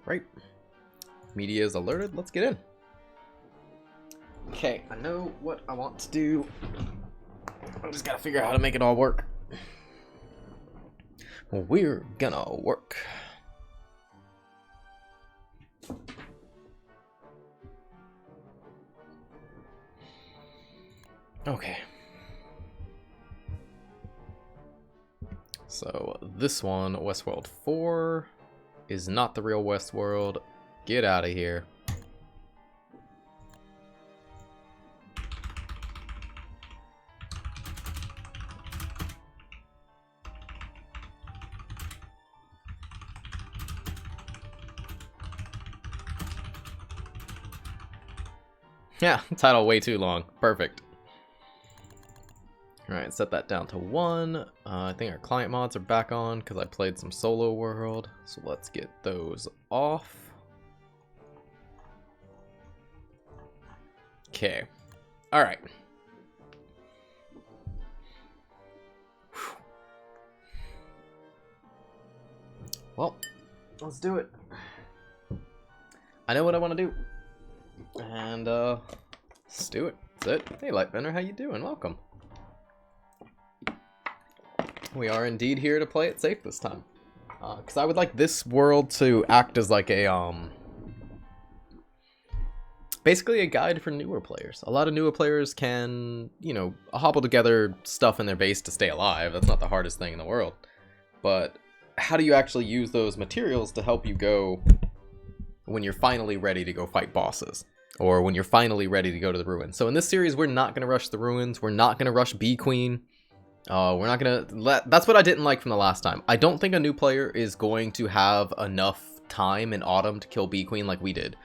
Right. Media is alerted. Let's get in. Okay, I know what I want to do. I just gotta figure out how to make it all work. We're gonna work. Okay. So this one, Wes World IV, is not the real Wes World. Get out of here. Yeah, title way too long. Perfect. Alright, set that down to 1. I think our client mods are back on because I played some solo world. So let's get those off. Okay. Alright. Well, let's do it. I know what I want to do. And, let's do it. That's it. Hey, Lightbender, how you doing? Welcome. We are indeed here to play it safe this time. Because I would like this world to act as like a, basically a guide for newer players. A lot of newer players can, you know, hobble together stuff in their base to stay alive. That's not the hardest thing in the world. But how do you actually use those materials to help you go when you're finally ready to go fight bosses? Or when you're finally ready to go to the ruins. So in this series, we're not going to rush the ruins. We're not going to rush Bee Queen. We're not going to... That's what I didn't like from the last time. I don't think a new player is going to have enough time in Autumn to kill Bee Queen like we did.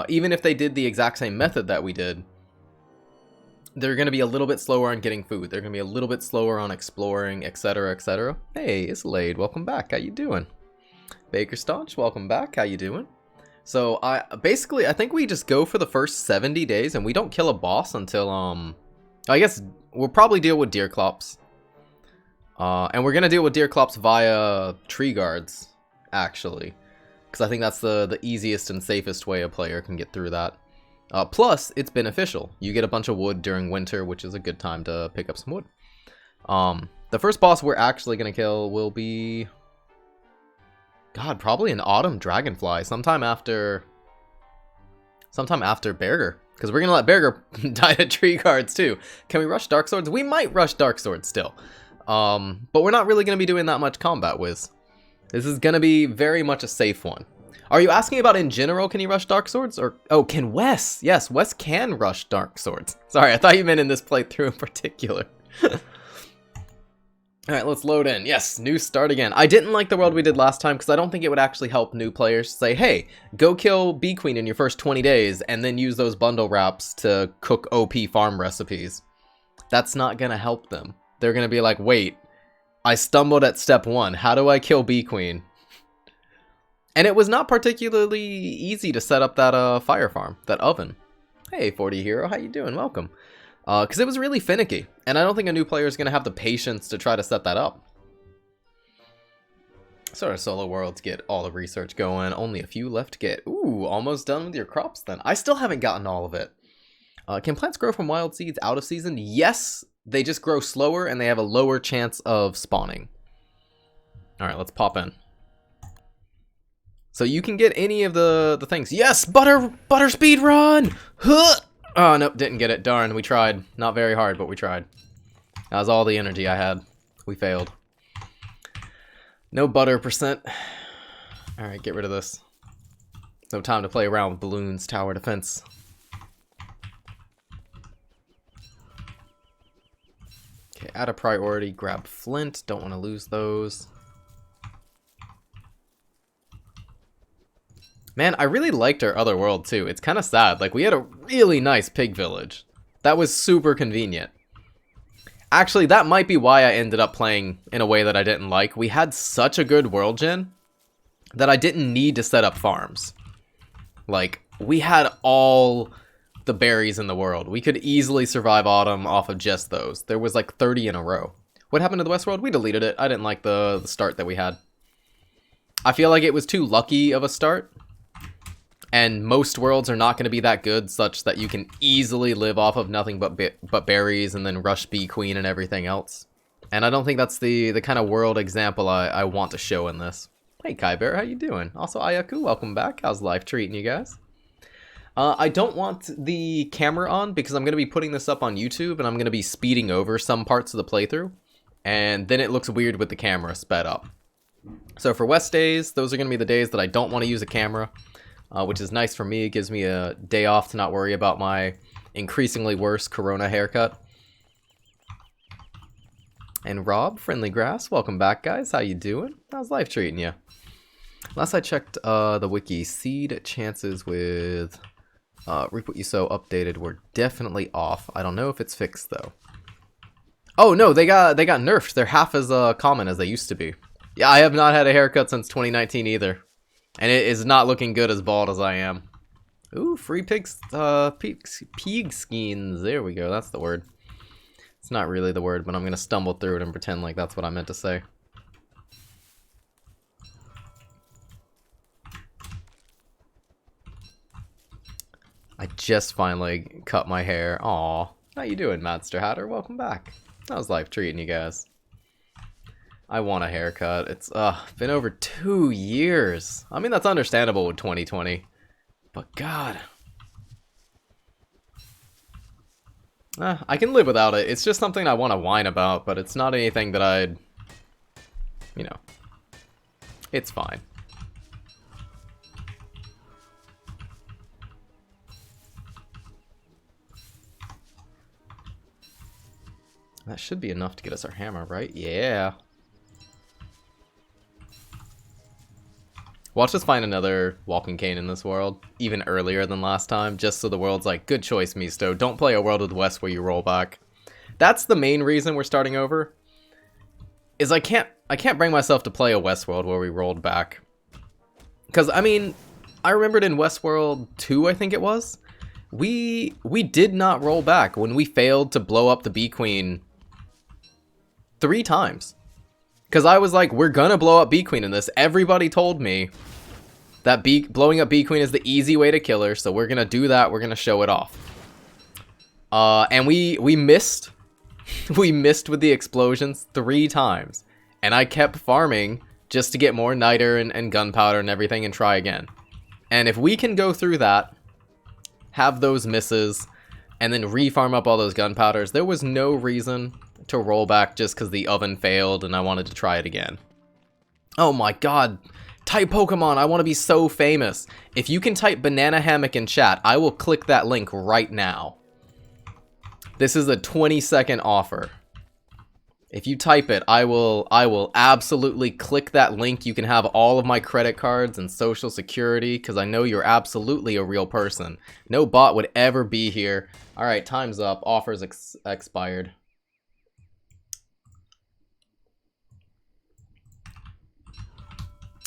Even if they did the exact same method that we did, they're going to be a little bit slower on getting food. They're going to be a little bit slower on exploring, etc., etc. Hey, it's Lade. Welcome back. How you doing? Baker Staunch, welcome back. How you doing? So, I think we just go for the first 70 days, and we don't kill a boss until, I guess we'll probably deal with Deerclops. And we're going to deal with Deerclops via tree guards, actually. Because I think that's the easiest and safest way a player can get through that. Plus, it's beneficial. You get a bunch of wood during winter, which is a good time to pick up some wood. The first boss we're actually going to kill will be... God, probably an Autumn Dragonfly. Sometime after Berger. Because we're going to let Berger die to tree guards, too. Can we rush Dark Swords? We might rush Dark Swords still. But we're not really going to be doing that much combat, Wiz. This is going to be very much a safe one. Are you asking about in general, can you rush Dark Swords? Or, oh, can Wes? Yes, Wes can rush Dark Swords. Sorry, I thought you meant in this playthrough in particular. Alright, let's load in. Yes, new start again. I didn't like the world we did last time because I don't think it would actually help new players to say, hey, go kill Bee Queen in your first 20 days and then use those bundle wraps to cook OP farm recipes. That's not going to help them. They're going to be like, wait, I stumbled at step 1. How do I kill Bee Queen? And it was not particularly easy to set up that fire farm, that oven. Hey, 40 Hero, how you doing? Welcome. Because it was really finicky, and I don't think a new player is going to have the patience to try to set that up. So our solo worlds get all the research going, only a few left to get. Ooh, almost done with your crops then. I still haven't gotten all of it. Can plants grow from wild seeds out of season? Yes, they just grow slower, and they have a lower chance of spawning. Alright, let's pop in. So you can get any of the things. Yes, butter speed run! Huh! Oh, nope, didn't get it. Darn, we tried. Not very hard, but we tried. That was all the energy I had. We failed. No butter percent. Alright, get rid of this. No time to play around with balloons, tower defense. Okay, add a priority. Grab flint. Don't want to lose those. Man, I really liked our other world, too. It's kind of sad. Like, we had a really nice pig village. That was super convenient. Actually, that might be why I ended up playing in a way that I didn't like. We had such a good world gen that I didn't need to set up farms. Like, we had all the berries in the world. We could easily survive autumn off of just those. There was like 30 in a row. What happened to the West World? We deleted it. I didn't like the start that we had. I feel like it was too lucky of a start. And most worlds are not going to be that good, such that you can easily live off of nothing but berries and then rush Bee Queen and everything else. And I don't think that's the kind of world example I want to show in this. Hey Kai Bear, how you doing? Also Ayaku, welcome back. How's life treating you guys? I don't want the camera on because I'm going to be putting this up on YouTube and I'm going to be speeding over some parts of the playthrough. And then it looks weird with the camera sped up. So for West days, those are going to be the days that I don't want to use a camera. Which is nice for me. It gives me a day off to not worry about my increasingly worse Corona haircut. And Rob, Friendly Grass, welcome back, guys. How you doing? How's life treating you? Last I checked the wiki, seed chances with Reap What You Sow updated were definitely off. I don't know if it's fixed though. Oh no, they got nerfed. They're half as common as they used to be. Yeah, I have not had a haircut since 2019 either. And it is not looking good as bald as I am. Ooh, free pig skins. There we go, that's the word. It's not really the word, but I'm going to stumble through it and pretend like that's what I meant to say. I just finally cut my hair. Aw, how you doing, Madster Hatter? Welcome back. How's life treating you guys? I want a haircut. It's been over 2 years. I mean, that's understandable with 2020. But God. I can live without it. It's just something I want to whine about, but it's not anything that I'd... You know. It's fine. That should be enough to get us our hammer, right? Yeah. Watch us find another walking cane in this world, even earlier than last time, just so the world's like, good choice, Misuto. Don't play a world with Wes where you roll back. That's the main reason we're starting over. Is I can't bring myself to play a Wes World where we rolled back. Because, I mean, I remembered in Wes World 2, I think it was, we did not roll back when we failed to blow up the Bee Queen 3 times. Because I was like, we're gonna blow up Bee Queen in this. Everybody told me that blowing up Bee Queen is the easy way to kill her, so we're gonna do that. We're gonna show it off. And we missed. We missed with the explosions 3 times. And I kept farming just to get more niter and gunpowder and everything and try again. And if we can go through that, have those misses, and then refarm up all those gunpowders, there was no reason to roll back just because the oven failed and I wanted to try it again. Oh my god. Type Pokemon, I want to be so famous. If you can type Banana Hammock in chat, I will click that link right now. This is a 20-second offer. If you type it, I will absolutely click that link. You can have all of my credit cards and social security because I know you're absolutely a real person. No bot would ever be here. Alright, time's up. Offer's expired.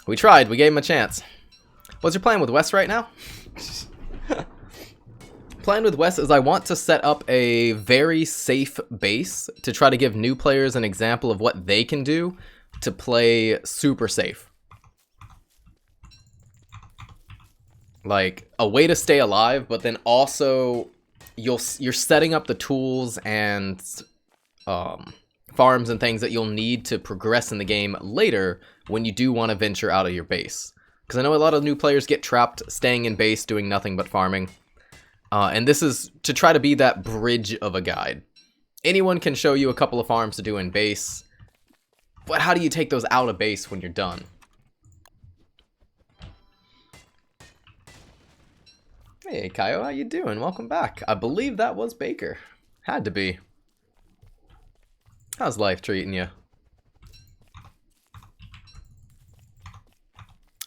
We tried. We gave him a chance. What's your plan with Wes right now? Plan with Wes is I want to set up a very safe base to try to give new players an example of what they can do to play super safe. Like, a way to stay alive, but then also you're setting up the tools and farms and things that you'll need to progress in the game later when you do want to venture out of your base. Because I know a lot of new players get trapped staying in base doing nothing but farming. And this is to try to be that bridge of a guide. Anyone can show you a couple of farms to do in base, but how do you take those out of base when you're done? Hey, Kyo, how you doing? Welcome back. I believe that was Baker. Had to be. How's life treating you?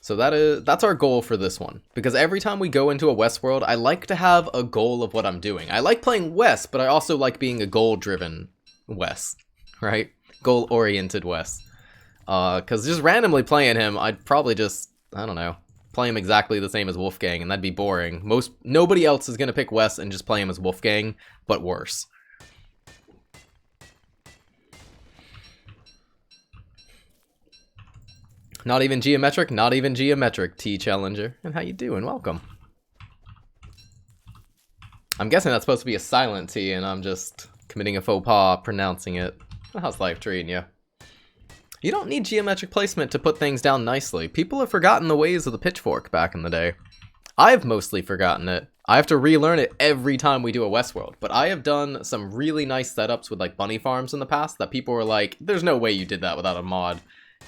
So that's our goal for this one. Because every time we go into a Wes world, I like to have a goal of what I'm doing. I like playing Wes, but I also like being a goal-driven Wes, right? Goal-oriented Wes. Because just randomly playing him, I'd probably just, I don't know, play him exactly the same as Wolfgang, and that'd be boring. Nobody else is going to pick Wes and just play him as Wolfgang, but worse. Not even geometric, not even geometric, T Challenger. And how you doing? Welcome. I'm guessing that's supposed to be a silent T, and I'm just committing a faux pas pronouncing it. How's life treating you? You don't need geometric placement to put things down nicely. People have forgotten the ways of the pitchfork back in the day. I've mostly forgotten it. I have to relearn it every time we do a Wes World, but I have done some really nice setups with like bunny farms in the past that people were like, there's no way you did that without a mod.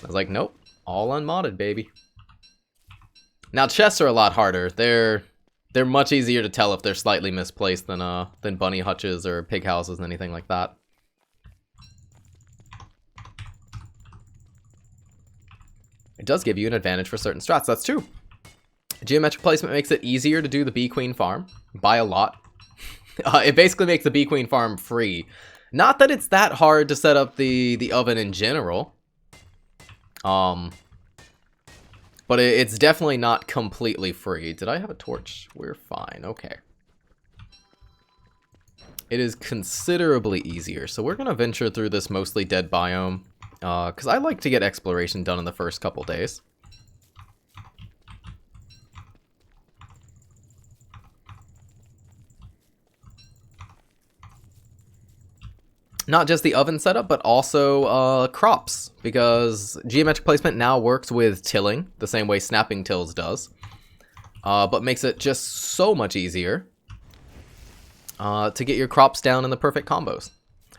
I was like, nope, all unmodded, baby. Now chests are a lot harder. They're much easier to tell if they're slightly misplaced than bunny hutches or pig houses and anything like that. It does give you an advantage for certain strats, that's true. Geometric placement makes it easier to do the Bee Queen farm by a lot. It basically makes the Bee Queen farm free. Not that it's that hard to set up the oven in general. But it's definitely not completely free. Did I have a torch? We're fine. Okay. It is considerably easier. So we're going to venture through this mostly dead biome. Because I like to get exploration done in the first couple days. Not just the oven setup, but also crops, because geometric placement now works with tilling, the same way snapping tills does, but makes it just so much easier to get your crops down in the perfect combos.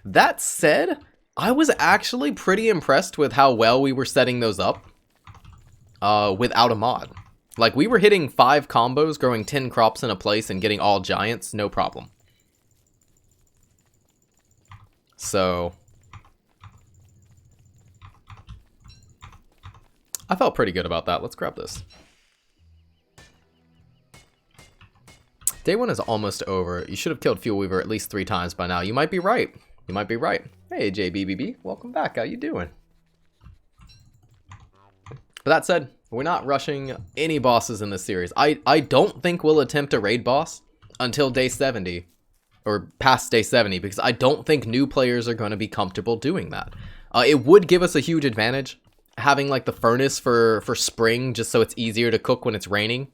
That said, I was actually pretty impressed with how well we were setting those up without a mod. Like, we were hitting 5 combos, growing 10 crops in a place, and getting all giants, no problem. So, I felt pretty good about that. Let's grab this. Day 1 is almost over. You should have killed Fuel Weaver at least 3 times by now. You might be right. You might be right. Hey, JBBB. Welcome back. How you doing? But that said, we're not rushing any bosses in this series. I don't think we'll attempt a raid boss until day 70. Or past day 70, because I don't think new players are going to be comfortable doing that. It would give us a huge advantage. Having like the furnace for spring, just so it's easier to cook when it's raining,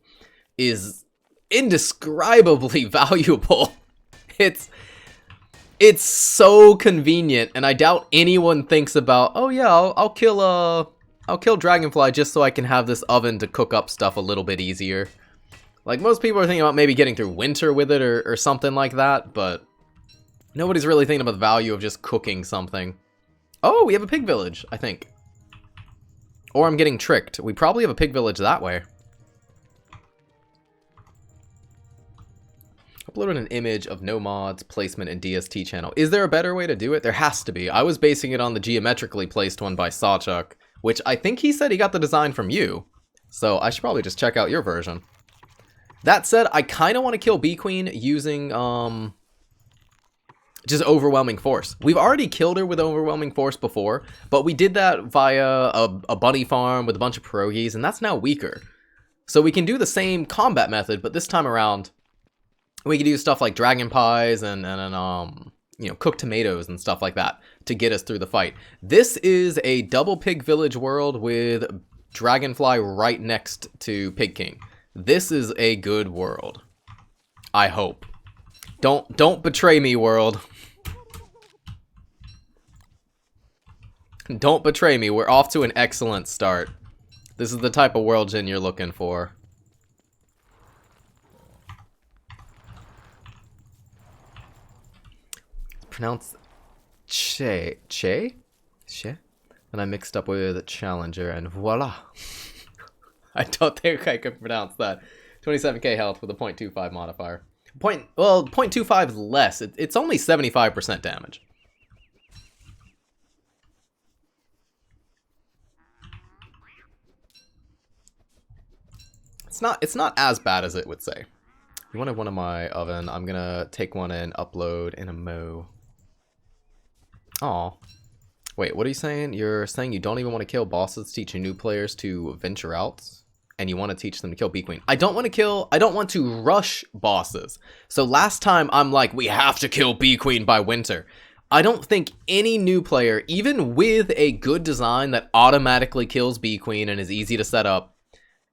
is indescribably valuable. It's so convenient, and I doubt anyone thinks about, oh yeah, I'll kill Dragonfly just so I can have this oven to cook up stuff a little bit easier. Like, most people are thinking about maybe getting through winter with it or something like that, but nobody's really thinking about the value of just cooking something. Oh, we have a pig village, I think. Or I'm getting tricked. We probably have a pig village that way. Uploaded an image of no mods, placement, and DST channel. Is there a better way to do it? There has to be. I was basing it on the geometrically placed one by Sawchuck, which I think he said he got the design from you. So I should probably just check out your version. That said, I kind of want to kill Bee Queen using, just Overwhelming Force. We've already killed her with Overwhelming Force before, but we did that via a bunny farm with a bunch of pierogies, and that's now weaker. So we can do the same combat method, but this time around, we can do stuff like dragon pies and you know, cooked tomatoes and stuff like that to get us through the fight. This is a double pig village world with Dragonfly right next to Pig King. This is a good world. I hope. Don't betray me, world. Don't betray me. We're off to an excellent start. This is the type of world gen you're looking for. Pronounce Che? And I mixed up with Challenger, and voila. I don't think I could pronounce that. 27k health with a 0.25 modifier. 0.25 is less. It's only 75% damage. It's not as bad as it would say. You wanted one of my oven. I'm gonna take one and upload in a mo. Aw. Wait, what are you saying? You're saying you don't even want to kill bosses, teaching new players to venture out, and you want to teach them to kill Bee Queen. I don't want to rush bosses. So last time I'm like, we have to kill Bee Queen by winter. I don't think any new player, even with a good design that automatically kills Bee Queen and is easy to set up,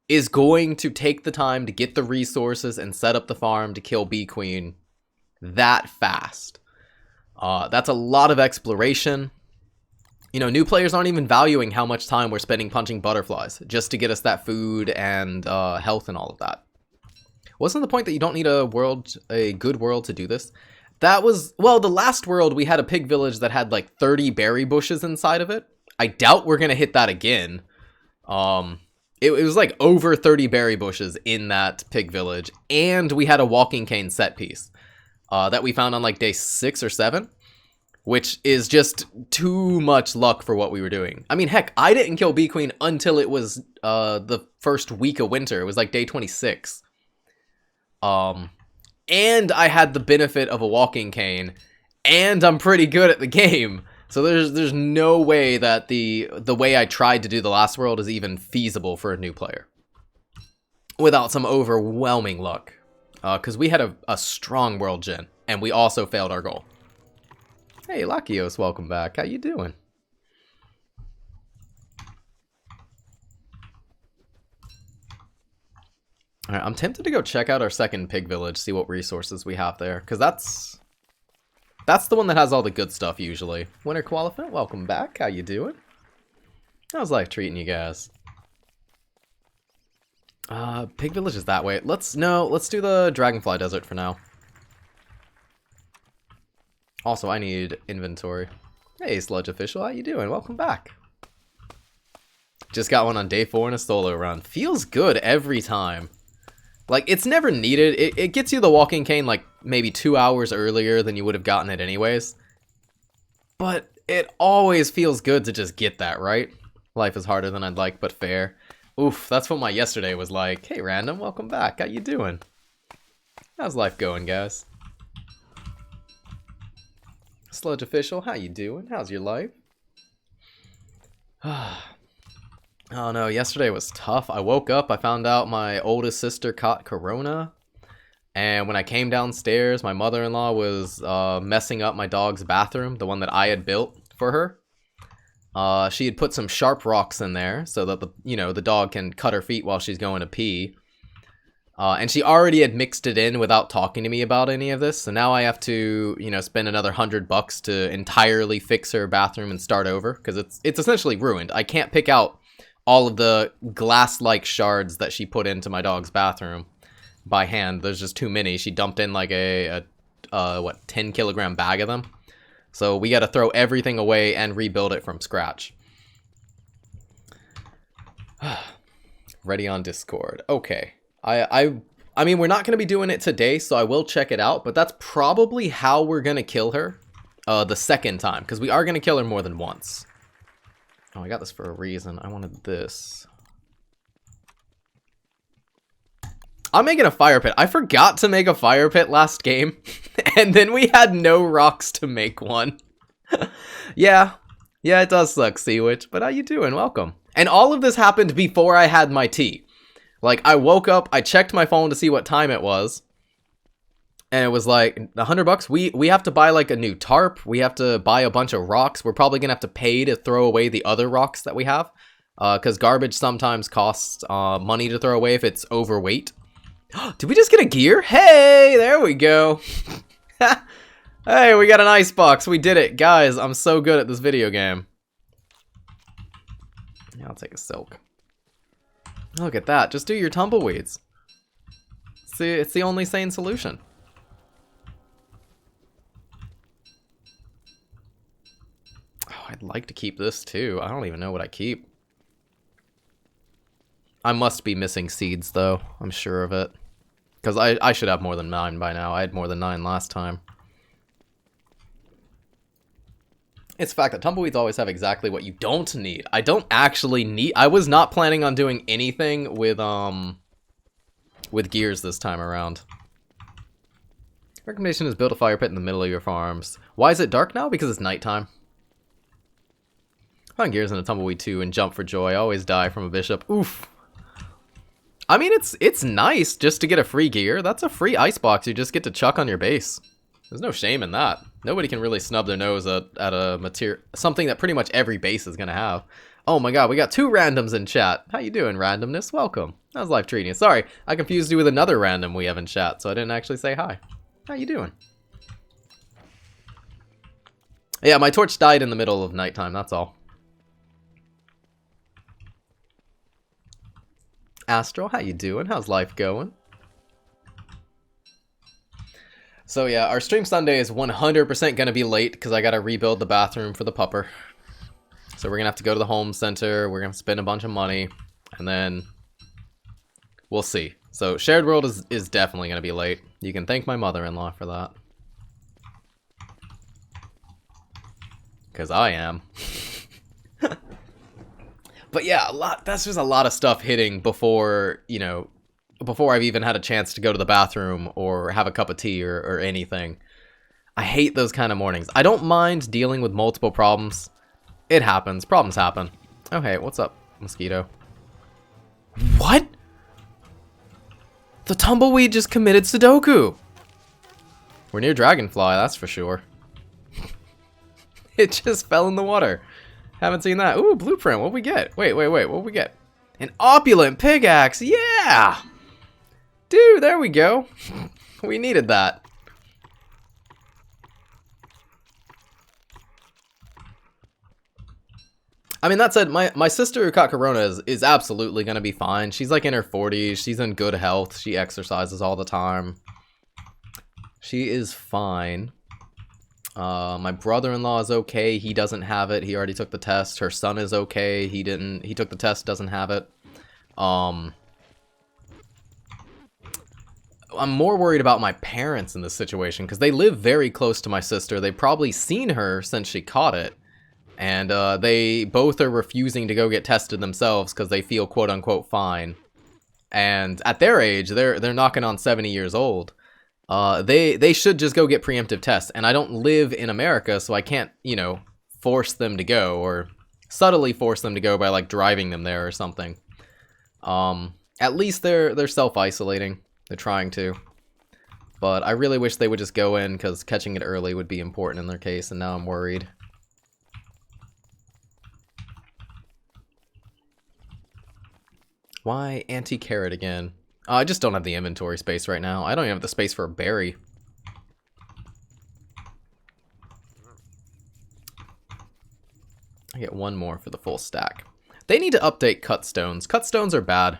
is going to take the time to get the resources and set up the farm to kill Bee Queen that fast. That's a lot of exploration. You know, new players aren't even valuing how much time we're spending punching butterflies just to get us that food and health and all of that. Wasn't the point that you don't need a good world to do this? That was, well, the last world we had a pig village that had like 30 berry bushes inside of it. I doubt we're gonna hit that again. It was like over 30 berry bushes in that pig village, and we had a walking cane set piece that we found on like day 6 or 7. Which is just too much luck for what we were doing. I mean, heck, I didn't kill Bee Queen until it was the first week of winter. It was like day 26. And I had the benefit of a walking cane, and I'm pretty good at the game. So there's no way that the way I tried to do the last world is even feasible for a new player. Without some overwhelming luck. Because we had a strong world gen, and we also failed our goal. Hey, Lakios, welcome back. How you doing? Alright, I'm tempted to go check out our second pig village, see what resources we have there. Because that's the one that has all the good stuff, usually. Winter Qualifiant, welcome back. How you doing? How's life treating you guys? Pig village is that way. Let's do the Dragonfly Desert for now. Also, I need inventory. Hey, Sludge Official, how you doing? Welcome back. Just got one on day 4 in a solo run. Feels good every time. Like, it's never needed. It gets you the walking cane, like, maybe 2 hours earlier than you would have gotten it anyways. But it always feels good to just get that, right? Life is harder than I'd like, but fair. Oof, that's what my yesterday was like. Hey, Random, welcome back. How you doing? How's life going, guys? Sludge Official, how you doing? How's your life? Oh no, yesterday was tough. I woke up, I found out my oldest sister caught corona. And when I came downstairs, my mother-in-law was messing up my dog's bathroom, the one that I had built for her. She had put some sharp rocks in there so that the dog can cut her feet while she's going to pee. And she already had mixed it in without talking to me about any of this. So now I have to, spend another $100 to entirely fix her bathroom and start over. Because it's essentially ruined. I can't pick out all of the glass-like shards that she put into my dog's bathroom by hand. There's just too many. She dumped in like a 10-kilogram bag of them. So we got to throw everything away and rebuild it from scratch. Ready on Discord. Okay. I mean, we're not going to be doing it today, so I will check it out, but that's probably how we're going to kill her the second time, because we are going to kill her more than once. Oh, I got this for a reason. I wanted this. I'm making a fire pit. I forgot to make a fire pit last game, and then we had no rocks to make one. Yeah, it does suck, Sea Witch, but how you doing? Welcome. And all of this happened before I had my tea. Like, I woke up, I checked my phone to see what time it was, and it was like $100. We have to buy like a new tarp. We have to buy a bunch of rocks. We're probably gonna have to pay to throw away the other rocks that we have, because garbage sometimes costs money to throw away if it's overweight. Did we just get a gear? Hey, there we go. Hey, we got an icebox. We did it, guys. I'm so good at this video game. Yeah, I'll take a silk. Look at that. Just do your tumbleweeds. See, it's the only sane solution. Oh, I'd like to keep this too. I don't even know what I keep. I must be missing seeds though. I'm sure of it. Because I should have more than 9 by now. I had more than 9 last time. It's the fact that tumbleweeds always have exactly what you don't need. I don't actually need... I was not planning on doing anything with gears this time around. Recommendation is build a fire pit in the middle of your farms. Why is it dark now? Because it's nighttime. Found gears in a tumbleweed too and jump for joy. I always die from a bishop. Oof. I mean, it's nice just to get a free gear. That's a free icebox you just get to chuck on your base. There's no shame in that. Nobody can really snub their nose at a material, something that pretty much every base is gonna have. Oh my god, we got 2 randoms in chat. How you doing, randomness? Welcome. How's life treating you? Sorry, I confused you with another random we have in chat, so I didn't actually say hi. How you doing? Yeah, my torch died in the middle of nighttime, that's all. Astral, how you doing? How's life going? So yeah, our stream Sunday is 100% gonna be late because I gotta rebuild the bathroom for the pupper. So we're gonna have to go to the home center, we're gonna spend a bunch of money, and then we'll see. So Shared World is definitely gonna be late. You can thank my mother-in-law for that. Because I am. But yeah, that's just a lot of stuff hitting before, you know, before I've even had a chance to go to the bathroom or have a cup of tea or anything. I hate those kind of mornings. I don't mind dealing with multiple problems. It happens. Problems happen. Oh, hey, what's up, Mosquito? What? The tumbleweed just committed Sudoku. We're near Dragonfly, that's for sure. It just fell in the water. Haven't seen that. Ooh, blueprint. What'd we get? Wait. What'd we get? An opulent pickaxe. Yeah! Dude, there we go. We needed that. I mean, that said, my sister who caught corona is absolutely going to be fine. She's like in her 40s. She's in good health. She exercises all the time. She is fine. My brother-in-law is okay. He doesn't have it. He already took the test. Her son is okay. He took the test, doesn't have it. I'm more worried about my parents in this situation because they live very close to my sister. They've probably seen her since she caught it. And they both are refusing to go get tested themselves because they feel quote-unquote fine. And at their age, they're knocking on 70 years old. They should just go get preemptive tests. And I don't live in America, so I can't, you know, force them to go or subtly force them to go by like driving them there or something. At least they're self-isolating. They're trying to. But I really wish they would just go in because catching it early would be important in their case, and now I'm worried. Why anti-carrot again? I just don't have the inventory space right now. I don't even have the space for a berry. I get one more for the full stack. They need to update cut stones. Cut stones are bad.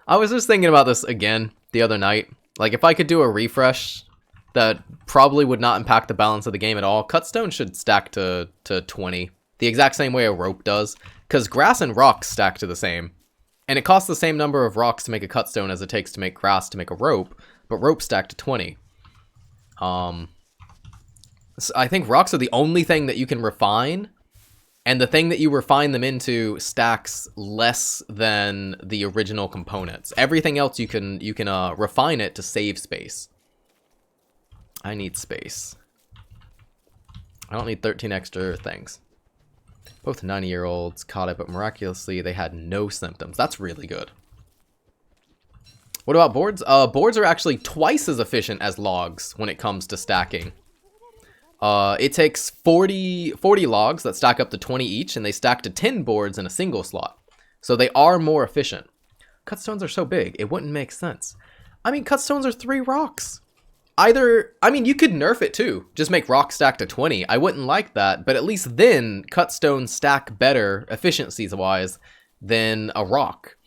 I was just thinking about this again the other night. Like, if I could do a refresh that probably would not impact the balance of the game at all, cut stone should stack to 20. The exact same way a rope does. Because grass and rocks stack to the same. And it costs the same number of rocks to make a cut stone as it takes to make grass to make a rope. But rope stack to 20. So I think rocks are the only thing that you can refine. And the thing that you refine them into stacks less than the original components. Everything else you can refine it to save space. I need space. I don't need 13 extra things. Both 90-year-olds caught it, but miraculously they had no symptoms. That's really good. What about boards? Boards are actually twice as efficient as logs when it comes to stacking. It takes 40 logs that stack up to 20 each, and they stack to 10 boards in a single slot. So they are more efficient. Cut stones are so big, it wouldn't make sense. I mean, cut stones are 3 rocks. I mean, you could nerf it too. Just make rock stack to 20. I wouldn't like that, but at least then cut stones stack better, efficiencies-wise, than a rock.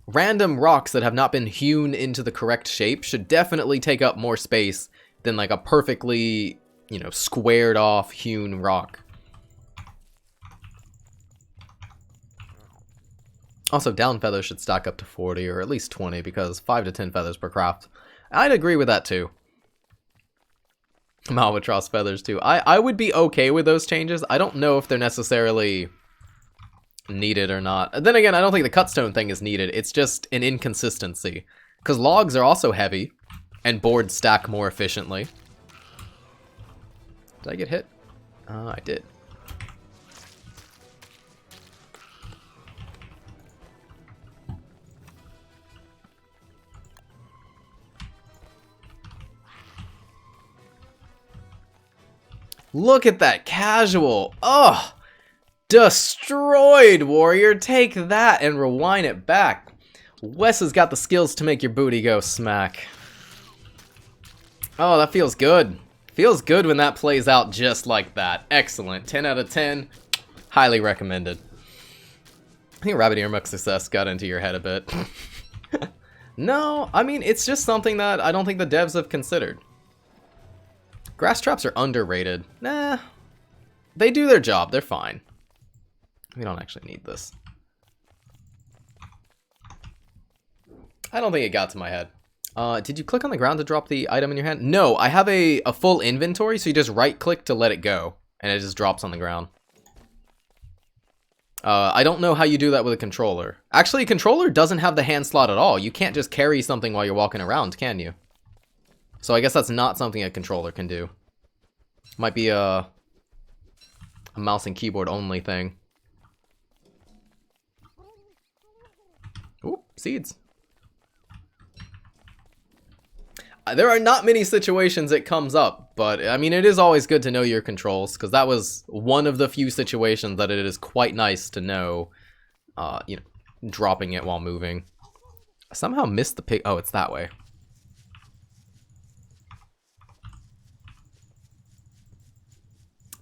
Random rocks that have not been hewn into the correct shape should definitely take up more space than like a perfectly, you know, squared off hewn rock. Also, down feathers should stack up to 40 or at least 20 because 5 to 10 feathers per craft. I'd agree with that too. Albatross feathers too. I would be okay with those changes. I don't know if they're necessarily needed or not. Then again, I don't think the cutstone thing is needed. It's just an inconsistency. Because logs are also heavy, and boards stack more efficiently. Did I get hit? I did. Look at that casual. Oh, destroyed, warrior. Take that and rewind it back. Wes has got the skills to make your booty go smack. Oh, that feels good. Feels good when that plays out just like that. Excellent. 10 out of 10. Highly recommended. I think Rabbit Earmuck success got into your head a bit. No, I mean, it's just something that I don't think the devs have considered. Grass traps are underrated. Nah. They do their job. They're fine. We don't actually need this. I don't think it got to my head. Did you click on the ground to drop the item in your hand? No, I have a full inventory, so you just right-click to let it go, and it just drops on the ground. I don't know how you do that with a controller. Actually, a controller doesn't have the hand slot at all. You can't just carry something while you're walking around, can you? So I guess that's not something a controller can do. Might be a mouse and keyboard only thing. Ooh, seeds. There are not many situations it comes up, but I mean, it is always good to know your controls, because that was one of the few situations that it is quite nice to know, you know, dropping it while moving. I somehow missed the pig. Oh, it's that way.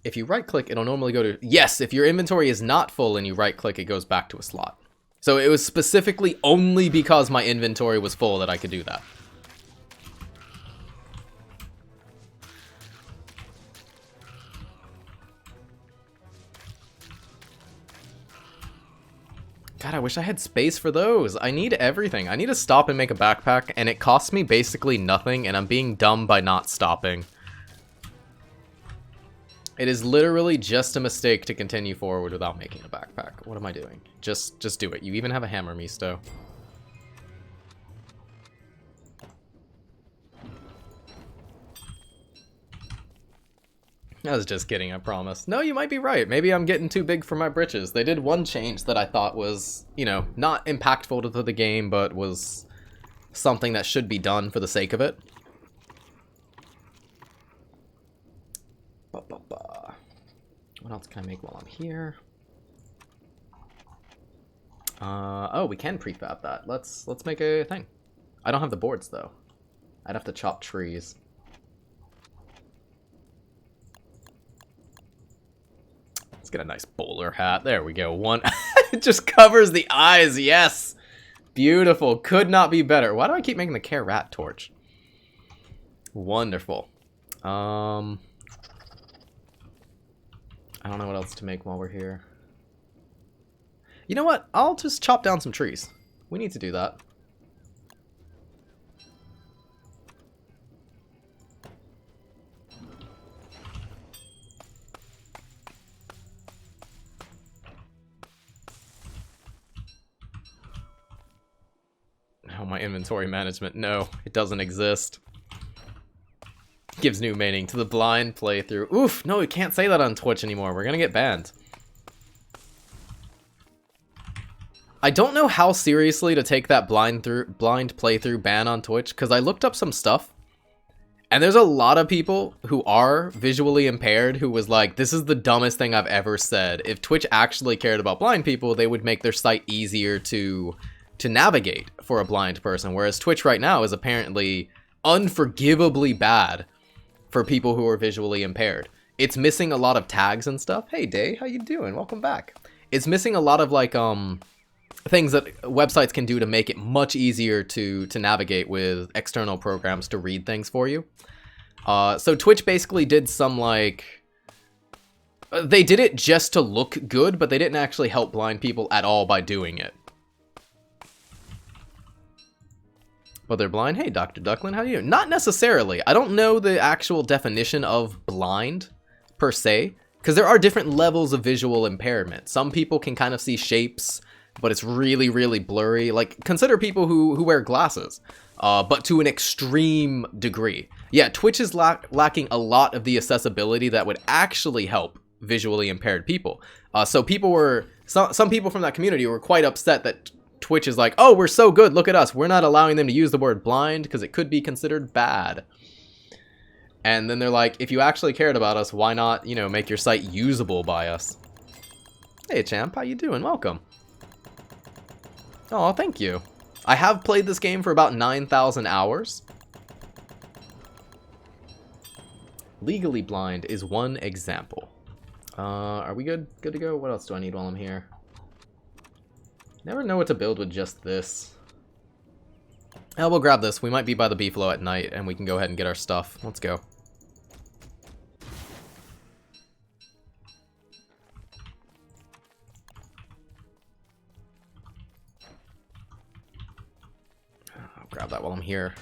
If you right click, it'll normally go to, yes, if your inventory is not full and you right click, it goes back to a slot. So it was specifically only because my inventory was full that I could do that. God, I wish I had space for those. I need everything. I need to stop and make a backpack, and it costs me basically nothing, and I'm being dumb by not stopping. It is literally just a mistake to continue forward without making a backpack. What am I doing? Just do it. You even have a hammer, Misuto. I was just kidding, I promise. No, you might be right. Maybe I'm getting too big for my britches. They did one change that I thought was, you know, not impactful to the game, but was something that should be done for the sake of it. What else can I make while I'm here? Oh, we can prefab that. Let's make a thing. I don't have the boards, though. I'd have to chop trees. Let's get a nice bowler hat. There we go. One. It just covers the eyes. Yes. Beautiful. Could not be better. Why do I keep making the care rat torch? Wonderful. I don't know what else to make while we're here. You know what? I'll just chop down some trees. We need to do that. Oh, my inventory management. No, it doesn't exist. Gives new meaning to the blind playthrough. Oof, no, we can't say that on Twitch anymore. We're gonna get banned. I don't know how seriously to take that blind playthrough ban on Twitch, because I looked up some stuff, and there's a lot of people who are visually impaired who was like, this is the dumbest thing I've ever said. If Twitch actually cared about blind people, they would make their site easier to navigate for a blind person, whereas Twitch right now is apparently unforgivably bad for people who are visually impaired. It's missing a lot of tags and stuff. Hey Day, how you doing? Welcome back. It's missing a lot of like things that websites can do to make it much easier to navigate with external programs to read things for you. So Twitch basically did some like, they did it just to look good, but they didn't actually help blind people at all by doing it. But they're blind? Hey, Dr. Ducklin, how are you? Not necessarily. I don't know the actual definition of blind, per se, because there are different levels of visual impairment. Some people can kind of see shapes, but it's really, really blurry. Like, consider people who wear glasses, but to an extreme degree. Yeah, Twitch is lacking a lot of the accessibility that would actually help visually impaired people. So people were, some people from that community were quite upset that Twitch is like, oh, we're so good, look at us. We're not allowing them to use the word blind because it could be considered bad. And then they're like, if you actually cared about us, why not, you know, make your site usable by us? Hey, champ, how you doing? Welcome. Oh, thank you. I have played this game for about 9,000 hours. Legally blind is one example. Are we good? Good to go? What else do I need while I'm here? Never know what to build with just this. Oh, we'll grab this. We might be by the beefalo at night, and we can go ahead and get our stuff. Let's go. I'll grab that while I'm here.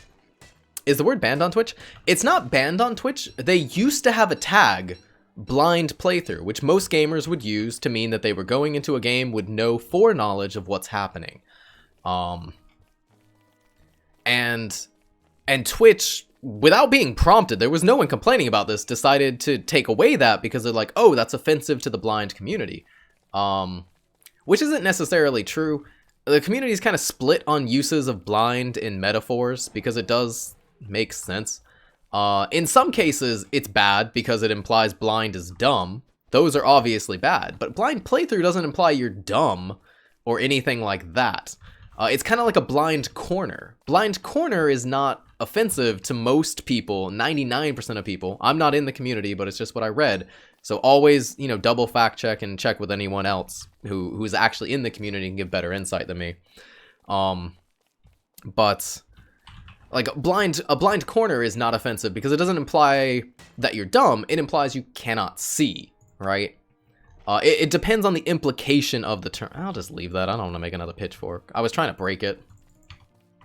Is the word banned on Twitch? It's not banned on Twitch. They used to have a tag, blind playthrough, which most gamers would use to mean that they were going into a game with no foreknowledge of what's happening. And Twitch, without being prompted, there was no one complaining about this, decided to take away that because they're like, oh, that's offensive to the blind community. Which isn't necessarily true. The community is kind of split on uses of blind in metaphors because it does make sense. In some cases, it's bad because it implies blind is dumb. Those are obviously bad. But blind playthrough doesn't imply you're dumb or anything like that. It's kind of like a blind corner. Blind corner is not offensive to most people, 99% of people. I'm not in the community, but it's just what I read. So always, you know, double fact check and check with anyone else who's actually in the community and give better insight than me. But like a blind corner is not offensive because it doesn't imply that you're dumb. It implies you cannot see, right? It depends on the implication of the term. I'll just leave that. I don't want to make another pitchfork. I was trying to break it.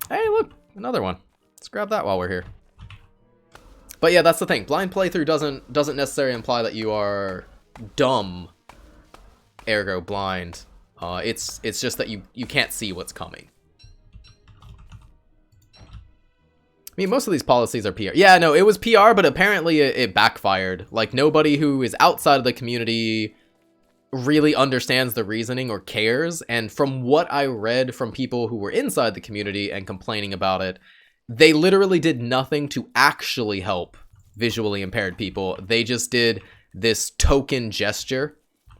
Hey, look, another one. Let's grab that while we're here. But yeah, that's the thing. Blind playthrough doesn't necessarily imply that you are dumb, ergo blind. It's just that you can't see what's coming. I mean, most of these policies are PR. Yeah, no, it was PR, but apparently it backfired. Like, nobody who is outside of the community really understands the reasoning or cares. And from what I read from people who were inside the community and complaining about it, they literally did nothing to actually help visually impaired people. They just did this token gesture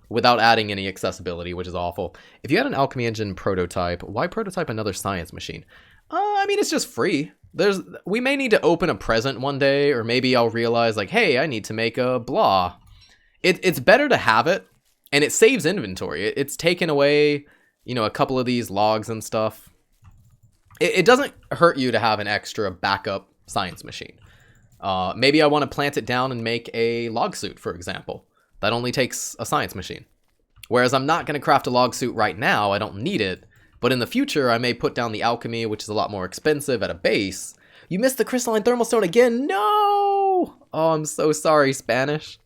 without adding any accessibility, which is awful. If you had an alchemy engine prototype, why prototype another science machine? I mean, it's just free. We may need to open a present one day, or maybe I'll realize like, hey, I need to make a blah. It's better to have it, and it saves inventory. It's taken away, you know, a couple of these logs and stuff. It doesn't hurt you to have an extra backup science machine. Maybe I want to plant it down and make a log suit, for example. That only takes a science machine. Whereas I'm not going to craft a log suit right now. I don't need it. But in the future, I may put down the alchemy, which is a lot more expensive at a base. You missed the crystalline thermal stone again? No! Oh, I'm so sorry, Spanish.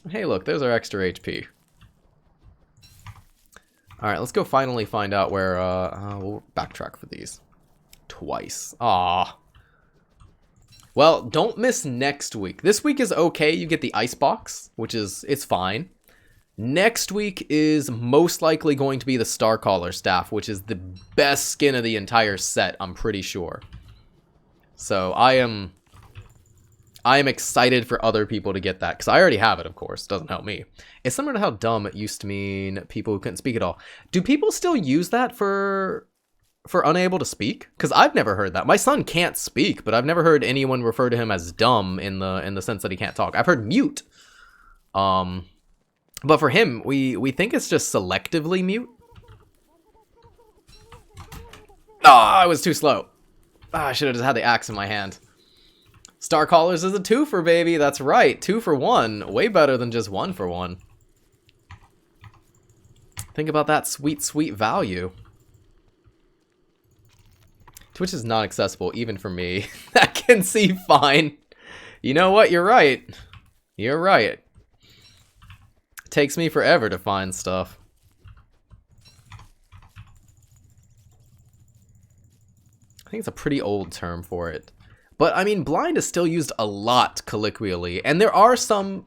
Hey, look, there's our extra HP. Alright, let's go finally find out where, we'll backtrack for these. Twice. Ah. Well, don't miss next week. This week is okay, you get the icebox, which is, it's fine. Next week is most likely going to be the Starcaller staff, which is the best skin of the entire set, I'm pretty sure. So I am excited for other people to get that, because I already have it, of course. Doesn't help me. It's similar to how dumb it used to mean people who couldn't speak at all. Do people still use that for unable to speak? Because I've never heard that. My son can't speak, but I've never heard anyone refer to him as dumb in the sense that he can't talk. I've heard mute. But for him, we think it's just selectively mute. Ah, I was too slow. Ah, I should have just had the axe in my hand. Starcallers is a twofer, baby. That's right. 2 for 1. Way better than just 1 for 1. Think about that sweet, sweet value. Twitch is not accessible, even for me. I can see fine. You know what? You're right. You're right. It takes me forever to find stuff. I think it's a pretty old term for it. But, I mean, blind is still used a lot colloquially. And there are some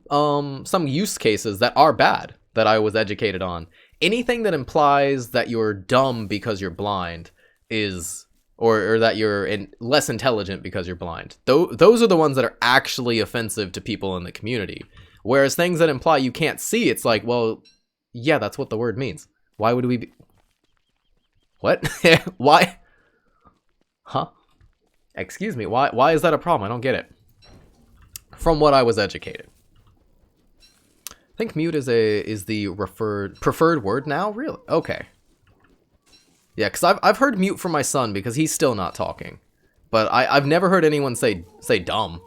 use cases that are bad that I was educated on. Anything that implies that you're dumb because you're blind is... Or that you're less intelligent because you're blind. Those are the ones that are actually offensive to people in the community. Whereas things that imply you can't see, it's like, well, yeah, that's what the word means. Why would we be... What? Why? Huh? Excuse me, why is that a problem? I don't get it. from what I was educated. I think mute is the preferred word now. Really? Okay. Yeah, because I've heard mute from my son because he's still not talking, but I've never heard anyone say dumb.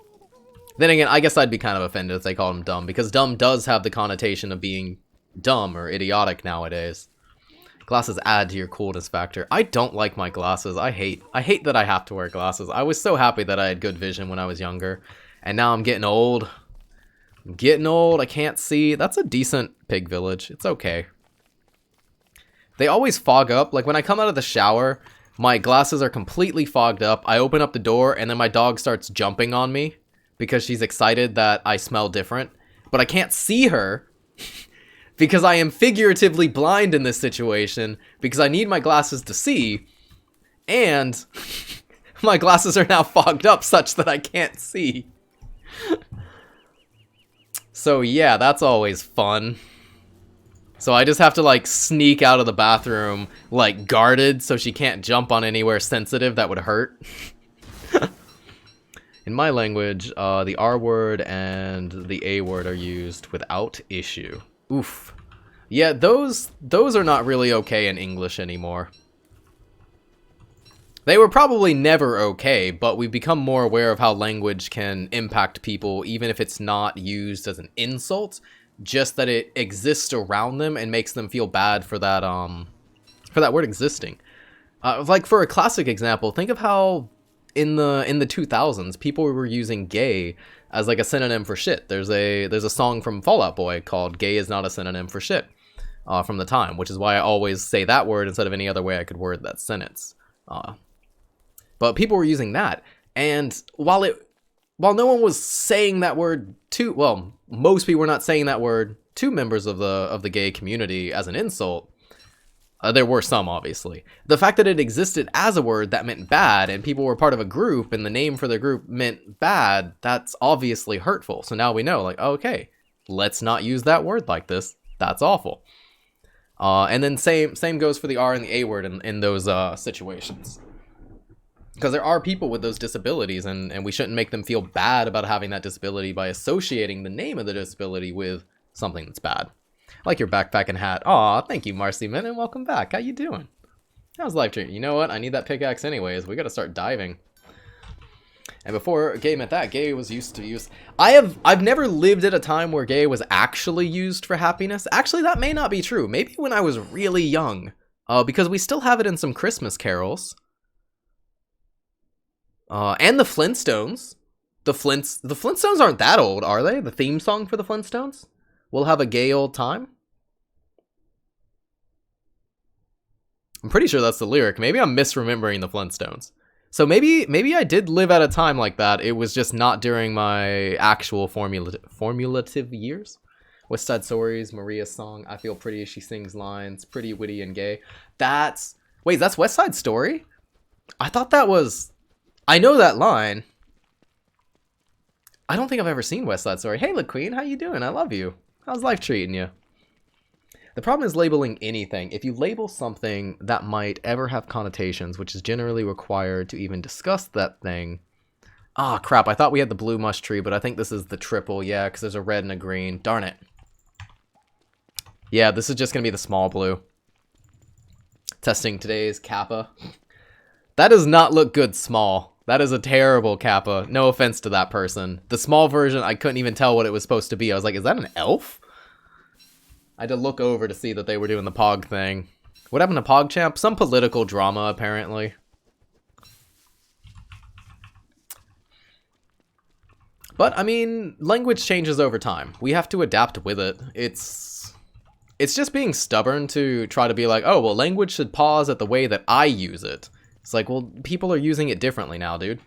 Then again, I guess I'd be kind of offended if they called him dumb, because dumb does have the connotation of being dumb or idiotic nowadays. Glasses add to your coolness factor. I don't like my glasses. I hate that I have to wear glasses. I was so happy that I had good vision when I was younger, and now I'm getting old. I'm getting old. I can't see. That's a decent pig village. It's okay. They always fog up. Like when I come out of the shower, my glasses are completely fogged up. I open up the door, and then my dog starts jumping on me because she's excited that I smell different. But I can't see her because I am figuratively blind in this situation because I need my glasses to see, and my glasses are now fogged up such that I can't see. So yeah, that's always fun. So I just have to like sneak out of the bathroom like guarded so she can't jump on anywhere sensitive that would hurt. In my language, the R word and the A word are used without issue. Oof. Yeah, those are not really okay in English anymore. They were probably never okay, but we've become more aware of how language can impact people, even if it's not used as an insult, just that it exists around them and makes them feel bad for that word existing. Like for a classic example, think of how in the 2000s people were using gay as like a synonym for shit. There's a song from Fall Out Boy called "Gay is not a synonym for shit" from the time, which is why I always say that word instead of any other way I could word that sentence. But people were using that, and while no one was saying that word to, well, most people were not saying that word to members of the gay community as an insult. There were some, obviously. The fact that it existed as a word that meant bad, and people were part of a group, and the name for the group meant bad, that's obviously hurtful. So now we know, like, okay, let's not use that word like this. That's awful. And then same goes for the R and the A word in those situations. Because there are people with those disabilities, and we shouldn't make them feel bad about having that disability by associating the name of the disability with something that's bad. I like your backpack and hat. Aw, thank you, Marcy Min, and welcome back. How you doing? How's life treating you? You know what? I need that pickaxe anyways. We gotta start diving. And before gay meant that, gay was used to use... I've never lived at a time where gay was actually used for happiness. Actually, that may not be true. Maybe when I was really young. Because we still have it in some Christmas carols. And the Flintstones. The Flintstones aren't that old, are they? The theme song for the Flintstones? We'll have a gay old time? I'm pretty sure that's the lyric. Maybe I'm misremembering the Flintstones. So maybe I did live at a time like that. It was just not during my actual formulative years. West Side Stories, Maria's song, I Feel Pretty, she sings lines, pretty, witty, and gay. Wait, that's West Side Story? I thought that was... I know that line. I don't think I've ever seen West Side Story. Hey, LaQueen, how you doing? I love you. How's life treating you? The problem is labeling anything. If you label something that might ever have connotations, which is generally required to even discuss that thing... Ah, crap, I thought we had the blue mush tree, but I think this is the triple. Yeah, because there's a red and a green. Darn it. Yeah, this is just going to be the small blue. Testing today's Kappa. That does not look good small. That is a terrible Kappa. No offense to that person. The small version, I couldn't even tell what it was supposed to be. I was like, is that an elf? I had to look over to see that they were doing the Pog thing. What happened to PogChamp? Some political drama, apparently. But, I mean, language changes over time. We have to adapt with it. It's just being stubborn to try to be like, oh, well, language should pause at the way that I use it. It's like, well, people are using it differently now, dude.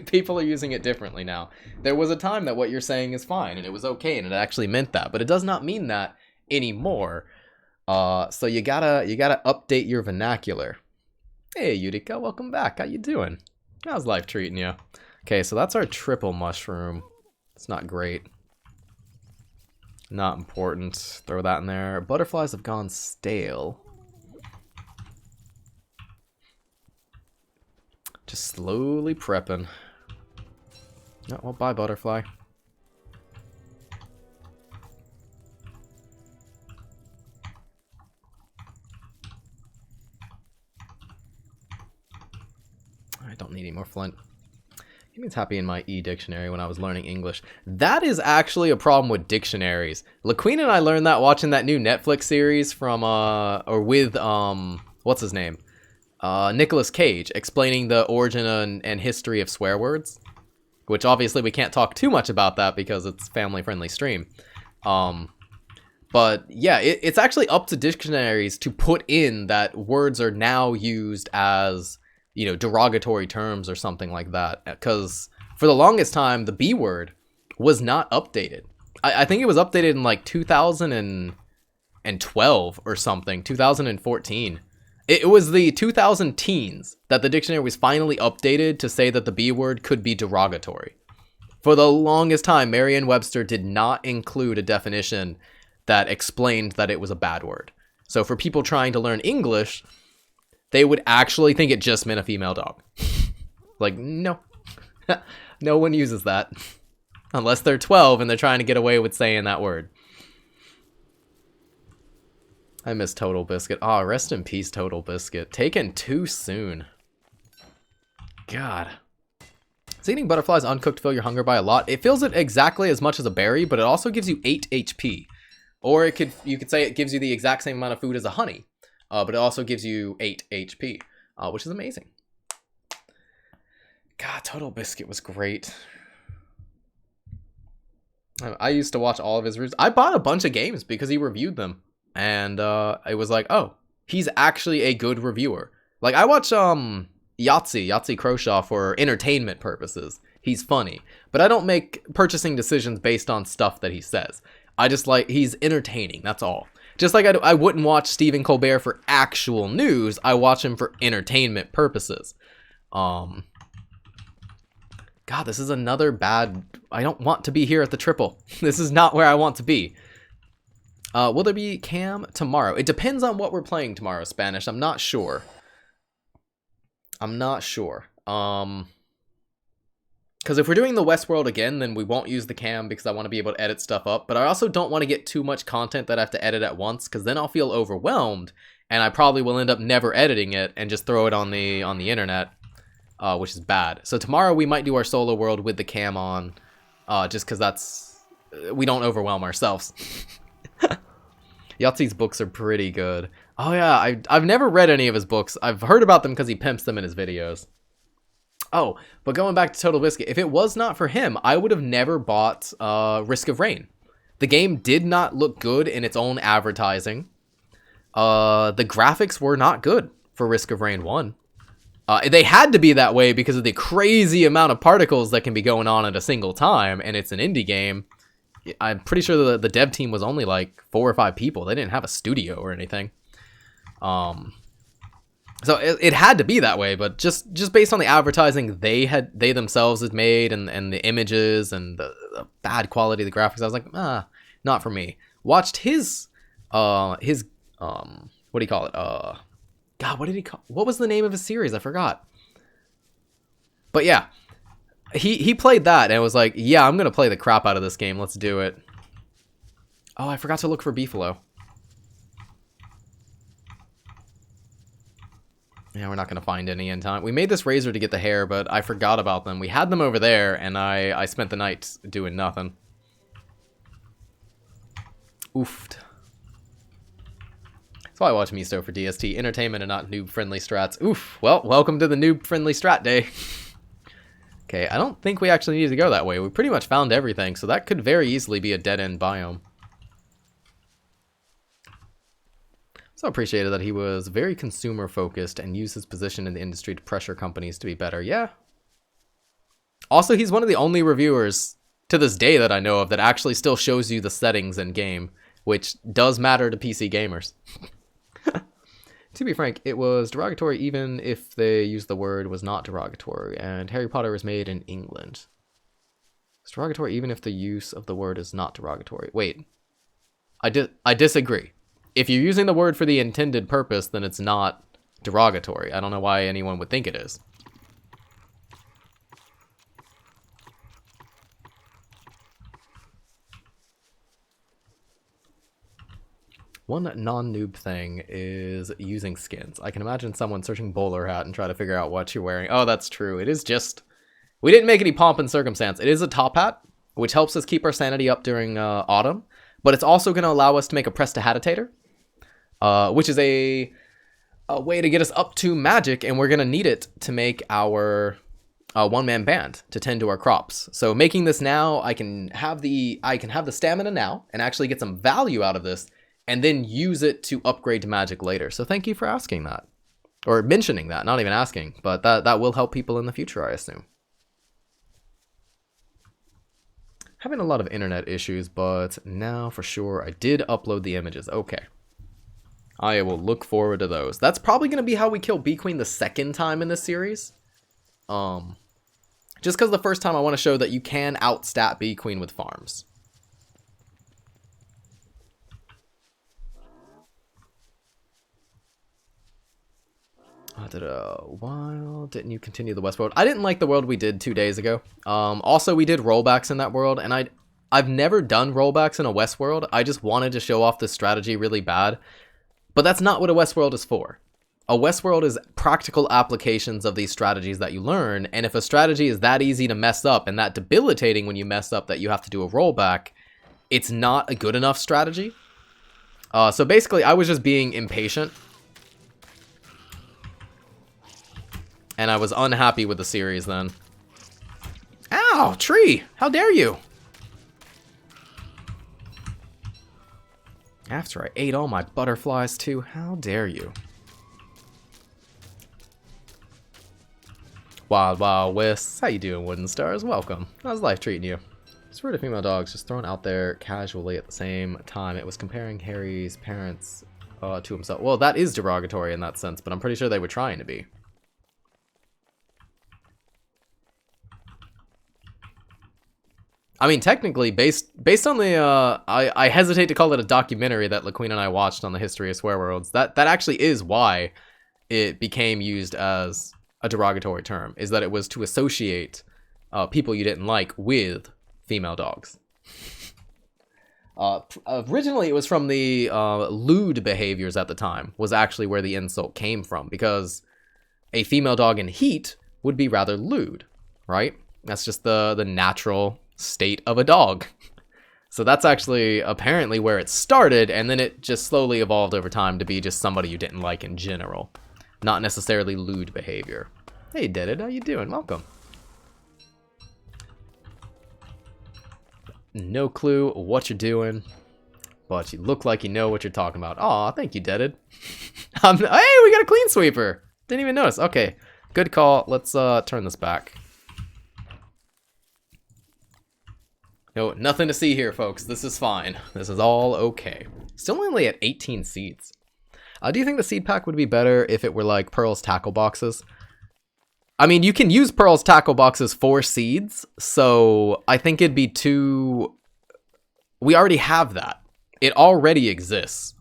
People are using it differently now. There was a time that what you're saying is fine, and it was okay, and it actually meant that. But it does not mean that anymore. So you gotta update your vernacular. Hey, Utica, welcome back. How you doing? How's life treating you? Okay, so that's our triple mushroom. It's not great. Not important. Throw that in there. Butterflies have gone stale. Just slowly prepping. Oh, well, bye, butterfly. don't need any more flint. He means happy in my e-dictionary when I was learning English. That is actually a problem with dictionaries. LaQueen and I learned that watching that new Netflix series from, or with, what's his name? Nicolas Cage, explaining the origin and history of swear words. Which obviously we can't talk too much about that because it's family-friendly stream. But yeah, it's actually up to dictionaries to put in that words are now used as, you know, derogatory terms or something like that. Because for the longest time, the B word was not updated. I think it was updated in like 2012 or something, 2014. It was the 2000 teens that the dictionary was finally updated to say that the B word could be derogatory. For the longest time, Merriam-Webster did not include a definition that explained that it was a bad word. So for people trying to learn English, they would actually think it just meant a female dog. Like, no. No one uses that. Unless they're 12 and they're trying to get away with saying that word. I miss Total Biscuit. Oh, rest in peace, Total Biscuit. Taken too soon. God. Does eating butterflies uncooked fill your hunger by a lot? It fills it exactly as much as a berry, but it also gives you 8 HP. Or you could say it gives you the exact same amount of food as a honey. But it also gives you 8 HP, which is amazing. God, Total Biscuit was great. I used to watch all of his reviews. I bought a bunch of games because he reviewed them. And it was like, oh, he's actually a good reviewer. Like, I watch Yahtzee Croshaw for entertainment purposes. He's funny. But I don't make purchasing decisions based on stuff that he says. I just like, he's entertaining, that's all. Just like I wouldn't watch Stephen Colbert for actual news, I watch him for entertainment purposes. God, this is another bad... I don't want to be here at the triple. This is not where I want to be. Will there be cam tomorrow? It depends on what we're playing tomorrow, Spanish. I'm not sure. Because if we're doing the Wes World again, then we won't use the cam because I want to be able to edit stuff up. But I also don't want to get too much content that I have to edit at once, because then I'll feel overwhelmed, and I probably will end up never editing it and just throw it on the internet, which is bad. So tomorrow we might do our solo world with the cam on, just because we don't overwhelm ourselves. Yahtzee's books are pretty good. Oh yeah, I've never read any of his books. I've heard about them because he pimps them in his videos. Oh, but going back to Total Biscuit, if it was not for him, I would have never bought Risk of Rain. The game did not look good in its own advertising. The graphics were not good for Risk of Rain 1. They had to be that way because of the crazy amount of particles that can be going on at a single time, and it's an indie game. I'm pretty sure the dev team was only like 4 or 5 people. They didn't have a studio or anything. So it had to be that way, but just based on the advertising they themselves had made and the images and the bad quality of the graphics, I was like, not for me. Watched his what do you call it? God, what was the name of his series? I forgot. But yeah, he played that and was like, yeah, I'm gonna play the crap out of this game. Let's do it. Oh, I forgot to look for beefalo. Yeah, we're not going to find any in time. We made this razor to get the hair, but I forgot about them. We had them over there, and I spent the night doing nothing. Oofed. That's why I watch Misuto for DST. Entertainment and not noob-friendly strats. Oof. Well, welcome to the noob-friendly strat day. Okay, I don't think we actually need to go that way. We pretty much found everything, so that could very easily be a dead-end biome. So appreciated that he was very consumer focused and used his position in the industry to pressure companies to be better. Yeah. Also, he's one of the only reviewers to this day that I know of that actually still shows you the settings in game, which does matter to PC gamers. To be frank, it was derogatory even if they used the word was not derogatory, and Harry Potter was made in England. It's derogatory even if the use of the word is not derogatory. Wait. I disagree. If you're using the word for the intended purpose, then it's not derogatory. I don't know why anyone would think it is. One non-noob thing is using skins. I can imagine someone searching bowler hat and try to figure out what you're wearing. Oh, that's true. It is just... We didn't make any pomp and circumstance. It is a top hat, which helps us keep our sanity up during autumn. But it's also going to allow us to make a prestidigitator, which is a way to get us up to magic, and we're going to need it to make our one-man band to tend to our crops. So making this now, I can have the stamina now and actually get some value out of this, and then use it to upgrade to magic later. So thank you for asking that. Or mentioning that, not even asking. But that will help people in the future, I assume. Having a lot of internet issues, but now for sure I did upload the images. Okay. I will look forward to those. That's probably going to be how we kill Bee Queen the second time in this series. Just because the first time I want to show that you can outstat Bee Queen with farms. Didn't you continue the West World? I didn't like the world we did 2 days ago. Also, we did rollbacks in that world, and I've never done rollbacks in a West World. I just wanted to show off this strategy really bad. But that's not what a West World is for. A West World is practical applications of these strategies that you learn, and if a strategy is that easy to mess up and that debilitating when you mess up that you have to do a rollback, it's not a good enough strategy. So basically, I was just being impatient. And I was unhappy with the series then. Ow! Tree! How dare you! After I ate all my butterflies too, how dare you? Wild Wild West, how you doing, Wooden Stars? Welcome. How's life treating you? Just rude to female dogs just thrown out there casually at the same time. It was comparing Harry's parents to himself. Well, that is derogatory in that sense, but I'm pretty sure they were trying to be. I mean, technically, based on the, I hesitate to call it a documentary that LaQueen and I watched on the history of swear worlds. That actually is why it became used as a derogatory term, is that it was to associate people you didn't like with female dogs. Originally, it was from the lewd behaviors at the time, was actually where the insult came from, because a female dog in heat would be rather lewd, right? That's just the natural state of a dog. So that's actually apparently where it started, and then it just slowly evolved over time to be just somebody you didn't like in general, not necessarily lewd behavior. Hey Deaded, how you doing? Welcome. No clue what you're doing, but you look like you know what you're talking about. Aw, thank you, Deaded. Hey, we got a clean sweeper. Didn't even notice. Okay, good call. Let's turn this back. No, nothing to see here, folks. This is fine. This is all okay. Still only at 18 seeds. Do you think the seed pack would be better if it were like Pearl's tackle boxes? I mean, you can use Pearl's tackle boxes for seeds, so I think it'd be too... We already have that. It already exists.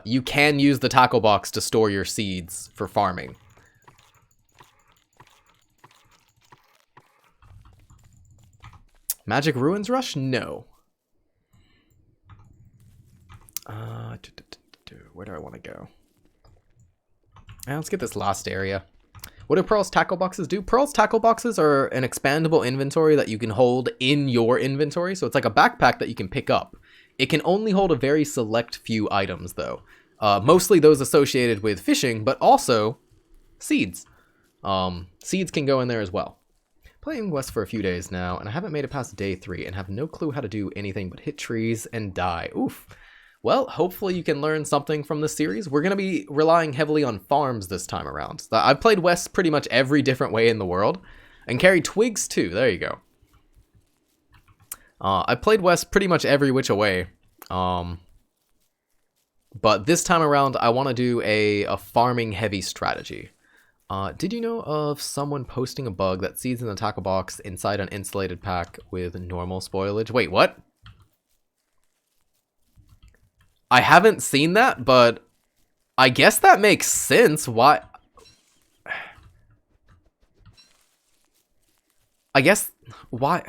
You can use the tackle box to store your seeds for farming. Magic Ruins Rush? No. Where do I want to go? Let's get this last area. What do Pearl's tackle boxes do? Pearl's tackle boxes are an expandable inventory that you can hold in your inventory. So it's like a backpack that you can pick up. It can only hold a very select few items, though. Mostly those associated with fishing, but also seeds. Seeds can go in there as well. Playing West for a few days now, and I haven't made it past day 3 and have no clue how to do anything but hit trees and die. Oof. Well, hopefully you can learn something from this series. We're going to be relying heavily on farms this time around. I've played West pretty much every different way in the world, and carried twigs too. There you go. I played West pretty much every which way. But this time around, I want to do a farming heavy strategy. Did you know of someone posting a bug that seeds in the tackle box inside an insulated pack with normal spoilage? Wait, what? I haven't seen that, but I guess that makes sense. Why? I guess, why?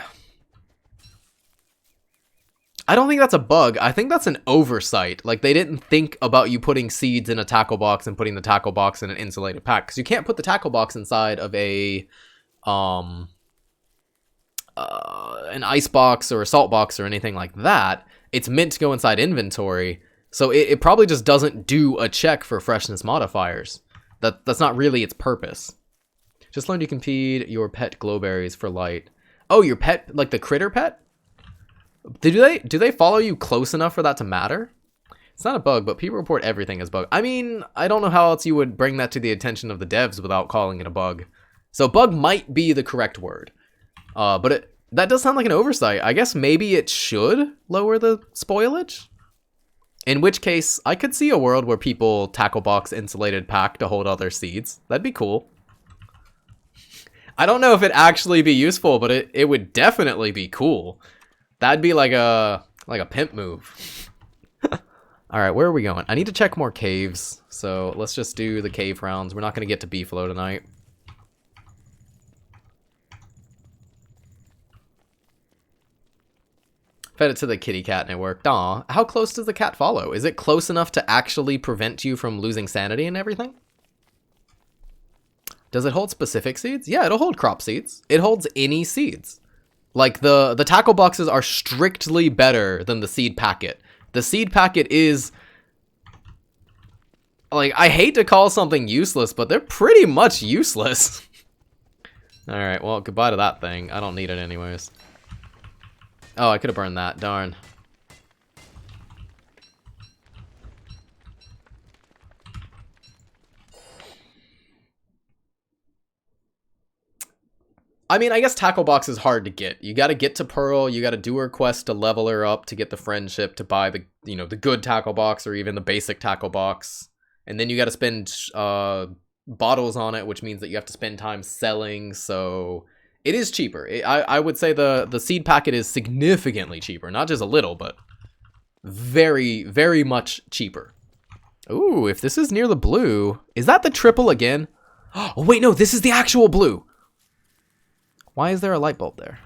I don't think that's a bug. I think that's an oversight. Like, they didn't think about you putting seeds in a tackle box and putting the tackle box in an insulated pack. Because you can't put the tackle box inside of an ice box or a salt box or anything like that. It's meant to go inside inventory. So it probably just doesn't do a check for freshness modifiers. That's not really its purpose. Just learned you can feed your pet glowberries for light. Oh, your pet, like the critter pet? Do they follow you close enough for that to matter? It's not a bug, but people report everything as bug. I mean, I don't know how else you would bring that to the attention of the devs without calling it a bug. So bug might be the correct word. But that does sound like an oversight. I guess maybe it should lower the spoilage? In which case, I could see a world where people tackle box insulated pack to hold all their seeds. That'd be cool. I don't know if it'd actually be useful, but it would definitely be cool. That'd be like a pimp move. Alright, where are we going? I need to check more caves, so let's just do the cave rounds. We're not going to get to Beefalo tonight. Fed it to the kitty cat and it worked. Aw, how close does the cat follow? Is it close enough to actually prevent you from losing sanity and everything? Does it hold specific seeds? Yeah, it'll hold crop seeds. It holds any seeds. Like, the tackle boxes are strictly better than the seed packet. The seed packet is... like, I hate to call something useless, but they're pretty much useless. Alright, well, goodbye to that thing. I don't need it anyways. Oh, I could have burned that. Darn. I mean, I guess tackle box is hard to get. You got to get to Pearl. You got to do her quest to level her up to get the friendship to buy the, you know, the good tackle box or even the basic tackle box. And then you got to spend bottles on it, which means that you have to spend time selling. So it is cheaper. I would say the seed packet is significantly cheaper. Not just a little, but very, very much cheaper. Ooh, if this is near the blue, is that the triple again? Oh, wait, no, this is the actual blue. Why is there a light bulb there?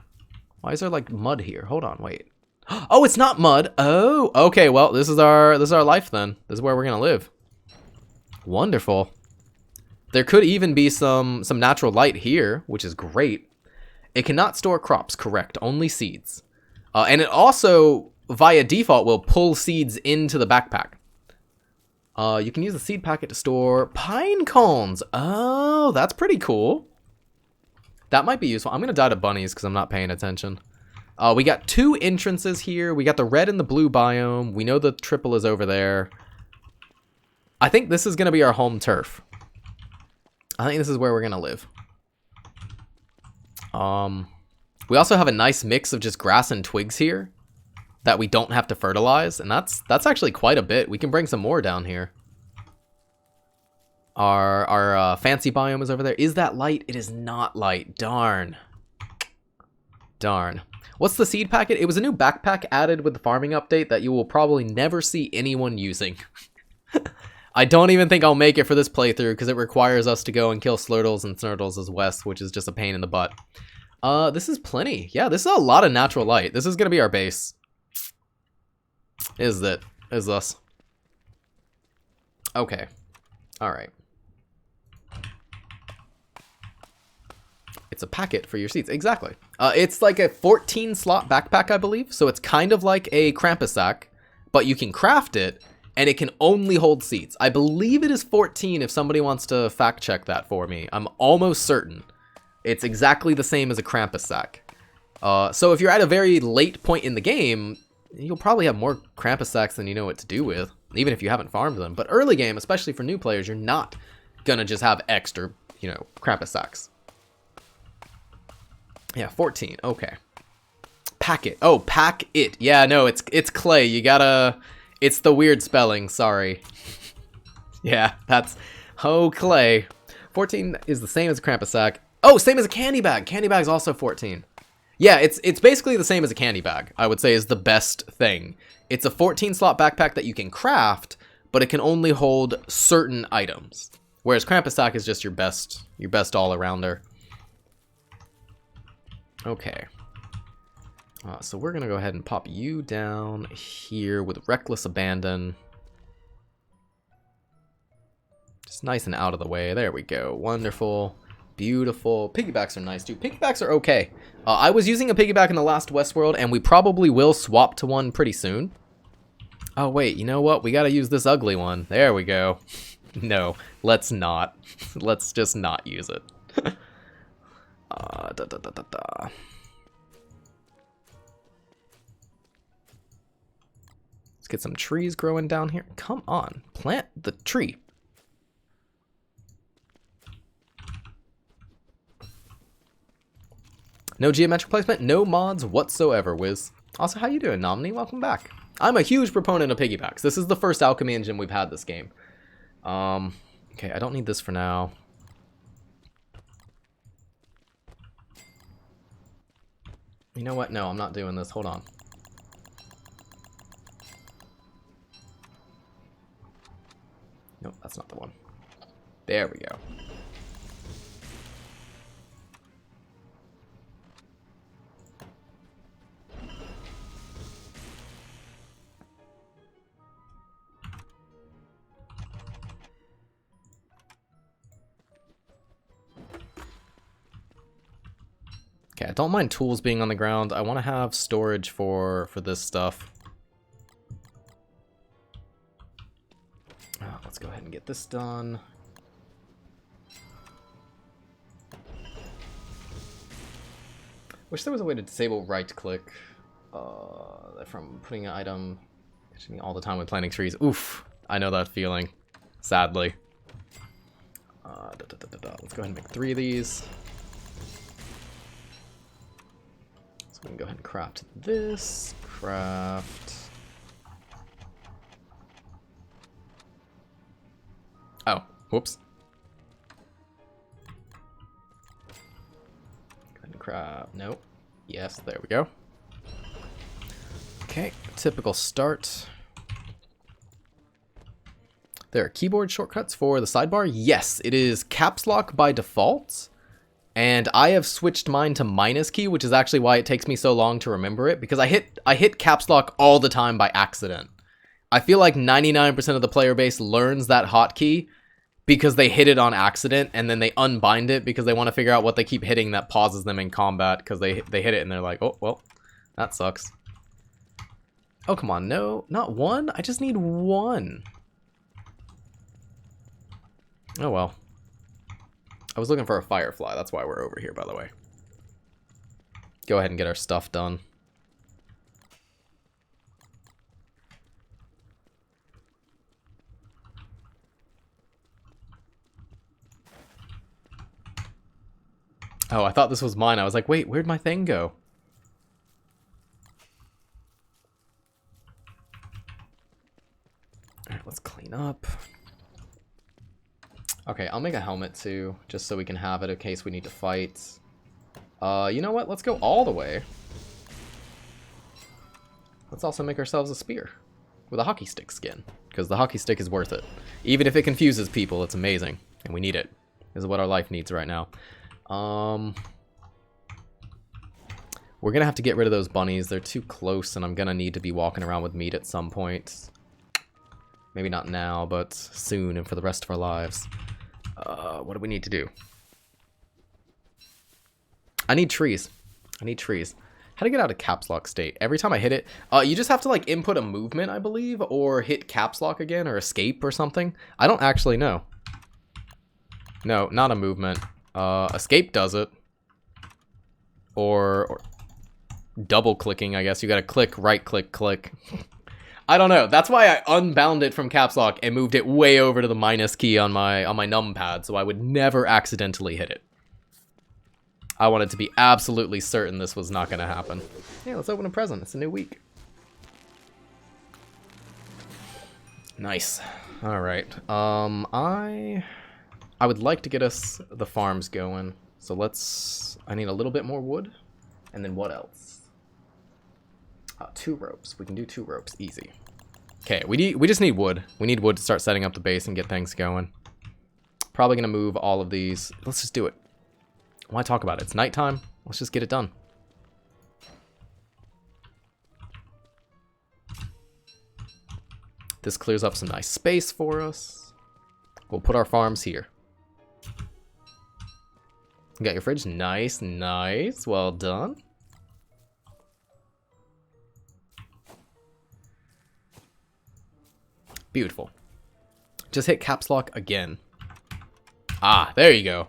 Why is there like mud here? Hold on, wait. Oh, it's not mud. Oh, okay. Well, this is our life then. This is where we're gonna live. Wonderful. There could even be some natural light here, which is great. It cannot store crops, correct? Only seeds. And it also, via default, will pull seeds into the backpack. You can use the seed packet to store pine cones. Oh, that's pretty cool. That might be useful. I'm going to die to bunnies because I'm not paying attention. We got 2 entrances here. We got the red and the blue biome. We know the triple is over there. I think this is going to be our home turf. I think this is where we're going to live. We also have a nice mix of just grass and twigs here that we don't have to fertilize. And that's actually quite a bit. We can bring some more down here. Our fancy biome is over there. Is that light? It is not light. Darn. Darn. What's the seed packet? It was a new backpack added with the farming update that you will probably never see anyone using. I don't even think I'll make it for this playthrough because it requires us to go and kill Slurtles and Snurtles as Wes, which is just a pain in the butt. This is plenty. Yeah, this is a lot of natural light. This is going to be our base. Is this. Okay. All right. It's a packet for your seeds. Exactly. It's like a 14 slot backpack, I believe. So it's kind of like a Krampus sack, but you can craft it and it can only hold seeds. I believe it is 14 if somebody wants to fact check that for me. I'm almost certain. It's exactly the same as a Krampus sack. So if you're at a very late point in the game, you'll probably have more Krampus sacks than you know what to do with, even if you haven't farmed them. But early game, especially for new players, you're not gonna just have extra, you know, Krampus sacks. Yeah, 14. Okay. Pack it. Oh, pack it. Yeah, no, it's clay. You gotta... It's the weird spelling. Sorry. Yeah, that's... Oh, clay. 14 is the same as a Krampus sack. Oh, same as a candy bag. Candy bag's also 14. Yeah, it's basically the same as a candy bag, I would say is the best thing. It's a 14 slot backpack that you can craft, but it can only hold certain items. Whereas Krampus sack is just your best all-arounder. Okay. So we're going to go ahead and pop you down here with reckless abandon. Just nice and out of the way. There we go. Wonderful. Beautiful. Piggybacks are nice too. Piggybacks are okay. I was using a piggyback in the last Wes World, and we probably will swap to one pretty soon. Oh wait, you know what? We gotta use this ugly one. There we go. No, let's not. Let's just not use it. Let's get some trees growing down here. Come on, plant the tree. No geometric placement, no mods whatsoever, Wiz. Also, how you doing, Nomini? Welcome back. I'm a huge proponent of piggybacks. This is the first alchemy engine we've had this game. Okay, I don't need this for now. You know what? No, I'm not doing this. Hold on. Nope, that's not the one. There we go. Okay, I don't mind tools being on the ground. I want to have storage for this stuff. Let's go ahead and get this done. Wish there was a way to disable right-click from putting an item all the time when planting trees. Oof, I know that feeling, sadly. Let's go ahead and make 3 of these. We can go ahead and craft this. Craft. Oh, whoops. Go ahead and craft. Nope. Yes, there we go. Okay, typical start. There are keyboard shortcuts for the sidebar. Yes, it is caps lock by default. And I have switched mine to minus key, which is actually why it takes me so long to remember it, because I hit caps lock all the time by accident. I feel like 99% of the player base learns that hotkey because they hit it on accident, and then they unbind it because they want to figure out what they keep hitting that pauses them in combat, because they hit it and they're like, oh, well, that sucks. Oh, come on, no, not one? I just need one. Oh, well. I was looking for a firefly. That's why we're over here, by the way. Go ahead and get our stuff done. Oh, I thought this was mine. I was like, wait, where'd my thing go? Alright, let's clean up. Okay, I'll make a helmet too, just so we can have it in case we need to fight. You know what? Let's go all the way. Let's also make ourselves a spear with a hockey stick skin, because the hockey stick is worth it. Even if it confuses people, it's amazing, and we need it. This is what our life needs right now. We're gonna have to get rid of those bunnies. They're too close, and I'm gonna need to be walking around with meat at some point. Maybe not now, but soon and for the rest of our lives. What do we need to do? I need trees. I need trees. How to get out of caps lock state? Every time I hit it, you just have to like input a movement, I believe, or hit caps lock again, or escape or something. I don't actually know. No, not a movement. Escape does it. Or double clicking, I guess. You gotta click, right click, click. I don't know. That's why I unbound it from caps lock and moved it way over to the minus key on my numpad, so I would never accidentally hit it. I wanted to be absolutely certain this was not going to happen. Hey, let's open a present. It's a new week. Nice. All right. I would like to get us the farms going. So I need a little bit more wood. And then what else? 2 ropes. We can do 2 ropes. Easy. Okay, we just need wood. We need wood to start setting up the base and get things going. Probably going to move all of these. Let's just do it. Why talk about it? It's nighttime. Let's just get it done. This clears up some nice space for us. We'll put our farms here. You got your fridge? Nice, nice. Well done. Beautiful. Just hit caps lock again. Ah, there you go.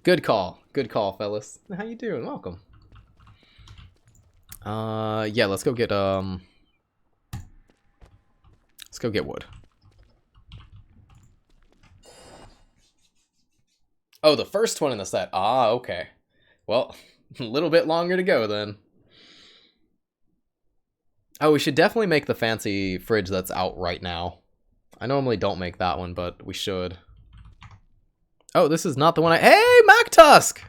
Good call. Good call, fellas. How you doing? Welcome. Yeah, let's go get wood. Oh, the first one in the set. Ah, okay. Well, a little bit longer to go then. Oh, we should definitely make the fancy fridge that's out right now. I normally don't make that one, but we should. Oh, this is not the one I... Hey, Mac Tusk!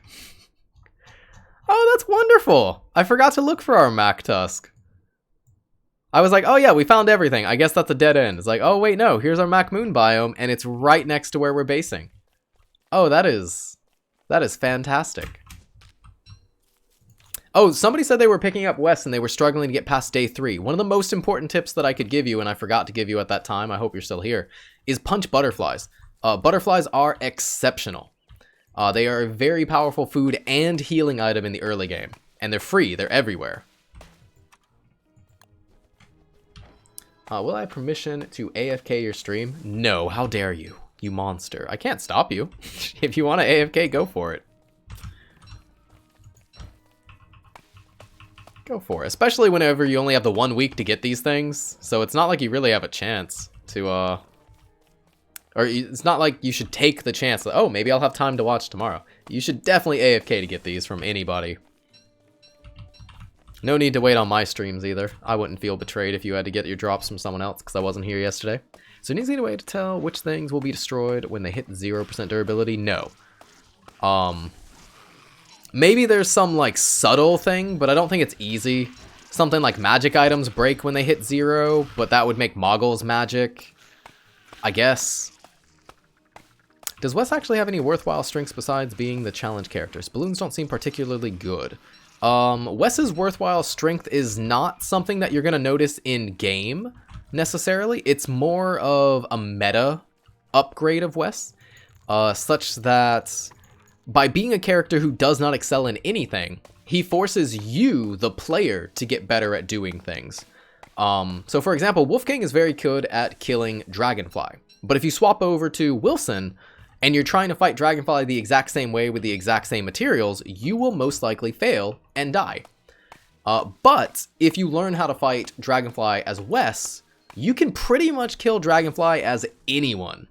Oh, that's wonderful. I forgot to look for our Mac Tusk. I was like, oh yeah, we found everything. I guess that's a dead end. It's like, oh wait, no, here's our Mac Moon biome, and it's right next to where we're basing. Oh, that is fantastic. Oh, somebody said they were picking up Wes and they were struggling to get past day 3. One of the most important tips that I could give you, and I forgot to give you at that time, I hope you're still here, is punch butterflies. Butterflies are exceptional. They are a very powerful food and healing item in the early game. And they're free, they're everywhere. Will I have permission to AFK your stream? No, how dare you, you monster. I can't stop you. If you want to AFK, go for it. Go for it. Especially whenever you only have the 1 week to get these things. So it's not like you really have a chance to, or it's not like you should take the chance that, oh, maybe I'll have time to watch tomorrow. You should definitely AFK to get these from anybody. No need to wait on my streams either. I wouldn't feel betrayed if you had to get your drops from someone else because I wasn't here yesterday. So an easy way to tell which things will be destroyed when they hit 0% durability? No. Maybe there's some, like, subtle thing, but I don't think it's easy. Something like magic items break when they hit 0, but that would make Moggle's magic, I guess. Does Wes actually have any worthwhile strengths besides being the challenge characters? Balloons don't seem particularly good. Wes's worthwhile strength is not something that you're going to notice in-game, necessarily. It's more of a meta upgrade of Wes, such that... by being a character who does not excel in anything, he forces you, the player, to get better at doing things. So for example, Wolfgang is very good at killing Dragonfly. But if you swap over to Wilson, and you're trying to fight Dragonfly the exact same way with the exact same materials, you will most likely fail and die. But if you learn how to fight Dragonfly as Wes, you can pretty much kill Dragonfly as anyone.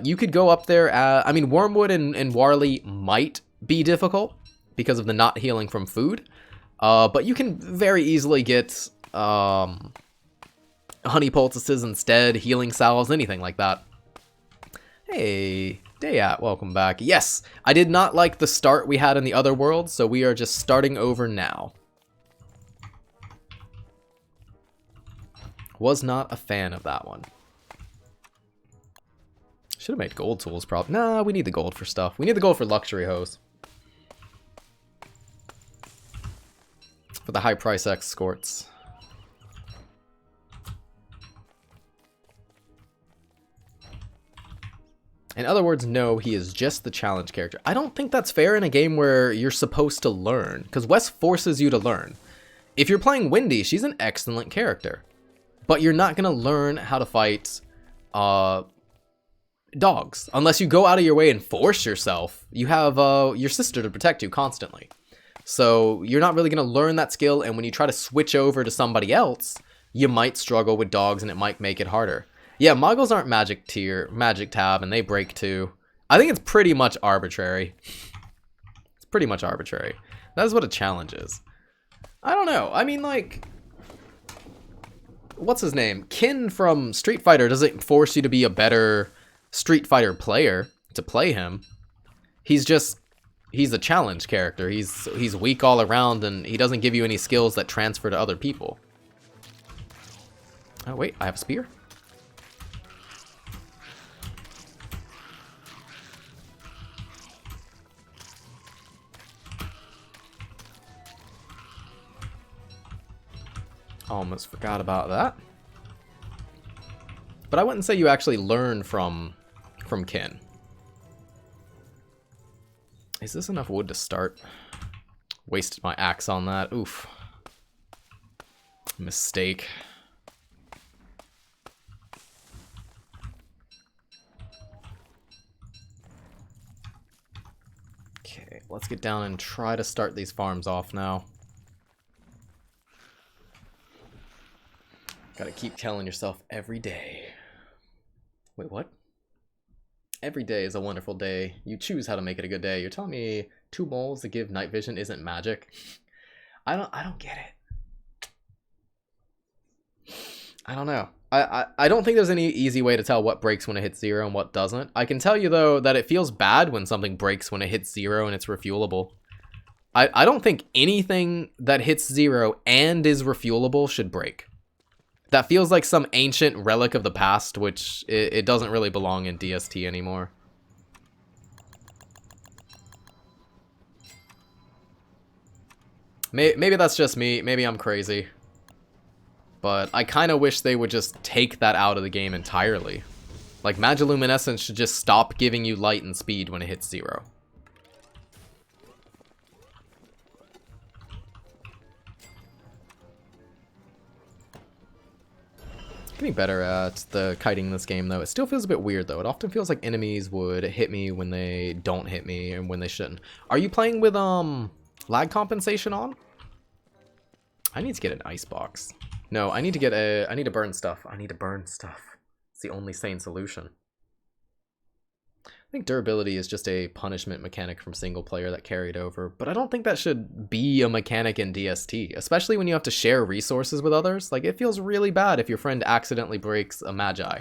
You could go up there, I mean, Wormwood and Warley might be difficult because of the not healing from food, but you can very easily get honey poultices instead, healing salves, anything like that. Hey, Dayat, welcome back. Yes, I did not like the start we had in the other world, so we are just starting over now. Was not a fan of that one. Should have made gold tools, probably. Nah, we need the gold for stuff. We need the gold for luxury hose. For the high price escorts. In other words, no, he is just the challenge character. I don't think that's fair in a game where you're supposed to learn, because Wes forces you to learn. If you're playing Wendy, she's an excellent character. But you're not going to learn how to fight dogs. Unless you go out of your way and force yourself. You have your sister to protect you constantly. So you're not really going to learn that skill, and when you try to switch over to somebody else, you might struggle with dogs and it might make it harder. Yeah, Moggles aren't magic tier, magic tab, and they break too. I think it's pretty much arbitrary. It's pretty much arbitrary. That's what a challenge is. I don't know. I mean, like, what's his name? Kin from Street Fighter doesn't force you to be a better Street Fighter player to play him. He's a challenge character. He's weak all around, and he doesn't give you any skills that transfer to other people. Oh wait, I have a spear. Almost forgot about that. but I wouldn't say you actually learn from kin. Is this enough wood to start? Wasted my axe on that. Oof. Mistake. Okay, let's get down and try to start these farms off now. Gotta keep telling yourself every day. Wait, what? Every day is a wonderful day. You choose how to make it a good day. You're telling me 2 moles to give night vision isn't magic? I don't get it. I don't know. I don't think there's any easy way to tell what breaks when it hits 0 and what doesn't. I can tell you, though, that it feels bad when something breaks when it hits 0 and it's refuelable. I don't think anything that hits 0 and is refuelable should break. That feels like some ancient relic of the past, which it doesn't really belong in DST anymore. Maybe that's just me. Maybe I'm crazy. But I kind of wish they would just take that out of the game entirely. Like, Magiluminescence should just stop giving you light and speed when it hits 0. Getting better at the kiting in this game, though. It still feels a bit weird, though. It often feels like enemies would hit me when they don't hit me and when they shouldn't. Are you playing with lag compensation on? I need to get an ice box. No, I need to get a... I need to burn stuff. I need to burn stuff. It's the only sane solution. I think durability is just a punishment mechanic from single player that carried over, but I don't think that should be a mechanic in DST, especially when you have to share resources with others. Like, it feels really bad if your friend accidentally breaks a magi.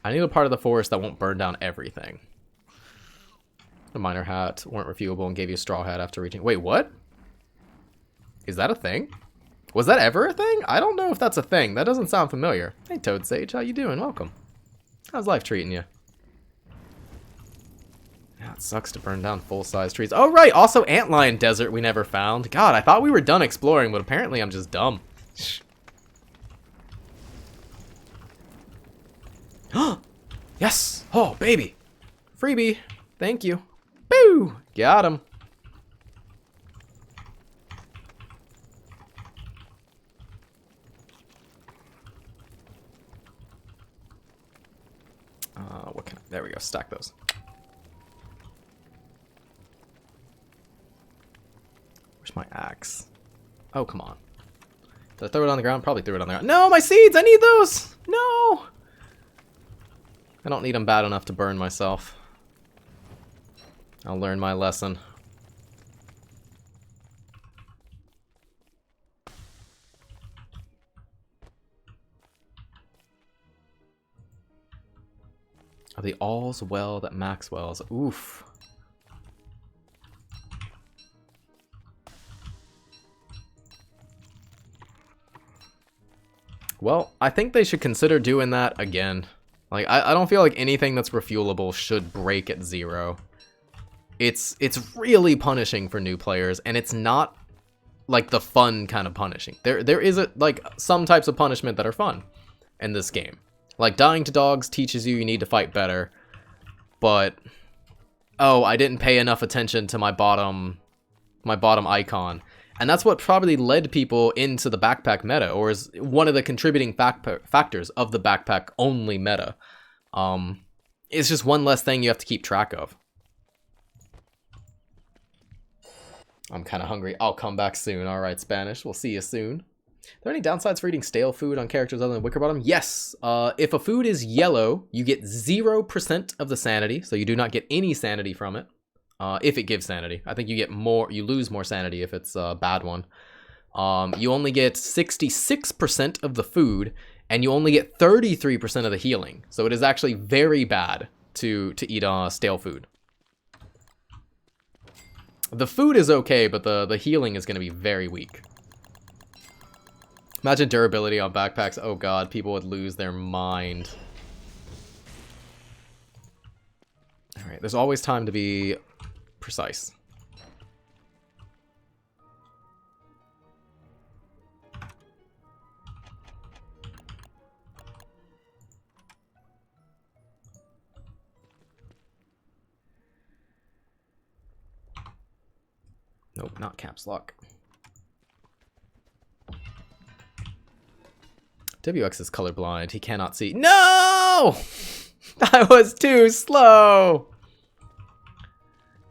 I need a part of the forest that won't burn down everything. The miner hat weren't refuelable and gave you a straw hat after reaching... Wait, what? Is that a thing? Was that ever a thing? I don't know if that's a thing. That doesn't sound familiar. Hey, Toad Sage, how you doing? Welcome. How's life treating you? Yeah, it sucks to burn down full-size trees. Oh, right! Also, Antlion Desert we never found. God, I thought we were done exploring, but apparently I'm just dumb. Yes! Oh, baby! Freebie! Thank you. Boo! Got him. What can I... There we go. Stack those. Where's my axe? Oh, come on. Did I throw it on the ground? Probably threw it on the ground. No, my seeds! I need those! No! I don't need them bad enough to burn myself. I'll learn my lesson. Are the all's well that Maxwell's? Oof. Well, I think they should consider doing that again. Like, I don't feel like anything that's refuelable should break at 0. It's really punishing for new players, and it's not like the fun kind of punishing. There is like some types of punishment that are fun in this game. Like, dying to dogs teaches you need to fight better, but oh, I didn't pay enough attention to my bottom icon. And that's what probably led people into the backpack meta, or is one of the contributing factors of the backpack only meta. It's just one less thing you have to keep track of. I'm kind of hungry. I'll come back soon. All right, Spanish. We'll see you soon. Are there any downsides for eating stale food on characters other than Wickerbottom? Yes. If a food is yellow, you get 0% of the sanity, so you do not get any sanity from it. If it gives sanity. I think you get more, you lose more sanity if it's a bad one. You only get 66% of the food, and you only get 33% of the healing. So it is actually very bad to eat stale food. The food is okay, but the healing is going to be very weak. Imagine durability on backpacks. Oh god, people would lose their mind. Alright, there's always time to be precise. Nope, not caps lock. WX is colorblind. He cannot see. No! I was too slow!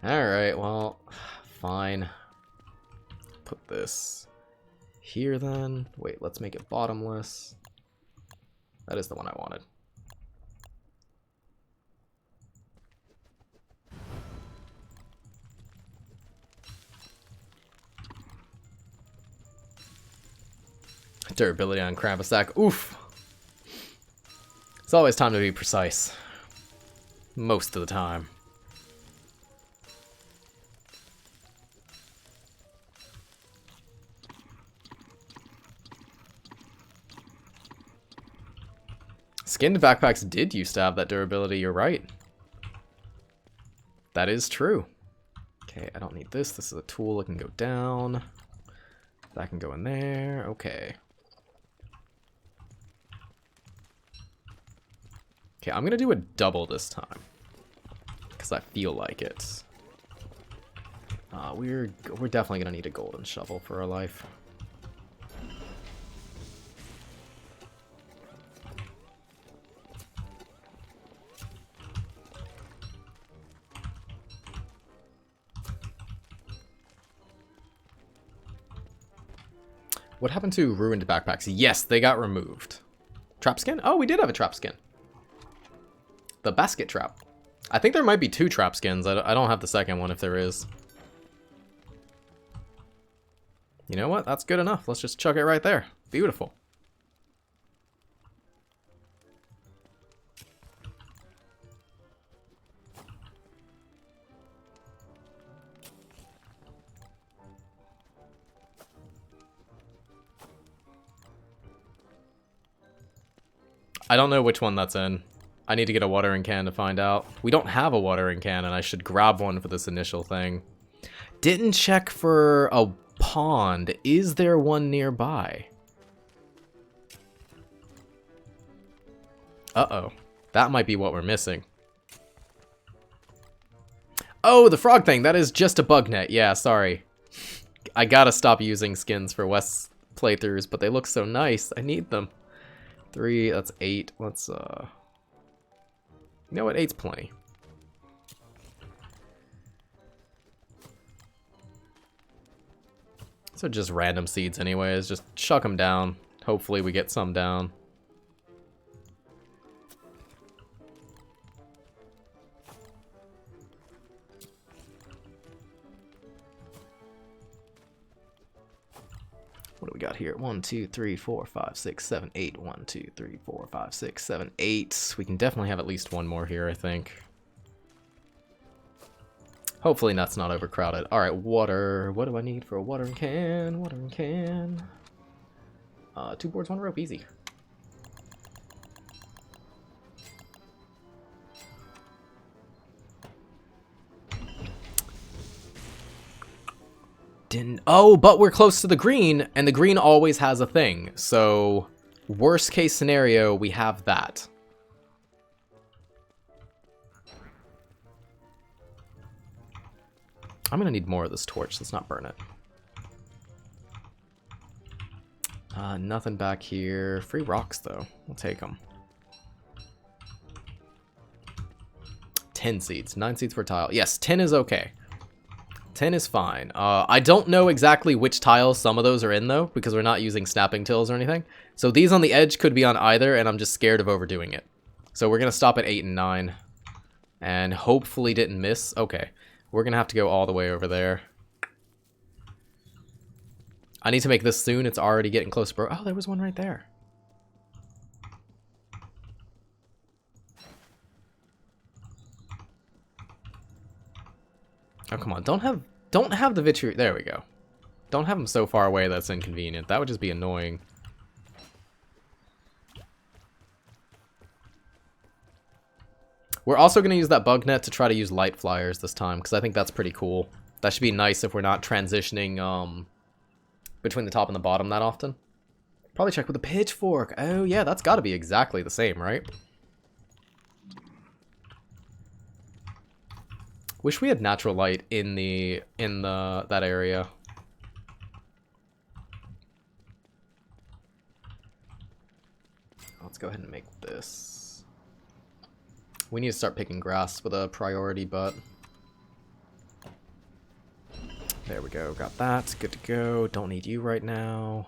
Alright, well, fine. Put this here then. Wait, let's make it bottomless. That is the one I wanted. Durability on Krampus. Oof. It's always time to be precise. Most of the time. Skinned backpacks did used to have that durability, you're right. That is true. Okay, I don't need this. This is a tool that can go down. That can go in there. Okay. Okay, I'm gonna do a double this time. Because I feel like it. We're definitely gonna need a golden shovel for our life. What happened to ruined backpacks? Yes, they got removed. Trap skin? Oh, we did have a trap skin. The basket trap. I think there might be 2 trap skins. I don't have the second one if there is. You know what? That's good enough. Let's just chuck it right there. Beautiful. I don't know which one that's in. I need to get a watering can to find out. We don't have a watering can, and I should grab one for this initial thing. Didn't check for a pond. Is there one nearby? Uh-oh. That might be what we're missing. Oh, the frog thing. That is just a bug net. Yeah, sorry. I gotta stop using skins for Wes playthroughs, but they look so nice. I need them. 3, that's 8. Let's, you know what? 8's plenty. So just random seeds anyways. Just chuck them down. Hopefully we get some down. What do we got here? 1, 2, 3, 4, 5, 6, 7, 8. 1, 2, 3, 4, 5, 6, 7, 8. We can definitely have at least one more here, I think. Hopefully that's not overcrowded. Alright, water. What do I need for a watering can? Watering can. 2 boards, 1 rope. Easy. Oh, but we're close to the green, and the green always has a thing. So, worst case scenario, we have that. I'm gonna need more of this torch. Let's not burn it. Nothing back here. Free rocks, though. We'll take them. 10 seeds. 9 seeds per tile. Yes, 10 is okay. 10 is fine. I don't know exactly which tiles some of those are in, though, because we're not using snapping tills or anything. So these on the edge could be on either, and I'm just scared of overdoing it. So we're going to stop at 8 and 9. And hopefully didn't miss. Okay. We're going to have to go all the way over there. I need to make this soon. It's already getting close, bro. Oh, there was one right there. Oh, come on. Don't have the vitriol. There we go. Don't have them so far away that's inconvenient. That would just be annoying. We're also going to use that bug net to try to use light flyers this time, because I think that's pretty cool. That should be nice if we're not transitioning between the top and the bottom that often. Probably check with a pitchfork. Oh, yeah, that's got to be exactly the same, right? Wish we had natural light in that area. Let's go ahead and make this. We need to start picking grass with a priority, but there we go. Got that. Good to go. Don't need you right now.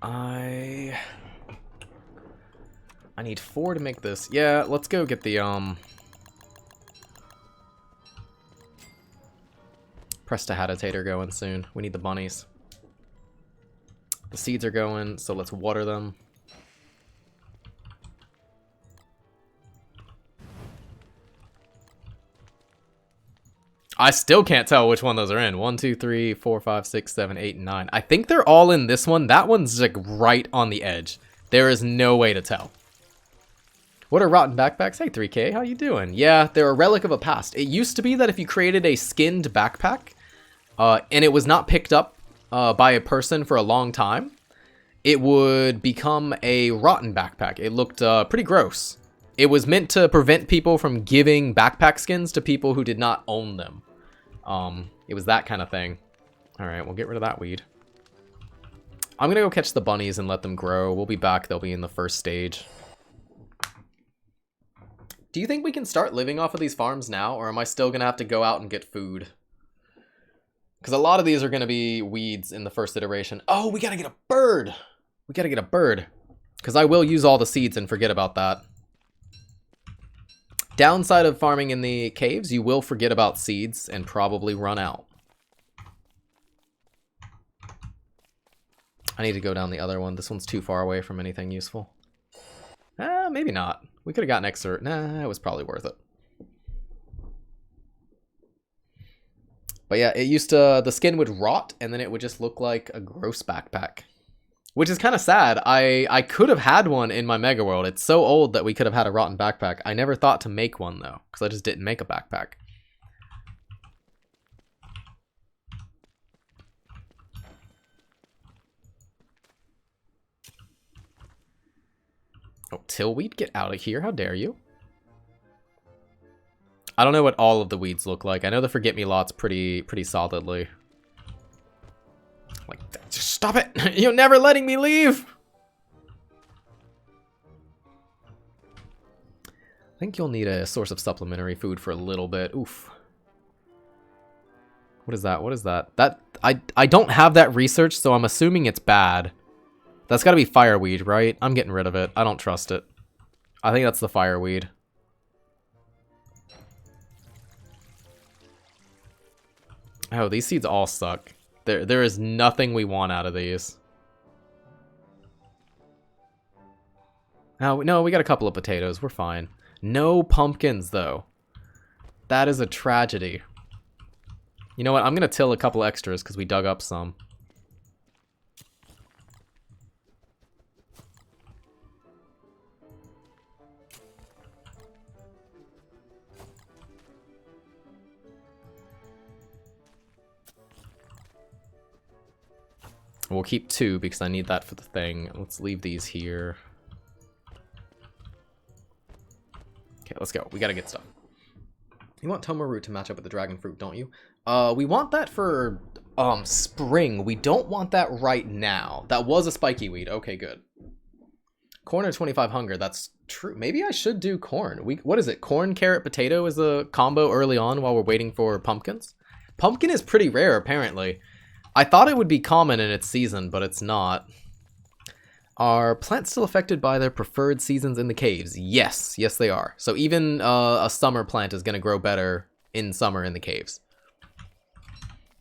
I need 4 to make this. Yeah, let's go get the Prestidigitator going soon. We need the bunnies. The seeds are going, so let's water them. I still can't tell which one those are in. 1, 2, 3, 4, 5, 6, 7, 8, and 9. I think they're all in this one. That one's like right on the edge. There is no way to tell. What are rotten backpacks? Hey 3K, how you doing? Yeah, they're a relic of a past. It used to be that if you created a skinned backpack, and it was not picked up by a person for a long time, it would become a rotten backpack. It looked pretty gross. It was meant to prevent people from giving backpack skins to people who did not own them. It was that kind of thing. Alright, we'll get rid of that weed. I'm gonna go catch the bunnies and let them grow. We'll be back. They'll be in the first stage. Do you think we can start living off of these farms now, or am I still gonna have to go out and get food? Because a lot of these are gonna be weeds in the first iteration. Oh, we gotta get a bird! We gotta get a bird. Because I will use all the seeds and forget about that. Downside of farming in the caves, you will forget about seeds and probably run out. I need to go down the other one. This one's too far away from anything useful. Maybe not. We could have gotten extra. Nah, it was probably worth it. But yeah, it used to, the skin would rot and then it would just look like a gross backpack. Which is kind of sad. I could have had one in my Mega World. It's so old that we could have had a rotten backpack. I never thought to make one though, because I just didn't make a backpack. Oh, tillweed, get out of here. How dare you? I don't know what all of the weeds look like. I know the forget-me-lots pretty solidly. Like, just stop it! You're never letting me leave! I think you'll need a source of supplementary food for a little bit. Oof. What is that? What is that? I don't have that research, so I'm assuming it's bad. That's gotta be fireweed, right? I'm getting rid of it. I don't trust it. I think that's the fireweed. Oh, these seeds all suck. There is nothing we want out of these. Oh, no, we got a couple of potatoes. We're fine. No pumpkins, though. That is a tragedy. You know what? I'm going to till a couple extras because we dug up some. We'll keep 2 because I need that for the thing. Let's leave these here. Okay, let's go. We gotta get stuff. You want Tomaru to match up with the dragon fruit, don't you? We want that for spring. We don't want that right now. That was a spiky weed. Okay, good. Corn or 25 hunger. That's true. Maybe I should do corn. What is it? Corn, carrot, potato is the combo early on while we're waiting for pumpkins. Pumpkin is pretty rare, apparently. I thought it would be common in its season, but it's not. Are plants still affected by their preferred seasons in the caves? Yes, yes they are. So even a summer plant is going to grow better in summer in the caves.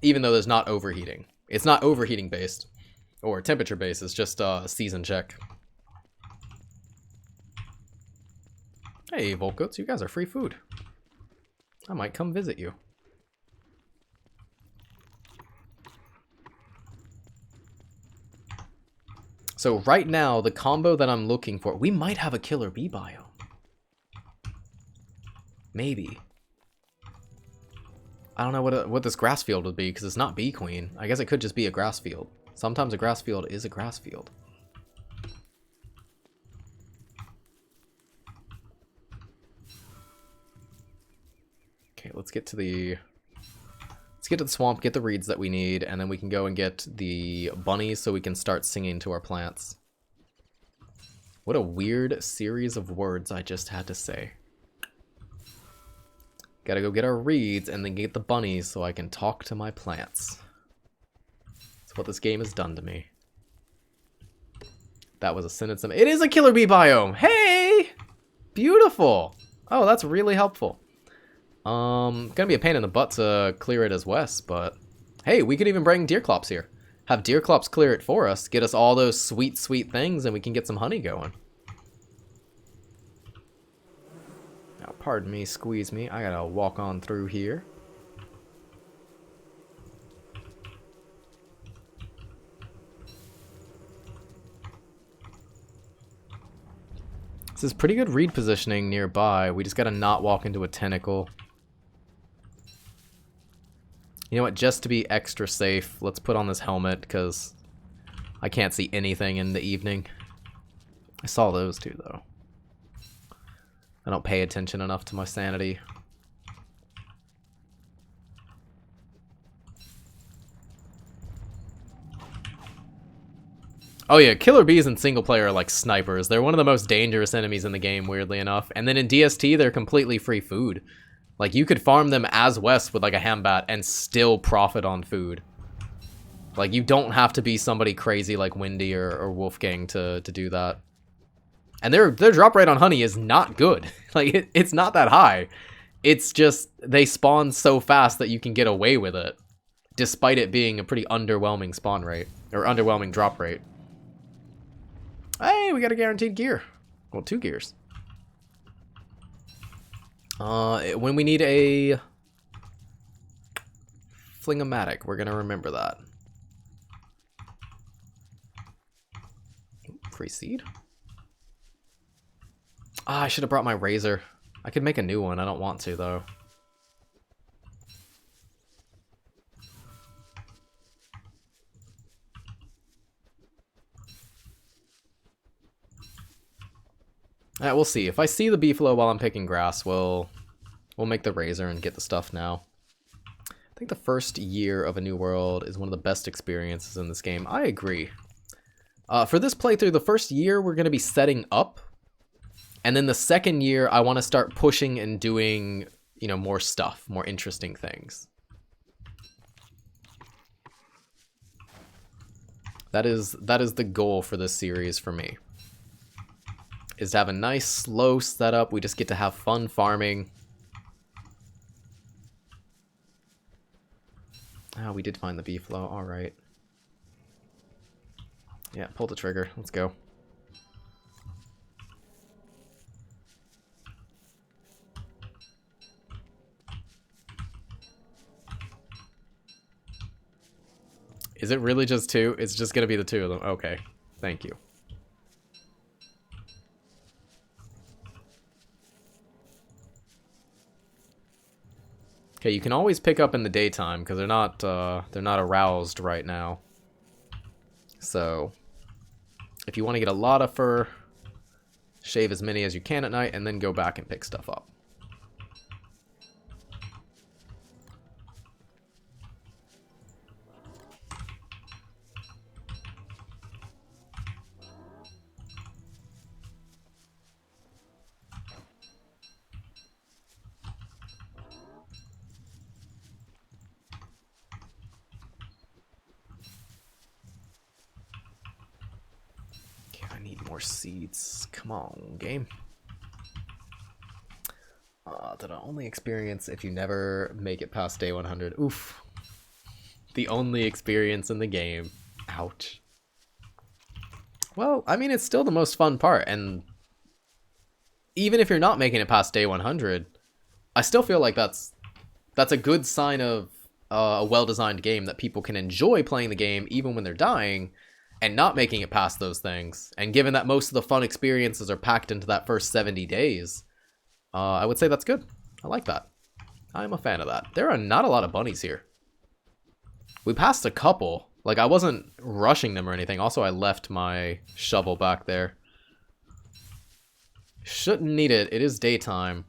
Even though there's not overheating. It's not overheating based or temperature based, it's just a season check. Hey Volcoats, you guys are free food. I might come visit you. So right now, the combo that I'm looking for, we might have a killer bee biome. Maybe. I don't know what this grass field would be, because it's not Bee Queen. I guess it could just be a grass field. Sometimes a grass field is a grass field. let's get to the swamp, get the reeds that we need, and then we can go and get the bunnies so we can start singing to our plants. What a weird series of words I just had to say. Gotta go get our reeds and then get the bunnies so I can talk to my plants. That's what this game has done to me. That was a sentence. It is a killer bee biome! Hey! Beautiful! Oh, that's really helpful. Gonna be a pain in the butt to clear it as Wes, but hey, we could even bring Deerclops here. Have Deerclops clear it for us, get us all those sweet, sweet things, and we can get some honey going. Now, pardon me, squeeze me. I gotta walk on through here. This is pretty good reed positioning nearby. We just gotta not walk into a tentacle. You know what, just to be extra safe, let's put on this helmet, because I can't see anything in the evening. I saw those too, though. I don't pay attention enough to my sanity. Oh yeah, killer bees in single player are like snipers. They're one of the most dangerous enemies in the game, weirdly enough. And then in DST, they're completely free food. Like, you could farm them as Wes with, like, a Hambat and still profit on food. Like, you don't have to be somebody crazy like Windy or Wolfgang to do that. And their drop rate on honey is not good. Like, it's not that high. It's just, they spawn so fast that you can get away with it, despite it being a pretty underwhelming spawn rate, or underwhelming drop rate. Hey, we got a guaranteed gear. Well, 2 gears. When we need a Flingomatic, we're gonna remember that. Free seed? Ah, I should have brought my razor. I could make a new one. I don't want to, though. Alright, we'll see. If I see the beefalo while I'm picking grass, we'll make the razor and get the stuff now. I think the first year of a new world is one of the best experiences in this game. I agree. For this playthrough, the first year we're going to be setting up. And then the second year, I want to start pushing and doing, you know, more stuff, more interesting things. That is the goal for this series for me. Is to have a nice, slow setup. We just get to have fun farming. Ah, we did find the beefalo. Alright. Yeah, pull the trigger. Let's go. Is it really just 2? It's just gonna be the 2 of them. Okay. Thank you. Okay, you can always pick up in the daytime because they're not aroused right now. So, if you want to get a lot of fur, shave as many as you can at night, and then go back and pick stuff up. More seeds. Come on, game. That I only experience if you never make it past day 100. Oof. The only experience in the game. Ouch. Well, I mean, it's still the most fun part, and even if you're not making it past day 100, I still feel like that's a good sign of a well-designed game, that people can enjoy playing the game even when they're dying, and not making it past those things. And given that most of the fun experiences are packed into that first 70 days, I would say that's good. I like that. I'm a fan of that. There are not a lot of bunnies here. We passed a couple. Like, I wasn't rushing them or anything. Also, I left my shovel back there. Shouldn't need it. It is daytime.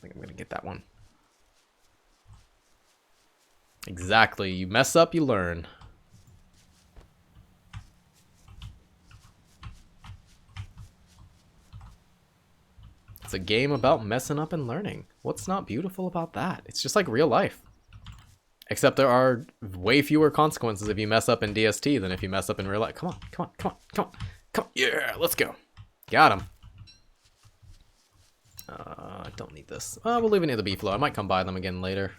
think I'm gonna get that one. Exactly. You mess up, you learn. It's a game about messing up and learning. What's not beautiful about that? It's just like real life. Except there are way fewer consequences if you mess up in DST than if you mess up in real life. Come on, come on, come on, come on, come on. Yeah, let's go. Got him. I don't need this. We'll leave it near the B flow. I might come by them again later.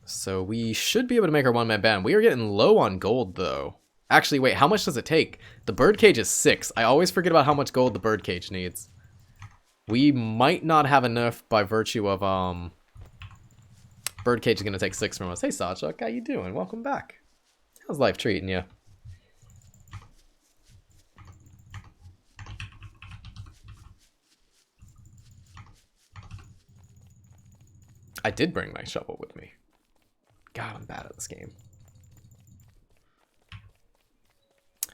So we should be able to make our one-man band. We are getting low on gold, though. Actually, wait, how much does it take? The birdcage is 6. I always forget about how much gold the birdcage needs. We might not have enough by virtue of, birdcage is going to take 6 from us. Hey, Sawchuck, how you doing? Welcome back. How's life treating you? I did bring my shovel with me. God, I'm bad at this game.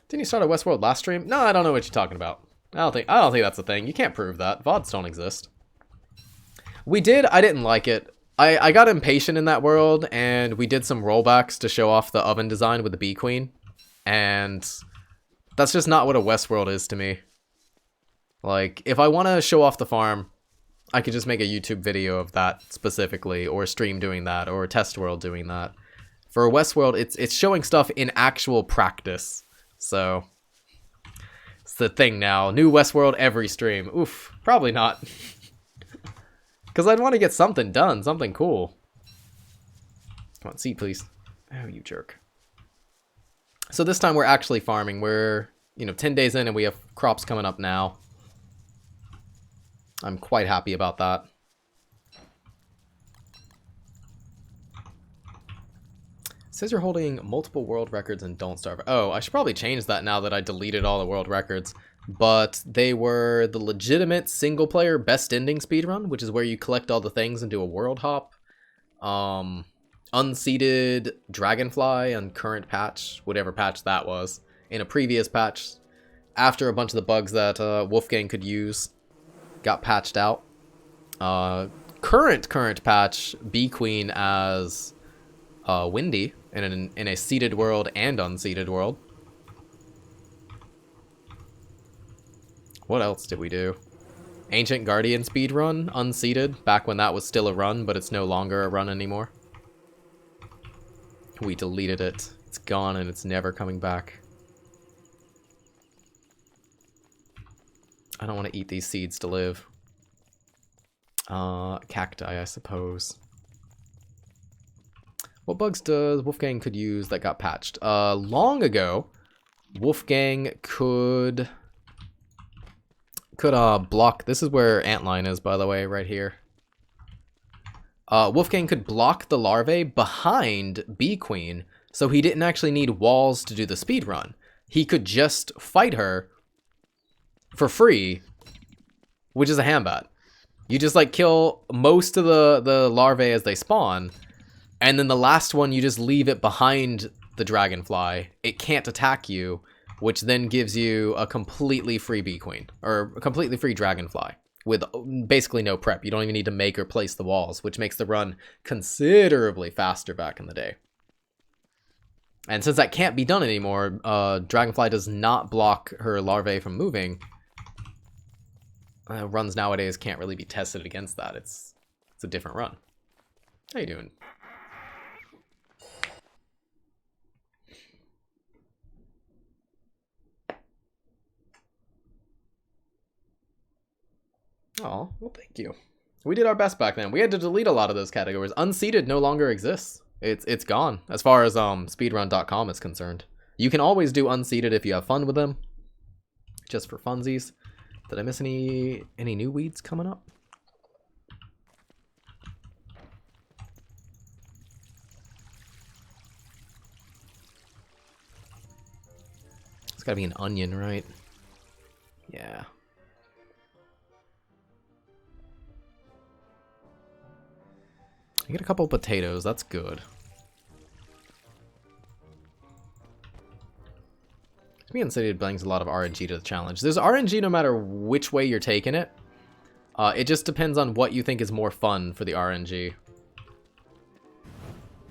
Didn't you start a Wes World last stream? No, I don't know what you're talking about. I don't think that's a thing. You can't prove that. VODs don't exist. We did. I didn't like it. I got impatient in that world, and we did some rollbacks to show off the oven design with the Bee Queen. And that's just not what a Wes World is to me. Like, if I want to show off the farm, I could just make a YouTube video of that specifically, or a stream doing that, or a test world doing that. For a Wes World, it's showing stuff in actual practice. So, it's the thing now. New Wes World every stream. Oof, probably not. Because I'd want to get something done, something cool. Come on, seed, please. Oh, you jerk. So this time we're actually farming. We're, 10 days in and we have crops coming up now. I'm quite happy about that. It says you're holding multiple world records and don't starve. Oh, I should probably change that now that I deleted all the world records. But they were the legitimate single-player best ending speedrun, which is where you collect all the things and do a world hop. Unseeded Dragonfly on current patch, whatever patch that was. In a previous patch, after a bunch of the bugs that Wolfgang could use got patched out. Current patch, Bee Queen as Windy in a seeded world and unseeded world. What else did we do? Ancient Guardian speedrun, unseeded, back when that was still a run, but it's no longer a run anymore. We deleted it. It's gone and it's never coming back. I don't want to eat these seeds to live. Cacti, I suppose. What bugs does Wolfgang could use that got patched? Long ago, Wolfgang could block. This is where Antline is, by the way, right here. Wolfgang could block the larvae behind Bee Queen, so he didn't actually need walls to do the speed run. He could just fight her for free, which is a hambat. You just like kill most of the larvae as they spawn, and then the last one you just leave it behind the dragonfly. It can't attack you, which then gives you a completely free Bee Queen, or a completely free dragonfly, with basically no prep. You don't even need to make or place the walls, which makes the run considerably faster back in the day. And since that can't be done anymore, Dragonfly does not block her larvae from moving. Runs nowadays can't really be tested against that. It's a different run. How you doing? Oh, well, thank you. We did our best back then. We had to delete a lot of those categories. Unseeded no longer exists. It's gone as far as speedrun.com is concerned. You can always do unseeded if you have fun with them, just for funsies. Did I miss any new weeds coming up? It's gotta be an onion, right? Yeah. I get a couple potatoes, that's good. Champion City brings a lot of RNG to the challenge. There's RNG no matter which way you're taking it. It just depends on what you think is more fun for the RNG.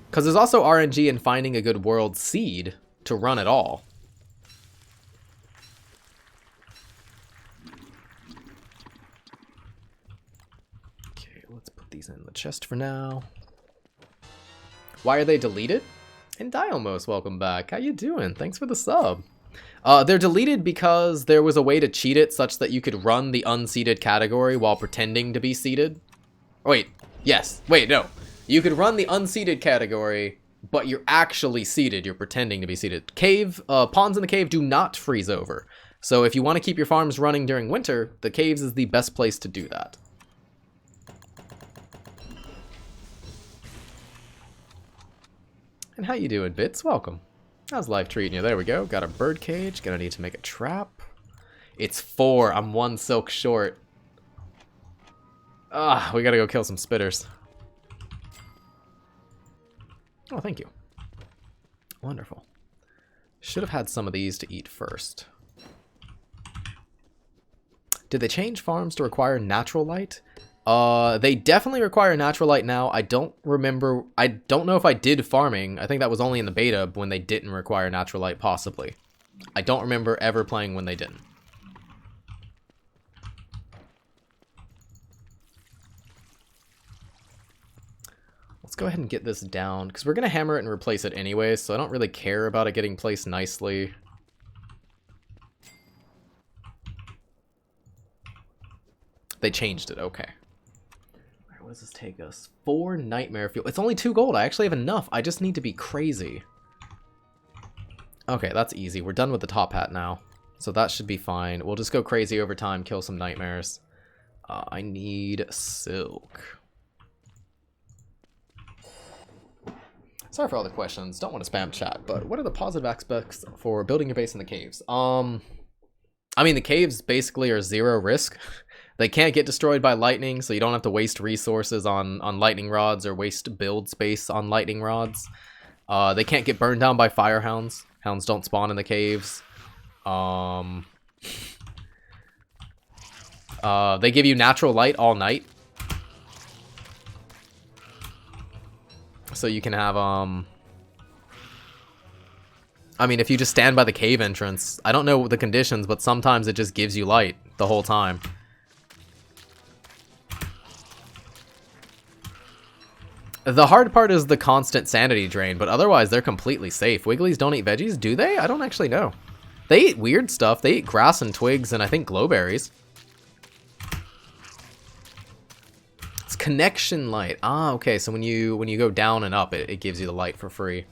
Because there's also RNG in finding a good world seed to run at all. Okay, let's put these in the chest for now. Why are they deleted? And Dialmos, welcome back. How you doing? Thanks for the sub. They're deleted because there was a way to cheat it such that you could run the unseeded category while pretending to be seeded. Oh, wait, yes. Wait, no. You could run the unseeded category, but you're actually seeded. You're pretending to be seeded. Ponds in the cave do not freeze over. So if you want to keep your farms running during winter, the caves is the best place to do that. And how you doing, Bits? Welcome. How's life treating you? There we go. Got a bird cage. Gonna need to make a trap. It's 4. I'm 1 silk short. We gotta go kill some spitters. Oh, thank you. Wonderful. Should have had some of these to eat first. Did they change farms to require natural light? They definitely require natural light now. I don't know if I did farming. I think that was only in the beta when they didn't require natural light, possibly. I don't remember ever playing when they didn't. Let's go ahead and get this down, because we're going to hammer it and replace it anyway, so I don't really care about it getting placed nicely. They changed it, okay. Alright, what does this take us? 4 nightmare fuel. It's only 2 gold. I actually have enough. I just need to be crazy. Okay, that's easy. We're done with the top hat now, so that should be fine. We'll just go crazy over time, kill some nightmares. I need silk. Sorry for all the questions. Don't want to spam chat, but what are the positive aspects for building your base in the caves? I mean, the caves basically are 0 risk. They can't get destroyed by lightning, so you don't have to waste resources on lightning rods or waste build space on lightning rods. They can't get burned down by fire hounds. Hounds don't spawn in the caves. They give you natural light all night. So you can have, I mean, if you just stand by the cave entrance, I don't know the conditions, but sometimes it just gives you light the whole time. The hard part is the constant sanity drain, but otherwise they're completely safe. Wigglies don't eat veggies, do they? I don't actually know. They eat weird stuff. They eat grass and twigs and I think glowberries. Connection light. Ah, okay. So when you go down and up, it gives you the light for free.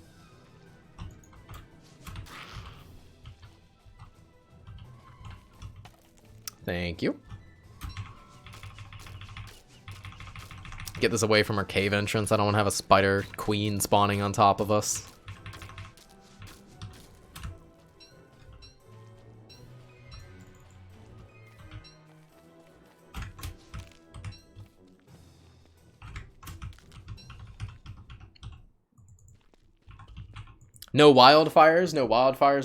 Thank you. Get this away from our cave entrance. I don't want to have a spider queen spawning on top of us. No wildfires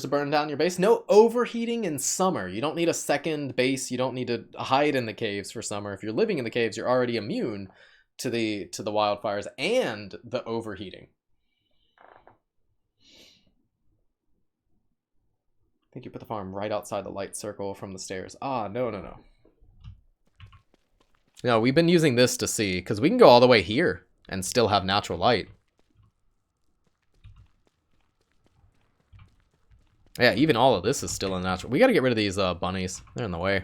to burn down your base. No overheating in summer. You don't need a second base. You don't need to hide in the caves for summer. If you're living in the caves, you're already immune to the wildfires and the overheating. I think you put the farm right outside the light circle from the stairs. Ah, no. No, we've been using this to see, because we can go all the way here and still have natural light. Yeah, even all of this is still unnatural. We gotta get rid of these bunnies. They're in the way.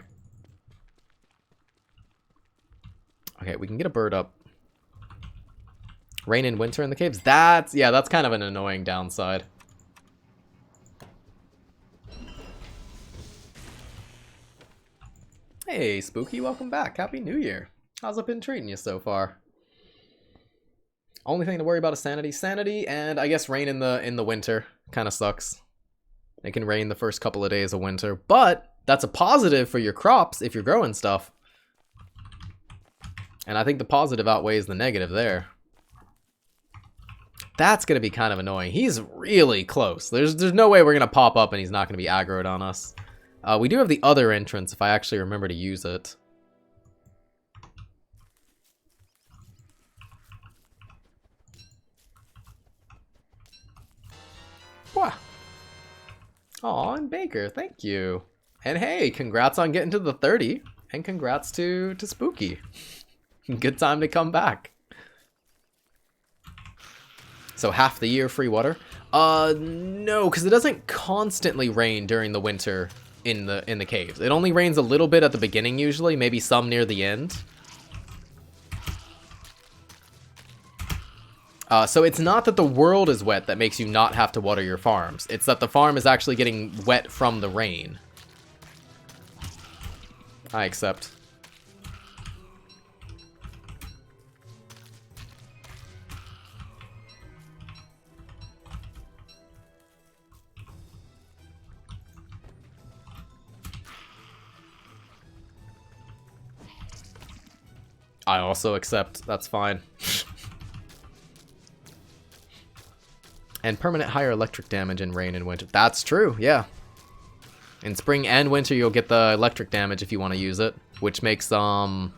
Okay, we can get a bird up. Rain in winter in the caves. That's kind of an annoying downside. Hey, Spooky, welcome back. Happy New Year. How's it been treating you so far? Only thing to worry about is sanity. Sanity, and I guess rain in the winter. Kind of sucks. It can rain the first couple of days of winter, but that's a positive for your crops if you're growing stuff. And I think the positive outweighs the negative there. That's going to be kind of annoying. He's really close. There's no way we're going to pop up and he's not going to be aggroed on us. We do have the other entrance if I actually remember to use it. Wow. Aw, and Baker, thank you. And hey, congrats on getting to the 30. And congrats to Spooky. Good time to come back. So half the year free water? No, because it doesn't constantly rain during the winter in the caves. It only rains a little bit at the beginning usually, maybe some near the end. So it's not that the world is wet that makes you not have to water your farms. It's that the farm is actually getting wet from the rain. I accept. I also accept. That's fine. And permanent higher electric damage in rain and winter. That's true, yeah. In spring and winter, you'll get the electric damage if you want to use it, which makes Morningstar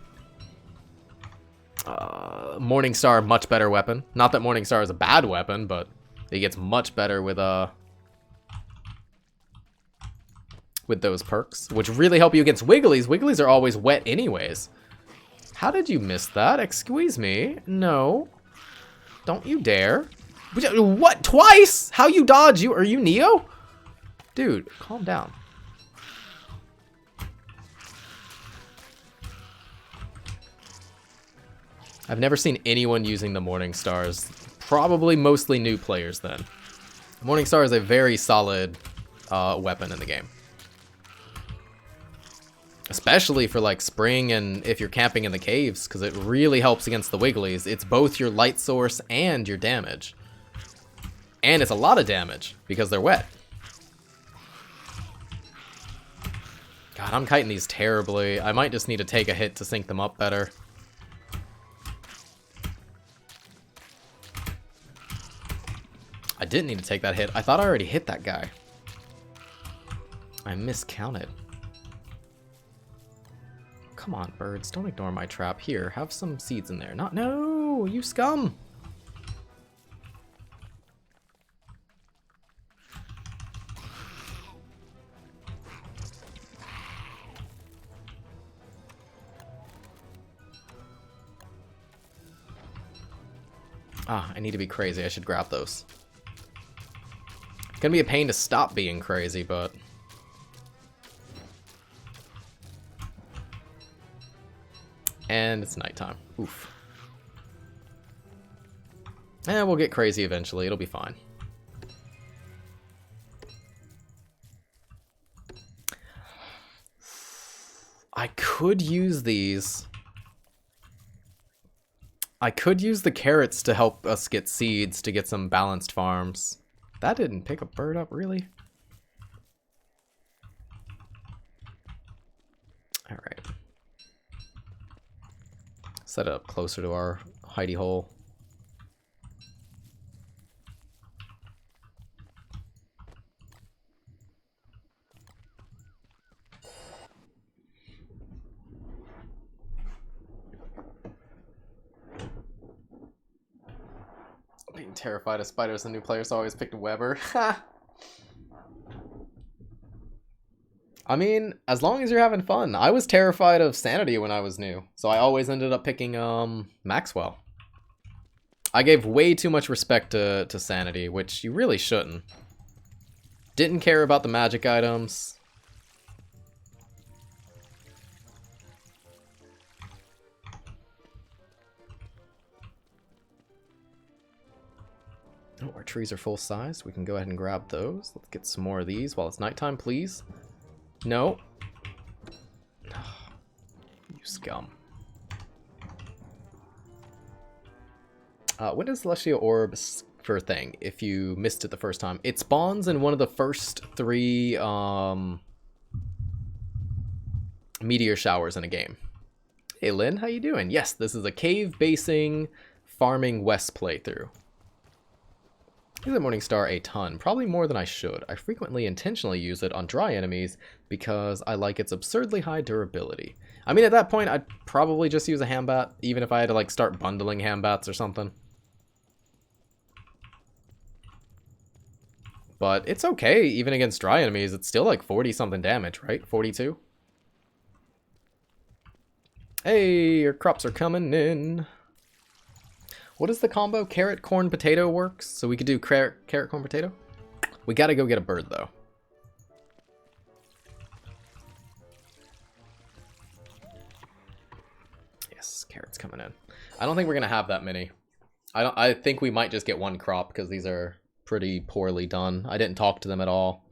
a much better weapon. Not that Morningstar is a bad weapon, but it gets much better with those perks, which really help you against Wigglies. Wigglies are always wet anyways. How did you miss that? Excuse me. No. Don't you dare. What? Twice? How you dodge? Are you Neo? Dude, calm down. I've never seen anyone using the Morning Stars. Probably mostly new players then. Morning Star is a very solid weapon in the game. Especially for like spring and if you're camping in the caves, because it really helps against the Wigglies. It's both your light source and your damage. And it's a lot of damage because they're wet. God, I'm kiting these terribly. I might just need to take a hit to sync them up better. I didn't need to take that hit. I thought I already hit that guy. I miscounted. Come on, birds. Don't ignore my trap. Here, have some seeds in there. No, you scum. Ah, I need to be crazy. I should grab those. It's gonna be a pain to stop being crazy, but... And it's nighttime. Oof. And we'll get crazy eventually. It'll be fine. I could use these. I could use the carrots to help us get seeds to get some balanced farms. That didn't pick a bird up, really? Alright. Set it up closer to our hidey hole. Being terrified of spiders, the new players always picked Weber. I mean, as long as you're having fun. I was terrified of Sanity when I was new, so I always ended up picking Maxwell. I gave way too much respect to Sanity, which you really shouldn't. Didn't care about the magic items. Oh, our trees are full size. We can go ahead and grab those. Let's get some more of these while it's nighttime, please. No. You scum. When does Celestial Orb for a thing? If you missed it the first time, it spawns in one of the first 3 meteor showers in a game. Hey Lynn, how you doing? Yes, this is a cave basing farming West playthrough. use the Morning Star a ton, probably more than I should. I frequently intentionally use it on dry enemies because I like its absurdly high durability. I mean, at that point, I'd probably just use a Hambat, even if I had to, like, start bundling Hambats or something. But it's okay, even against dry enemies, it's still like 40-something damage, right? 42? Hey, your crops are coming in. What is the combo? Carrot, corn, potato works? So we could do carrot, corn, potato? We gotta go get a bird, though. Yes, carrots coming in. I don't think we're gonna have that many. I think we might just get one crop, because these are pretty poorly done. I didn't talk to them at all.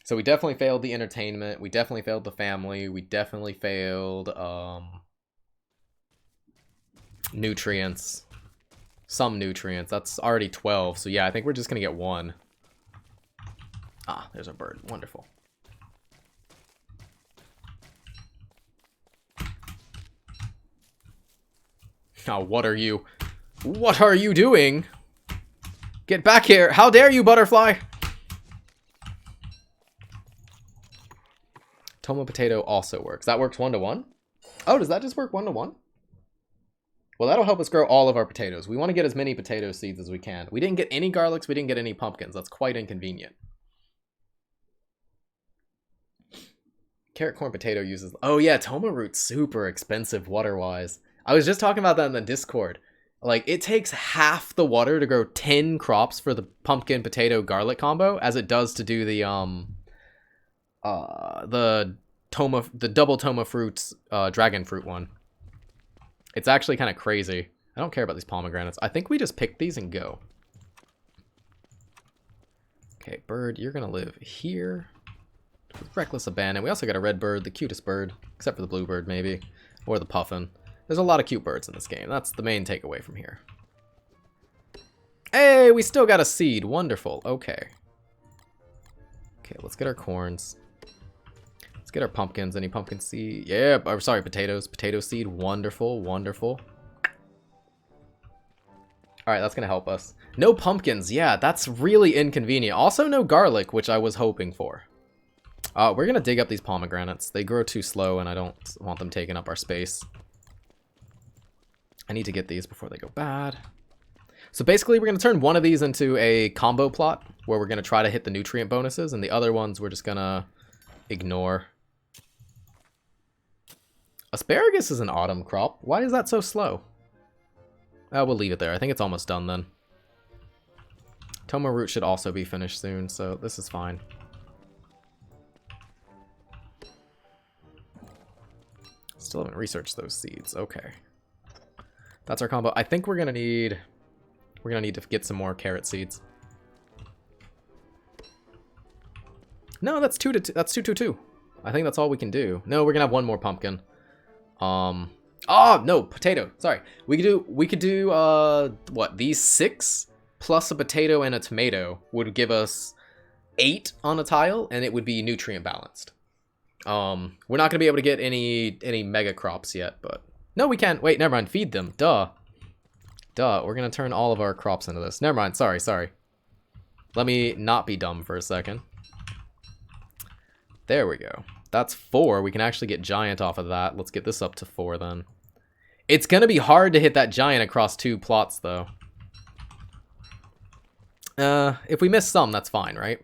So we definitely failed the entertainment. We definitely failed the family. We definitely failed nutrients. Some nutrients. That's already 12. So yeah, I think we're just going to get one. Ah, there's a bird. Wonderful. Oh, what are you? What are you doing? Get back here. How dare you, butterfly? Toma potato also works. That works 1-to-1? Oh, does that just work 1-to-1? Well, that'll help us grow all of our potatoes. We want to get as many potato seeds as we can. We didn't get any garlics. We didn't get any pumpkins. That's quite inconvenient. Carrot, corn, potato uses... Oh, yeah, Toma root's super expensive water-wise. I was just talking about that in the Discord. Like, it takes half the water to grow 10 crops for the pumpkin, potato, garlic combo as it does to do the double Toma fruits, dragon fruit one. It's actually kind of crazy. I don't care about these pomegranates. I think we just pick these and go. Okay, bird, you're gonna live here. With reckless abandon. We also got a red bird, the cutest bird, except for the blue bird maybe, or the puffin. There's a lot of cute birds in this game. That's the main takeaway from here. Hey, we still got a seed. Wonderful. Okay. Okay, let's get our corns. Let's get our pumpkins. Any pumpkin seed? Yeah, or sorry, potatoes. Potato seed. Wonderful, wonderful. All right, that's gonna help us. No pumpkins. Yeah, that's really inconvenient. Also, no garlic, which I was hoping for. We're gonna dig up these pomegranates. They grow too slow, and I don't want them taking up our space. I need to get these before they go bad. So basically, we're gonna turn one of these into a combo plot, where we're gonna try to hit the nutrient bonuses, and the other ones we're just gonna ignore. Asparagus is an autumn crop. Why is that so slow? We'll leave it there. I think it's almost done then. Toma root should also be finished soon, so this is fine. Still haven't researched those seeds. Okay. That's our combo. I think we're gonna need to get some more carrot seeds. No, that's 2-2. That's 2-2-2. I think that's all we can do. No, we're gonna have one more pumpkin. Oh no, potato. Sorry. We could do what? These 6 plus a potato and a tomato would give us 8 on a tile, and it would be nutrient balanced. We're not gonna be able to get any mega crops yet, but no, we can't. Wait, never mind. Feed them. Duh. We're gonna turn all of our crops into this. Never mind. Sorry. Let me not be dumb for a second. There we go. That's 4. We can actually get giant off of that. Let's get this up to 4 then. It's gonna be hard to hit that giant across 2 plots though. If we miss some, that's fine, right?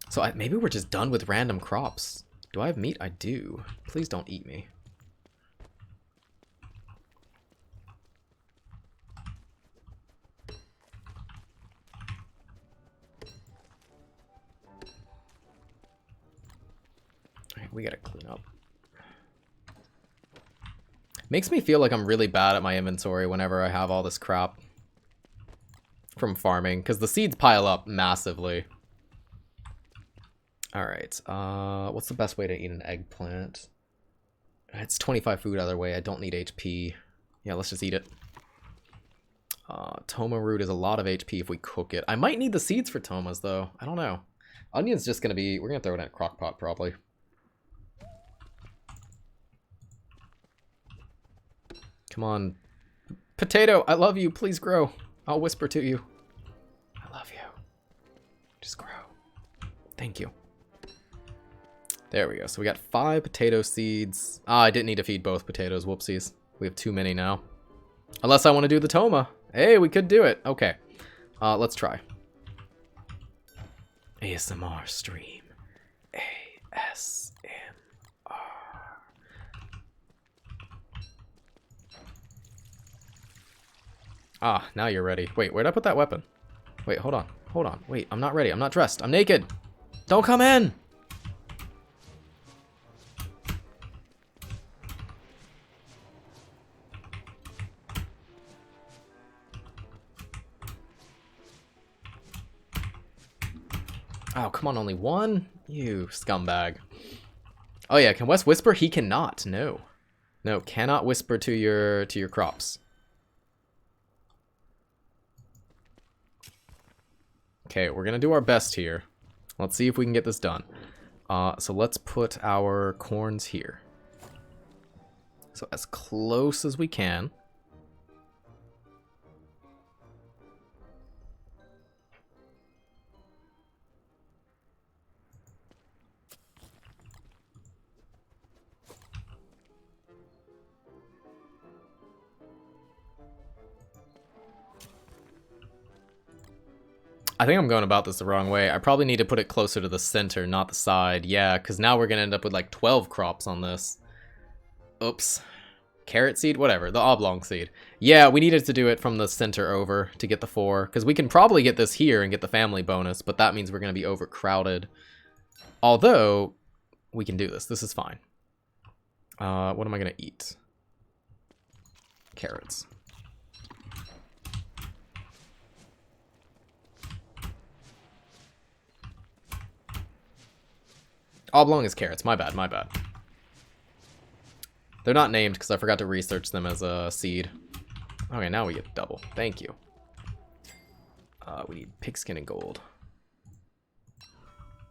So maybe we're just done with random crops. Do I have meat? I do. Please don't eat me. Alright, we gotta clean up. Makes me feel like I'm really bad at my inventory whenever I have all this crap from farming, because the seeds pile up massively. Alright, what's the best way to eat an eggplant? It's 25 food either way. I don't need HP. Yeah, let's just eat it. Toma root is a lot of HP if we cook it. I might need the seeds for tomas, though. I don't know. Onion's just gonna be... We're gonna throw it in a crock pot, probably. Come on. Potato, I love you. Please grow. I'll whisper to you. I love you. Just grow. Thank you. There we go. So we got 5 potato seeds. Ah, I didn't need to feed both potatoes. Whoopsies. We have too many now. Unless I want to do the Toma. Hey, we could do it. Okay. Let's try. ASMR stream. ASMR. Ah, now you're ready. Wait, where'd I put that weapon? Wait, hold on. Hold on. Wait, I'm not ready. I'm not dressed. I'm naked. Don't come in! Oh, come on, only one? You scumbag. Oh yeah, can Wes whisper? He cannot. No. No, cannot whisper to your crops. Okay, we're gonna do our best here. Let's see if we can get this done. So let's put our corns here. So as close as we can. I think I'm going about this the wrong way. I probably need to put it closer to the center, not the side. Yeah, because now we're going to end up with like 12 crops on this. Oops. Carrot seed? Whatever. The oblong seed. Yeah, we needed to do it from the center over to get the 4. Because we can probably get this here and get the family bonus, but that means we're going to be overcrowded. Although, we can do this. This is fine. What am I going to eat? Carrots. Oblong is carrots. My bad, my bad. They're not named because I forgot to research them as a seed. Okay, now we get double. Thank you. We need pigskin and gold.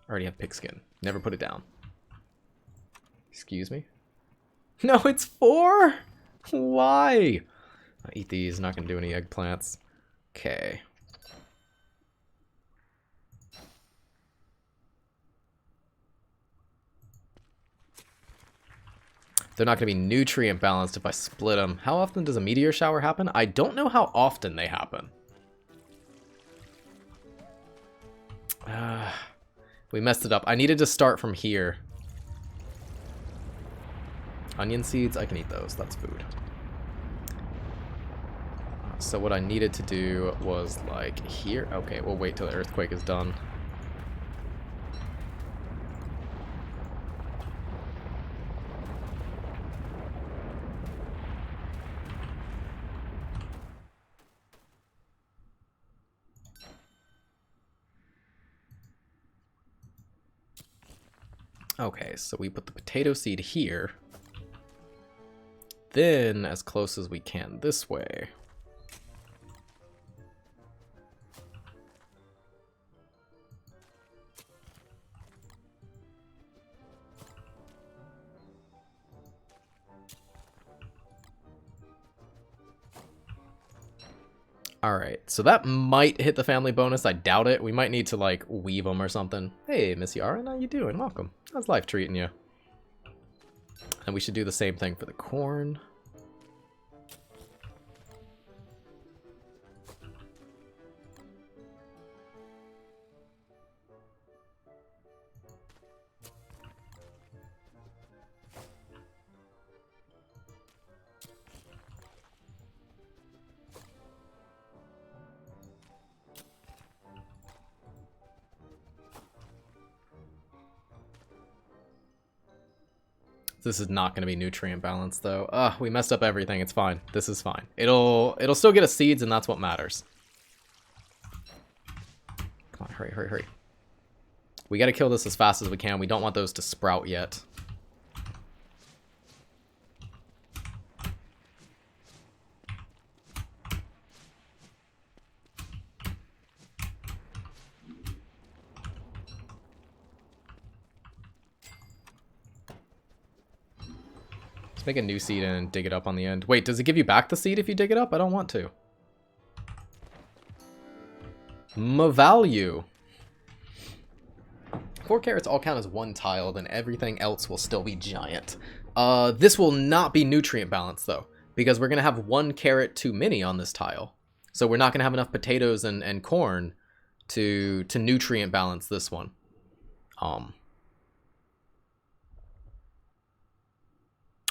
Already have pigskin. Never put it down. Excuse me? No, it's 4? Why? I'll eat these. Not going to do any eggplants. Okay. They're not going to be nutrient balanced if I split them. How often does a meteor shower happen? I don't know how often they happen. We messed it up. I needed to start from here. Onion seeds, I can eat those. That's food. So what I needed to do was like here. Okay, we'll wait till the earthquake is done. Okay, so we put the potato seed here. Then, as close as we can this way. Alright, so that might hit the family bonus. I doubt it. We might need to, like, weave them or something. Hey, Miss Yara, how you doing? Welcome. How's life treating you? And we should do the same thing for the corn. This is not going to be nutrient balanced though. We messed up everything. It's fine. This is fine. It'll still get us seeds, and that's what matters. Come on, hurry, hurry, hurry. We got to kill this as fast as we can. We don't want those to sprout yet. Make a new seed and dig it up on the end. Wait, does it give you back the seed if you dig it up? I don't want to. value. 4 carrots all count as 1 tile, then everything else will still be giant. This will not be nutrient balance though, because we're gonna have 1 carrot too many on this tile. So we're not gonna have enough potatoes and corn to nutrient balance this one.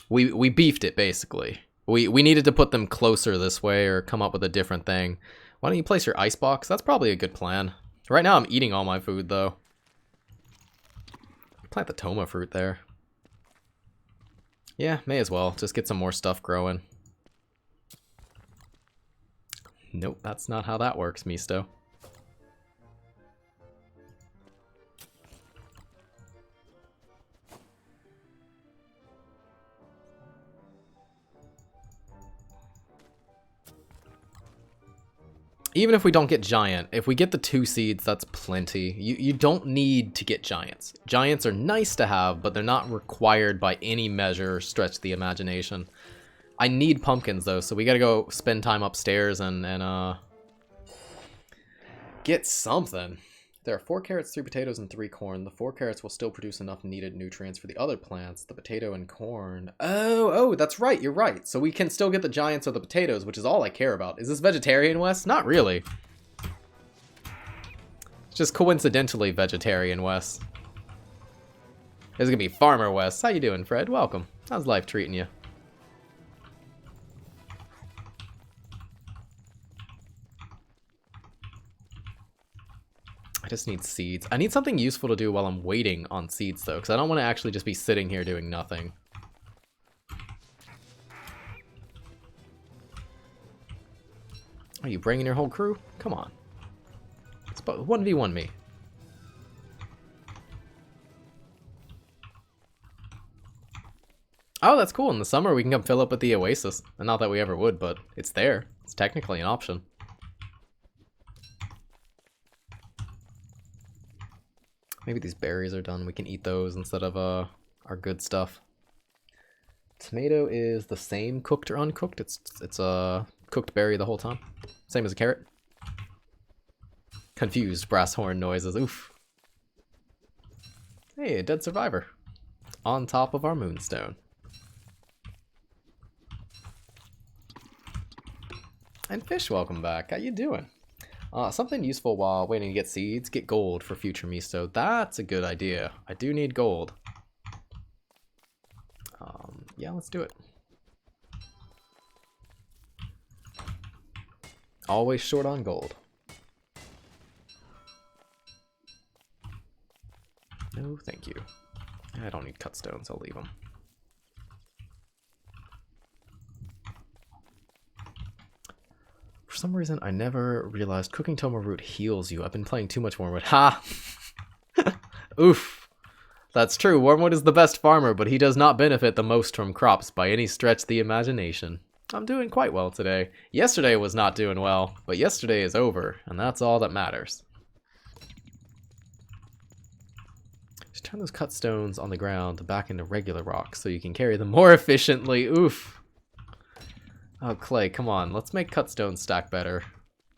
We beefed it basically. We needed to put them closer this way or come up with a different thing. Why don't you place your icebox? That's probably a good plan. Right now I'm eating all my food though. Plant the toma fruit there. Yeah, may as well. Just get some more stuff growing. Nope, that's not how that works, Misto. Even if we don't get giant, if we get the 2 seeds, that's plenty. You don't need to get giants. Giants are nice to have, but they're not required by any measure or stretch the imagination. I need pumpkins though, so we gotta go spend time upstairs and get something. There are 4 carrots, 3 potatoes, and 3 corn. The 4 carrots will still produce enough needed nutrients for the other plants, the potato and corn. Oh, that's right, you're right. So we can still get the giants or the potatoes, which is all I care about. Is this vegetarian, Wes? Not really. It's just coincidentally vegetarian, Wes. This is gonna be Farmer Wes. How you doing, Fred? Welcome. How's life treating you? I just need seeds. I need something useful to do while I'm waiting on seeds, though, because I don't want to actually just be sitting here doing nothing. Are you bringing your whole crew? Come on. It's 1v1 me. Oh, that's cool. In the summer, we can come fill up at the oasis. And not that we ever would, but it's there. It's technically an option. Maybe these berries are done. We can eat those instead of our good stuff. Tomato is the same cooked or uncooked. It's a cooked berry the whole time. Same as a carrot. Confused brass horn noises. Oof. Hey, a dead survivor. On top of our moonstone. And Fish, welcome back. How you doing? Something useful while waiting to get seeds, get gold for future miso. That's a good idea. I do need gold. Yeah, let's do it. Always short on gold. No, thank you. I don't need cut stones, I'll leave them. For some reason, I never realized cooking toma root heals you. I've been playing too much Wormwood. Ha! Oof. That's true. Wormwood is the best farmer, but he does not benefit the most from crops by any stretch of the imagination. I'm doing quite well today. Yesterday was not doing well, but yesterday is over, and that's all that matters. Just turn those cut stones on the ground back into regular rocks so you can carry them more efficiently. Oof. Oh, Clay, come on. Let's make cut stones stack better.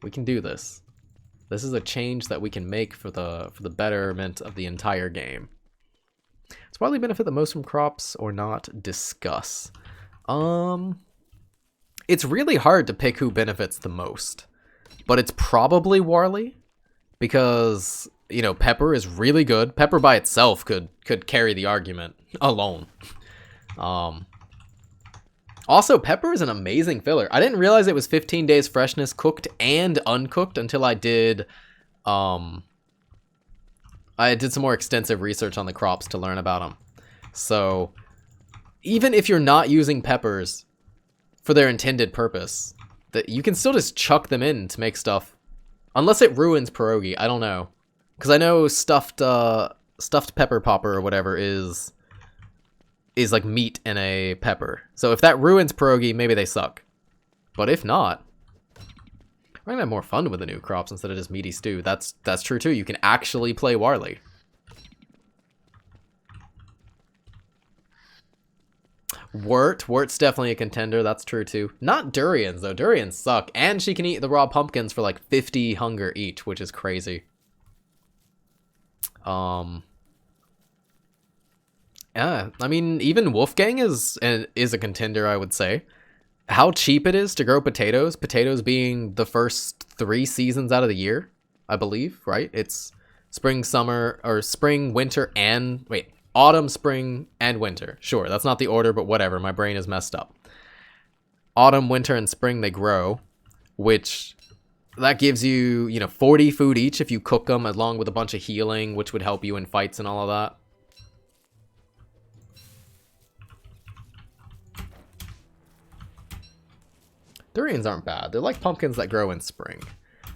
We can do this. This is a change that we can make for the betterment of the entire game. Does Barley benefit the most from crops or not? Discuss. It's really hard to pick who benefits the most. But it's probably Warley. Because, you know, Pepper is really good. Pepper by itself could carry the argument alone. Also, pepper is an amazing filler. I didn't realize it was 15 days freshness cooked and uncooked until I did some more extensive research on the crops to learn about them. So, even if you're not using peppers for their intended purpose, that you can still just chuck them in to make stuff. Unless it ruins pierogi, I don't know. Because I know stuffed pepper popper or whatever is like meat in a pepper. So if that ruins pierogi, maybe they suck. But if not, we're gonna have more fun with the new crops instead of just meaty stew. That's true too. You can actually play Warley. Wurt's definitely a contender. That's true too. Not durians though. Durians suck, and she can eat the raw pumpkins for like 50 hunger each, which is crazy. Yeah, I mean, even Wolfgang is a contender, I would say. How cheap it is to grow potatoes. Potatoes being the first 3 seasons out of the year, I believe, right? It's spring, summer, or spring, winter, and wait. Autumn, spring, and winter. Sure, that's not the order, but whatever. My brain is messed up. Autumn, winter, and spring, they grow, which that gives you, 40 food each if you cook them, along with a bunch of healing, which would help you in fights and all of that. Durians aren't bad. They're like pumpkins that grow in spring.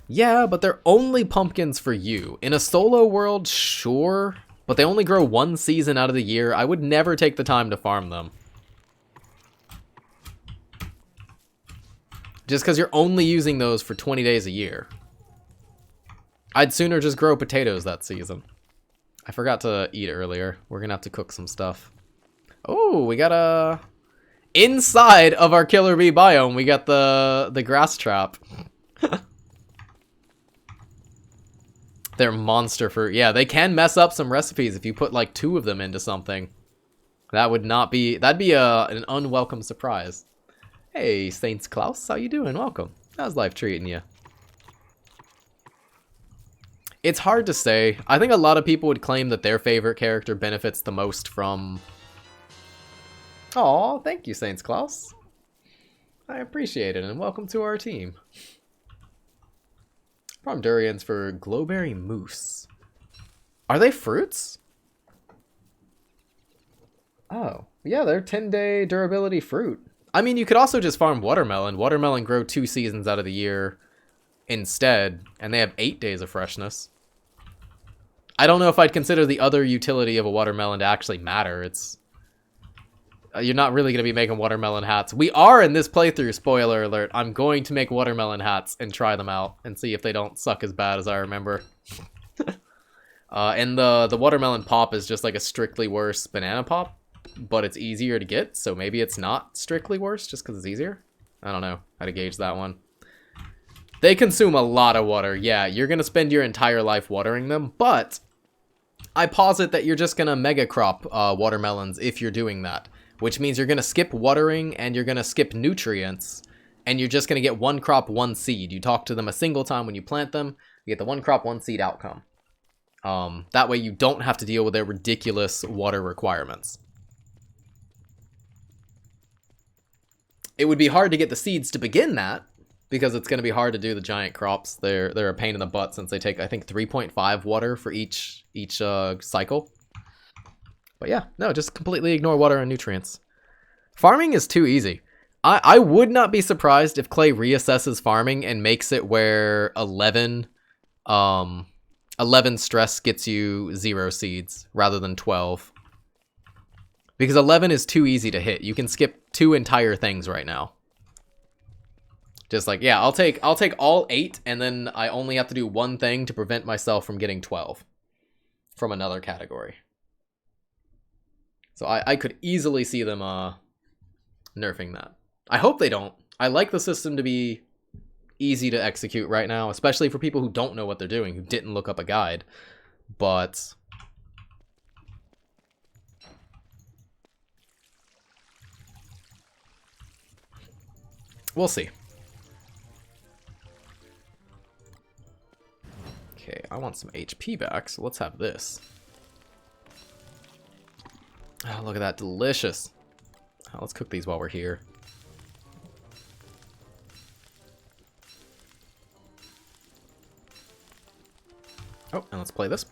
Yeah, but they're only pumpkins for you. In a solo world, sure, but they only grow 1 season out of the year. I would never take the time to farm them. Just because you're only using those for 20 days a year. I'd sooner just grow potatoes that season. I forgot to eat earlier. We're going to have to cook some stuff. Oh, we got a... Inside of our killer bee biome, we got the grass trap. They're monster fruit. Yeah, they can mess up some recipes if you put like 2 of them into something. That would not be... That'd be an unwelcome surprise. Hey, Saints Klaus, how you doing? Welcome. How's life treating you? It's hard to say. I think a lot of people would claim that their favorite character benefits the most from... Aw, thank you, Saints Klaus. I appreciate it, and welcome to our team. From durians for glowberry mousse. Are they fruits? Oh, yeah, they're 10-day durability fruit. I mean, you could also just farm watermelon. Watermelon grow 2 seasons out of the year instead, and they have 8 days of freshness. I don't know if I'd consider the other utility of a watermelon to actually matter. It's... you're not really going to be making watermelon hats. We are in this playthrough, spoiler alert. I'm going to make watermelon hats and try them out and see if they don't suck as bad as I remember. And the watermelon pop is just like a strictly worse banana pop, but it's easier to get, so maybe it's not strictly worse just because it's easier. I don't know how to gauge that one. They consume a lot of water. Yeah, you're going to spend your entire life watering them, but I posit that you're just going to mega crop watermelons if you're doing that. Which means you're going to skip watering and you're going to skip nutrients. And you're just going to get 1 crop, 1 seed. You talk to them a single time when you plant them. You get the 1 crop, 1 seed outcome. That way you don't have to deal with their ridiculous water requirements. It would be hard to get the seeds to begin that. Because it's going to be hard to do the giant crops. They're a pain in the butt since they take, I think, 3.5 water for each cycle. But yeah, no, just completely ignore water and nutrients. Farming is too easy. I would not be surprised if Clay reassesses farming and makes it where 11 stress gets you 0 seeds rather than 12. Because 11 is too easy to hit. You can skip 2 entire things right now. Just like, yeah, I'll take all 8 and then I only have to do 1 thing to prevent myself from getting 12 from another category. So I could easily see them nerfing that. I hope they don't. I like the system to be easy to execute right now, especially for people who don't know what they're doing, who didn't look up a guide. But we'll see. Okay, I want some HP back, so let's have this. Oh, look at that, delicious. Oh, let's cook these while we're here. Oh, and let's play this.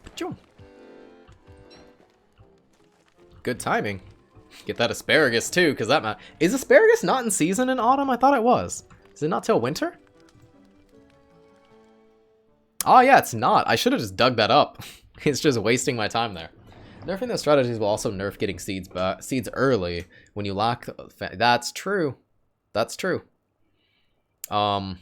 Good timing. Get that asparagus too, because that is asparagus not in season in autumn? I thought it was. Is it not till winter? Oh yeah, it's not. I should have just dug that up. It's just wasting my time there. Nerfing those strategies will also nerf getting seeds early when you lack... That's true. That's true. I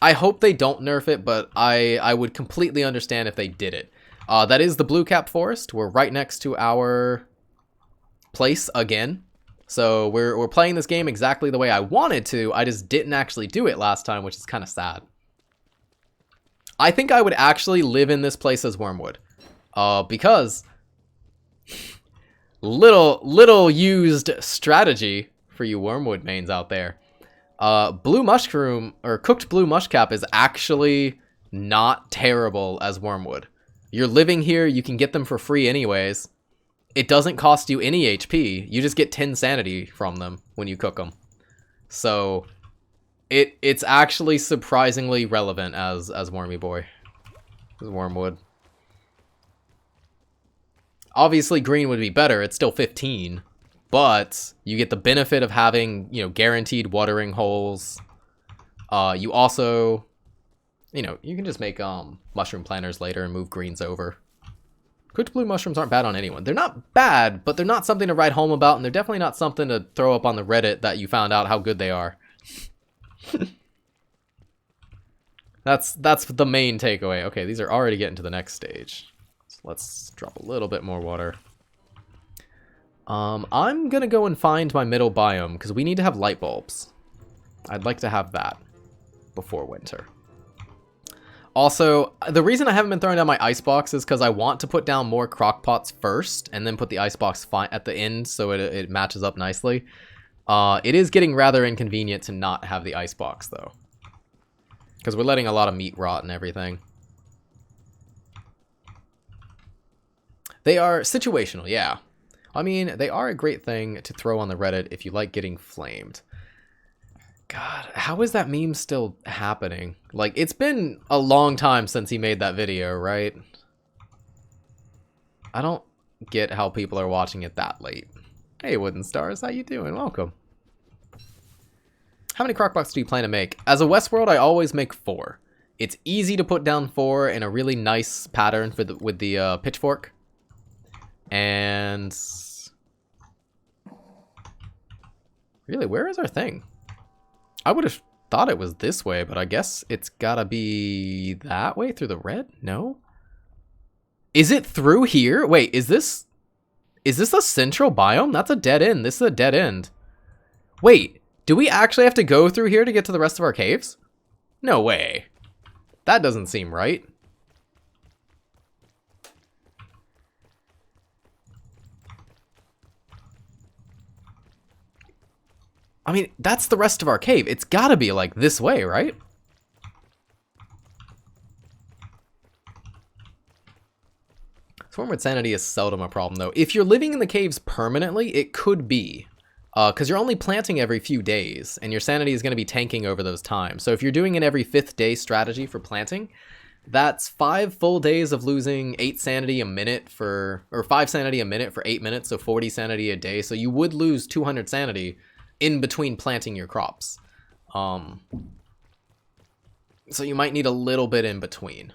hope they don't nerf it, but I would completely understand if they did it. That is the Blue Cap Forest. We're right next to our place again. So we're playing this game exactly the way I wanted to. I just didn't actually do it last time, which is kind of sad. I think I would actually live in this place as Wormwood. Because little used strategy for you Wormwood mains out there. Blue mushroom or cooked blue mushcap is actually not terrible as Wormwood. You're living here, you can get them for free anyways. It doesn't cost you any HP. You just get 10 sanity from them when you cook them. So it's actually surprisingly relevant as Wormy Boy. As Wormwood. Obviously green would be better, it's still 15. But you get the benefit of having, you know, guaranteed watering holes. You also, you know, you can just make mushroom planters later and move greens over. Cooked blue mushrooms aren't bad on anyone. They're not bad, but they're not something to write home about, and they're definitely not something to throw up on the Reddit that you found out how good they are. That's the main takeaway. Okay, these are already getting to the next stage. So let's drop a little bit more water. I'm gonna go and find my middle biome, because we need to have light bulbs. I'd like to have that before winter. Also, the reason I haven't been throwing down my icebox is because I want to put down more crock pots first, and then put the icebox at the end, so it matches up nicely. It is getting rather inconvenient to not have the icebox, though. Because we're letting a lot of meat rot and everything. They are situational, yeah. I mean, they are a great thing to throw on the Reddit if you like getting flamed. God, how is that meme still happening? Like, it's been a long time since he made that video, right? I don't get how people are watching it that late. Hey, Wooden Stars, how you doing? Welcome. How many crockpots do you plan to make? As a Wes World, I always make 4. It's easy to put down 4 in a really nice pattern for with the pitchfork. And... really, where is our thing? I would have thought it was this way, but I guess it's gotta be that way through the red? No? Is it through here? Wait, is this a central biome? That's a dead end. This is a dead end. Wait, do we actually have to go through here to get to the rest of our caves? No way. That doesn't seem right. I mean, that's the rest of our cave. It's gotta be like this way, right? Swarmwood sanity is seldom a problem, though. If you're living in the caves permanently, it could be. Because you're only planting every few days, and your sanity is going to be tanking over those times. So if you're doing an every 5th day strategy for planting, that's 5 full days of losing 8 sanity a minute for... or 5 sanity a minute for 8 minutes, so 40 sanity a day. So you would lose 200 sanity in between planting your crops. So you might need a little bit in between.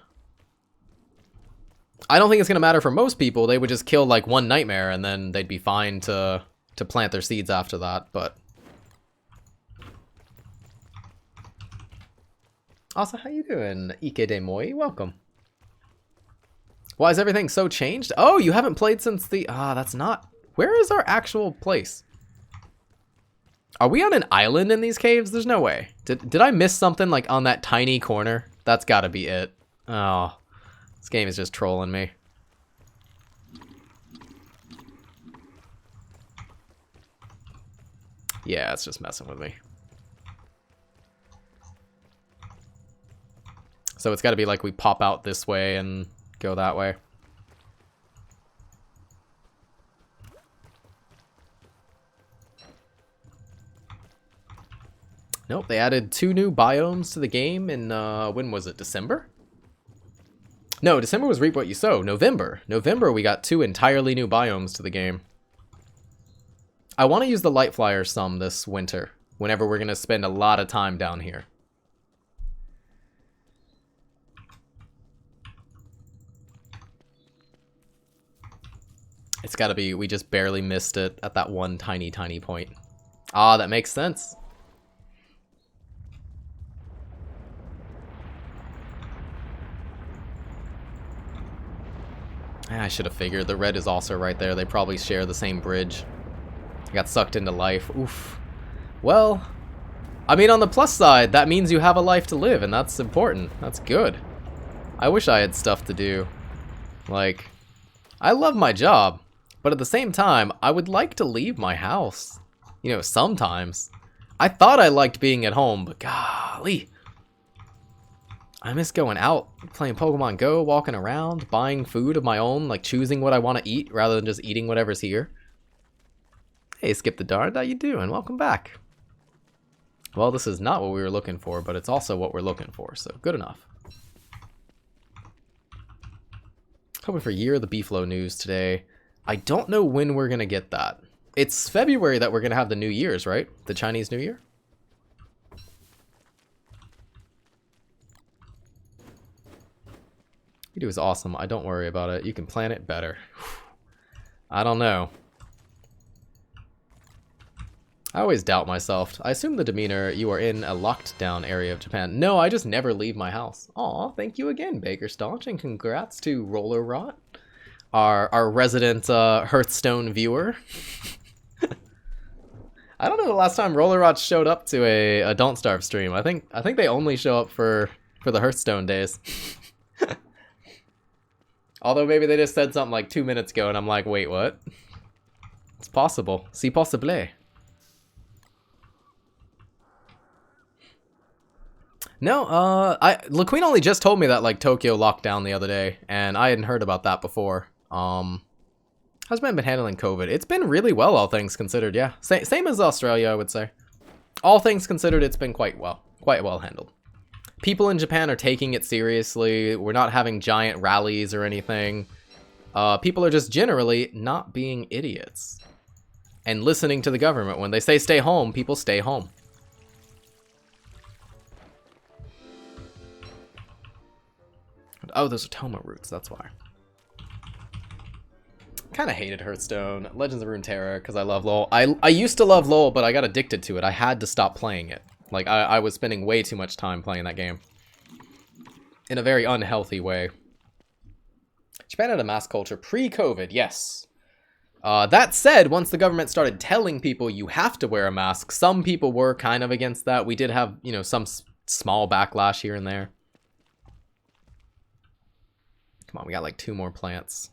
I don't think it's going to matter for most people. They would just kill like one nightmare and then they'd be fine to plant their seeds after that, but... Also, how you doing, Ike de Moi? Welcome. Why is everything so changed? Oh, you haven't played since the... that's not... Where is our actual place? Are we on an island in these caves? There's no way. Did I miss something like on that tiny corner? That's gotta be it. Oh, this game is just trolling me. Yeah, it's just messing with me. So it's gotta be like we pop out this way and go that way. Nope, they added 2 new biomes to the game in, when was it, December? No, December was Reap What You Sow. November. November, we got 2 entirely new biomes to the game. I want to use the light flyer some this winter, whenever we're going to spend a lot of time down here. It's gotta be, we just barely missed it at that one tiny point. Ah, that makes sense. I should have figured. The red is also right there. They probably share the same bridge. got sucked into life. Oof. Well, I mean, on the plus side, that means you have a life to live, and that's important. That's good. I wish I had stuff to do. Like, I love my job, but at the same time, I would like to leave my house. You know, sometimes. I thought I liked being at home, but golly. I miss going out, playing Pokemon Go, walking around, buying food of my own, like choosing what I want to eat rather than just eating whatever's here. Hey, Skip the Dard, how you doing? Welcome back. Well, this is not what we were looking for, but it's also what we're looking for, so good enough. Hoping for Year of the Beefalo news today. I don't know when we're going to get that. It's February that we're going to have the New Year's, right? The Chinese New Year? You do is awesome. I don't worry about it. You can plan it better. I don't know. I always doubt myself. I assume the demeanor, you are in a locked down area of Japan. No, I just never leave my house. Aw, thank you again, Baker Staunch, and congrats to Roller Rot, our resident Hearthstone viewer. I don't know the last time Roller Rot showed up to a Don't Starve stream. I think they only show up for the Hearthstone days. Although maybe they just said something like 2 minutes ago, and I'm like, wait, what? It's possible. Si possible. No, LaQueen only just told me that, like, Tokyo locked down the other day, and I hadn't heard about that before. How's man been handling COVID? It's been really well, all things considered, yeah. Same as Australia, I would say. All things considered, it's been quite well handled. People in Japan are taking it seriously. We're not having giant rallies or anything. People are just generally not being idiots and listening to the government. When they say stay home, people stay home. Oh, those are Toma roots, that's why. Kind of hated Hearthstone, Legends of Runeterra, because I love LoL. I used to love LoL, but I got addicted to it. I had to stop playing it. Like, I was spending way too much time playing that game. In a very unhealthy way. Japan had a mask culture pre-COVID, yes. That said, once the government started telling people you have to wear a mask, some people were kind of against that. We did have, you know, some small backlash here and there. Come on, we got like 2 more plants.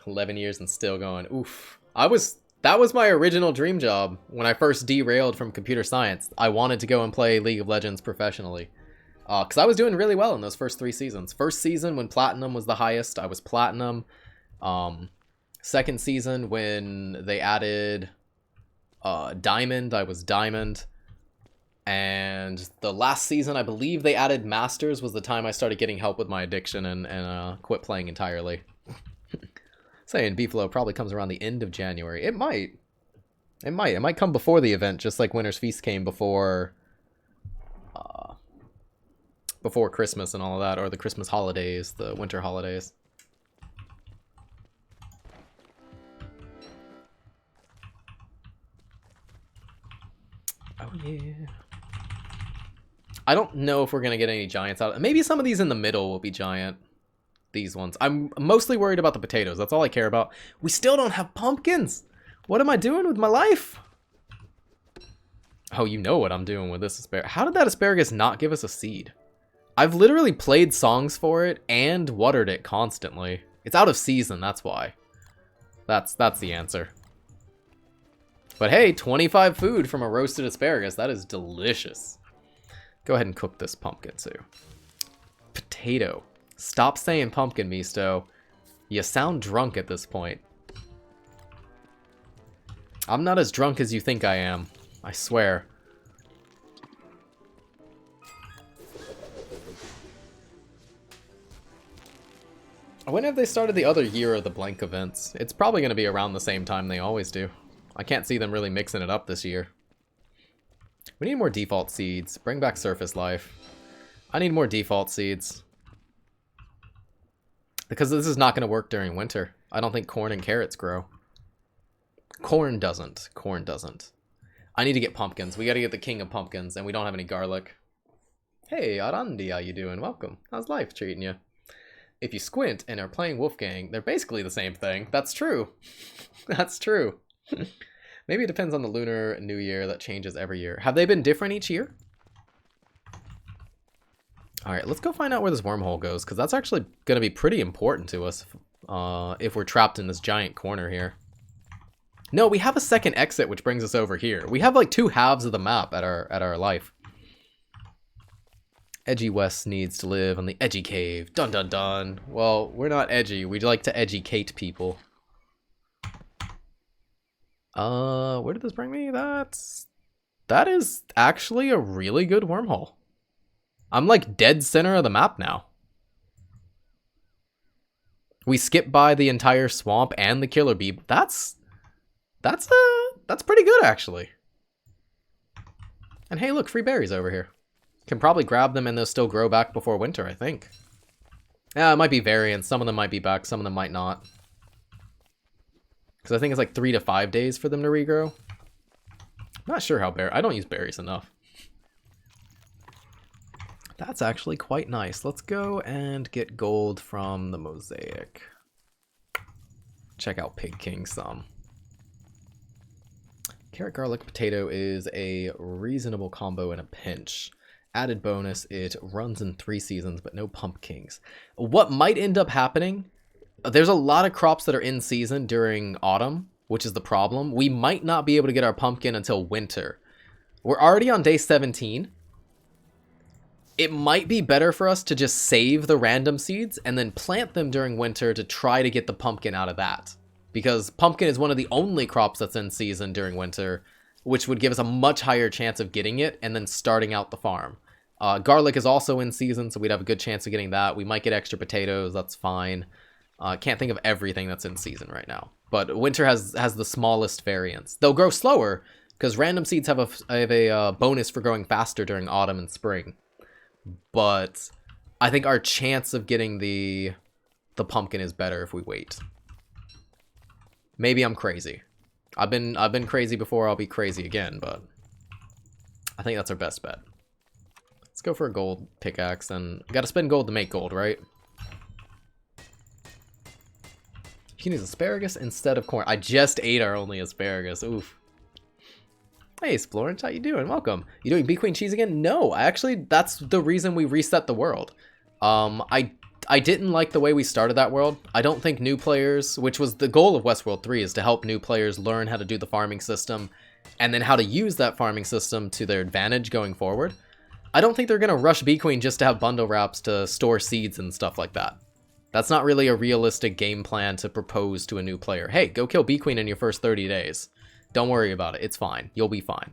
$11 years and still going. Oof. That was my original dream job when I first derailed from computer science. I wanted to go and play League of Legends professionally. Because I was doing really well in those first 3 seasons. First season, when Platinum was the highest, I was Platinum. Second season, when they added Diamond, I was Diamond. And the last season, I believe they added Masters, was the time I started getting help with my addiction and quit playing entirely. Saying Beefalo probably comes around the end of January. It might. It might come before the event, just like Winter's Feast came before Christmas and all of that, or the Christmas holidays, the winter holidays. Oh yeah. I don't know if we're gonna get any giants out. Maybe some of these in the middle will be giant. These ones. I'm mostly worried about the potatoes. That's all I care about. We still don't have pumpkins. What am I doing with my life? Oh, you know what I'm doing with this asparagus. How did that asparagus not give us a seed? I've literally played songs for it and watered it constantly. It's out of season, that's why. That's the answer. But hey, 25 food from a roasted asparagus. That is delicious. Go ahead and cook this pumpkin too. Potato. Stop saying pumpkin, Misto. You sound drunk at this point. I'm not as drunk as you think I am. I swear. When have they started the other Year of the Blank events? It's probably going to be around the same time they always do. I can't see them really mixing it up this year. We need more default seeds. Bring back surface life. I need more default seeds. Because this is not going to work during winter. I don't think corn and carrots grow. Corn doesn't. Corn doesn't. I need to get pumpkins. We got to get the king of pumpkins, and we don't have any garlic. Hey, Arandi, how you doing? Welcome. How's life treating you? if you squint and are playing Wolfgang, they're basically the same thing. That's true. That's true. Maybe it depends on the Lunar New Year. That changes every year. Have they been different each year? Alright, let's go find out where this wormhole goes, because that's actually going to be pretty important to us if we're trapped in this giant corner here. No, we have a second exit, which brings us over here. We have like 2 halves of the map at our life. Edgy Wes needs to live on the edgy cave. Dun dun dun. Well, we're not edgy. We'd like to educate people. Where did this bring me? That is actually a really good wormhole. I'm like dead center of the map now. We skip by the entire swamp and the killer bee. That's pretty good actually. And hey, look, free berries over here. Can probably grab them and they'll still grow back before winter, I think. Yeah, it might be variants. Some of them might be back, some of them might not. Because I think it's like 3 to 5 days for them to regrow. I'm not sure how I don't use berries enough. That's actually quite nice. Let's go and get gold from the mosaic. Check out Pig King some. Carrot, garlic, potato is a reasonable combo in a pinch. Added bonus, it runs in 3 seasons, but no pumpkins. What might end up happening, there's a lot of crops that are in season during autumn, which is the problem. We might not be able to get our pumpkin until winter. We're already on day 17. It might be better for us to just save the random seeds and then plant them during winter to try to get the pumpkin out of that. Because pumpkin is one of the only crops that's in season during winter, which would give us a much higher chance of getting it and then starting out the farm. Garlic is also in season, so we'd have a good chance of getting that. We might get extra potatoes, that's fine. Can't think of everything that's in season right now. But winter has the smallest variance. They'll grow slower, because random seeds have a bonus for growing faster during autumn and spring. But I think our chance of getting the pumpkin is better if we wait. Maybe I'm crazy. I've been crazy before, I'll be crazy again, but I think that's our best bet. Let's go for a gold pickaxe, and gotta spend gold to make gold, right? You can use asparagus instead of corn. I just ate our only asparagus. Oof. Hey, Splorent, how you doing? Welcome. You doing Bee Queen cheese again? No, actually, that's the reason we reset the world. I didn't like the way we started that world. I don't think new players, which was the goal of Wes World 3, is to help new players learn how to do the farming system and then how to use that farming system to their advantage going forward. I don't think they're going to rush Bee Queen just to have bundle wraps to store seeds and stuff like that. That's not really a realistic game plan to propose to a new player. Hey, go kill Bee Queen in your first 30 days. Don't worry about it. It's fine. You'll be fine.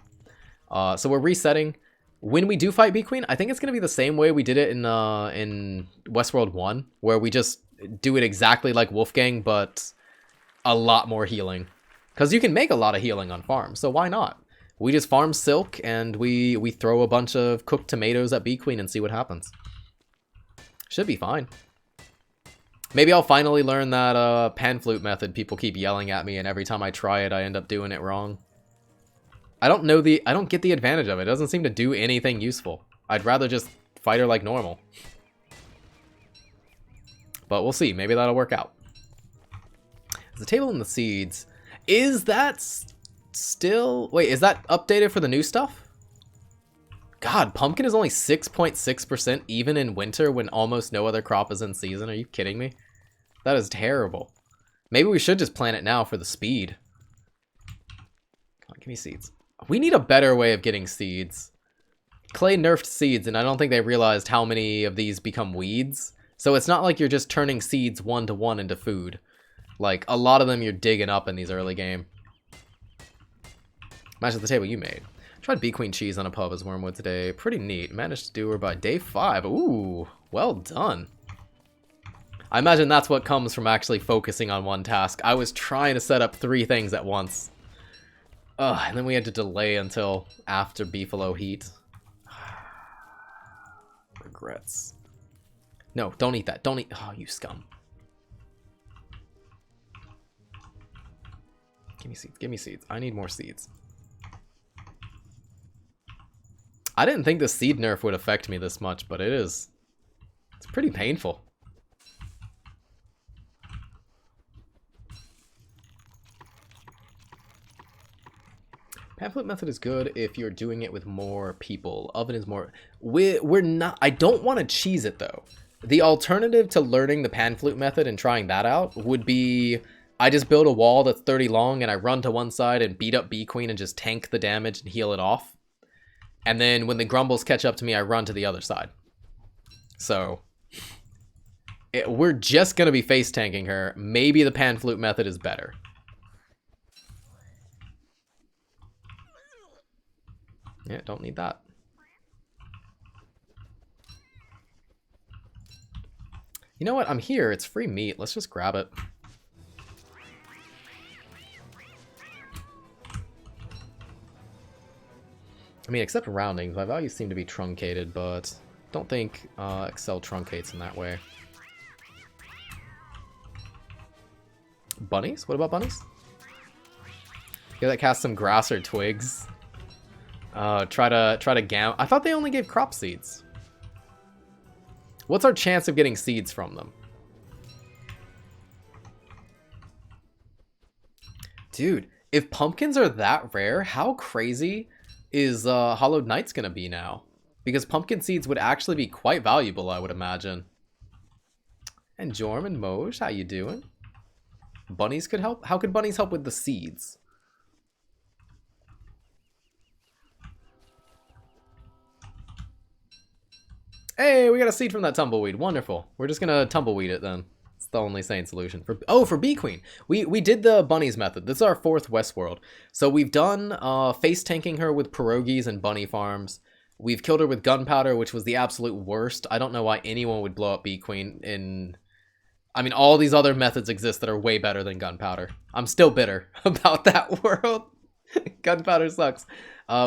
So we're resetting. When we do fight Bee Queen, I think it's going to be the same way we did it in Wes World 1, where we just do it exactly like Wolfgang, but a lot more healing. Because you can make a lot of healing on farm, so why not? We just farm silk, and we throw a bunch of cooked tomatoes at Bee Queen and see what happens. Should be fine. Maybe I'll finally learn that pan flute method people keep yelling at me, and every time I try it, I end up doing it wrong. I don't get the advantage of it. It doesn't seem to do anything useful. I'd rather just fight her like normal. But we'll see. Maybe that'll work out. The table and the seeds. Is that still... Wait, is that updated for the new stuff? God, pumpkin is only 6.6% even in winter when almost no other crop is in season. Are you kidding me? That is terrible. Maybe we should just plant it now for the speed. Come on, give me seeds. We need a better way of getting seeds. Clay nerfed seeds, and I don't think they realized how many of these become weeds. So it's not like you're just turning seeds one-to-one into food. Like, a lot of them you're digging up in these early game. Match at the table you made. Tried Bee Queen cheese on a pub as Wormwood today. Pretty neat. Managed to do her by day 5. Ooh, well done. I imagine that's what comes from actually focusing on one task. I was trying to set up 3 things at once. Ugh, and then we had to delay until after Beefalo Heat. Regrets. No, don't eat that. Don't eat. Oh, you scum. Give me seeds. Give me seeds. I need more seeds. I didn't think the seed nerf would affect me this much, but it is. It's pretty painful. Pamphlet method is good if you're doing it with more people. Oven is more... We're not... I don't want to cheese it, though. The alternative to learning the pan flute method and trying that out would be... I just build a wall that's 30 long and I run to one side and beat up B-Queen and just tank the damage and heal it off. And then when the grumbles catch up to me, I run to the other side. So... we're just going to be face tanking her. Maybe the pan flute method is better. Yeah, don't need that. You know what? I'm here. It's free meat. Let's just grab it. I mean, except roundings. My values seem to be truncated, but don't think Excel truncates in that way. Bunnies? What about bunnies? Yeah, that cast some grass or twigs. Try to gam. I thought they only gave crop seeds. What's our chance of getting seeds from them? Dude, if pumpkins are that rare, how crazy is Hollowed Knight's gonna be now? Because pumpkin seeds would actually be quite valuable, I would imagine. And Jorm and Moj, how you doing? Bunnies could help? How could bunnies help with the seeds? Hey, we got a seed from that tumbleweed. Wonderful. We're just gonna tumbleweed it then. It's the only sane solution. For Bee Queen. We did the bunnies method. This is our 4th Wes World. So we've done face tanking her with pierogies and bunny farms. We've killed her with gunpowder, which was the absolute worst. I don't know why anyone would blow up Bee Queen in... I mean, all these other methods exist that are way better than gunpowder. I'm still bitter about that world. Gunpowder sucks.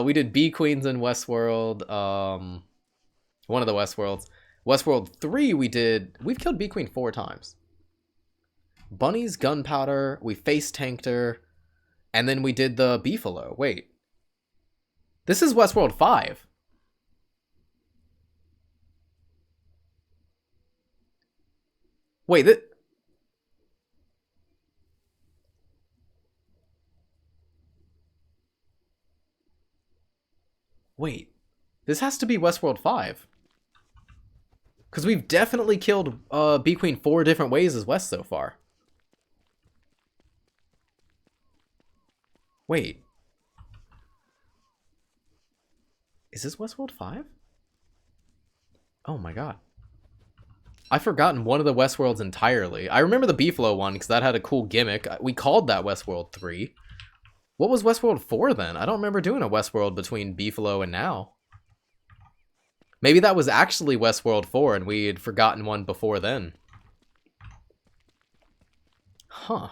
We did Bee Queens in Wes World. One of the Wes Worlds. Wes World 3 we've killed Bee Queen 4 times. Bunnies, gunpowder, we face tanked her, and then we did the beefalo. Wait. This is Wes World 5. Wait, Wait. This has to be Wes World 5. Because we've definitely killed Bee Queen 4 different ways as Wes so far. Wait. Is this Wes World 5? Oh my god. I've forgotten one of the Wes Worlds entirely. I remember the Beefalo one because that had a cool gimmick. We called that Wes World 3. What was Wes World 4 then? I don't remember doing a Wes World between Beefalo and now. Maybe that was actually Wes World 4 and we had forgotten one before then. Huh.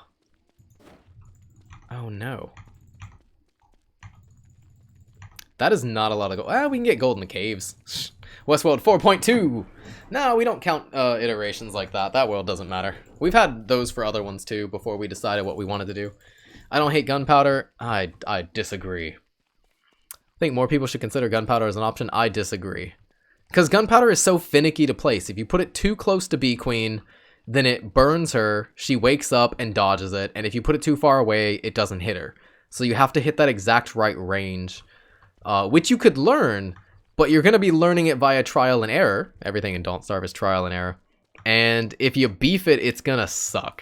Oh no. That is not a lot of gold. We can get gold in the caves. Wes World 4.2! No, we don't count iterations like that. That world doesn't matter. We've had those for other ones too before we decided what we wanted to do. I don't hate gunpowder. I disagree. I think more people should consider gunpowder as an option. I disagree. Because gunpowder is so finicky to place. If you put it too close to Bee Queen, then it burns her, she wakes up and dodges it, and if you put it too far away, it doesn't hit her. So you have to hit that exact right range, which you could learn, but you're going to be learning it via trial and error. Everything in Don't Starve is trial and error. And if you beef it, it's going to suck.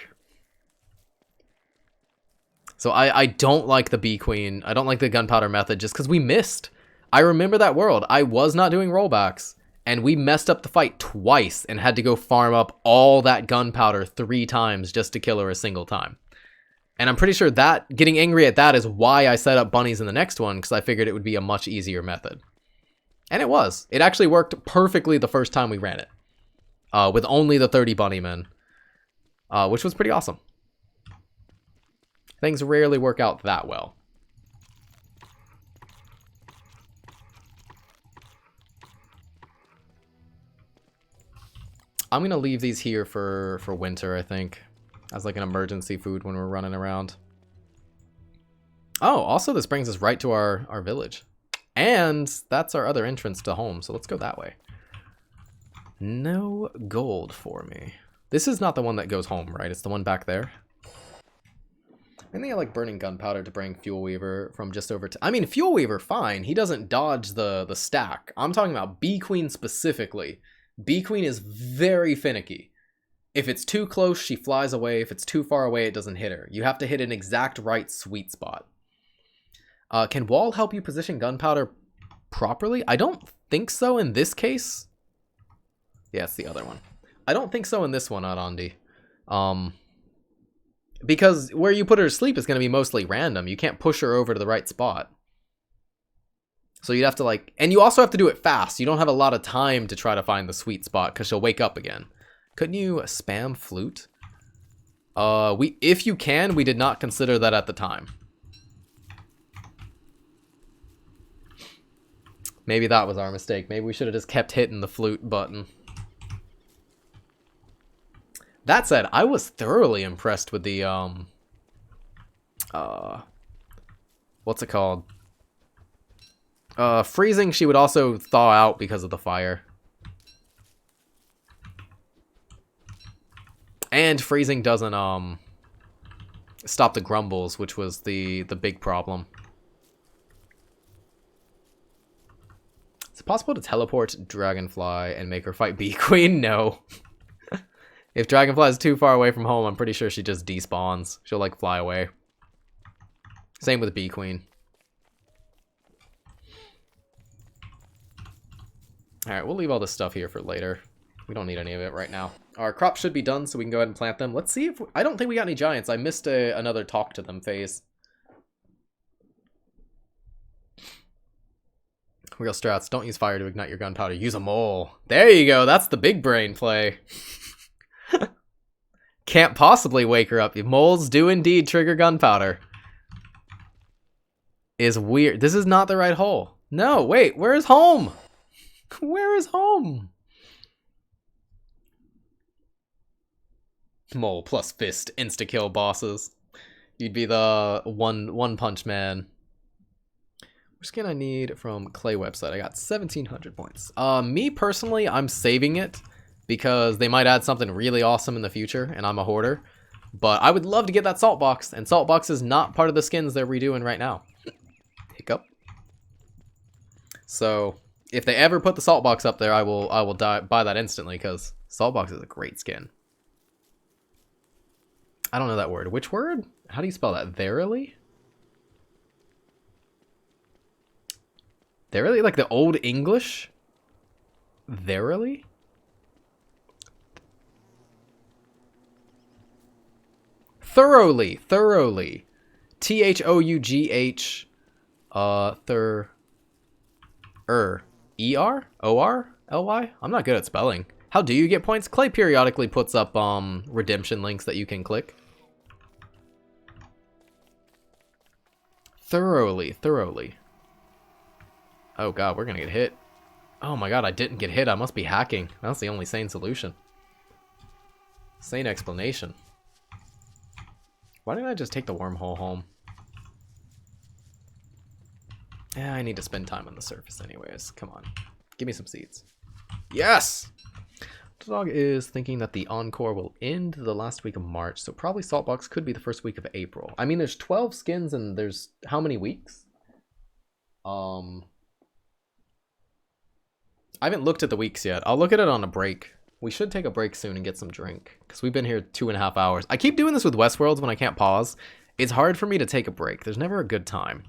So I don't like the Bee Queen. I don't like the gunpowder method just because we missed. I remember that world. I was not doing rollbacks, and we messed up the fight twice and had to go farm up all that gunpowder 3 times just to kill her a single time. And I'm pretty sure that getting angry at that is why I set up bunnies in the next one, because I figured it would be a much easier method. And it was. It actually worked perfectly the first time we ran it, with only the 30 bunnymen, which was pretty awesome. Things rarely work out that well. I'm going to leave these here for winter, I think, as like an emergency food when we're running around. Oh, also this brings us right to our village. And that's our other entrance to home, so let's go that way. No gold for me. This is not the one that goes home, right? It's the one back there. I think I like burning gunpowder to bring Fuel Weaver from just over to... I mean, Fuel Weaver, fine. He doesn't dodge the stack. I'm talking about Bee Queen specifically. Bee Queen is very finicky. If it's too close, she flies away. If it's too far away, it doesn't hit her. You have to hit an exact right sweet spot. Can wall help you position gunpowder properly? I don't think so in this case. Yeah, it's the other one. I don't think so in this one, Arandi. Because where you put her to sleep is going to be mostly random. You can't push her over to the right spot. So you'd have to like... And you also have to do it fast. You don't have a lot of time to try to find the sweet spot because she'll wake up again. Couldn't you spam flute? If you can, we did not consider that at the time. Maybe that was our mistake. Maybe we should have just kept hitting the flute button. That said, I was thoroughly impressed with the, what's it called? Freezing, she would also thaw out because of the fire. And freezing doesn't, stop the grumbles, which was the big problem. Is it possible to teleport Dragonfly and make her fight Bee Queen? No. If Dragonfly is too far away from home, I'm pretty sure she just despawns. She'll, like, fly away. Same with Bee Queen. Alright, we'll leave all this stuff here for later. We don't need any of it right now. Our crops should be done, so we can go ahead and plant them. Let's see if... I don't think we got any giants. I missed another talk to them phase. Real strats. Don't use fire to ignite your gunpowder. Use a mole. There you go. That's the big brain play. Can't possibly wake her up. Moles do indeed trigger gunpowder. Is weird. This is not the right hole. No, wait. Where is home? Where is home? Mole plus fist insta-kill bosses. You'd be the one punch man. Which skin I need from Clay website? I got 1,700 points. Me personally, I'm saving it because they might add something really awesome in the future, and I'm a hoarder. But I would love to get that salt box, and salt box is not part of the skins they're redoing right now. Hiccup. So if they ever put the salt box up there, I will buy that instantly because salt box is a great skin. I don't know that word. Which word? How do you spell that? Verily? Verily? Like the old English? Verily? Thoroughly. Thoroughly. T-H-O-U-G-H. E-R? O-R? L-Y? I'm not good at spelling. How do you get points? Clay periodically puts up redemption links that you can click. Thoroughly. Thoroughly. Oh god, we're gonna get hit. Oh my god, I didn't get hit. I must be hacking. That's the only sane solution. Sane explanation. Why didn't I just take the wormhole home? Yeah, I need to spend time on the surface anyways. Come on. Give me some seeds. Yes! The dog is thinking that the Encore will end the last week of March, so probably Saltbox could be the first week of April. I mean, there's 12 skins and there's how many weeks? I haven't looked at the weeks yet. I'll look at it on a break. We should take a break soon and get some drink, because we've been here 2.5 hours. I keep doing this with Wes Worlds when I can't pause. It's hard for me to take a break. There's never a good time.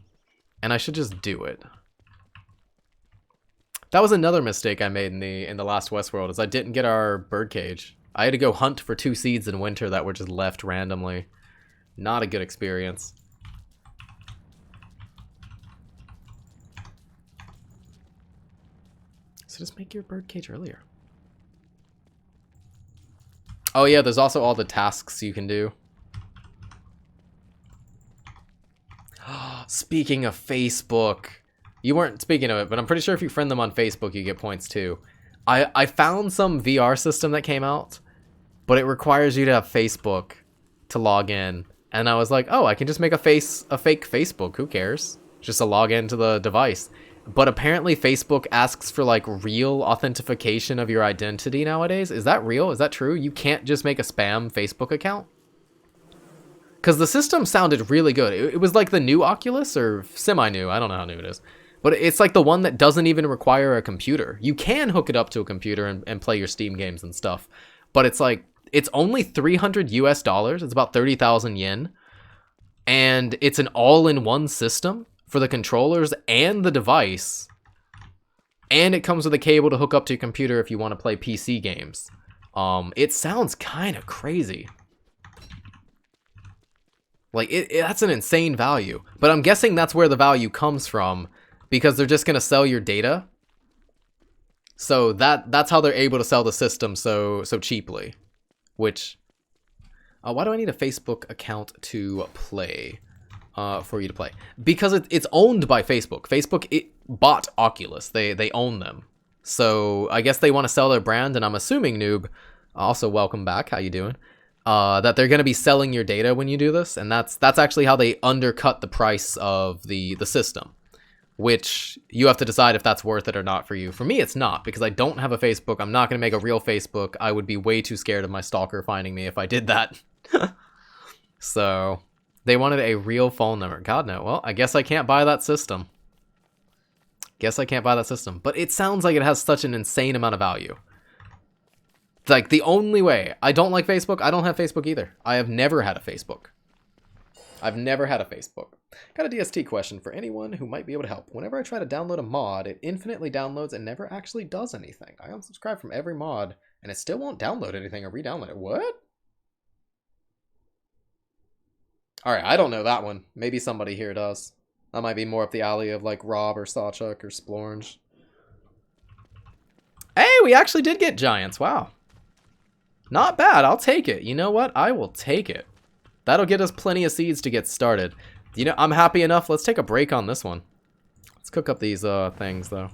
And I should just do it. That was another mistake I made in the last Westworld, is I didn't get our birdcage. I had to go hunt for 2 seeds in winter that were just left randomly. Not a good experience. So just make your birdcage earlier. Oh yeah, there's also all the tasks you can do. Speaking of Facebook, you weren't speaking of it, but I'm pretty sure if you friend them on Facebook, you get points too. I found some VR system that came out, but it requires you to have Facebook to log in. And I was like, oh, I can just make a fake Facebook. Who cares? Just a login to the device. But apparently Facebook asks for like real authentication of your identity nowadays. Is that real? Is that true? You can't just make a spam Facebook account? Because the system sounded really good. It was like the new Oculus, or semi-new. I don't know how new it is. But it's like the one that doesn't even require a computer. You can hook it up to a computer and play your Steam games and stuff. But it's like, it's only $300 US. It's about 30,000 yen. And it's an all-in-one system for the controllers and the device. And it comes with a cable to hook up to your computer if you want to play PC games. It sounds kind of crazy. Like, that's an insane value. But I'm guessing that's where the value comes from, because they're just going to sell your data. So that's how they're able to sell the system so cheaply. Which, why do I need a Facebook account to play? For you to play? Because it's owned by Facebook. Facebook bought Oculus. They own them. So I guess they want to sell their brand, and I'm assuming, Noob, also welcome back. How you doing? That they're going to be selling your data when you do this, and that's actually how they undercut the price of the system, which you have to decide if that's worth it or not for you. For me, it's not, because I don't have a Facebook. I'm not going to make a real Facebook. I would be way too scared of my stalker finding me if I did that. So they wanted a real phone number. God no. Well, I guess I can't buy that system. But it sounds like it has such an insane amount of value. Like, the only way. I don't like Facebook. I don't have Facebook either. I have never had a Facebook. Got a DST question for anyone who might be able to help. Whenever I try to download a mod, it infinitely downloads and never actually does anything. I unsubscribe from every mod, and it still won't download anything or re-download it. What? Alright, I don't know that one. Maybe somebody here does. That might be more up the alley of, like, Rob or Sawchuck or Splornge. Hey, we actually did get giants. Wow. Not bad. I'll take it. You know what? I will take it. That'll get us plenty of seeds to get started. You know, I'm happy enough. Let's take a break on this one. Let's cook up these things, though.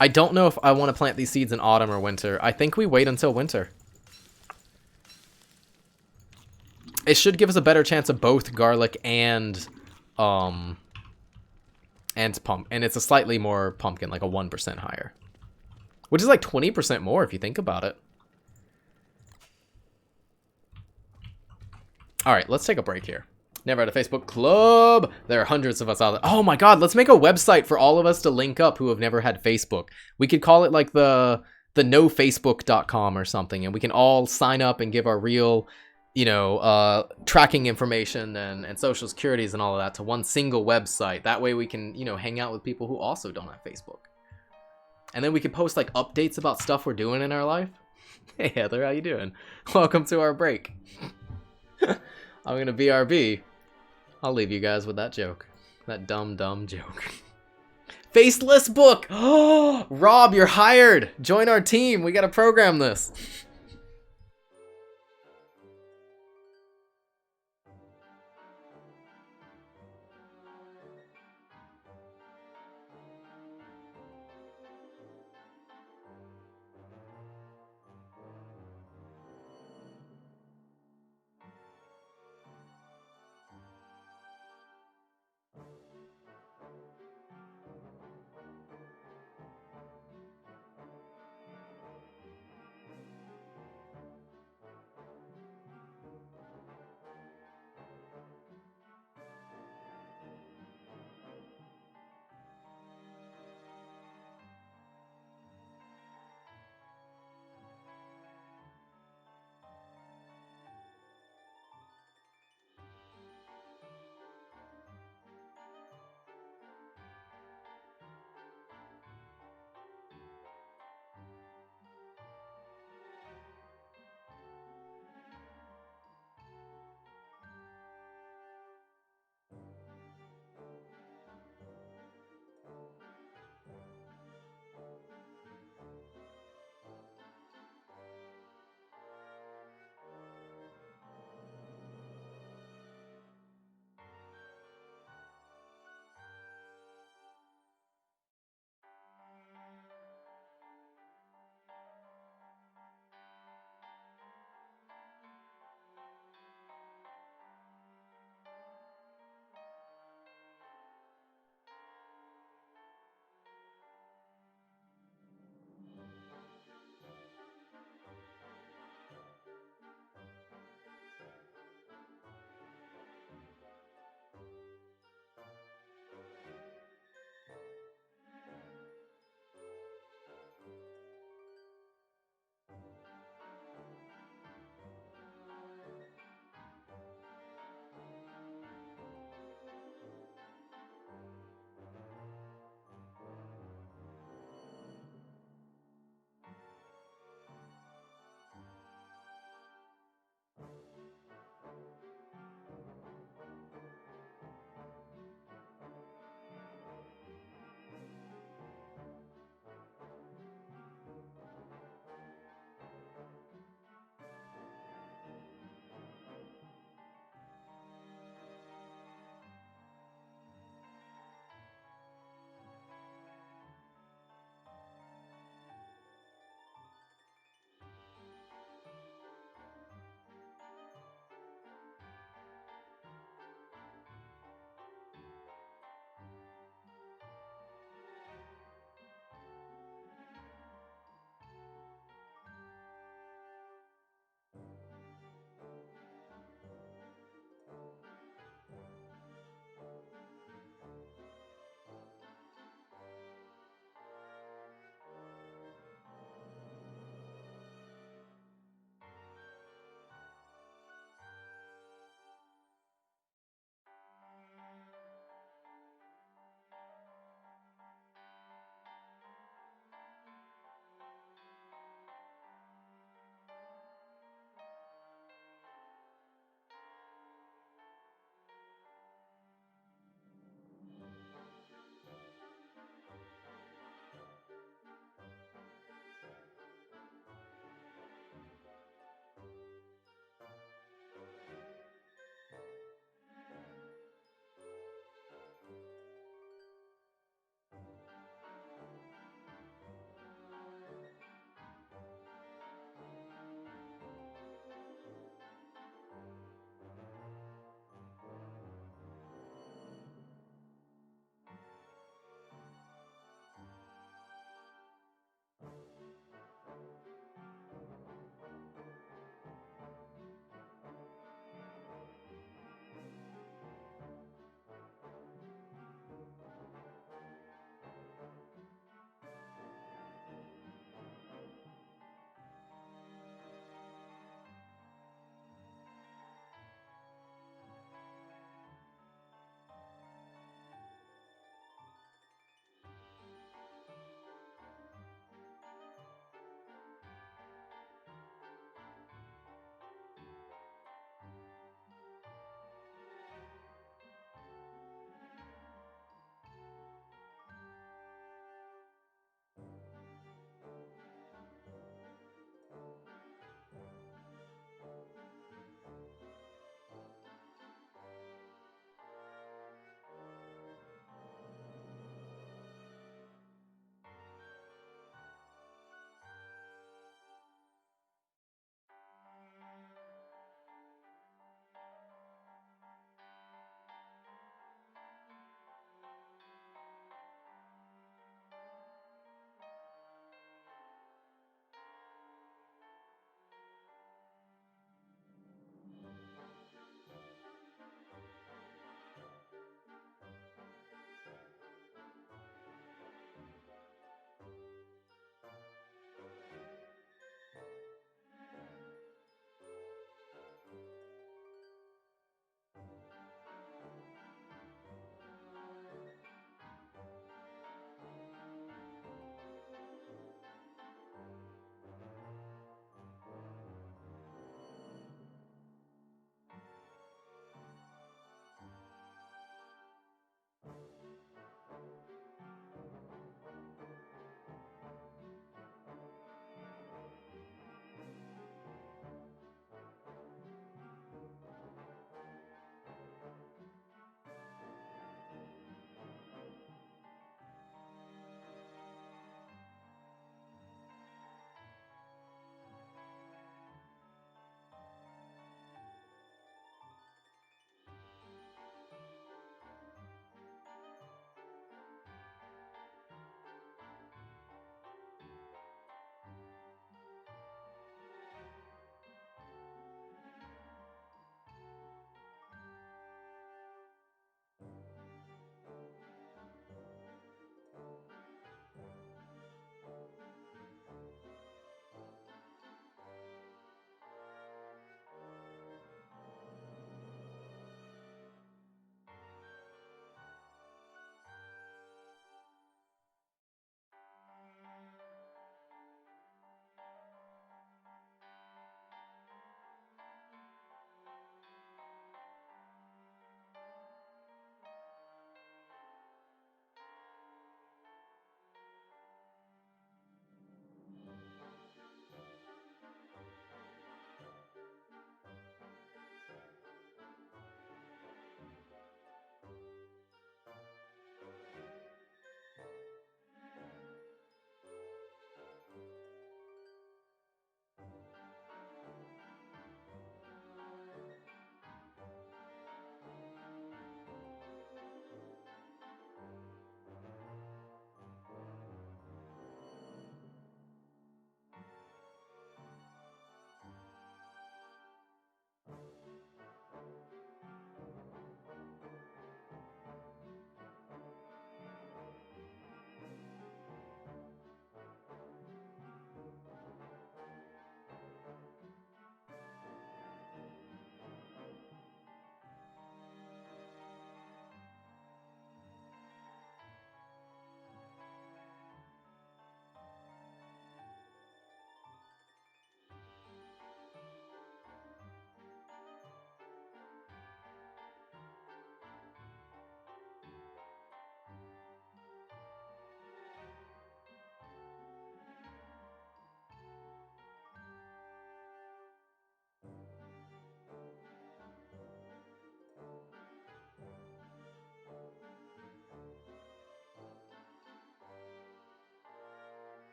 I don't know if I want to plant these seeds in autumn or winter. I think we wait until winter. It should give us a better chance of both garlic and and it's a slightly more pumpkin, like a 1% higher, which is like 20% more if you think about it. All right, let's take a break here. Never had a Facebook club. There are hundreds of us out there. Oh my god, let's make a website for all of us to link up who have never had Facebook. We could call it like the nofacebook.com or something, and we can all sign up and give our real, you know, tracking information and social securities and all of that to one single website. That way we can, you know, hang out with people who also don't have Facebook. And then we can post like updates about stuff we're doing in our life. Hey Heather, how you doing? Welcome to our break. I'm gonna BRB. I'll leave you guys with that joke. That dumb joke. Faceless book! Oh, Rob, you're hired! Join our team, we gotta program this.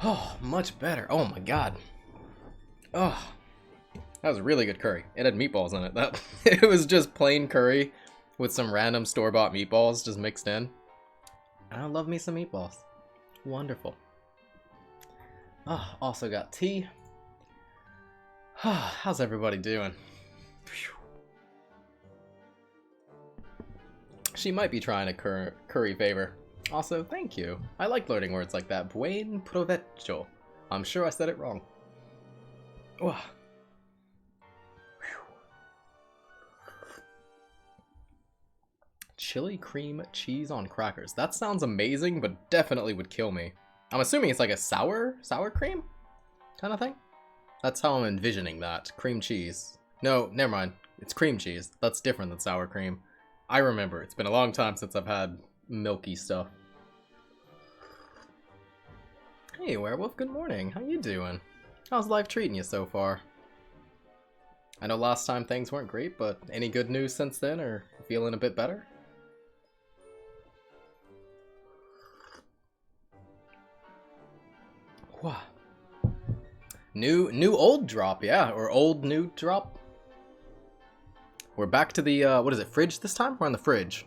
Oh, much better. Oh my god. Oh, that was a really good curry. It had meatballs in it. That it was just plain curry with some random store-bought meatballs just mixed in. I love me some meatballs. Wonderful. Oh, also got tea. How's everybody doing? Whew. She might be trying to curry favor. Also, thank you. I like learning words like that. Buen provecho. I'm sure I said it wrong. Oh. Chili cream cheese on crackers. That sounds amazing, but definitely would kill me. I'm assuming it's like a sour cream kind of thing? That's how I'm envisioning that. Cream cheese. No, never mind. It's cream cheese. That's different than sour cream. I remember. It's been a long time since I've had milky stuff. Hey, Werewolf. Good morning. How you doing? How's life treating you so far? I know last time things weren't great, but any good news since then, or feeling a bit better? Wow. New old drop, yeah, or old new drop. We're back to the what is it, fridge this time? We're on the fridge.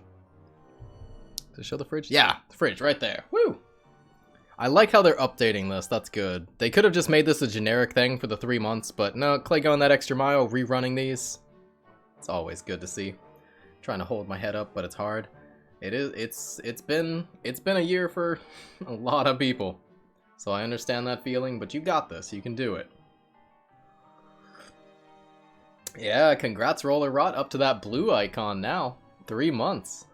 Does it show the fridge? Yeah, the fridge right there. Woo! I like how they're updating this. That's good. They could have just made this a generic thing for the 3 months, but no, Clay going that extra mile, rerunning these. It's always good to see. Trying to hold my head up, but it's hard. It's been a year for a lot of people. So I understand that feeling, but you got this. You can do it. Yeah, congrats Roller Rot, up to that blue icon now. 3 months.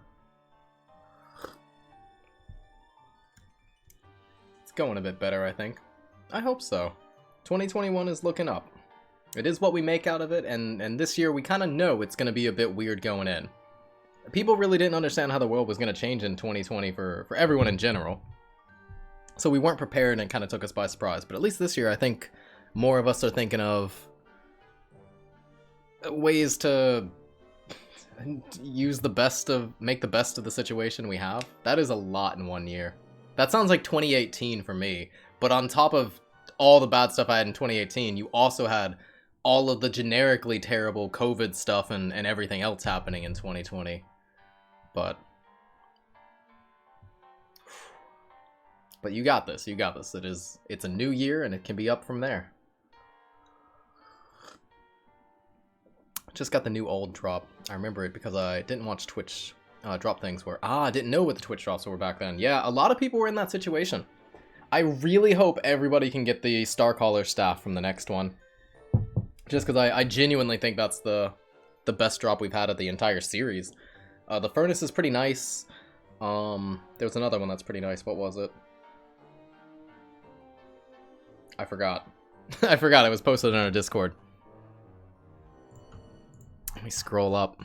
It's going a bit better, I think. I hope so. 2021 is looking up. It is what we make out of it, and this year we kind of know it's going to be a bit weird going in. People really didn't understand how the world was going to change in 2020 for everyone in general. So we weren't prepared and it kind of took us by surprise. But at least this year, I think more of us are thinking of ways to make the best of the situation we have. That is a lot in 1 year. That sounds like 2018 for me. But on top of all the bad stuff I had in 2018, you also had all of the generically terrible COVID stuff and everything else happening in 2020. But you got this, you got this. It's a new year and it can be up from there. Just got the new old drop. I remember it because I didn't watch Twitch drop things where, I didn't know what the Twitch drops were back then. Yeah, a lot of people were in that situation. I really hope everybody can get the Starcaller staff from the next one. Just because I genuinely think that's the best drop we've had of the entire series. The furnace is pretty nice. There was another one that's pretty nice. What was it? I forgot. I forgot. It was posted on our Discord. Let me scroll up.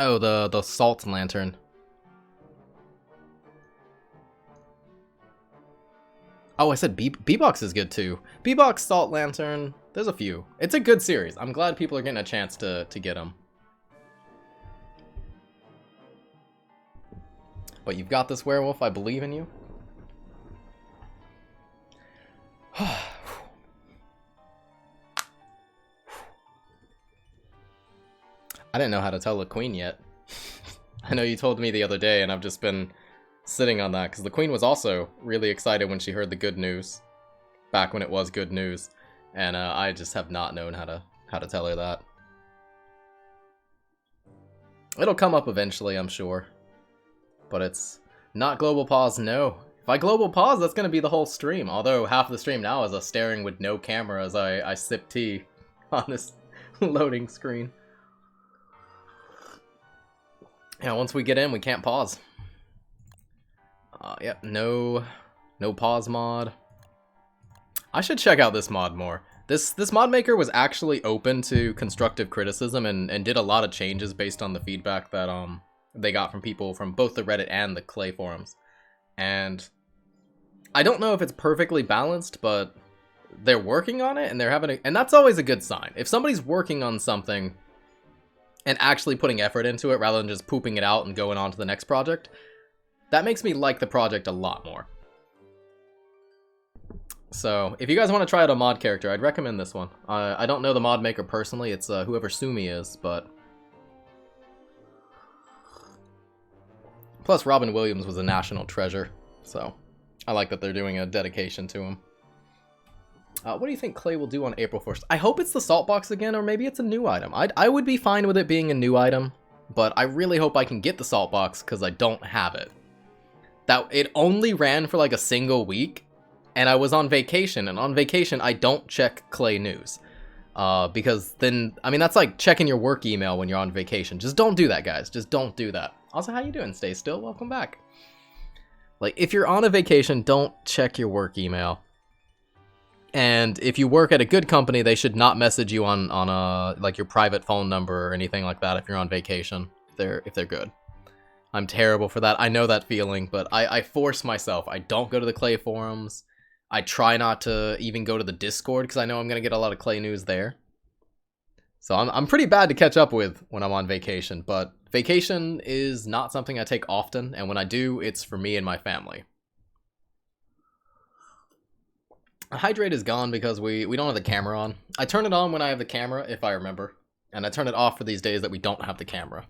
Oh, the salt lantern. Oh, I said B-Box is good too. B-Box, Salt Lantern, there's a few. It's a good series. I'm glad people are getting a chance to get them. But you've got this, Werewolf. I believe in you. I didn't know how to tell the Queen yet. I know you told me the other day, and I've just been sitting on that, because the Queen was also really excited when she heard the good news, back when it was good news, and I just have not known how to tell her that. It'll come up eventually, I'm sure, but it's not global pause, no. If I global pause, that's going to be the whole stream, although half of the stream now is us staring with no camera as I sip tea on this loading screen. Yeah, once we get in, we can't pause. Yep, no pause mod. I should check out this mod more. This mod maker was actually open to constructive criticism and did a lot of changes based on the feedback that they got from people from both the Reddit and the Clay forums. And I don't know if it's perfectly balanced, but they're working on it and they're having and that's always a good sign. If somebody's working on something and actually putting effort into it rather than just pooping it out and going on to the next project, that makes me like the project a lot more. So, if you guys want to try out a mod character, I'd recommend this one. I don't know the mod maker personally, it's whoever Sumi is, but... Plus, Robin Williams was a national treasure, so I like that they're doing a dedication to him. What do you think Clay will do on April 1st? I hope it's the salt box again, or maybe it's a new item. I would be fine with it being a new item, but I really hope I can get the salt box, because I don't have it. It only ran for like a single week, and I was on vacation, and on vacation I don't check Clay news. Because then, I mean, that's like checking your work email when you're on vacation. Just don't do that, guys. Just don't do that. Also, how you doing? Stay still. Welcome back. Like, if you're on a vacation, don't check your work email. And if you work at a good company, they should not message you on like your private phone number or anything like that if you're on vacation. If they're good. I'm terrible for that. I know that feeling, but I force myself. I don't go to the Clay forums. I try not to even go to the Discord because I know I'm going to get a lot of Clay news there. So I'm pretty bad to catch up with when I'm on vacation, but vacation is not something I take often, and when I do, it's for me and my family. Hydrate is gone because we don't have the camera on. I turn it on when I have the camera, if I remember, and I turn it off for these days that we don't have the camera.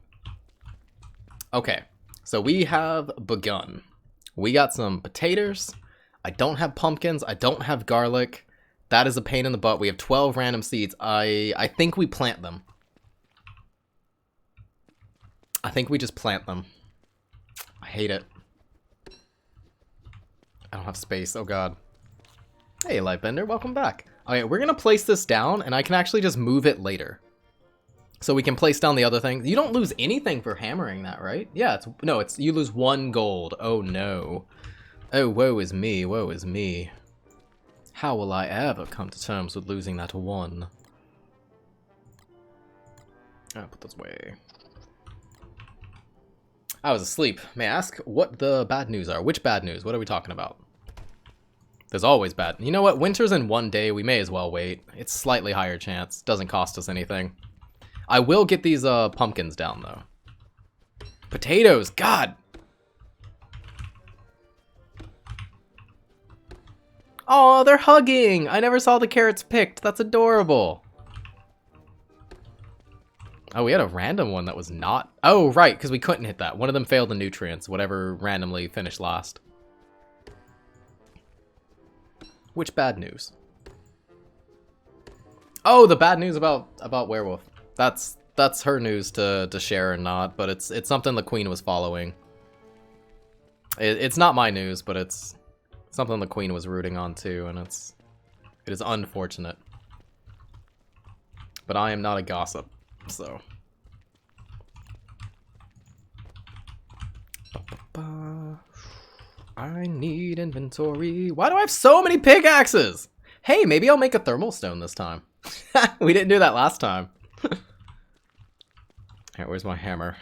Okay, so we have begun. We got some potatoes. I don't have pumpkins. I don't have garlic. That is a pain in the butt. We have 12 random seeds. I think we plant them. I think we just plant them. I hate it. I don't have space. Oh, God. Hey, Lightbender. Welcome back. Okay, we're going to place this down, and I can actually just move it later. So we can place down the other thing. You don't lose anything for hammering that, right? Yeah, you lose 1 gold. Oh, no. Oh, woe is me, woe is me. How will I ever come to terms with losing that 1? I'll put this away. I was asleep. May I ask what the bad news are? Which bad news? What are we talking about? There's always bad. You know what? Winter's in 1 day. We may as well wait. It's slightly higher chance. Doesn't cost us anything. I will get these pumpkins down, though. Potatoes! God! Oh, they're hugging! I never saw the carrots picked. That's adorable. Oh, we had a random one that was not... Oh, right, because we couldn't hit that. One of them failed the nutrients, whatever randomly finished last. Which bad news? Oh, the bad news about Werewolf. That's her news to share or not, but it's something the Queen was following. It's not my news, but it's something the Queen was rooting on too, and it is unfortunate. But I am not a gossip, so. I need inventory. Why do I have so many pickaxes? Hey, maybe I'll make a thermal stone this time. We didn't do that last time. Alright, where's my hammer?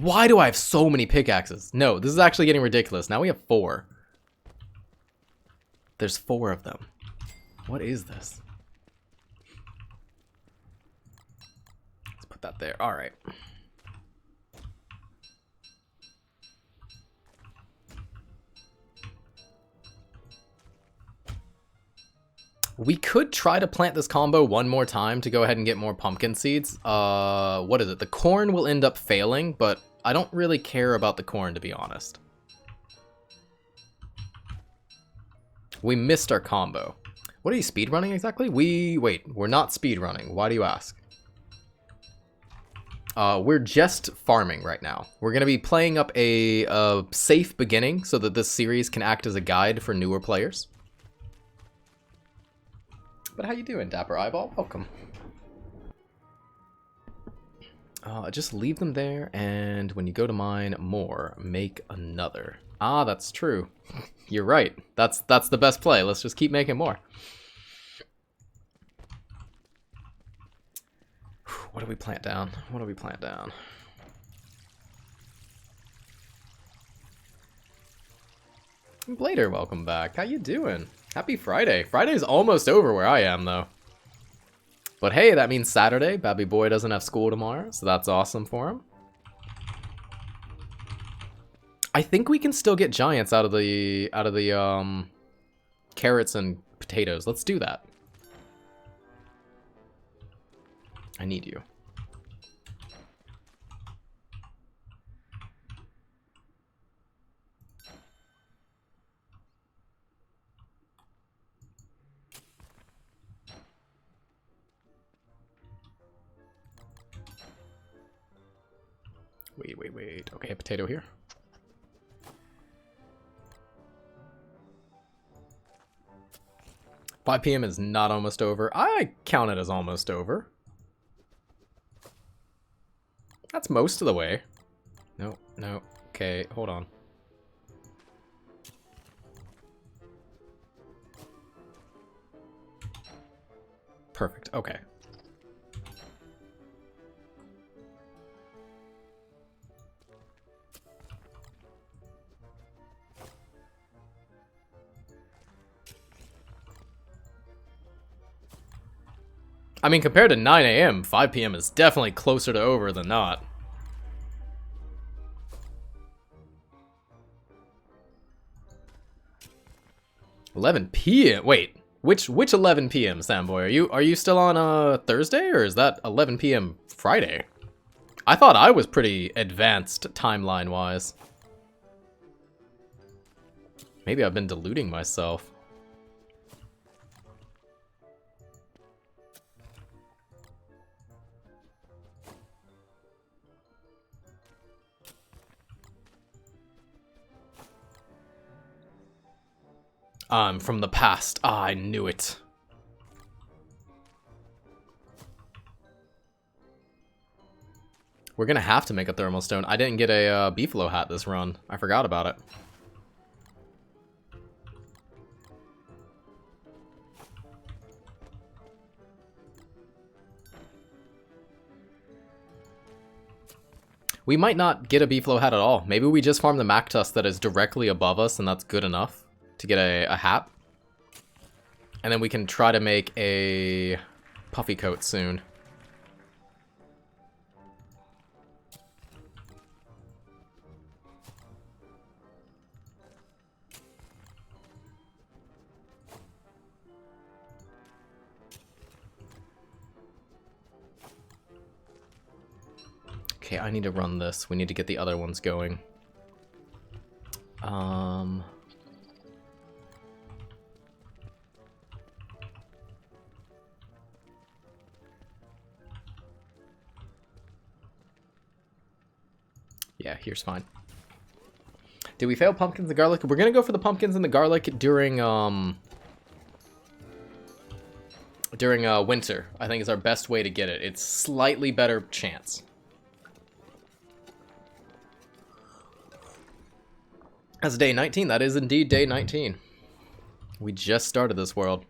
Why do I have so many pickaxes? No, this is actually getting ridiculous. Now we have 4. There's 4 of them. What is this? Let's put that there. Alright. We could try to plant this combo one more time to go ahead and get more pumpkin seeds. What is it? The corn will end up failing, but I don't really care about the corn, to be honest. We missed our combo. What are you speedrunning exactly? Wait, we're not speedrunning. Why do you ask? We're just farming right now. We're going to be playing up a safe beginning so that this series can act as a guide for newer players. But how you doing, Dapper Eyeball? Welcome. Just leave them there, and when you go to mine more, make another. Ah, that's true. You're right. That's the best play. Let's just keep making more. What do we plant down? What do we plant down? Blader, welcome back. How you doing? Happy Friday. Friday's almost over where I am, though. But hey, that means Saturday. Babby Boy doesn't have school tomorrow, so that's awesome for him. I think we can still get giants out of the carrots and potatoes. Let's do that. I need you. Wait. Okay, a potato here. $5 p.m. is not almost over. I count it as almost over. That's most of the way. No. Okay, hold on. Perfect, okay. I mean, compared to 9 a.m., 5 p.m. is definitely closer to over than not. $11 p.m. Wait, which 11 p.m. Samboy? Are you still on Thursday, or is that 11 p.m. Friday? I thought I was pretty advanced timeline wise. Maybe I've been deluding myself. From the past. Ah, I knew it. We're gonna have to make a thermal stone. I didn't get a beefalo hat this run. I forgot about it. We might not get a beefalo hat at all. Maybe we just farm the Mactus that is directly above us, and that's good enough to get a hat. And then we can try to make a puffy coat soon. Okay, I need to run this. We need to get the other ones going. Yeah, here's fine. Did we fail pumpkins and garlic? We're gonna go for the pumpkins and the garlic during winter. I think is our best way to get it. It's slightly better chance. That's day 19. That is indeed day 19. We just started this world.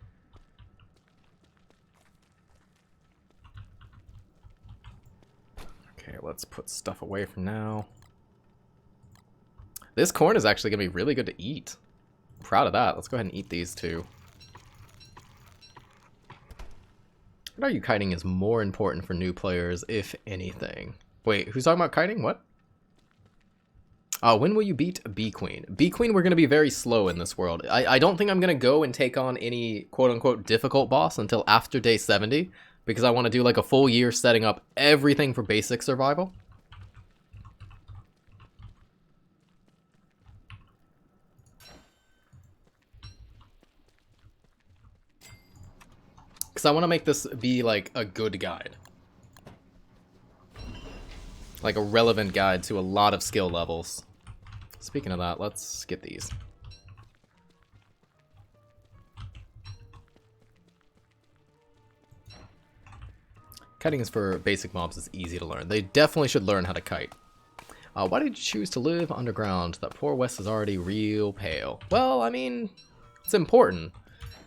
Okay, let's put stuff away for now. This corn is actually going to be really good to eat. I'm proud of that. Let's go ahead and eat these two. What are you kiting is more important for new players, if anything. Wait, who's talking about kiting? What? When will you beat Bee Queen? Bee Queen, we're going to be very slow in this world. I don't think I'm going to go and take on any quote-unquote difficult boss until after day 70, because I want to do like a full year setting up everything for basic survival. Because I want to make this be like a good guide. Like a relevant guide to a lot of skill levels. Speaking of that, let's get these. Kiting is for basic mobs. It's easy to learn. They definitely should learn how to kite. Why did you choose to live underground? That poor Wes is already real pale. Well, I mean, it's important.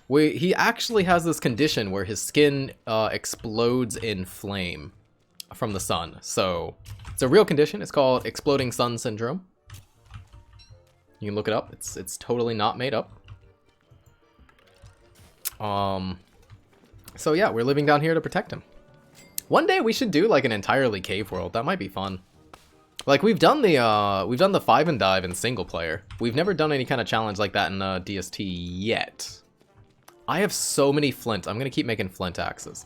He actually has this condition where his skin explodes in flame from the sun. So it's a real condition. It's called exploding sun syndrome. You can look it up. It's totally not made up. So yeah, we're living down here to protect him. One day we should do like an entirely cave world. That might be fun. Like, we've done the 5 and dive in single player. We've never done any kind of challenge like that in DST yet. I have so many flint. I'm gonna keep making flint axes.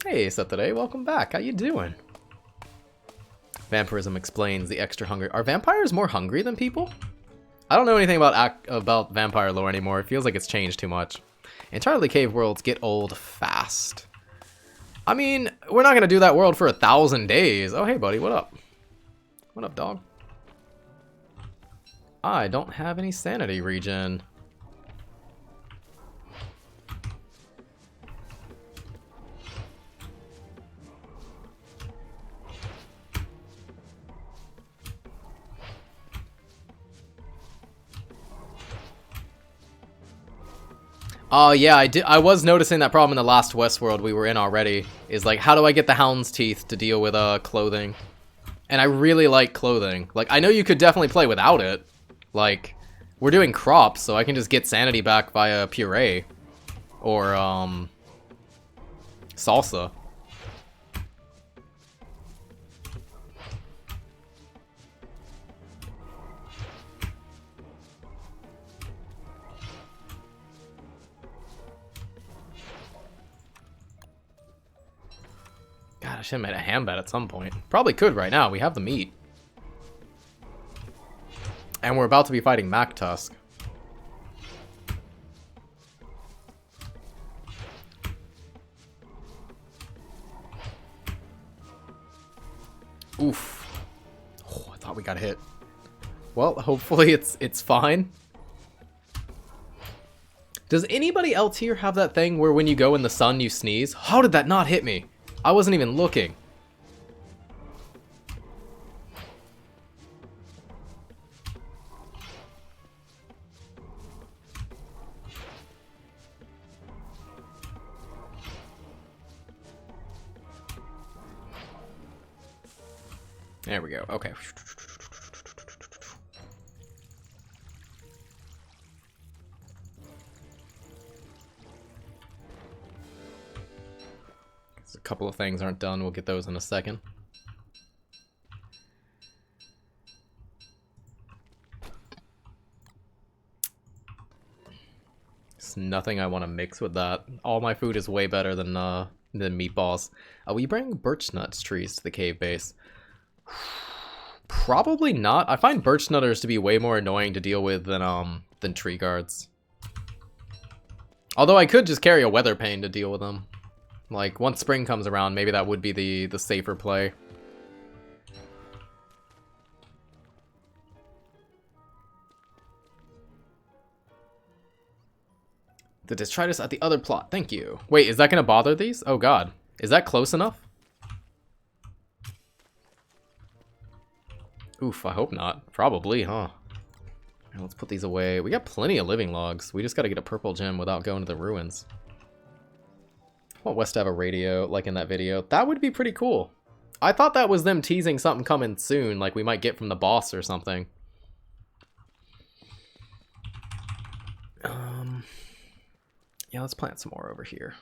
Hey, Saturday, welcome back. How you doing? Vampirism explains the extra hunger. Are vampires more hungry than people? I don't know anything about vampire lore anymore. It feels like it's changed too much. Entirely cave worlds get old fast. I mean, we're not gonna do that world for 1,000 days. Oh, hey, buddy, what up? What up, dog? I don't have any sanity regen. Oh, yeah, I was noticing that problem in the last Wes World we were in already. Is like, how do I get the Hound's Teeth to deal with clothing? And I really like clothing. Like, I know you could definitely play without it. Like, we're doing crops, so I can just get sanity back via puree. Or, salsa. God, I should have made a ham bed at some point. Probably could right now. We have the meat. And we're about to be fighting Mac Tusk. Oof. Oh, I thought we got hit. Well, hopefully it's fine. Does anybody else here have that thing where when you go in the sun you sneeze? How did that not hit me? I wasn't even looking. There we go. Okay. A couple of things aren't done. We'll get those in a second. There's nothing I want to mix with that. All my food is way better than meatballs. We bring birch nuts trees to the cave base. Probably not. I find birch nutters to be way more annoying to deal with than tree guards. Although I could just carry a weather pane to deal with them. Like, once spring comes around, maybe that would be the safer play. The detritus at the other plot. Thank you. Wait, is that going to bother these? Oh, God. Is that close enough? Oof, I hope not. Probably, huh? Right, let's put these away. We got plenty of living logs. We just got to get a purple gem without going to the ruins. I want Wes to have a radio, like in that video. That would be pretty cool. I thought that was them teasing something coming soon, like we might get from the boss or something. Yeah, let's plant some more over here.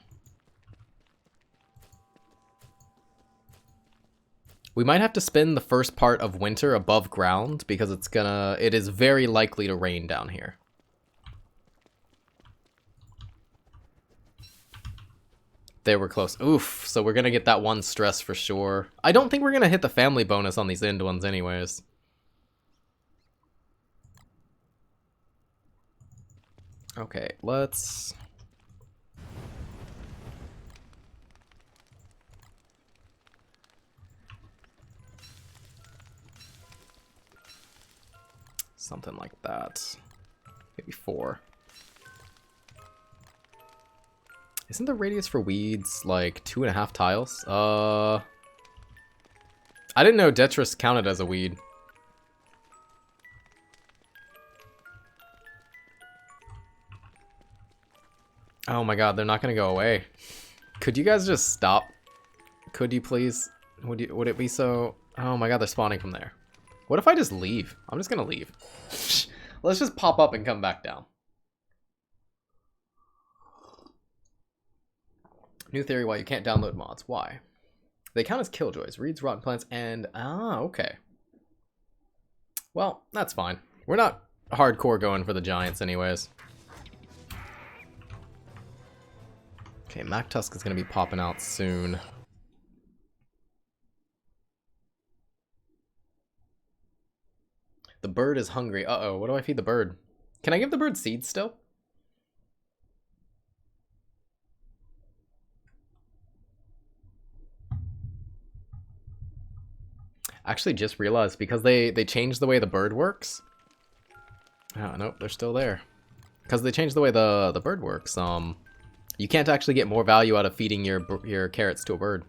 We might have to spend the first part of winter above ground because it is very likely to rain down here. They were close. Oof, so we're gonna get that one stress for sure. I don't think we're gonna hit the family bonus on these end ones anyways. Okay, let's... something like that. Maybe 4. Isn't the radius for weeds like 2.5 tiles? I didn't know Detritus counted as a weed. Oh my god, they're not gonna go away. Could you guys just stop? Could you please? Would it be so... Oh my god, they're spawning from there. What if I just leave? I'm just gonna leave. Let's just pop up and come back down. New theory why you can't download mods. Why? They count as killjoys. Reeds, rotten plants, and... Ah, okay. Well, that's fine. We're not hardcore going for the giants anyways. Okay, Mactusk is going to be popping out soon. The bird is hungry. Uh-oh, what do I feed the bird? Can I give the bird seeds still? Actually just realized because they changed the way the bird works. Oh, nope, they're still there. Because they changed the way the bird works. You can't actually get more value out of feeding your carrots to a bird.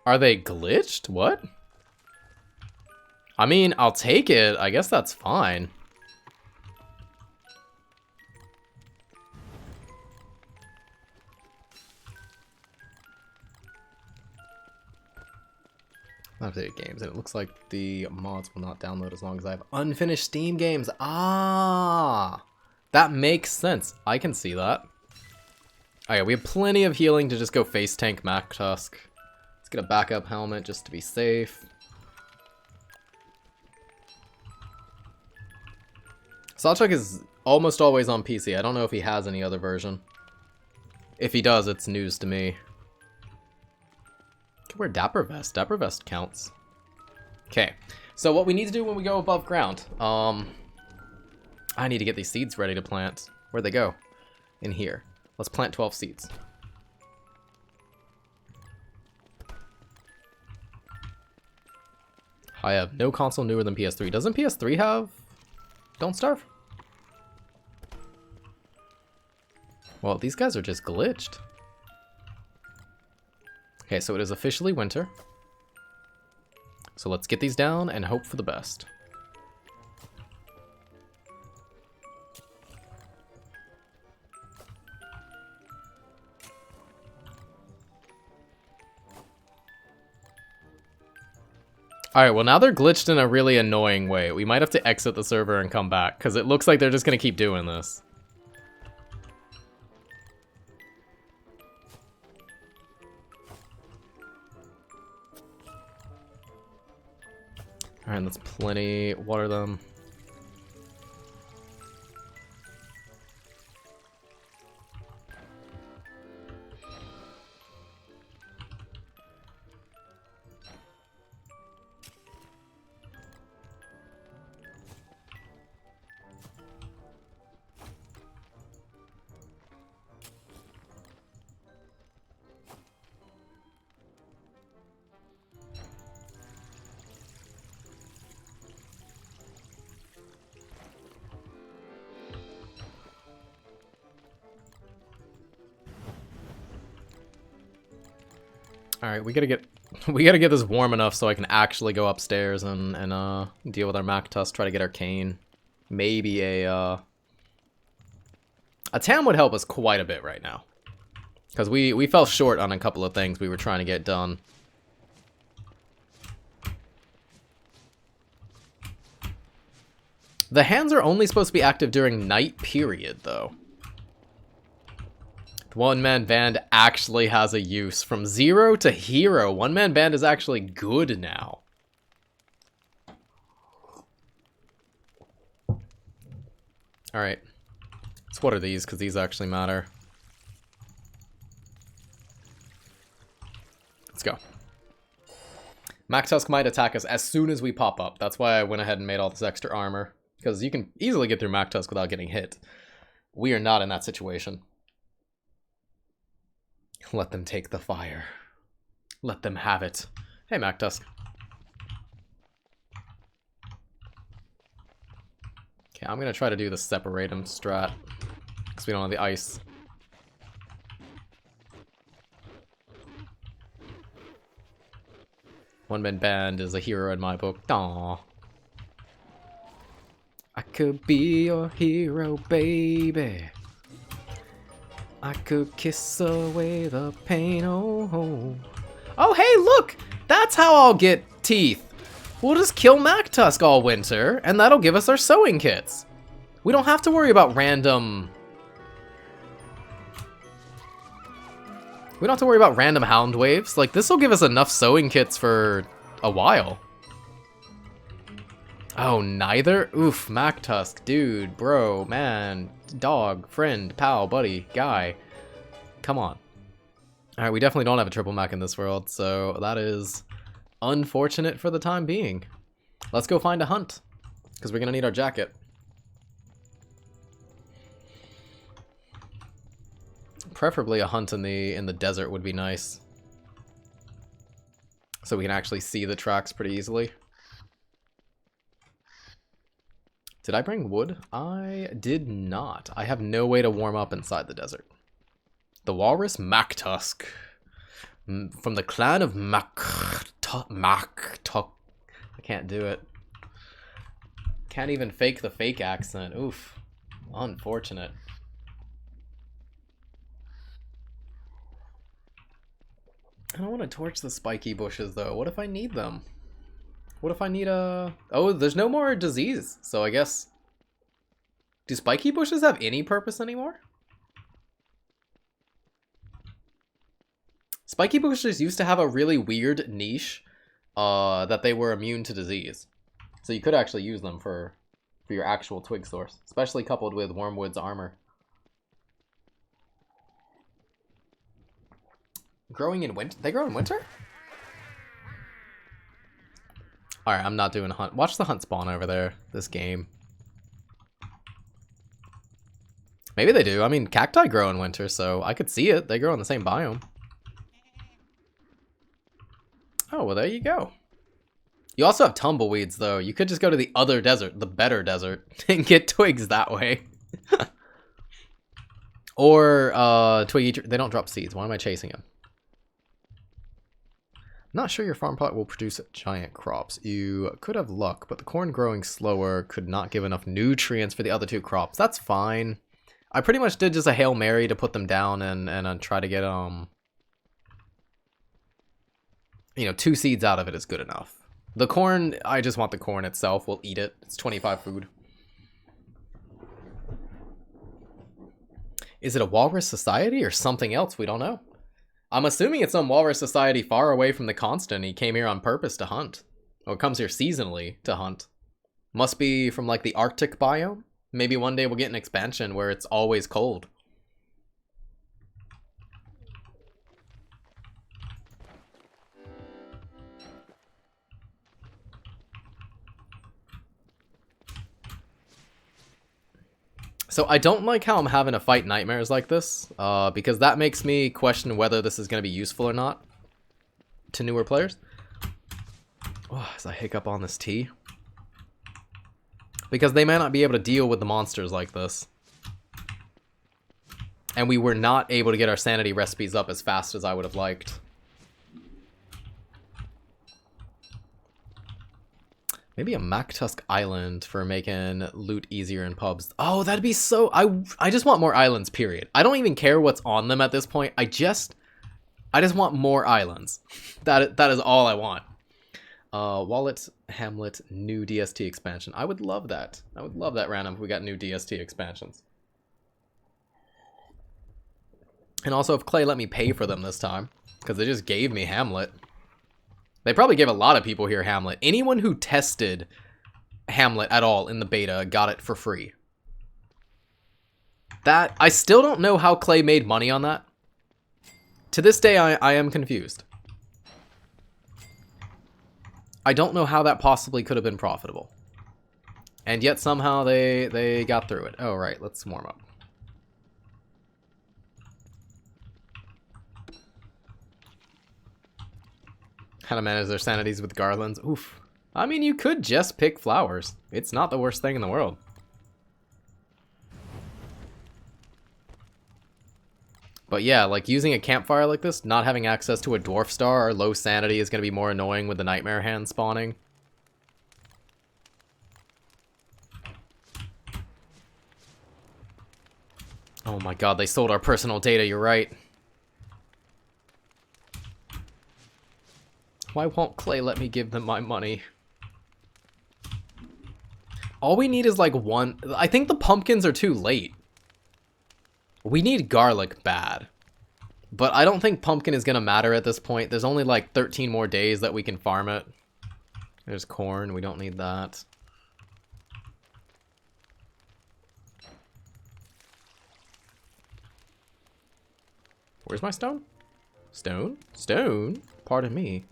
Are they glitched? What? I mean, I'll take it. I guess that's fine. Updated games, and it looks like the mods will not download as long as I have unfinished Steam games. Ah, that makes sense. I can see that. Oh yeah, we have plenty of healing to just go face tank Mactusk. Let's get a backup helmet just to be safe. Sawchuck is almost always on PC. I don't know if he has any other version. If he does, it's news to me. I can wear Dapper Vest. Dapper Vest counts. Okay, so what we need to do when we go above ground. I need to get these seeds ready to plant. Where'd they go? In here. Let's plant 12 seeds. I have no console newer than PS3. Doesn't PS3 have Don't Starve? Well, these guys are just glitched. Okay, so it is officially winter. So let's get these down and hope for the best. Alright, well now they're glitched in a really annoying way. We might have to exit the server and come back, because it looks like they're just going to keep doing this. Alright, that's plenty. Water them. Alright, we gotta get this warm enough so I can actually go upstairs and deal with our Mactusk, try to get Arcane. Maybe a TAM would help us quite a bit right now. Because we fell short on a couple of things we were trying to get done. The hands are only supposed to be active during night period, though. The one-man band actually has a use. From 0 to hero, one-man band is actually good now. Alright. So what are these? Because these actually matter. Let's go. Mactusk might attack us as soon as we pop up. That's why I went ahead and made all this extra armor. Because you can easily get through Mactusk without getting hit. We are not in that situation. Let them take the fire. Let them have it. Hey, Mactusk. Okay, I'm gonna try to do the separate them strat. Because we don't have the ice. One-man band is a hero in my book. Aww. I could be your hero, baby. I could kiss away the pain, oh, oh. Oh, hey, look! That's how I'll get teeth. We'll just kill MacTusk all winter, and that'll give us our sewing kits. We don't have to worry about random... We don't have to worry about random hound waves. Like, this will give us enough sewing kits for a while. Oh, neither? Oof, MacTusk, dude, bro, man, dog, friend, pal, buddy, guy. Come on. Alright, we definitely don't have a triple Mac in this world, so that is unfortunate for the time being. Let's go find a hunt, because we're gonna need our jacket. Preferably a hunt in the desert would be nice. So we can actually see the tracks pretty easily. Did I bring wood? I did not. I have no way to warm up inside the desert. The walrus MacTusk. From the clan of MacTusk. I can't do it. Can't even fake the fake accent. Oof. Unfortunate. I don't want to torch the spiky bushes though. What if I need them? What if I need a... Oh, there's no more disease, so I guess... Do spiky bushes have any purpose anymore? Spiky bushes used to have a really weird niche that they were immune to disease. So you could actually use them for your actual twig source, especially coupled with Wormwood's armor. Growing in winter? They grow in winter? Alright, I'm not doing a hunt. Watch the hunt spawn over there, this game. Maybe they do. I mean, cacti grow in winter, so I could see it. They grow in the same biome. Oh, well, there you go. You also have tumbleweeds, though. You could just go to the other desert, the better desert, and get twigs that way. Or, twiggy... They don't drop seeds. Why am I chasing them? Not sure your farm plot will produce giant crops. You could have luck, but the corn growing slower could not give enough nutrients for the other two crops. That's fine. I pretty much did just a Hail Mary to put them down and try to get, you know, 2 seeds out of it is good enough. The corn, I just want the corn itself. We'll eat it. It's 25 food. Is it a walrus society or something else? We don't know. I'm assuming it's some walrus society far away from the constant. He came here on purpose to hunt. Or comes here seasonally to hunt. Must be from like the Arctic biome. Maybe one day we'll get an expansion where it's always cold. So I don't like how I'm having to fight nightmares like this, because that makes me question whether this is going to be useful or not to newer players. Oh, as I hiccup on this tea. Because they may not be able to deal with the monsters like this. And we were not able to get our sanity recipes up as fast as I would have liked. Maybe a MacTusk island for making loot easier in pubs. Oh, that'd be so... I just want more islands, period. I don't even care what's on them at this point. I just want more islands. That is all I want. Wallet, Hamlet, new DST expansion. I would love that. I would love that random if we got new DST expansions. And also if Clay let me pay for them this time. Because they just gave me Hamlet. They probably gave a lot of people here Hamlet. Anyone who tested Hamlet at all in the beta got it for free. That, I still don't know how Clay made money on that. To this day, I am confused. I don't know how that possibly could have been profitable. And yet somehow they got through it. Oh, right, let's warm up. How to manage their sanities with garlands. Oof. I mean, you could just pick flowers. It's not the worst thing in the world. But yeah, like using a campfire like this, not having access to a dwarf star or low sanity is going to be more annoying with the nightmare hand spawning. Oh my god, they sold our personal data, you're right. Why won't Clay let me give them my money? All we need is like one. I think the pumpkins are too late. We need garlic bad. But I don't think pumpkin is going to matter at this point. There's only like 13 more days that we can farm it. There's corn. We don't need that. Where's my stone? Stone? Stone? Pardon me.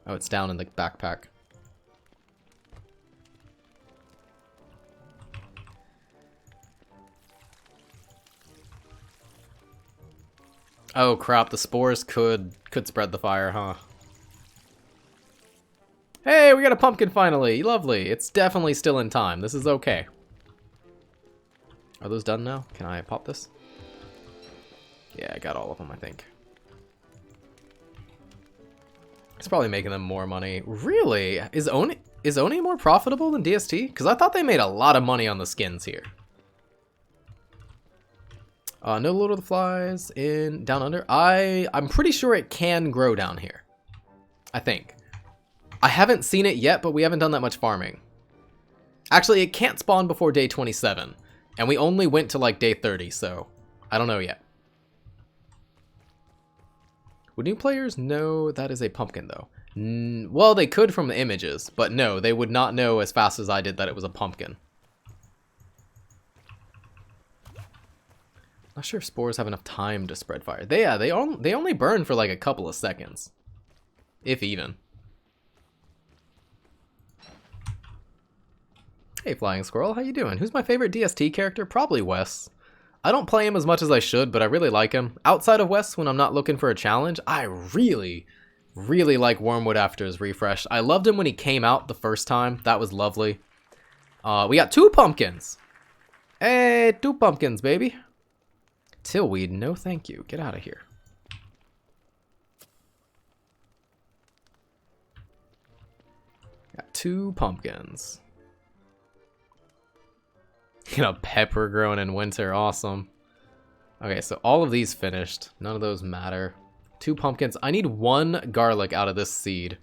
Oh, it's down in the backpack. Oh crap, the spores could spread the fire, huh? Hey, we got a pumpkin finally! Lovely. It's definitely still in time. This is okay. Are those done now? Can I pop this? Yeah, I got all of them, I think. It's probably making them more money. Really? Is Oni more profitable than DST? Because I thought they made a lot of money on the skins here. No Lord of the Flies in Down Under. I'm pretty sure it can grow down here. I think. I haven't seen it yet, but we haven't done that much farming. Actually, it can't spawn before day 27. And we only went to like day 30, so I don't know yet. Would new players know that is a pumpkin, though? Well, they could from the images, but no, they would not know as fast as I did that it was a pumpkin. Not sure if spores have enough time to spread fire. They only burn for like a couple of seconds, if even. Hey, Flying Squirrel, how you doing? Who's my favorite DST character? Probably Wes. I don't play him as much as I should, but I really like him. Outside of Wes, when I'm not looking for a challenge, I really like Wormwood after his refresh. I loved him when he came out the first time. That was lovely. We got 2 pumpkins. Hey, 2 pumpkins, baby. Tillweed, no thank you. Get out of here. Got 2 pumpkins. You know, pepper growing in winter. Awesome. Okay, so all of these finished. None of those matter. 2 pumpkins. I need 1 garlic out of this seed.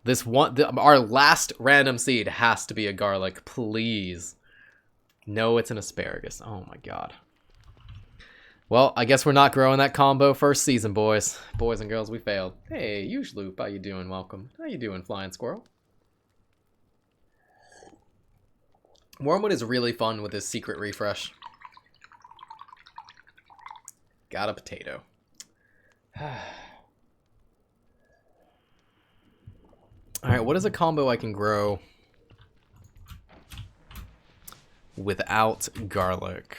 This one, our last random seed has to be a garlic, please. No, it's an asparagus. Oh my god. Well, I guess we're not growing that combo first season, boys. Boys and girls, we failed. Hey, Loop, how you doing? Welcome. How you doing, Flying Squirrel? Wormwood is really fun with his secret refresh. Got a potato. Alright, what is a combo I can grow without garlic?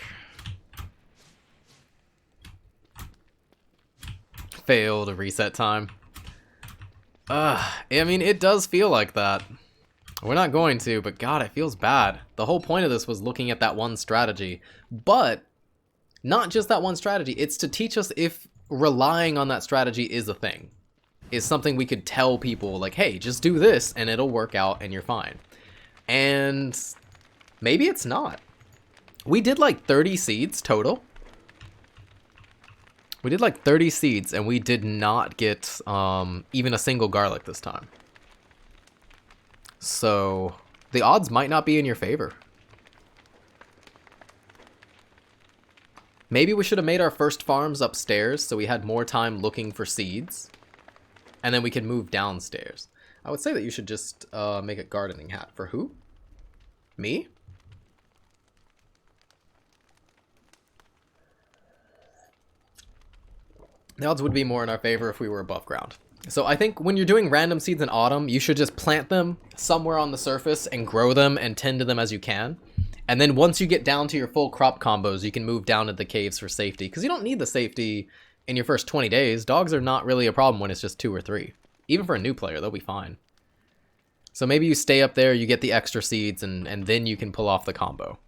Failed reset time. I mean, it does feel like that. We're not going to, but god, it feels bad. The whole point of this was looking at that one strategy. But not just that one strategy, it's to teach us if relying on that strategy is a thing. Is something we could tell people, like, hey, just do this and it'll work out and you're fine. And maybe it's not. We did like 30 seeds total. We did like 30 seeds and we did not get even a single garlic this time. So the odds might not be in your favor. Maybe we should have made our first farms upstairs so we had more time looking for seeds. And then we could move downstairs. I would say that you should just make a gardening hat. For who? Me? The odds would be more in our favor if we were above ground. So I think when you're doing random seeds in autumn, you should just plant them somewhere on the surface and grow them and tend to them as you can. And then once you get down to your full crop combos, you can move down to the caves for safety. Because you don't need the safety in your first 20 days. Dogs are not really a problem when it's just 2 or 3. Even for a new player, they'll be fine. So maybe you stay up there, you get the extra seeds, and then you can pull off the combo.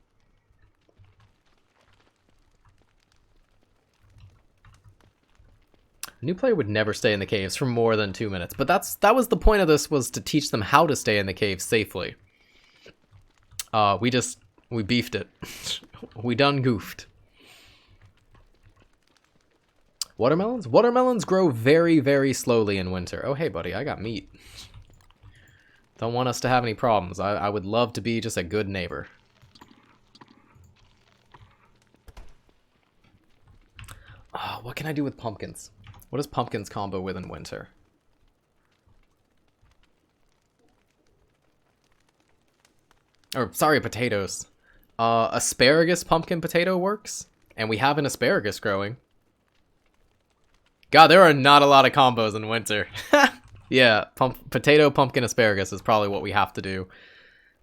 A new player would never stay in the caves for more than 2 minutes. But that was the point of this, was to teach them how to stay in the caves safely. We beefed it. We done goofed. Watermelons? Watermelons grow very, very slowly in winter. Oh, hey, buddy, I got meat. Don't want us to have any problems. I would love to be just a good neighbor. Oh, what can I do with pumpkins? What does pumpkins combo with in winter? Or, sorry, potatoes. Asparagus pumpkin potato works. And we have an asparagus growing. God, there are not a lot of combos in winter. Yeah, potato, pumpkin, asparagus is probably what we have to do.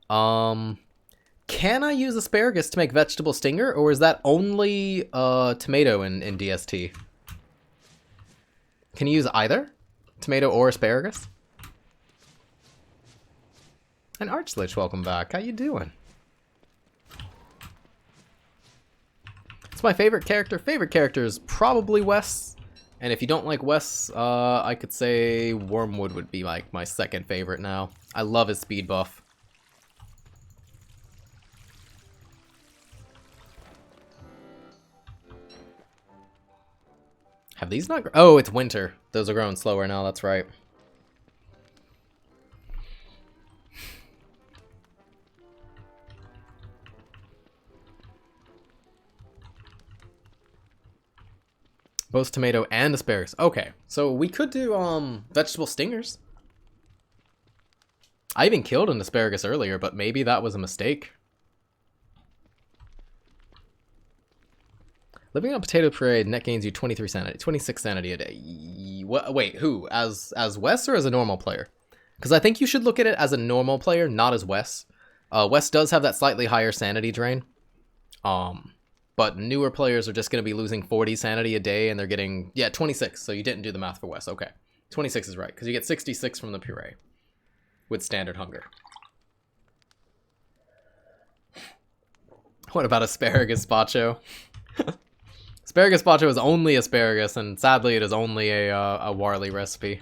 Can I use asparagus to make vegetable stinger, or is that only tomato in DST? Can you use either? Tomato or asparagus? And Archlich, welcome back. How you doing? It's my favorite character. Favorite character is probably Wes. And if you don't like Wes, I could say Wormwood would be like my second favorite now. I love his speed buff. Have these not... Oh, it's winter. Those are growing slower now, that's right. Both tomato and asparagus. Okay, so we could do vegetable stingers. I even killed an asparagus earlier, but maybe that was a mistake. Living on potato parade net gains you 23 sanity, 26 sanity a day. What, wait, who? As Wes or as a normal player? Because I think you should look at it as a normal player, not as Wes. Wes does have that slightly higher sanity drain. But newer players are just going to be losing 40 sanity a day, and they're getting, yeah, 26. So you didn't do the math for Wes. Okay, 26 is right, because you get 66 from the puree with standard hunger. What about asparagus gazpacho? Asparagus gazpacho is only asparagus, and sadly it is only a Warley recipe.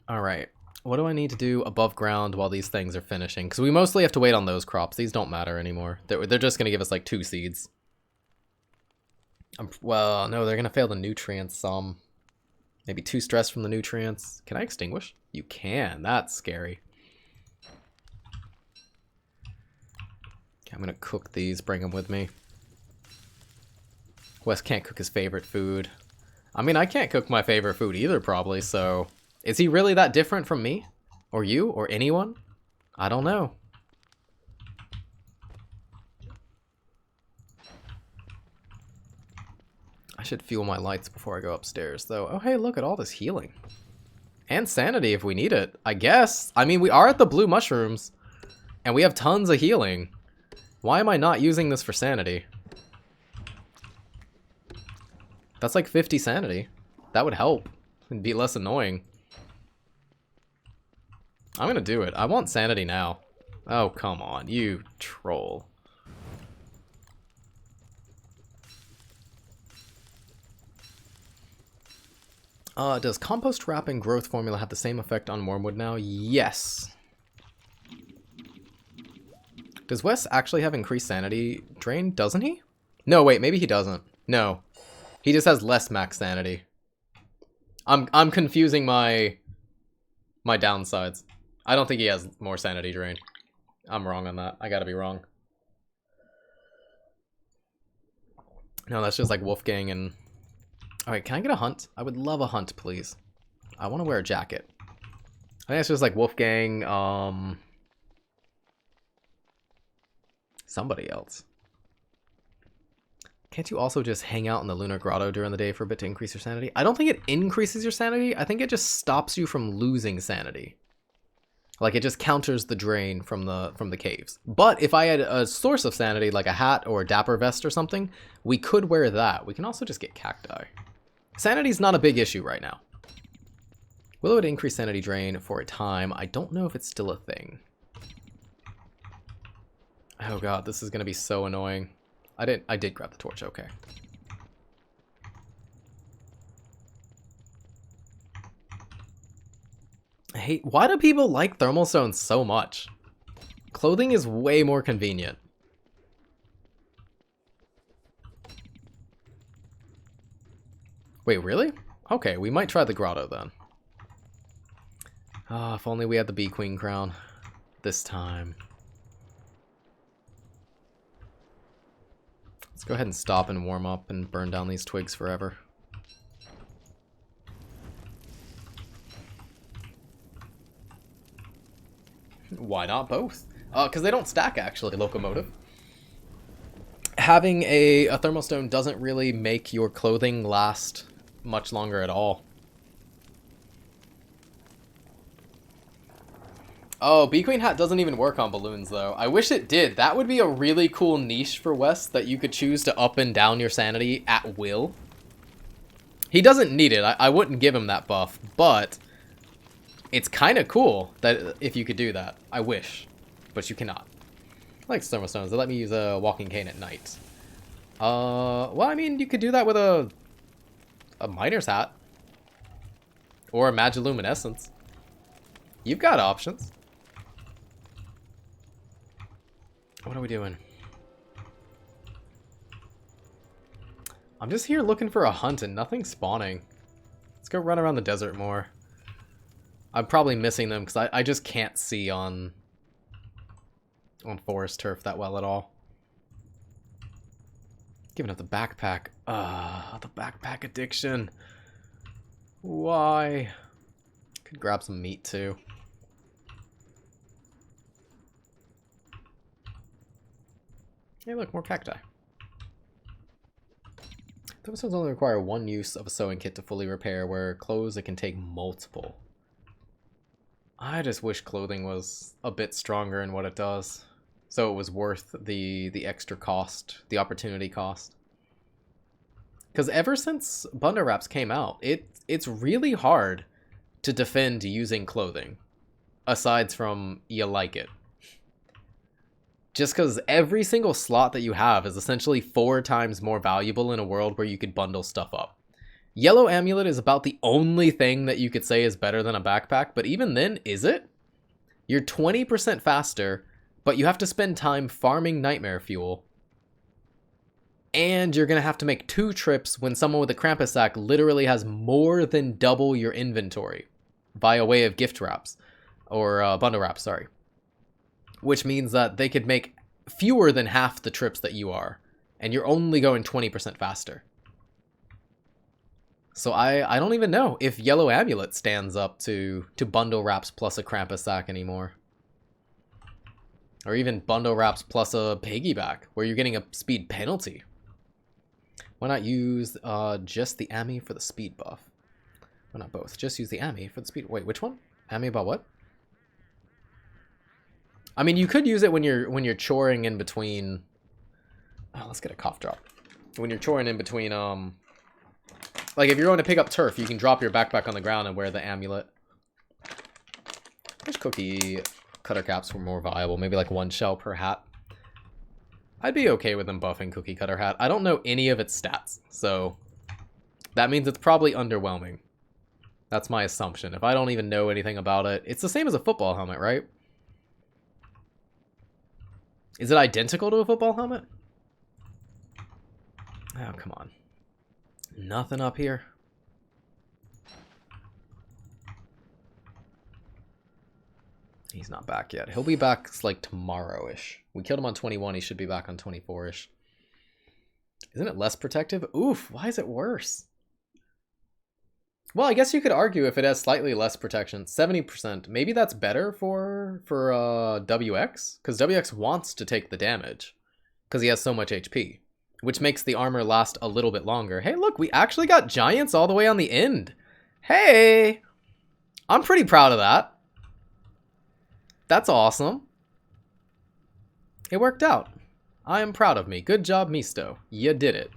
Alright, what do I need to do above ground while these things are finishing? Because we mostly have to wait on those crops. These don't matter anymore. They're just going to give us like 2 seeds. Well, no, they're going to fail the nutrients some. Maybe 2 stress from the nutrients. Can I extinguish? You can. That's scary. I'm gonna cook these, bring them with me. Wes can't cook his favorite food. I mean, I can't cook my favorite food either, probably, so... Is he really that different from me? Or you? Or anyone? I don't know. I should fuel my lights before I go upstairs, though. Oh, hey, look at all this healing. And sanity if we need it, I guess. I mean, we are at the blue mushrooms, and we have tons of healing. Why am I not using this for sanity? That's like 50 sanity. That would help. It'd be less annoying. I'm gonna do it. I want sanity now. Oh, come on, you troll. Does compost wrapping growth formula have the same effect on wormwood now? Yes. Does Wes actually have increased sanity drain? Doesn't he? No, wait, maybe he doesn't. No. He just has less max sanity. I'm confusing my downsides. I don't think he has more sanity drain. I'm wrong on that. I gotta be wrong. No, that's just like Wolfgang and... Alright, can I get a hunt? I would love a hunt, please. I want to wear a jacket. I think it's just like Wolfgang, somebody else. Can't you also just hang out in the Lunar Grotto during the day for a bit to increase your sanity? I don't think it increases your sanity. I think it just stops you from losing sanity. Like, it just counters the drain from the caves. But if I had a source of sanity, like a hat or a dapper vest or something, we could wear that. We can also just get cacti. Sanity's not a big issue right now. Will it increase sanity drain for a time? I don't know if it's still a thing. Oh god, this is gonna be so annoying. I did grab the torch, okay. I hate, why do people like thermal stones so much? Clothing is way more convenient. Wait, really? Okay, we might try the grotto then. Ah, if only we had the Bee Queen crown this time. Let's go ahead and stop and warm up and burn down these twigs forever. Why not both? Because they don't stack, actually, Locomotive. Having a thermal stone doesn't really make your clothing last much longer at all. Oh, Bee Queen hat doesn't even work on balloons, though. I wish it did. That would be a really cool niche for Wes, that you could choose to up and down your sanity at will. He doesn't need it. I wouldn't give him that buff, but it's kind of cool that if you could do that. I wish, but you cannot. I like thermal stones. They let me use a walking cane at night. Well, I mean, you could do that with a miner's hat or a Magiluminescence. You've got options. What are we doing? I'm just here looking for a hunt and nothing's spawning. Let's go run around the desert more. I'm probably missing them because I just can't see on forest turf that well at all. Giving up the backpack. The backpack addiction. Why? Could grab some meat too. Hey, look, more cacti. Those ones only require one use of a sewing kit to fully repair, where clothes, it can take multiple. I just wish clothing was a bit stronger in what it does, so it was worth the extra cost, the opportunity cost. Because ever since bundle wraps came out, it's really hard to defend using clothing, aside from you like it. Just because every single slot that you have is essentially 4 times more valuable in a world where you could bundle stuff up. Yellow Amulet is about the only thing that you could say is better than a backpack, but even then, is it? You're 20% faster, but you have to spend time farming nightmare fuel. And you're going to have to make 2 trips when someone with a Krampus sack literally has more than double your inventory via way of gift wraps. Or bundle wraps, sorry. Which means that they could make fewer than half the trips that you are. And you're only going 20% faster. So I don't even know if Yellow Amulet stands up to bundle wraps plus a Krampus sack anymore. Or even bundle wraps plus a piggyback, where you're getting a speed penalty. Why not use just the Ami for the speed buff? Why not both? Just use the Ami for the speed. Wait, which one? Ami about what? I mean, you could use it when you're choring in between. Oh, let's get a cough drop. When you're choring in between, like if you're going to pick up turf, you can drop your backpack on the ground and wear the amulet. Wish cookie cutter caps were more viable. Maybe like 1 shell per hat. I'd be okay with them buffing cookie cutter hat. I don't know any of its stats, so that means it's probably underwhelming. That's my assumption. If I don't even know anything about it, it's the same as a football helmet, right? Is it identical to a football helmet? Oh, come on. Nothing up here. He's not back yet. He'll be back like tomorrow-ish. We killed him on 21. He should be back on 24-ish. Isn't it less protective? Oof, why is it worse? Well, I guess you could argue if it has slightly less protection. 70%. Maybe that's better for WX? Because WX wants to take the damage. Because he has so much HP. Which makes the armor last a little bit longer. Hey, look, we actually got giants all the way on the end. Hey! I'm pretty proud of that. That's awesome. It worked out. I am proud of me. Good job, Misuto. You did it.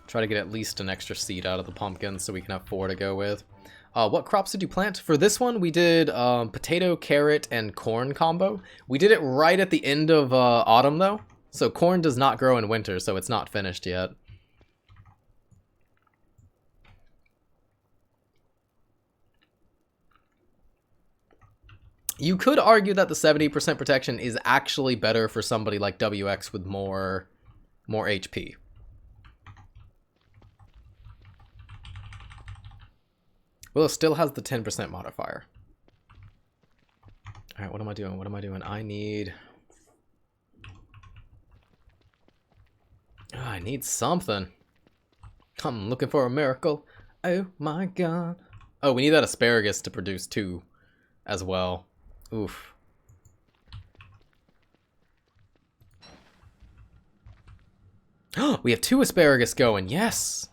Try to get at least an extra seed out of the pumpkin so we can have 4 to go with. What crops did you plant? For this one, we did potato, carrot, and corn combo. We did it right at the end of autumn, though. So corn does not grow in winter, so it's not finished yet. You could argue that the 70% protection is actually better for somebody like WX with more HP. Well, it still has the 10% modifier. Alright, what am I doing? What am I doing? I need... Oh, I need something. I'm looking for a miracle. Oh my god. Oh, we need that asparagus to produce 2 as well. Oof. We have 2 asparagus going. Yes.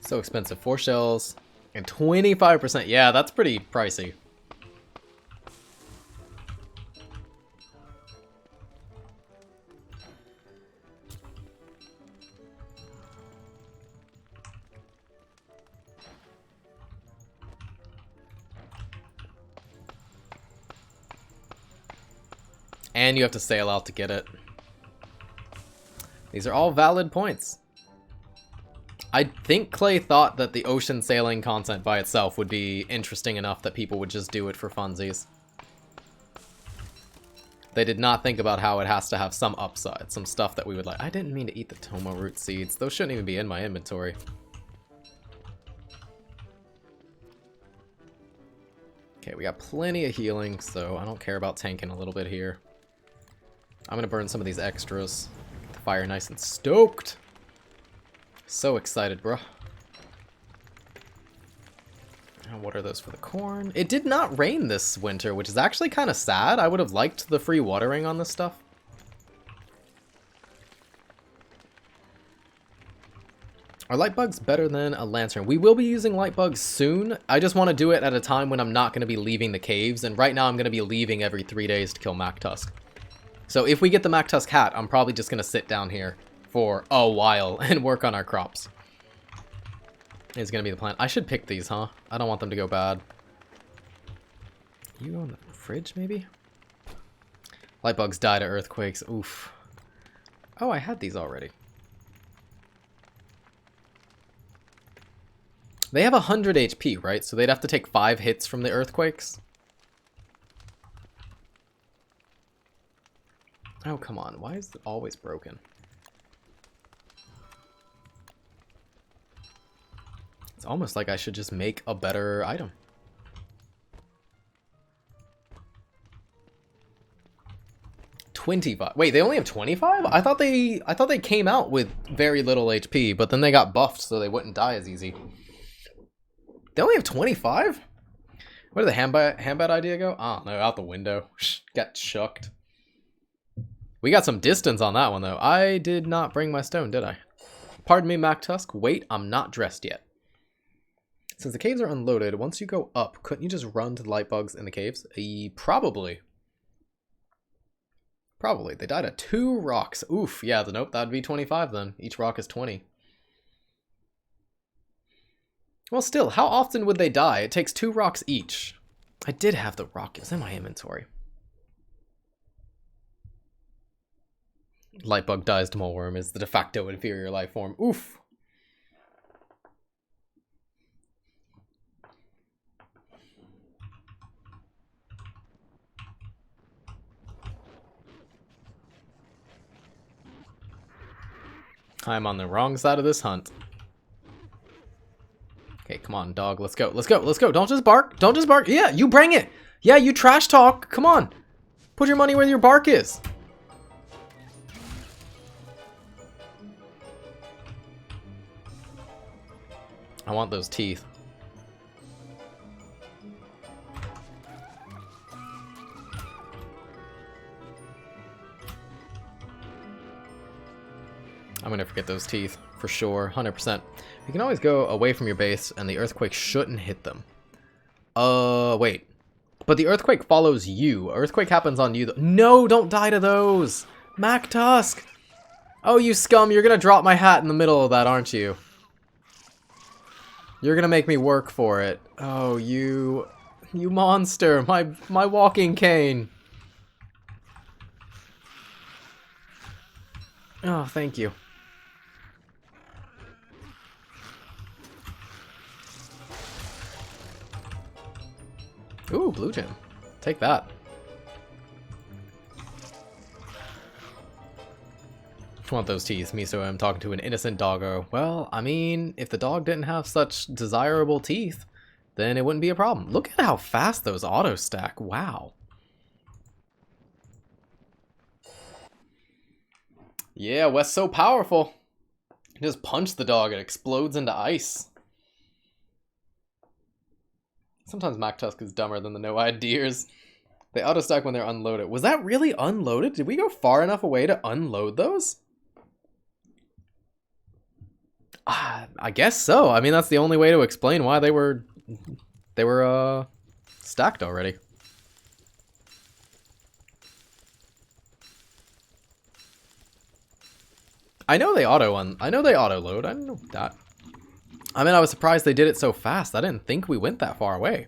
So expensive. 4 shells and 25%. Yeah, that's pretty pricey. And you have to sail out to get it. These are all valid points. I think Clay thought that the ocean sailing content by itself would be interesting enough that people would just do it for funsies. They did not think about how it has to have some upside, some stuff that we would like. I didn't mean to eat the Tomo root seeds. Those shouldn't even be in my inventory. Okay, we got plenty of healing, so I don't care about tanking a little bit here. I'm gonna burn some of these extras. Get the fire nice and stoked. So excited, bro. And what are those for the corn? It did not rain this winter, which is actually kind of sad. I would have liked the free watering on this stuff. Are light bugs better than a lantern? We will be using light bugs soon. I just want to do it at a time when I'm not going to be leaving the caves. And right now I'm going to be leaving every 3 days to kill Mactusk. So if we get the Mactusk hat, I'm probably just going to sit down here for a while and work on our crops. Is gonna be the plan. I should pick these, huh? I don't want them to go bad. You on the fridge, maybe? Light bugs die to earthquakes. Oof. Oh, I had these already. They have 100 HP, right? So they'd have to take 5 hits from the earthquakes. Oh, come on. Why is it always broken? It's almost like I should just make a better item. $25. Wait, they only have 25? I thought they came out with very little HP, but then they got buffed so they wouldn't die as easy. They only have 25? Where did the handbat idea go? Oh no, out the window. Got shucked. We got some distance on that one though. I did not bring my stone, did I? Pardon me, Mactusk. Wait, I'm not dressed yet. Since the caves are unloaded, once you go up, couldn't you just run to the light bugs in the caves? Probably. Probably. They died at 2 rocks. Oof, yeah, nope, that'd be 25 then. Each rock is 20. Well, still, how often would they die? It takes 2 rocks each. I did have the rock. It was in my inventory. Lightbug dies to Moleworm is the de facto inferior life form. Oof. I'm on the wrong side of this hunt. Okay, come on, dog. Let's go. Let's go. Let's go. Don't just bark. Don't just bark. Yeah, you bring it. Yeah, you trash talk. Come on. Put your money where your bark is. I want those teeth. I'm gonna forget those teeth for sure, 100%. You can always go away from your base and the earthquake shouldn't hit them. Wait. But the earthquake follows you. Earthquake happens on you. No, don't die to those. Mac Tusk! Oh, you scum, you're gonna drop my hat in the middle of that, aren't you? You're gonna make me work for it. Oh, you monster! My walking cane! Oh, thank you. Ooh, blue gem. Take that. I want those teeth, Miso. I'm talking to an innocent doggo. Well, I mean, if the dog didn't have such desirable teeth, then it wouldn't be a problem. Look at how fast those auto stack. Wow. Yeah, Wes so powerful. He just punched the dog, it explodes into ice. Sometimes Mac Tusk is dumber than the no-eyed deers. They auto stack when they're unloaded. Was that really unloaded? Did we go far enough away to unload those? I guess so. I mean, that's the only way to explain why they were stacked already. I know they auto load. I know that. I mean, I was surprised they did it so fast. I didn't think we went that far away.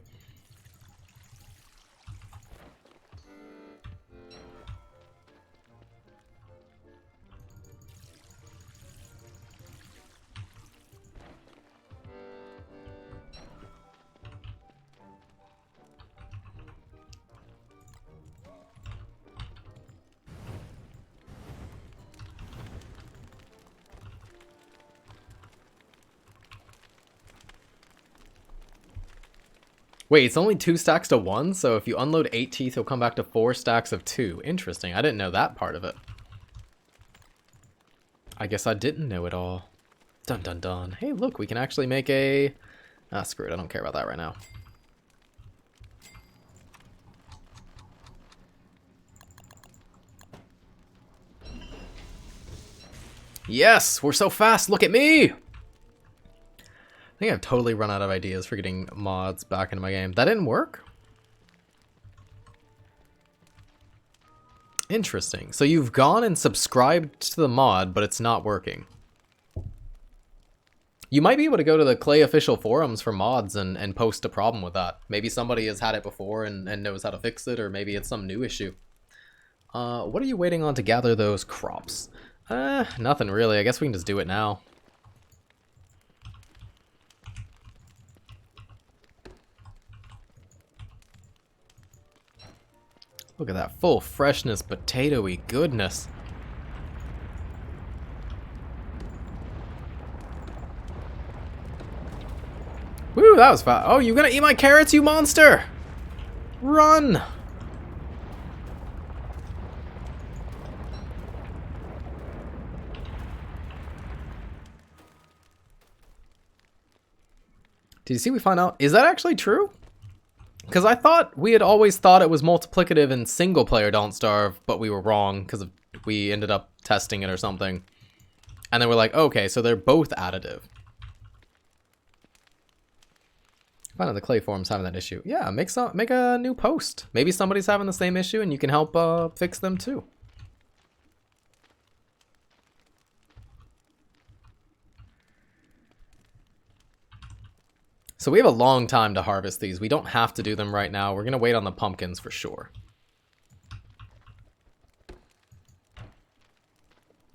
Wait, it's only 2 stacks to 1, so if you unload 8 teeth, you'll come back to 4 stacks of 2. Interesting. I didn't know that part of it. I guess I didn't know it all. Dun dun dun. Hey, look, we can actually make a... Ah, screw it. I don't care about that right now. Yes! We're so fast! Look at me! I think I've totally run out of ideas for getting mods back into my game. That didn't work? Interesting. So you've gone and subscribed to the mod, but it's not working. You might be able to go to the Clay official forums for mods and post a problem with that. Maybe somebody has had it before and knows how to fix it, or maybe it's some new issue. What are you waiting on to gather those crops? Nothing really. I guess we can just do it now. Look at that full freshness, potatoey goodness. Woo, that was fast. Oh, you gonna eat my carrots, you monster? Run! Did you see we find out? Is that actually true? Because I thought we had always thought it was multiplicative in single player Don't Starve, but we were wrong because we ended up testing it or something. And then we're like, okay, so they're both additive. I find out the Clay forum's having that issue. Yeah, make a new post. Maybe somebody's having the same issue and you can help fix them too. So we have a long time to harvest these. We don't have to do them right now. We're going to wait on the pumpkins for sure.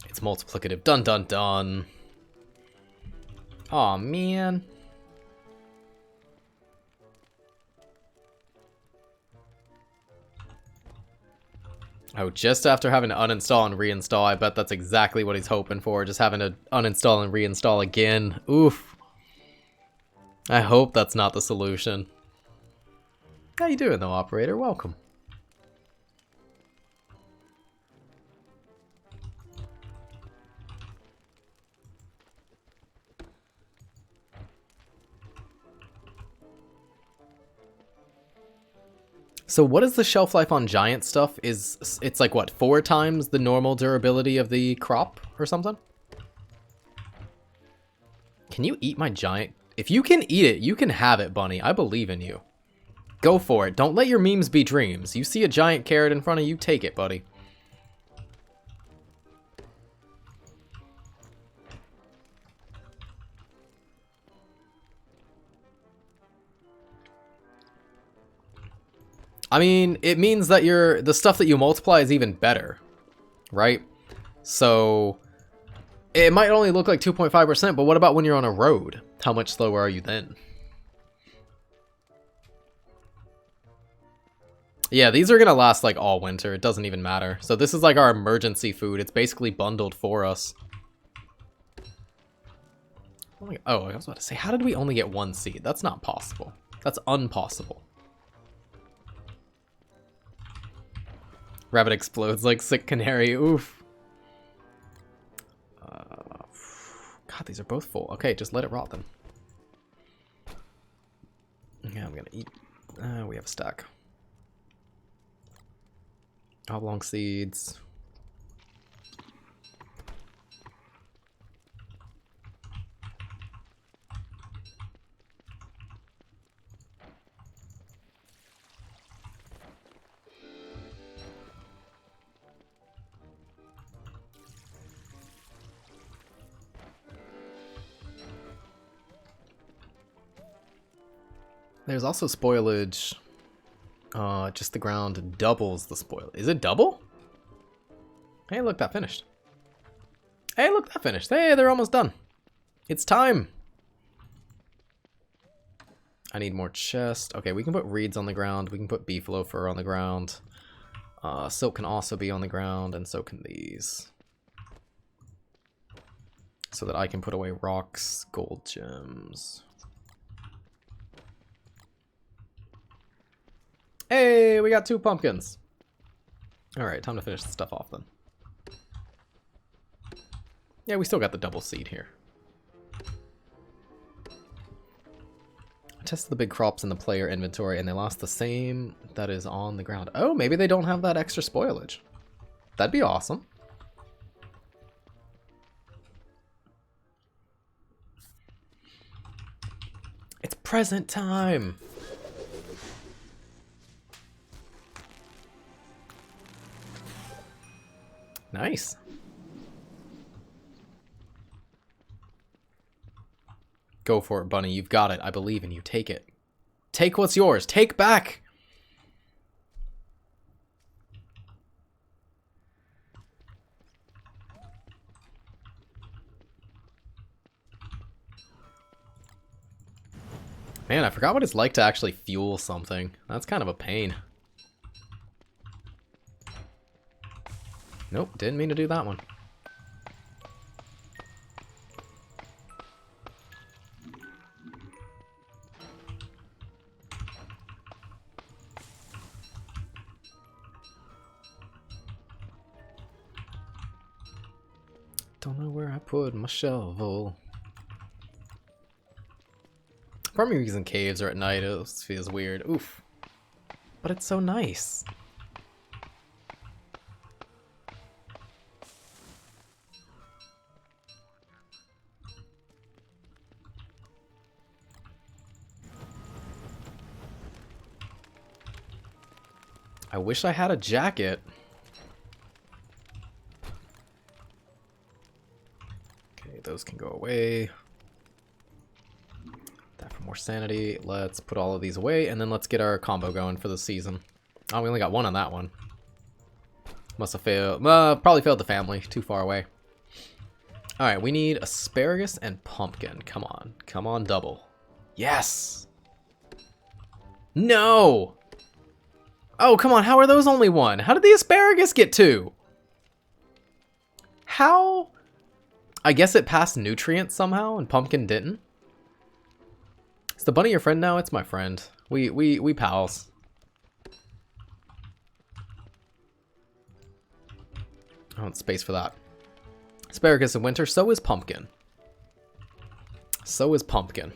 It's multiplicative. Dun dun dun. Aw, man. Oh, just after having to uninstall and reinstall, I bet that's exactly what he's hoping for. Just having to uninstall and reinstall again. Oof. I hope that's not the solution. How you doing though, operator? Welcome. So what is the shelf life on giant stuff? It's like what, 4 times the normal durability of the crop or something? Can you eat my giant? If you can eat it, you can have it, Bunny. I believe in you. Go for it. Don't let your memes be dreams. You see a giant carrot in front of you, take it, buddy. I mean, it means that the stuff that you multiply is even better, right? So it might only look like 2.5%, but what about when you're on a road? How much slower are you then? Yeah, these are gonna last like all winter. It doesn't even matter. So this is like our emergency food. It's basically bundled for us. Oh, I was about to say, how did we only get one seed? That's not possible. That's impossible. Rabbit explodes like sick canary. Oof. God, these are both full. Okay, just let it rot then. Yeah, I'm gonna eat. We have a stack. Oblong seeds. There's also spoilage. Just the ground doubles the spoil. Is it double? Hey, look, that finished. Hey, look, that finished. Hey, they're almost done. It's time. I need more chest. Okay, we can put reeds on the ground. We can put beefalo fur on the ground. Silk can also be on the ground, and so can these. So that I can put away rocks, gold gems. Hey, we got 2 pumpkins. Alright, time to finish the stuff off then. Yeah, we still got the double seed here. I tested the big crops in the player inventory and they lost the same that is on the ground. Oh, maybe they don't have that extra spoilage. That'd be awesome. It's present time. Nice. Go for it, Bunny. You've got it. I believe in you. Take it. Take what's yours. Take back. Man, I forgot what it's like to actually fuel something. That's kind of a pain. Nope, didn't mean to do that one. Don't know where I put my shovel. Farming in caves or at night, it feels weird. Oof. But it's so nice. I wish I had a jacket. Okay, those can go away. That for more sanity. Let's put all of these away, and then let's get our combo going for the season. Oh, we only got one on that one. Must have failed. Probably failed the family. Too far away. Alright, we need asparagus and pumpkin. Come on. Come on, double. Yes! No! Oh, come on, how are those only 1? How did the asparagus get 2? How? I guess it passed nutrients somehow and pumpkin didn't. Is the bunny your friend now? It's my friend. We pals. I want space for that. Asparagus in winter, so is pumpkin. So is pumpkin.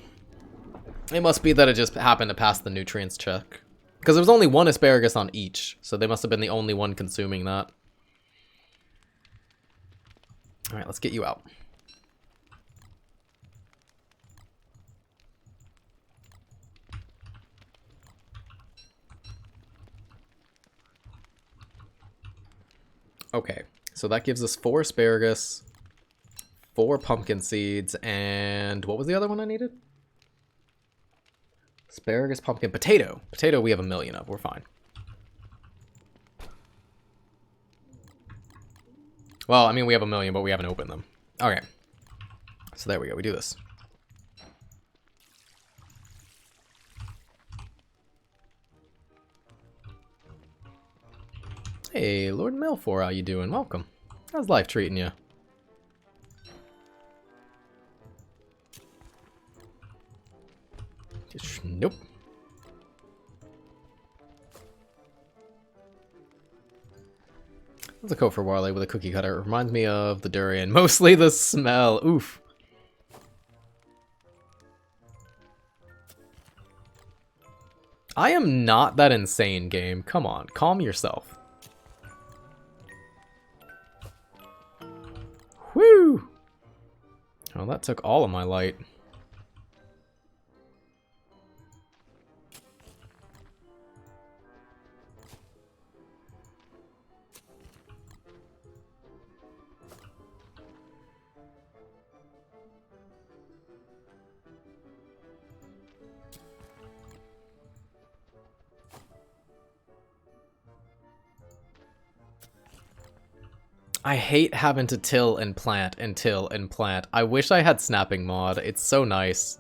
It must be that it just happened to pass the nutrients check. Because there was only 1 asparagus on each, so they must have been the only one consuming that. Alright, let's get you out. Okay, so that gives us 4 asparagus, 4 pumpkin seeds, and what was the other one I needed? Asparagus, pumpkin, potato. Potato we have 1 million of, we're fine. Well, I mean, we have 1,000,000, but we haven't opened them. Okay. So there we go. We do this. Hey, Lord Melfor, how you doing? Welcome. How's life treating you? Nope. That's a coat for Warley with a cookie cutter. It reminds me of the durian. Mostly the smell. Oof. I am not that insane, game. Come on, calm yourself. Woo! Well, that took all of my light. I hate having to till and plant and till and plant. I wish I had snapping mod. It's so nice.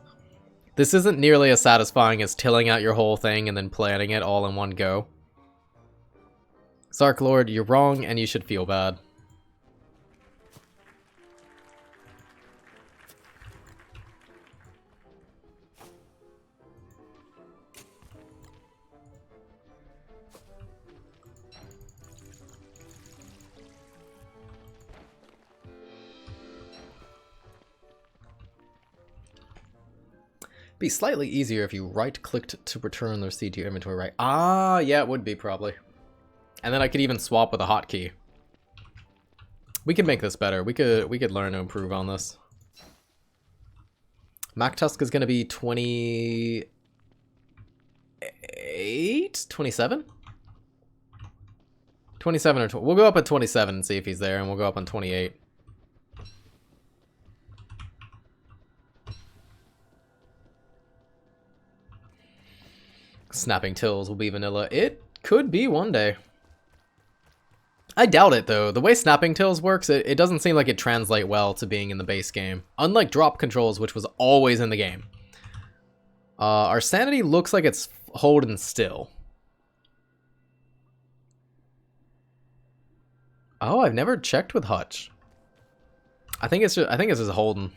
This isn't nearly as satisfying as tilling out your whole thing and then planting it all in one go. Sark Lord, you're wrong and you should feel bad. Be slightly easier if you right-clicked to return the receipt to your inventory, right? Ah, yeah, it would be, probably. And then I could even swap with a hotkey. We could make this better. We could learn to improve on this. MacTusk is going to be 28? 27? 27 or 20. We'll go up at 27 and see if he's there, and we'll go up on 28. Snapping tills will be vanilla. It could be one day. I doubt it, though. The way snapping tills works, it doesn't seem like it translates well to being in the base game. Unlike drop controls, which was always in the game. Our sanity looks like it's holding still. Oh, I've never checked with Hutch. I think it's just holding.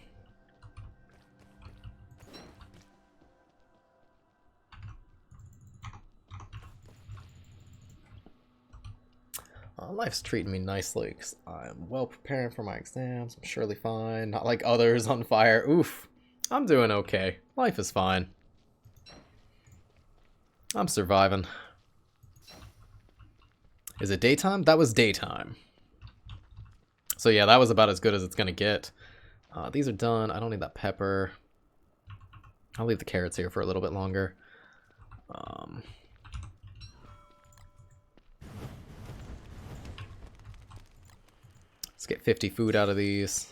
Life's treating me nicely because I'm well prepared for my exams. I'm surely fine. Not like others on fire. Oof. I'm doing okay. Life is fine. I'm surviving. Is it daytime? That was daytime. So yeah, that was about as good as it's gonna get. These are done. I don't need that pepper. I'll leave the carrots here for a little bit longer. Let's get 50 food out of these.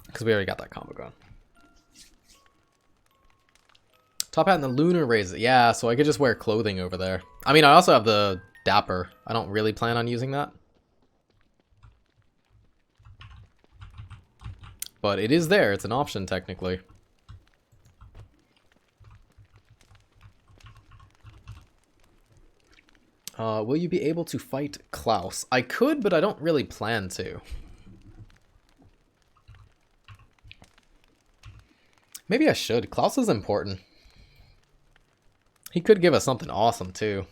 Because we already got that combo going. Top hat and the lunar razor. Yeah, so I could just wear clothing over there. I mean, I also have the dapper. I don't really plan on using that. But it is there. It's an option, technically. Will you be able to fight Klaus? I could, but I don't really plan to. Maybe I should. Klaus is important. He could give us something awesome, too.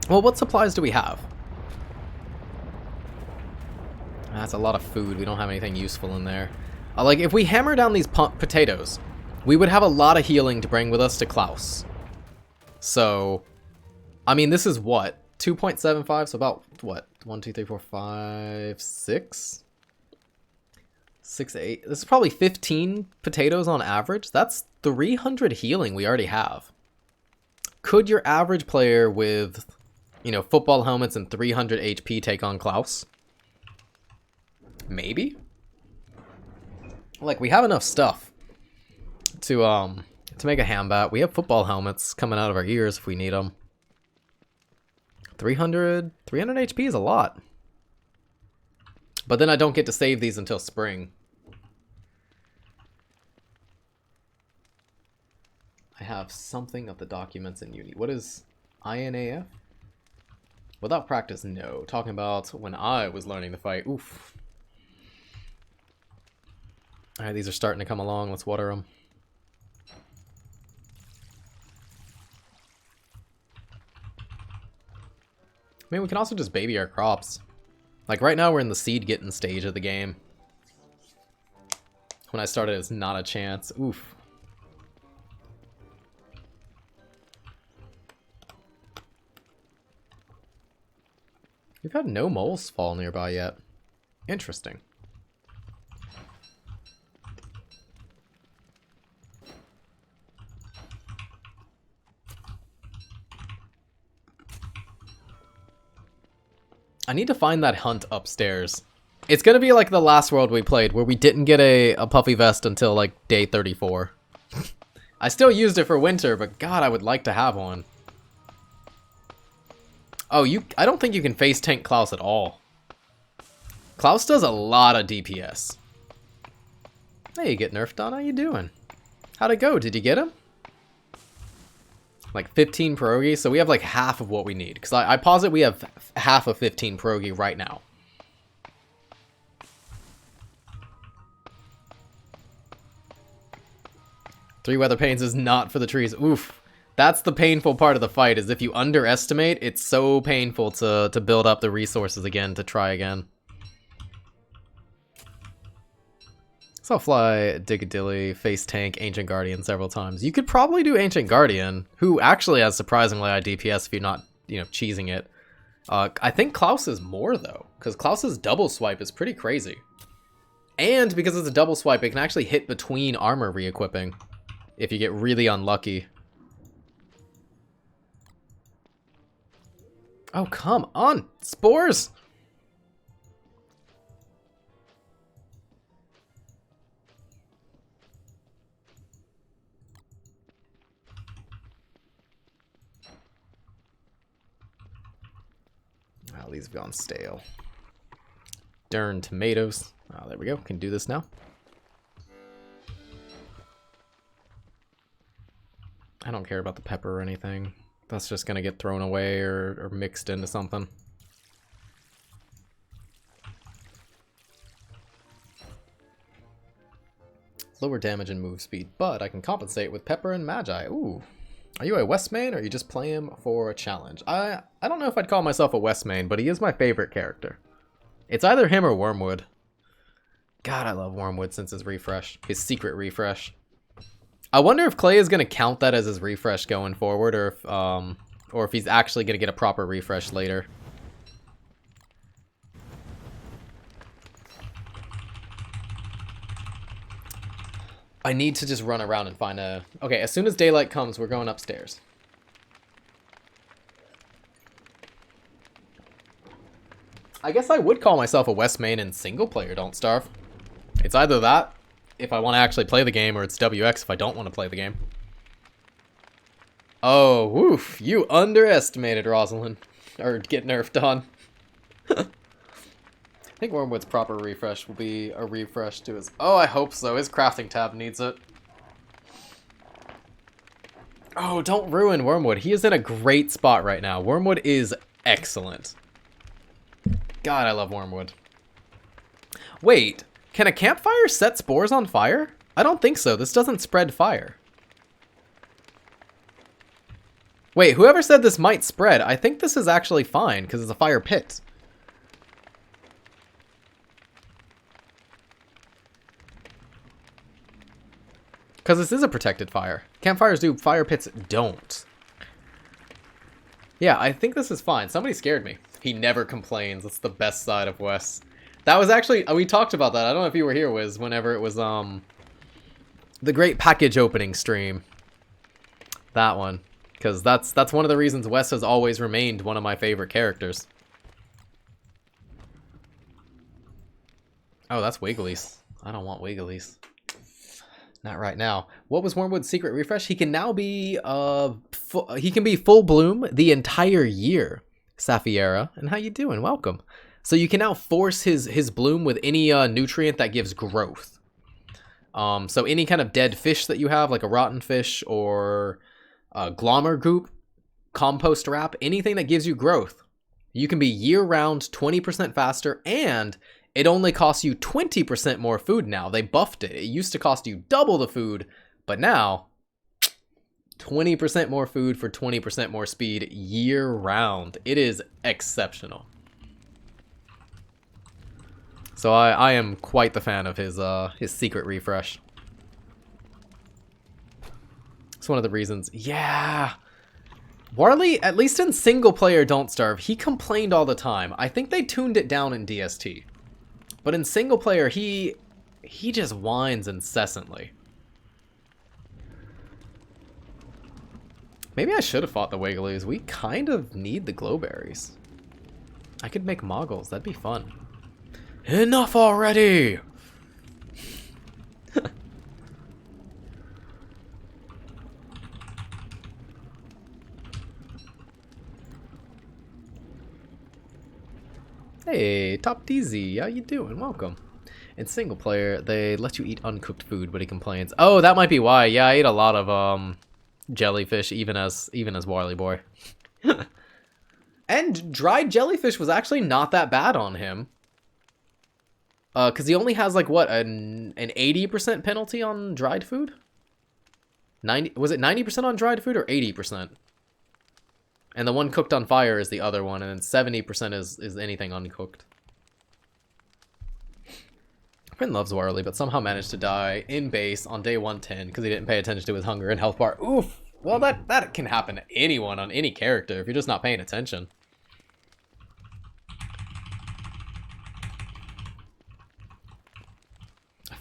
Well, what supplies do we have? That's a lot of food. We don't have anything useful in there. Like, if we hammer down these potatoes, we would have a lot of healing to bring with us to Klaus. So, I mean, this is what? 2.75? So about, what? 1, 2, 3, 4, 5, 6? 6, 8. This is probably 15 potatoes on average. That's 300 healing we already have. Could your average player with, you know, football helmets and 300 HP take on Klaus? Maybe? Like, we have enough stuff to make a hambat. We have football helmets coming out of our ears if we need them. 300 HP is a lot. But then I don't get to save these until spring. I have something of the documents in uni. What is INAF? Without practice, no. Talking about when I was learning to fight. Oof. Alright, these are starting to come along. Let's water them. I mean, we can also just baby our crops. Like, right now we're in the seed getting stage of the game. When I started, it's not a chance. Oof. We've had no moles fall nearby yet. Interesting. I need to find that hunt upstairs. It's gonna be like the last world we played, where we didn't get a puffy vest until like day 34. I still used it for winter, but God, I would like to have one. Oh, I don't think you can face tank Klaus at all. Klaus does a lot of DPS. Hey, you get nerfed on? How you doing? How'd it go? Did you get him? Like 15 pierogi, so we have like half of what we need. Because I posit we have half of 15 pierogi right now. Three weather panes is not for the trees. Oof. That's the painful part of the fight, is if you underestimate, it's so painful to build up the resources again, to try again. So I'll fly Digadilly, face tank, Ancient Guardian several times. You could probably do Ancient Guardian, who actually has surprisingly high DPS if you're not, you know, cheesing it. I think Klaus is more, though, because Klaus's double swipe is pretty crazy. And because it's a double swipe, it can actually hit between armor re-equipping if you get really unlucky. Oh, come on! Spores! Well, these have gone stale. Darn tomatoes. Oh, there we go. Can do this now. I don't care about the pepper or anything. That's just gonna get thrown away or mixed into something. Lower damage and move speed, but I can compensate with pepper and magi. Ooh. Are you a Wes main, or are you just play him for a challenge? I don't know if I'd call myself a Wes main, but he is my favorite character. It's either him or Wormwood. God, I love Wormwood since his refresh. His secret refresh. I wonder if Clay is going to count that as his refresh going forward, or if he's actually going to get a proper refresh later. I need to just run around and find a... Okay, as soon as daylight comes, we're going upstairs. I guess I would call myself a Wes main in single player Don't Starve. It's either that, if I want to actually play the game, or it's WX if I don't want to play the game. Oh, woof. You underestimated Rosalind. Or get nerfed on. I think Wormwood's proper refresh will be a refresh to his... Oh, I hope so. His crafting tab needs it. Oh, don't ruin Wormwood. He is in a great spot right now. Wormwood is excellent. God, I love Wormwood. Wait, can a campfire set spores on fire? I don't think so. This doesn't spread fire. Wait, whoever said this might spread, I think this is actually fine, because it's a fire pit. Because this is a protected fire. Campfires do, fire pits don't. Yeah, I think this is fine. Somebody scared me. He never complains. That's the best side of Wes. That was actually, we talked about that. I don't know if you were here, Wiz, whenever it was, the great package opening stream. That one. Because that's one of the reasons Wes has always remained one of my favorite characters. Oh, that's Wigglies. I don't want Wigglies. Not right now. What was Wormwood's secret refresh? He can now be he can be full bloom the entire year. Safiera, and how you doing? Welcome. So you can now force his bloom with any nutrient that gives growth. So any kind of dead fish that you have, like a rotten fish or glommer goop, compost wrap, anything that gives you growth, you can be year-round 20% faster, and it only costs you 20% more food now. They buffed it. It used to cost you double the food, but now 20% more food for 20% more speed year-round. It is exceptional. So I am quite the fan of his secret refresh. It's one of the reasons. Yeah. Warley, at least in single player Don't Starve, he complained all the time. I think they tuned it down in DST. But in single player, he just whines incessantly. Maybe I should have fought the Wiggly's. We kind of need the glowberries. I could make moggles. That'd be fun. Enough already! Hey, Top DZ, how you doing? Welcome. In single player, they let you eat uncooked food, but he complains. Oh, that might be why. Yeah, I ate a lot of jellyfish, even as Warley Boy. And dried jellyfish was actually not that bad on him. Because he only has, like, what, an 80% penalty on dried food? Was it 90% on dried food or 80%? And the one cooked on fire is the other one, and then 70% is anything uncooked. Friend loves Warley, but somehow managed to die in base on day 110 because he didn't pay attention to his hunger and health bar. Oof! Well, that can happen to anyone on any character if you're just not paying attention.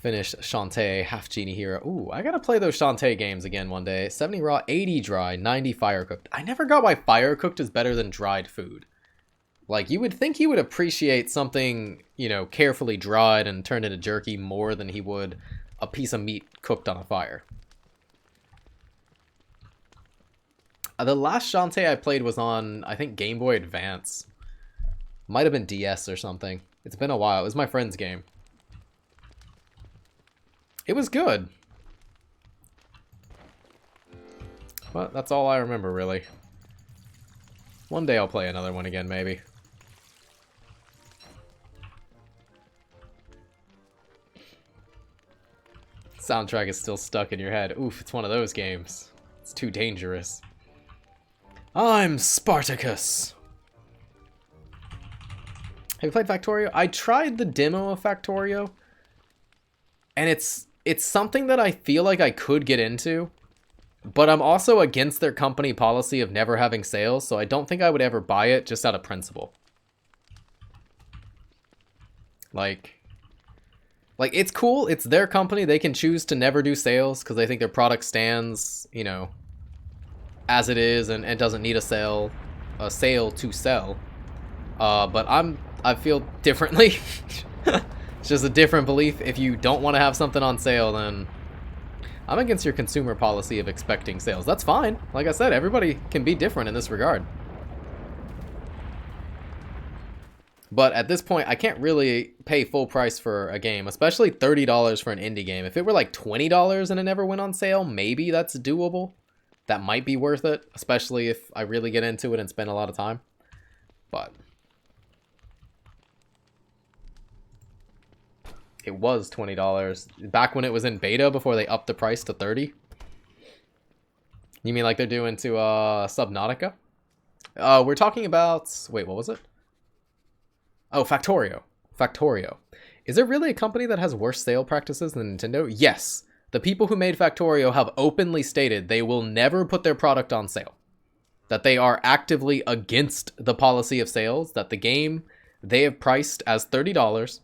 Finished Shantae, half genie hero. Ooh, I gotta play those Shantae games again one day. 70 raw, 80 dry, 90 fire cooked. I never got why fire cooked is better than dried food. Like, you would think he would appreciate something, you know, carefully dried and turned into jerky more than he would a piece of meat cooked on a fire. The last Shantae I played was on, I think, Game Boy Advance. Might have been DS or something. It's been a while. It was my friend's game. It was good. But that's all I remember, really. One day I'll play another one again, maybe. Soundtrack is still stuck in your head. Oof, it's one of those games. It's too dangerous. I'm Spartacus. Have you played Factorio? I tried the demo of Factorio. And it's something that I feel like I could get into, but I'm also against their company policy of never having sales, so I don't think I would ever buy it just out of principle. Like it's cool, it's their company, they can choose to never do sales because they think their product stands, you know, as it is and doesn't need a sale to sell. But I feel differently. It's just a different belief. If you don't want to have something on sale, then I'm against your consumer policy of expecting sales. That's fine. Like I said, everybody can be different in this regard. But at this point, I can't really pay full price for a game, especially $30 for an indie game. If it were like $20 and it never went on sale, maybe that's doable. That might be worth it, especially if I really get into it and spend a lot of time. But it was $20 back when it was in beta before they upped the price to $30. You mean like they're doing to Subnautica? We're talking about, wait, what was it? Oh, Factorio. Factorio. Is there really a company that has worse sale practices than Nintendo? Yes. The people who made Factorio have openly stated they will never put their product on sale. That they are actively against the policy of sales, that the game they have priced as $30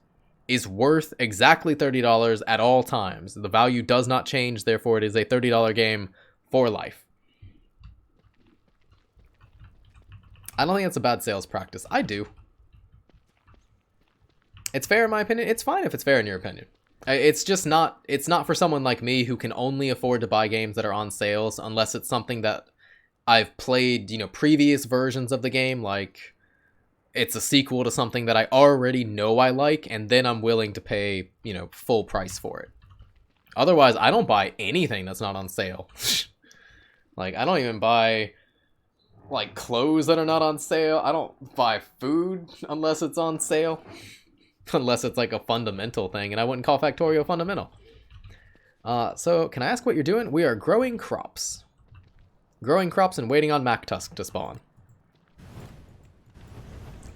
is worth exactly $30 at all times. The value does not change, therefore it is a $30 game for life. I don't think that's a bad sales practice. I do. It's fair in my opinion. It's fine if it's fair in your opinion. It's just not, it's not for someone like me who can only afford to buy games that are on sales unless it's something that I've played, you know, previous versions of the game, like it's a sequel to something that I already know I like, and then I'm willing to pay, you know, full price for it. Otherwise, I don't buy anything that's not on sale. Like, I don't even buy, like, clothes that are not on sale. I don't buy food unless it's on sale. Unless it's, like, a fundamental thing, and I wouldn't call Factorio fundamental. So, can I ask what you're doing? We are growing crops. Growing crops and waiting on MacTusk to spawn.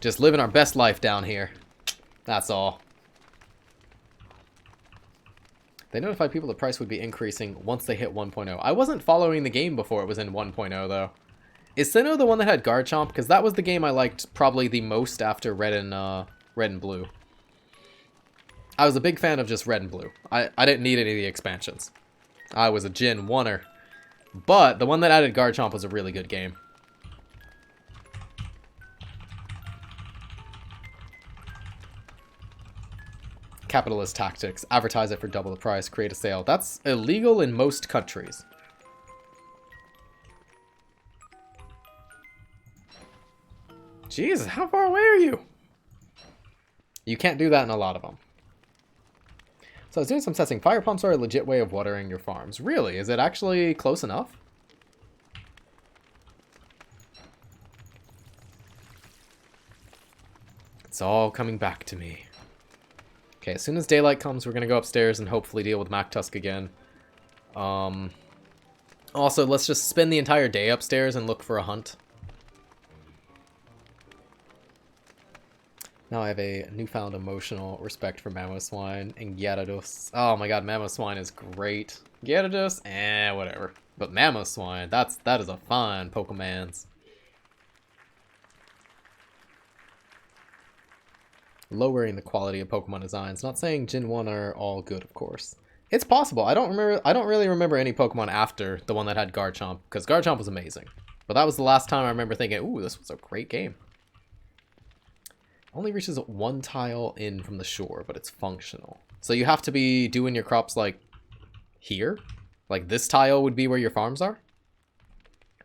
Just living our best life down here. That's all. They notified people the price would be increasing once they hit 1.0. I wasn't following the game before it was in 1.0, though. Is Sinnoh the one that had Garchomp? Because that was the game I liked probably the most after Red and Blue. I was a big fan of just Red and Blue. I didn't need any of the expansions. I was a Gen 1-er. But the one that added Garchomp was a really good game. Capitalist tactics. Advertise it for double the price. Create a sale. That's illegal in most countries. Jeez, how far away are you? You can't do that in a lot of them. So I was doing some testing. Fire pumps are a legit way of watering your farms. Really? Is it actually close enough? It's all coming back to me. Okay, as soon as daylight comes, we're going to go upstairs and hopefully deal with MacTusk again. Also, let's just spend the entire day upstairs and look for a hunt. Now I have a newfound emotional respect for Mamoswine and Gyarados. Oh my god, Mamoswine is great. Gyarados, whatever. But Mamoswine, that is a fine Pokemans. Lowering the quality of Pokemon designs. Not saying Gen 1 are all good, of course. It's possible. I don't really remember any Pokemon after the one that had Garchomp, because Garchomp was amazing. But that was the last time I remember thinking, ooh, this was a great game. Only reaches one tile in from the shore, but it's functional. So you have to be doing your crops like here? Like this tile would be where your farms are?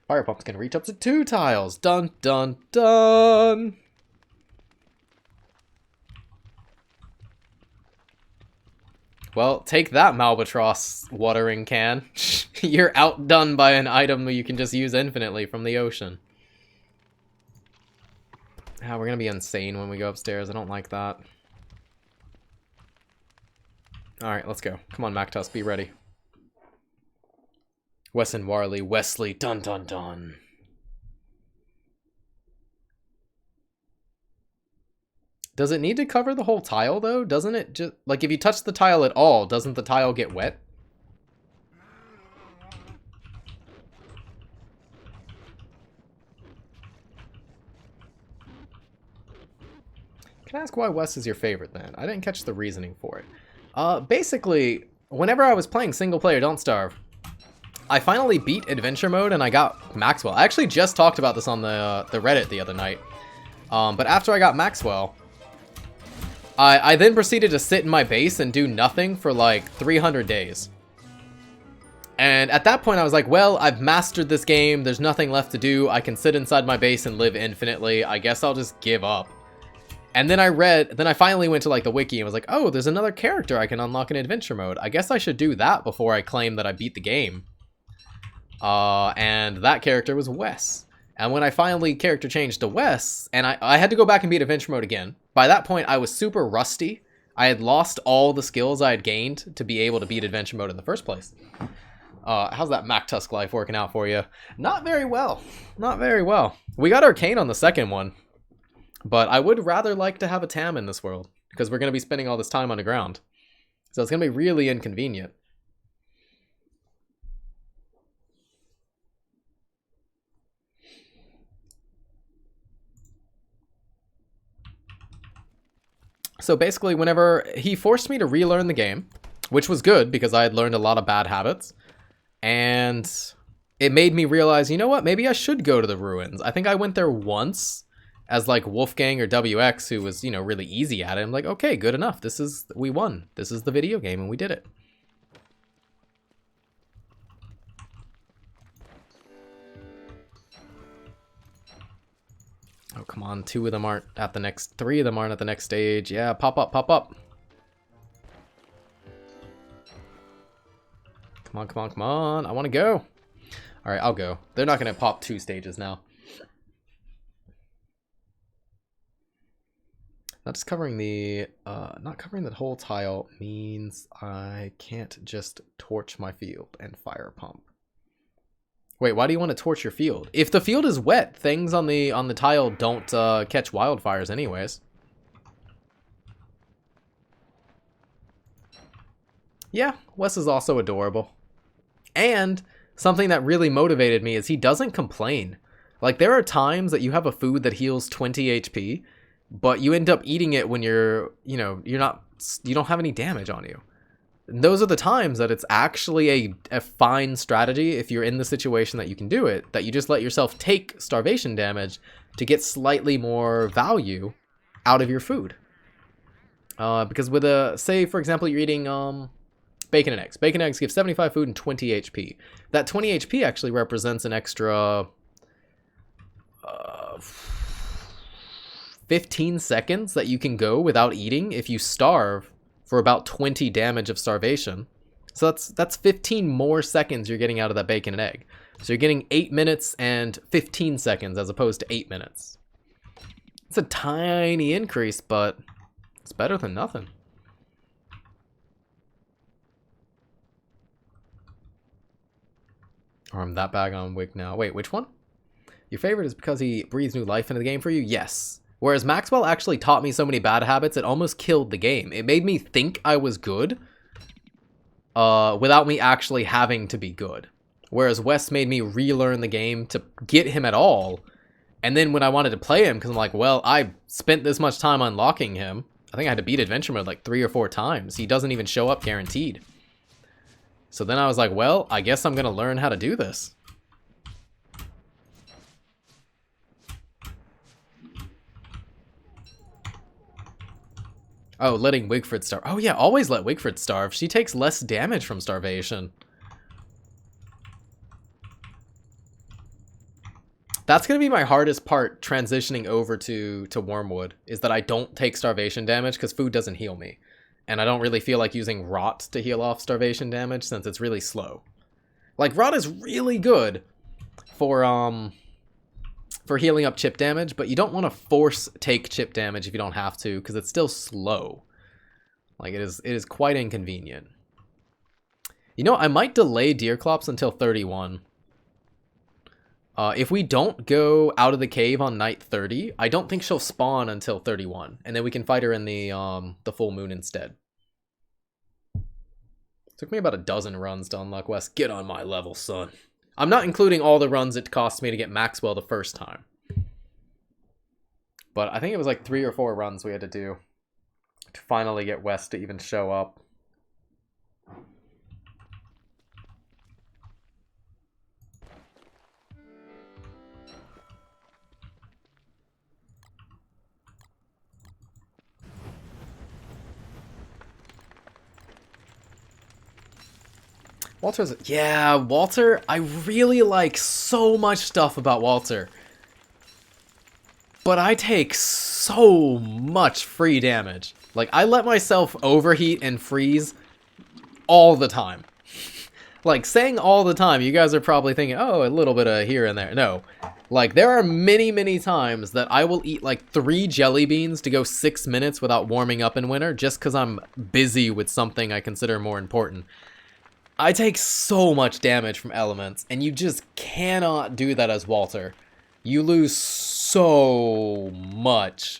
Fire pumps can reach up to 2 tiles. Dun dun dun! Well, take that, Malbatross watering can. You're outdone by an item you can just use infinitely from the ocean. Ah, we're gonna be insane when we go upstairs. I don't like that. Alright, let's go. Come on, MacTusk, be ready. Wes and Warley, Wesley, dun dun dun. Does it need to cover the whole tile, though? Doesn't it just... Like, if you touch the tile at all, doesn't the tile get wet? Can I ask why Wes is your favorite, then? I didn't catch the reasoning for it. Basically, whenever I was playing single-player Don't Starve, I finally beat Adventure Mode, and I got Maxwell. I actually just talked about this on the Reddit the other night. But after I got Maxwell... I then proceeded to sit in my base and do nothing for like 300 days. And at that point I was like, well, I've mastered this game, there's nothing left to do, I can sit inside my base and live infinitely, I guess I'll just give up. And then I finally went to like the wiki and was like, oh, there's another character I can unlock in adventure mode. I guess I should do that before I claim that I beat the game. And that character was Wes. And when I finally character changed to Wes, and I had to go back and beat adventure mode again. By that point, I was super rusty. I had lost all the skills I had gained to be able to beat adventure mode in the first place. How's that MacTusk life working out for you? Not very well. Not very well. We got Arcane on the second one. But I would rather like to have a TAM in this world. Because we're going to be spending all this time underground. So it's going to be really inconvenient. So basically, whenever he forced me to relearn the game, which was good because I had learned a lot of bad habits, and it made me realize, you know what, maybe I should go to the ruins. I think I went there once as like Wolfgang or WX, who was, you know, really easy at it. I'm like, okay, good enough. We won. This is the video game and we did it. Oh, come on. 3 of them aren't at the next stage. Yeah, pop up, pop up. Come on, come on, come on. I want to go. All right, I'll go. They're not going to pop 2 stages now. Not just covering the, not covering the whole tile means I can't just torch my field and fire pump. Wait, why do you want to torch your field? If the field is wet, things on the tile don't catch wildfires anyways. Yeah, Wes is also adorable. And something that really motivated me is he doesn't complain. Like, there are times that you have a food that heals 20 HP, but you end up eating it when you don't have any damage on you. And those are the times that it's actually a fine strategy, if you're in the situation that you can do it, that you just let yourself take starvation damage to get slightly more value out of your food. Because with say for example, you're eating bacon and eggs. Bacon and eggs give 75 food and 20 HP. That 20 HP actually represents an extra 15 seconds that you can go without eating if you starve for about 20 damage of starvation. So that's 15 more seconds you're getting out of that bacon and egg. So you're getting 8 minutes and 15 seconds as opposed to 8 minutes. It's a tiny increase, but it's better than nothing. Or I'm that bag on Wig now. Wait, which one? Your favorite is because he breathes new life into the game for you? Yes. Whereas Maxwell actually taught me so many bad habits, it almost killed the game. It made me think I was good, without me actually having to be good. Whereas Wes made me relearn the game to get him at all. And then when I wanted to play him, because I'm like, well, I spent this much time unlocking him. I think I had to beat adventure mode like 3 or 4 times. He doesn't even show up guaranteed. So then I was like, well, I guess I'm going to learn how to do this. Oh, letting Wigford starve. Oh yeah, always let Wigford starve. She takes less damage from starvation. That's going to be my hardest part transitioning over to Wormwood, is that I don't take starvation damage because food doesn't heal me. And I don't really feel like using Rot to heal off starvation damage since it's really slow. Like, Rot is really good for healing up chip damage, but you don't want to force take chip damage if you don't have to, because it's still slow. Like, it is quite inconvenient. You know, I might delay Deerclops until 31. If we don't go out of the cave on night 30, I don't think she'll spawn until 31, and then we can fight her in the full moon instead. Took me about a dozen runs to unlock Wes. Get on my level, son. I'm not including all the runs it cost me to get Maxwell the first time. But I think it was like 3 or 4 runs we had to do to finally get Wes to even show up. Walter's... Yeah, Walter, I really like so much stuff about Walter. But I take so much free damage. Like, I let myself overheat and freeze all the time. Like, saying all the time, you guys are probably thinking, oh, a little bit of here and there. No. Like, there are many, many times that I will eat like 3 jelly beans to go 6 minutes without warming up in winter just because I'm busy with something I consider more important. I take so much damage from elements, and you just cannot do that as Walter. You lose so much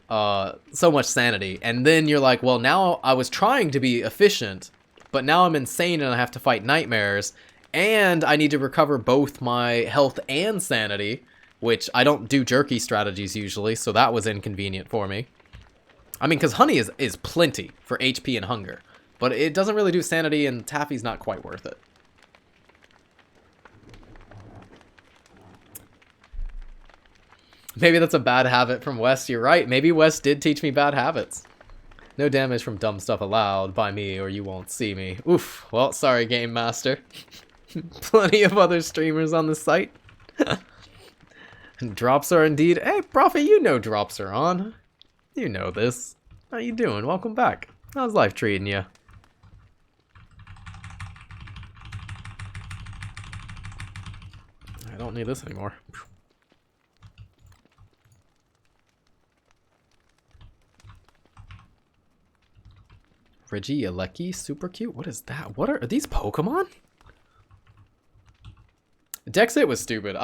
sanity, and then you're like, well, now I was trying to be efficient, but now I'm insane and I have to fight nightmares, and I need to recover both my health and sanity, which I don't do jerky strategies usually, so that was inconvenient for me. I mean, because honey is plenty for HP and hunger. But it doesn't really do sanity, and Taffy's not quite worth it. Maybe that's a bad habit from Wes. You're right. Maybe Wes did teach me bad habits. No damage from dumb stuff allowed by me or you won't see me. Oof. Well, sorry, Game Master. Plenty of other streamers on the site. Drops are indeed... Hey, Prophet, you know drops are on. You know this. How you doing? Welcome back. How's life treating you? I don't need this anymore. Regieleki, super cute. What is that? What are these Pokemon? Dexit was stupid.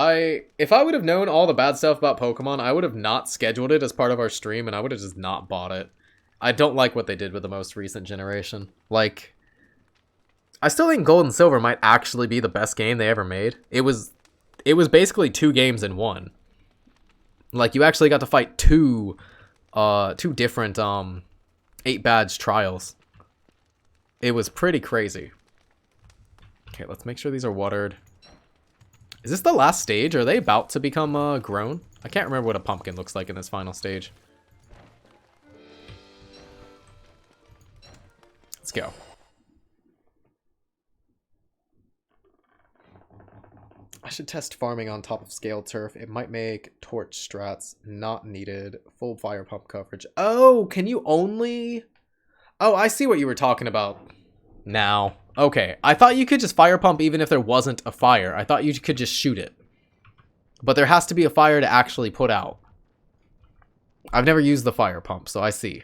If I would have known all the bad stuff about Pokemon, I would have not scheduled it as part of our stream, and I would have just not bought it. I don't like what they did with the most recent generation. Like, I still think Gold and Silver might actually be the best game they ever made. It was basically 2 games in one. Like, you actually got to fight two different 8-badge trials. It was pretty crazy. Okay, let's make sure these are watered. Is this the last stage? Are they about to become grown? I can't remember what a pumpkin looks like in this final stage. Let's go. I should test farming on top of scaled turf. It might make torch strats not needed. Full fire pump coverage. Oh, can you only... Oh, I see what you were talking about now. Okay, I thought you could just fire pump even if there wasn't a fire. I thought you could just shoot it. But there has to be a fire to actually put out. I've never used the fire pump, so I see.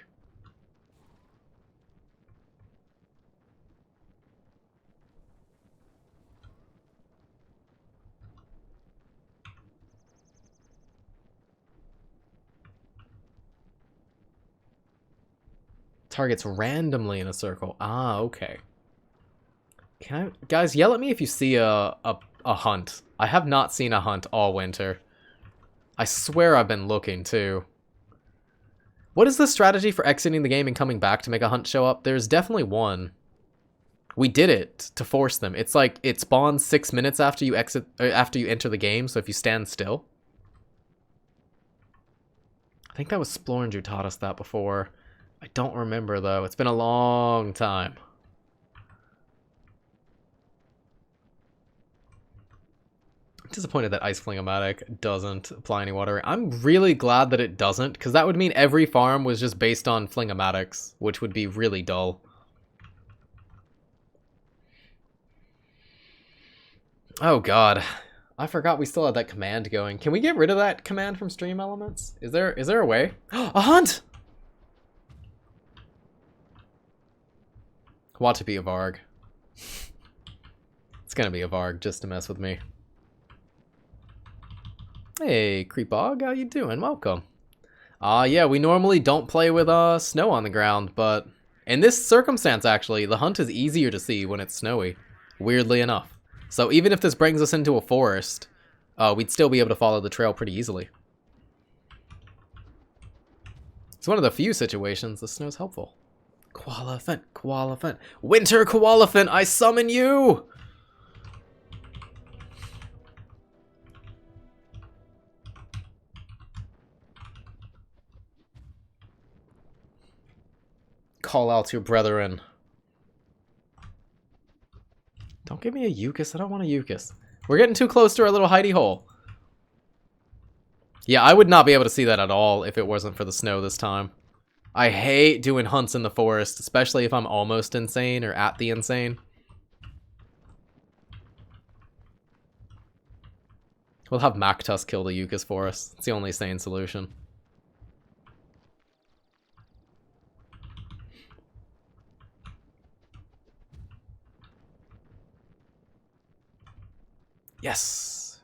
Targets randomly in a circle. Ah, okay. Can I, guys, yell at me if you see a hunt. I have not seen a hunt all winter. I swear I've been looking too. What is the strategy for exiting the game and coming back to make a hunt show up? There's definitely one. We did it to force them. It's like it spawns 6 minutes after you exit, after you enter the game. So if you stand still, I think that was Splorn who taught us that before. I don't remember though. It's been a long time. I'm disappointed that Ice Fling-O-Matic doesn't apply any water. I'm really glad that it doesn't, because that would mean every farm was just based on Fling-O-Matics, which would be really dull. Oh god. I forgot we still had that command going. Can we get rid of that command from Stream Elements? Is there a way? A hunt! Want to be a Varg. It's gonna be a Varg just to mess with me. Hey, Creepog, how you doing? Welcome. Yeah, we normally don't play with snow on the ground, but in this circumstance, actually, the hunt is easier to see when it's snowy, weirdly enough. So even if this brings us into a forest, we'd still be able to follow the trail pretty easily. It's one of the few situations the snow's helpful. Koalefant, Koalefant. Winter Koalefant, I summon you! Call out your brethren. Don't give me a Eucus. I don't want a Eucus. We're getting too close to our little hidey hole. Yeah, I would not be able to see that at all if it wasn't for the snow this time. I hate doing hunts in the forest, especially if I'm almost insane or at the insane. We'll have Mactus kill the Eucus for us. It's the only sane solution. Yes!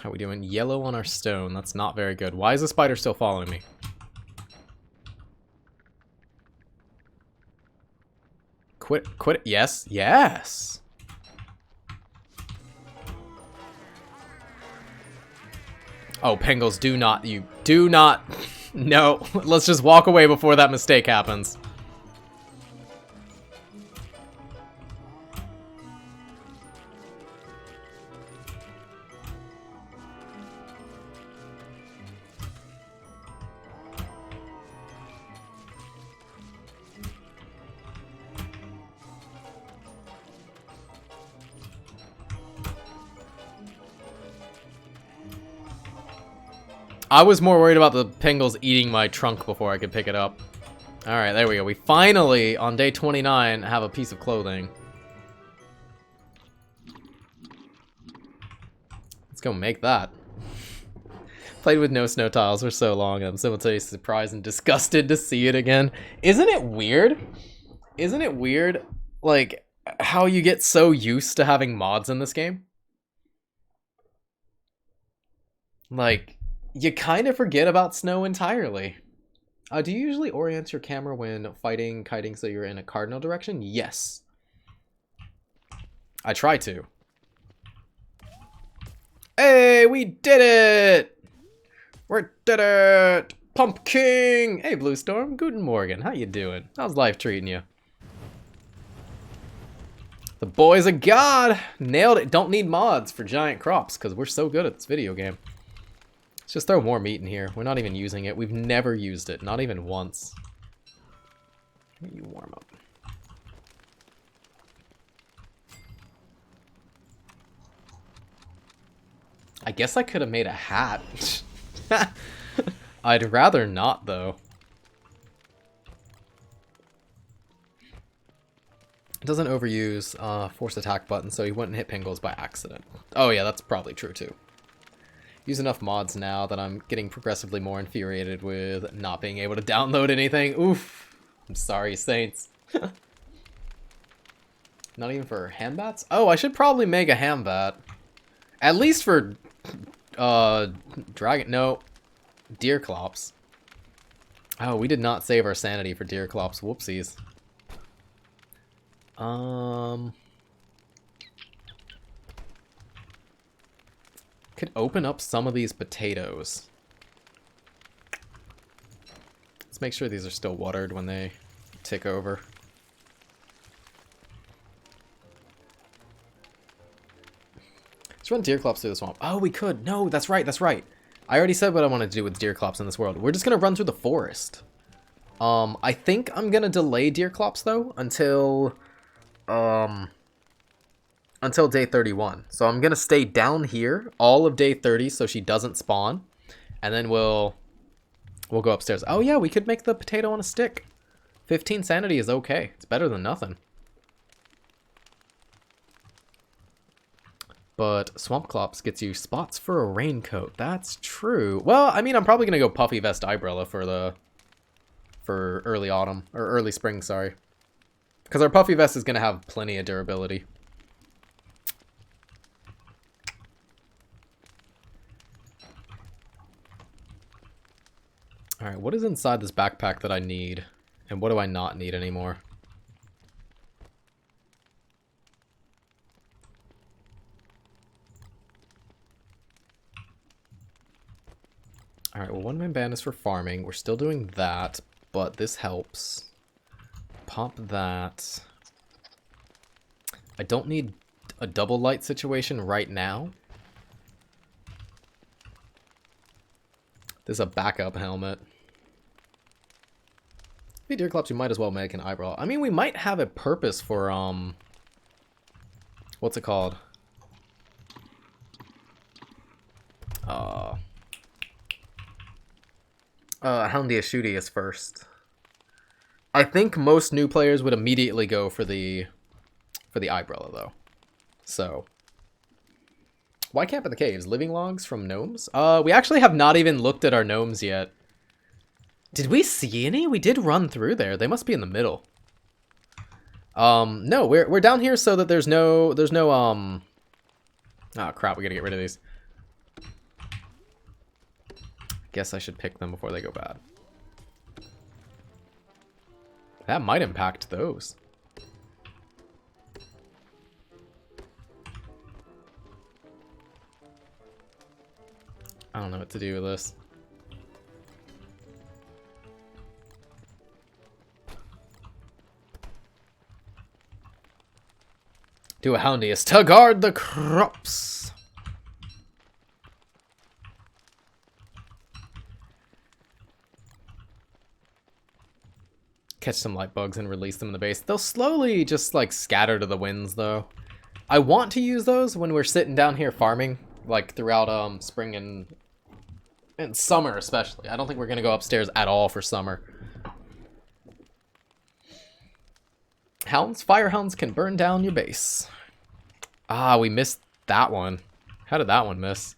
How are we doing? Yellow on our stone. That's not very good. Why is the spider still following me? Quit it. Yes. Yes! Oh, Pengles, do not. You do not. No. Let's just walk away before that mistake happens. I was more worried about the Pingles eating my trunk before I could pick it up. Alright, there we go. We finally, on day 29, have a piece of clothing. Let's go make that. Played with no snow tiles for so long, I'm simultaneously surprised and disgusted to see it again. Isn't it weird? Isn't it weird, like, how you get so used to having mods in this game? Like, you kind of forget about snow entirely. Do you usually orient your camera when kiting so you're in a cardinal direction? Yes. I try to. Hey, we did it! We did it! Pumpkin! Hey, Blue Storm. Guten Morgen. How you doing? How's life treating you? The boys of God! Nailed it. Don't need mods for giant crops, because we're so good at this video game. Let's just throw more meat in here. We're not even using it. We've never used it. Not even once. Let you warm up. I guess I could have made a hat. I'd rather not, though. It doesn't overuse force attack button, so he wouldn't hit Pingles by accident. Oh yeah, that's probably true too. Use enough mods now that I'm getting progressively more infuriated with not being able to download anything. Oof. I'm sorry, Saints. Not even for handbats? Oh, I should probably make a handbat. At least for dragon. No. Deerclops. Oh, we did not save our sanity for Deerclops. Whoopsies. Could open up some of these potatoes. Let's make sure these are still watered when they tick over. Let's run Deerclops through the swamp. Oh, we could. No, that's right, that's right. I already said what I wanted to do with Deerclops in this world. We're just gonna run through the forest. I think I'm gonna delay Deerclops though until day 31. So I'm gonna stay down here all of day 30 so she doesn't spawn, and then we'll go upstairs. Oh yeah, we could make the potato on a stick. 15 sanity is okay. It's better than nothing. But Swamp Clops gets you spots for a raincoat. That's true. Well, I mean, I'm probably gonna go Puffy Vest Eyebrow for early autumn or early spring. Sorry, because our Puffy Vest is gonna have plenty of durability. All right, what is inside this backpack that I need, and what do I not need anymore? Alright, well, one-man band is for farming. We're still doing that, but this helps. Pop that. I don't need a double light situation right now. This is a backup helmet. Hey, Deerclops, you might as well make an eyebrow. I mean, we might have a purpose for, what's it called? Houndius first. I think most new players would immediately go for the eyebrow though. So why camp in the caves? Living logs from gnomes? We actually have not even looked at our gnomes yet. Did we see any? We did run through there. They must be in the middle. No, we're down here so that there's no oh crap, we gotta get rid of these. Guess I should pick them before they go bad. That might impact those. I don't know what to do with this. Do a Houndius to guard the crops. Catch some light bugs and release them in the base. They'll slowly just like scatter to the winds though. I want to use those when we're sitting down here farming, like throughout spring and And summer especially. I don't think we're going to go upstairs at all for summer. Hounds, firehounds can burn down your base. Ah, we missed that one. How did that one miss?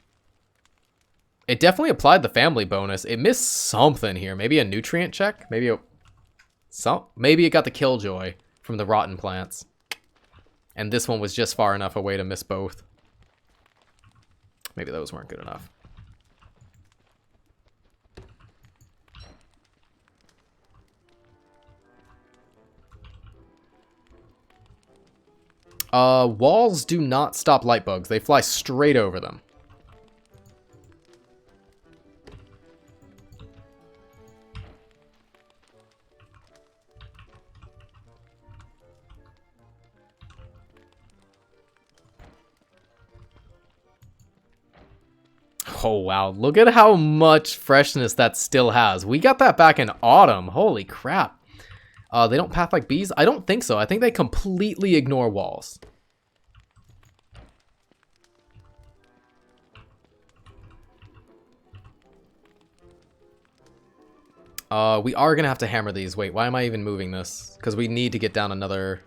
It definitely applied the family bonus. It missed something here. Maybe a nutrient check? Maybe it got the killjoy from the rotten plants. And this one was just far enough away to miss both. Maybe those weren't good enough. Walls do not stop light bugs. They fly straight over them. Oh, wow. Look at how much freshness that still has. We got that back in autumn. Holy crap. They don't path like bees? I don't think so. I think they completely ignore walls. We are going to have to hammer these. Wait, why am I even moving this? Because we need to get down another...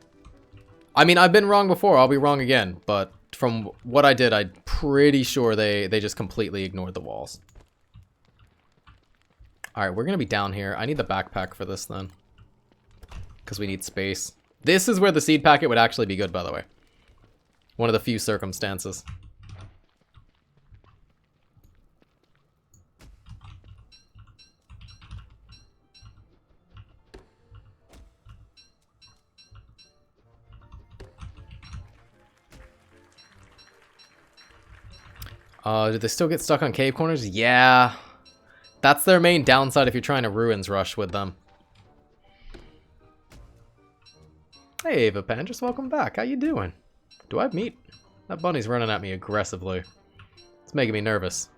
I mean, I've been wrong before. I'll be wrong again. But from what I did, I'm pretty sure they just completely ignored the walls. Alright, we're going to be down here. I need the backpack for this then. Because we need space. This is where the seed packet would actually be good, by the way. One of the few circumstances. Did they still get stuck on cave corners? Yeah. That's their main downside if you're trying to ruins rush with them. Hey, Ava Pandrus, welcome back. How you doing? Do I have meat? That bunny's running at me aggressively. It's making me nervous.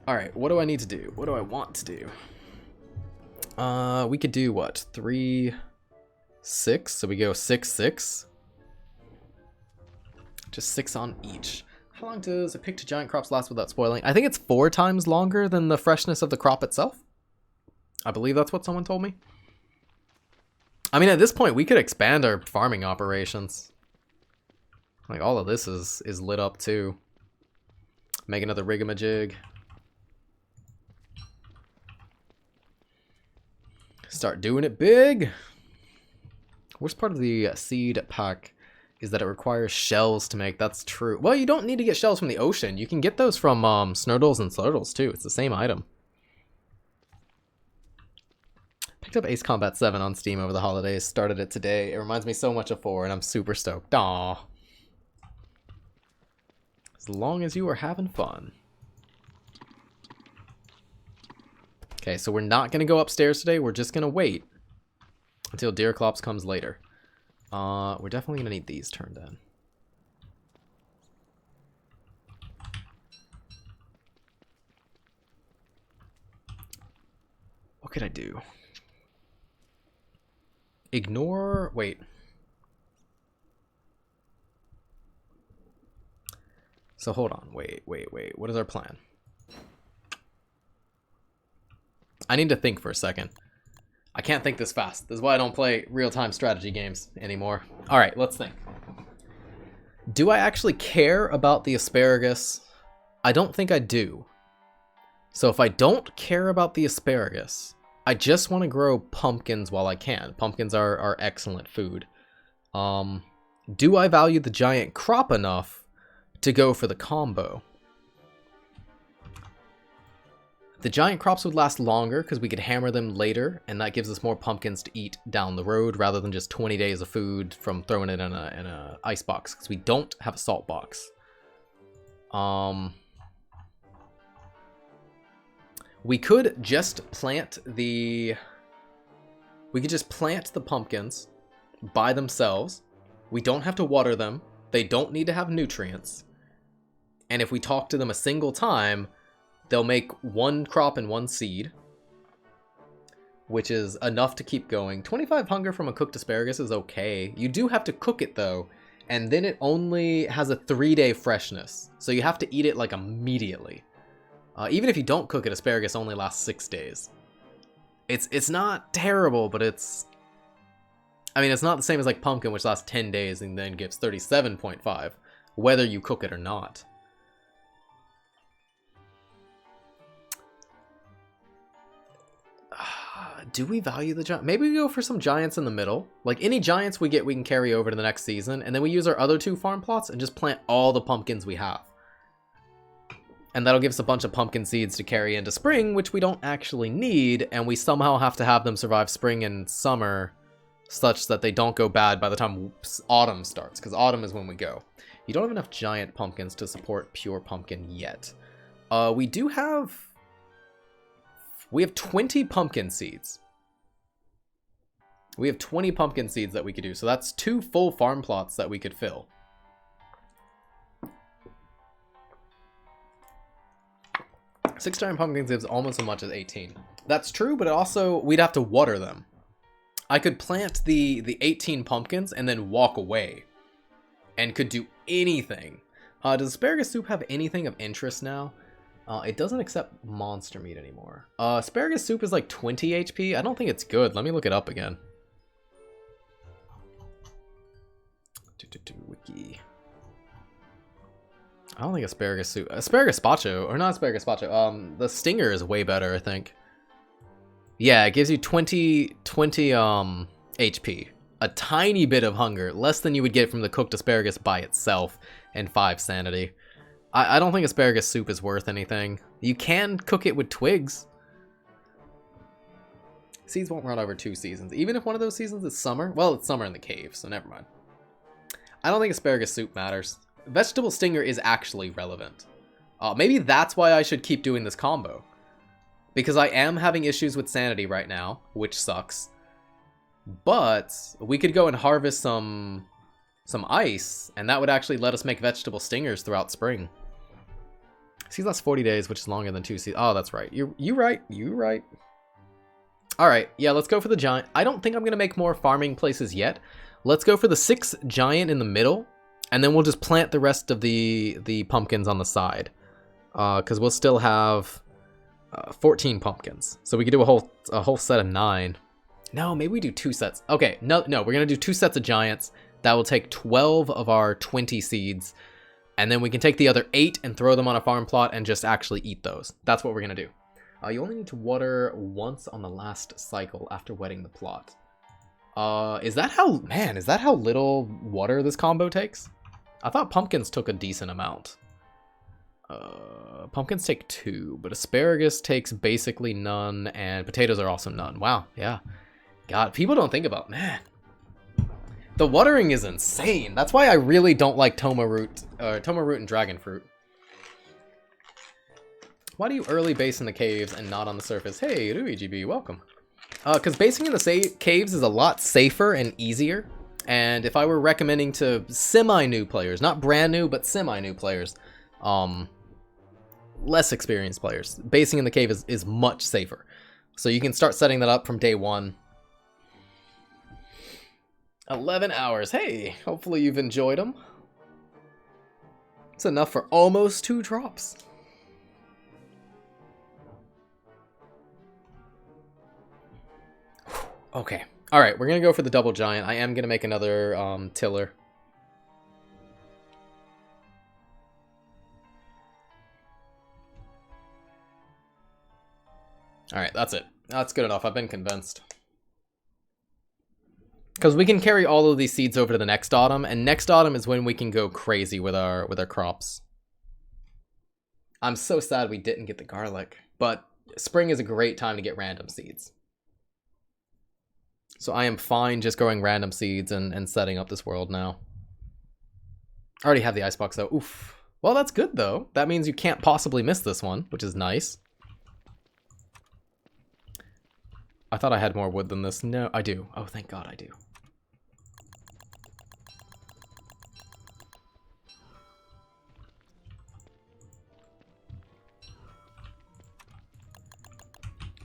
Alright, what do I need to do? What do I want to do? We could do what? 3, 6. So we go 6, 6. Just 6 on each. How long does a picked giant crops last without spoiling? I think it's 4 times longer than the freshness of the crop itself. I believe that's what someone told me. I mean, at this point, we could expand our farming operations. Like, all of this is lit up, too. Make another rigamajig. Start doing it big. Worst part of the seed pack is that it requires shells to make. That's true. Well, you don't need to get shells from the ocean. You can get those from snurdles and slurdles too. It's the same item. Picked up Ace Combat 7 on Steam over the holidays. Started it today. It reminds me so much of 4 and I'm super stoked. Aww. As long as you are having fun. Okay, so we're not going to go upstairs today. We're just going to wait until Deerclops comes later. We're definitely going to need these turned in. What could I do? Ignore... Wait. So hold on. Wait. What is our plan? I need to think for a second. I can't think this fast. This is why I don't play real-time strategy games anymore. Alright, let's think. Do I actually care about the asparagus? I don't think I do. So if I don't care about the asparagus, I just want to grow pumpkins while I can. Pumpkins are excellent food. Do I value the giant crop enough to go for the combo? The giant crops would last longer because we could hammer them later, and that gives us more pumpkins to eat down the road rather than just 20 days of food from throwing it in a ice box because we don't have a salt box. We could just plant the pumpkins by themselves. We don't have to water them. They don't need to have nutrients. And if we talk to them a single time, they'll make 1 crop and 1 seed. which is enough to keep going. 25 hunger from a cooked asparagus is okay. You do have to cook it though, and then it only has a 3-day freshness. So you have to eat it like immediately. Even if you don't cook it, asparagus only lasts 6 days. It's not terrible, but it's... I mean, it's not the same as like pumpkin, which lasts 10 days and then gives 37.5, whether you cook it or not. Do we value the giant? Maybe we go for some giants in the middle. Like, any giants we get, we can carry over to the next season. And then we use our other 2 farm plots and just plant all the pumpkins we have. And that'll give us a bunch of pumpkin seeds to carry into spring, which we don't actually need. And we somehow have to have them survive spring and summer such that they don't go bad by the time autumn starts. Because autumn is when we go. You don't have enough giant pumpkins to support pure pumpkin yet. We do have... We have 20 pumpkin seeds. We have 20 pumpkin seeds that we could do. So that's 2 full farm plots that we could fill. Six giant pumpkins gives almost as much as 18. That's true, but also we'd have to water them. I could plant the 18 pumpkins and then walk away. And could do anything. Does asparagus soup have anything of interest now? It doesn't accept monster meat anymore. Asparagus soup is like 20 HP. I don't think it's good. Let me look it up again. Wiki. I don't think asparagus soup... Asparagus gazpacho, or not asparagus gazpacho. The stinger is way better, I think. Yeah, it gives you 20 HP. A tiny bit of hunger. Less than you would get from the cooked asparagus by itself. And 5 sanity. I don't think asparagus soup is worth anything. You can cook it with twigs. Seeds won't run over 2 seasons. Even if one of those seasons is summer. Well, it's summer in the cave, so never mind. I don't think asparagus soup matters. Vegetable stinger is actually relevant. Maybe that's why I should keep doing this combo. Because I am having issues with sanity right now, which sucks. But we could go and harvest some ice, and that would actually let us make vegetable stingers throughout spring. Seeds last 40 days, which is longer than 2 seasons. Oh, that's right. You right. You right. All right. Yeah, let's go for the giant. I don't think I'm going to make more farming places yet. Let's go for the 6 giant in the middle, and then we'll just plant the rest of the pumpkins on the side. Because we'll still have 14 pumpkins. So we could do a whole set of 9. No, maybe we do 2 sets. Okay, no, we're going to do 2 sets of giants. That will take 12 of our 20 seeds. And then we can take the other 8 and throw them on a farm plot and just actually eat those. That's what we're going to do. You only need to water once on the last cycle after wetting the plot. Is that how little water this combo takes? I thought pumpkins took a decent amount. Pumpkins take 2, but asparagus takes basically none, and potatoes are also none. Wow, yeah. God, people don't think about, man. The watering is insane. That's why I really don't like toma root and dragon fruit. Why do you early base in the caves and not on the surface? Hey, RuiGB, welcome. Because basing in the caves is a lot safer and easier. And if I were recommending to semi-new players, not brand new, but semi-new players, less experienced players, basing in the cave is much safer. So you can start setting that up from day 1. 11 hours. Hey, hopefully you've enjoyed them. It's enough for almost 2 drops. Okay. All right, we're going to go for the double giant. I am going to make another tiller. All right, that's it. That's good enough. I've been convinced. Because we can carry all of these seeds over to the next autumn, and next autumn is when we can go crazy with our crops. I'm so sad we didn't get the garlic, but spring is a great time to get random seeds. So I am fine just growing random seeds and setting up this world now. I already have the icebox though. Oof. Well, that's good though. That means you can't possibly miss this one, which is nice. I thought I had more wood than this. No, I do. Oh, thank God I do.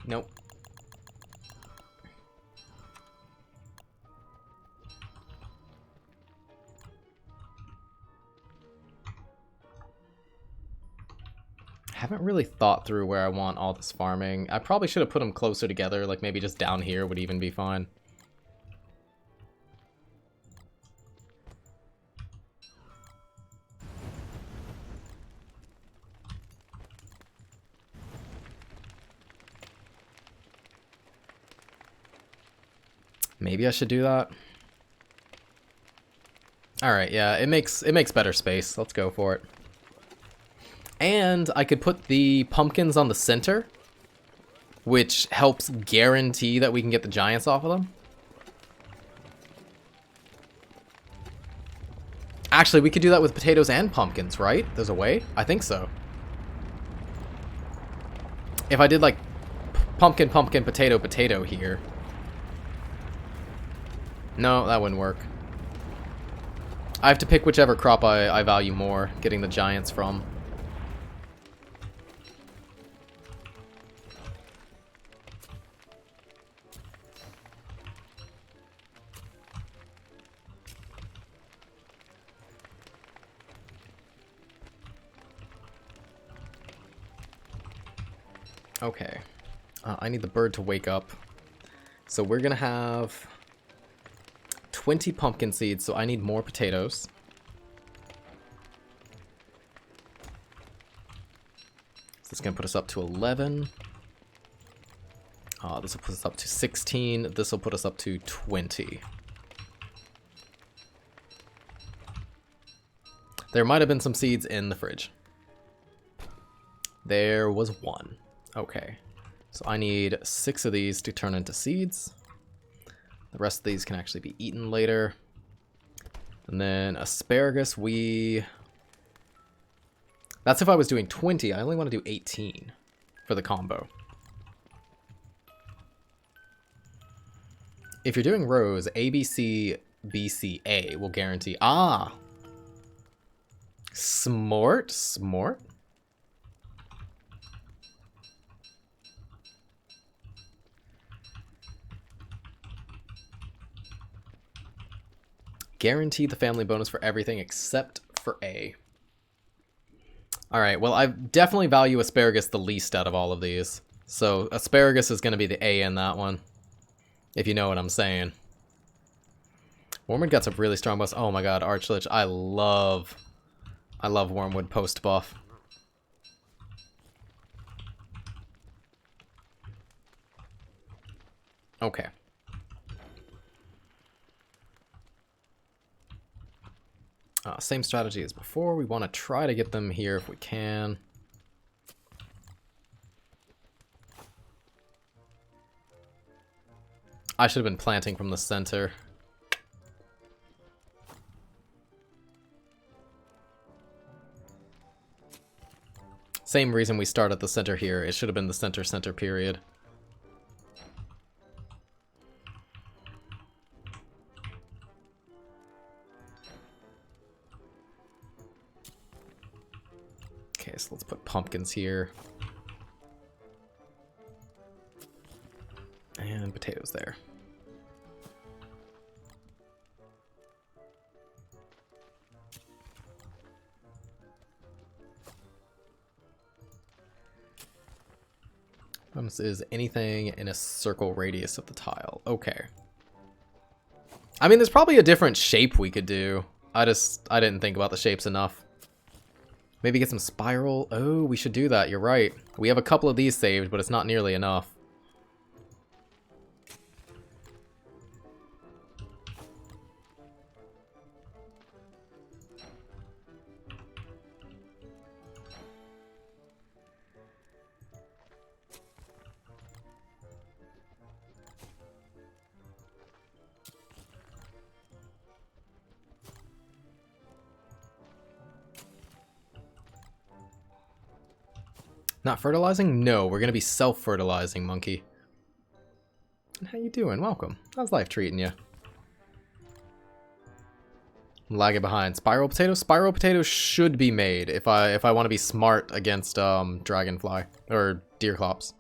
Nope. I haven't really thought through where I want all this farming. I probably should have put them closer together, like maybe just down here would even be fine. Maybe I should do that. Alright, yeah, it makes better space. Let's go for it. And I could put the pumpkins on the center, which helps guarantee that we can get the giants off of them. Actually, we could do that with potatoes and pumpkins, right? There's a way? I think so. If I did like pumpkin, pumpkin, potato, potato here. No, that wouldn't work. I have to pick whichever crop I value more, getting the giants from. Okay. I need the bird to wake up. So we're gonna have 20 pumpkin seeds, so I need more potatoes. So this is gonna put us up to 11. This will put us up to 16. This will put us up to 20. There might have been some seeds in the fridge. There was one. Okay. So I need 6 of these to turn into seeds. The rest of these can actually be eaten later. And then asparagus, that's if I was doing 20. I only want to do 18 for the combo. If you're doing rows, A, B, C, B, C, A will guarantee... Ah! Smart? Smart? Guarantee the family bonus for everything except for A. Alright, well, I definitely value asparagus the least out of all of these. So, asparagus is going to be the A in that one. If you know what I'm saying. Wormwood got some really strong buffs. Oh my god, Archlich. I love Wormwood post buff. Okay. Same strategy as before. We want to try to get them here if we can. I should have been planting from the center. Same reason we start at the center here. It should have been the center period. Okay, so let's put pumpkins here. And potatoes there. This is anything in a circle radius of the tile. Okay. I mean, there's probably a different shape we could do. I didn't think about the shapes enough. Maybe get some spiral. Oh, we should do that. You're right. We have a couple of these saved, but it's not nearly enough. Not fertilizing? No, we're gonna be self-fertilizing, monkey. How you doing? Welcome. How's life treating you? I'm lagging behind. Spiral potato? Spiral potatoes should be made if I want to be smart against dragonfly or deerclops.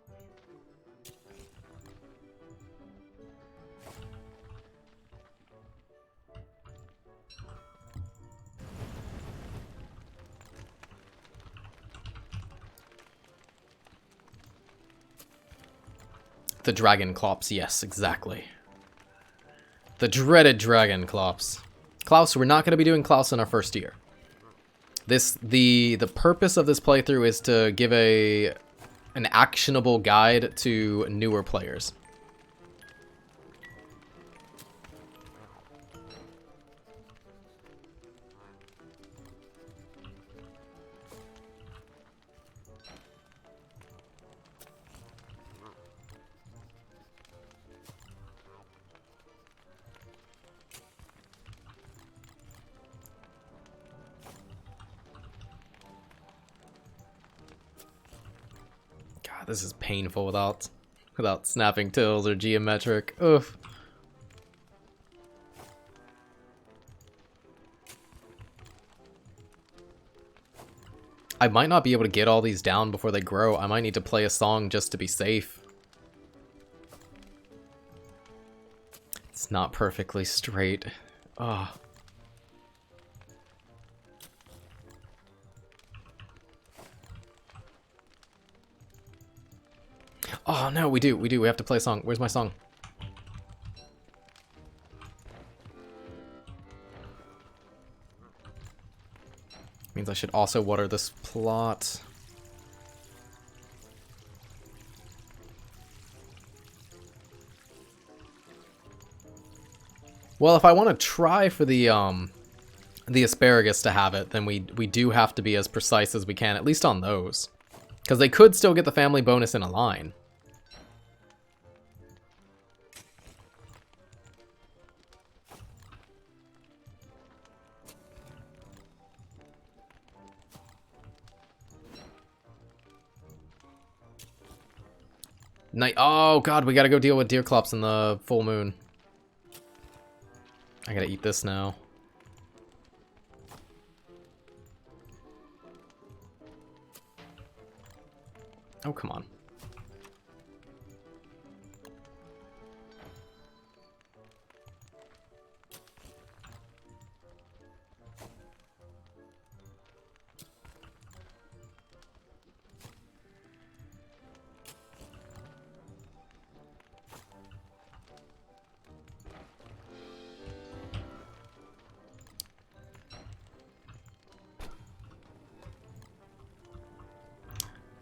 The dragon clops, yes, exactly. The dreaded dragon clops. Klaus, we're not going to be doing Klaus in our first year. The purpose of this playthrough is to give an actionable guide to newer players. This is painful without snapping tills or geometric. Oof. I might not be able to get all these down before they grow. I might need to play a song just to be safe. It's not perfectly straight. Ugh. Oh no, we do. We have to play a song. Where's my song? Means I should also water this plot. Well, if I want to try for the asparagus to have it, then we do have to be as precise as we can, at least on those. Because they could still get the family bonus in a line. Oh god, we gotta go deal with deer clops in the full moon. I gotta eat this now. Oh, come on.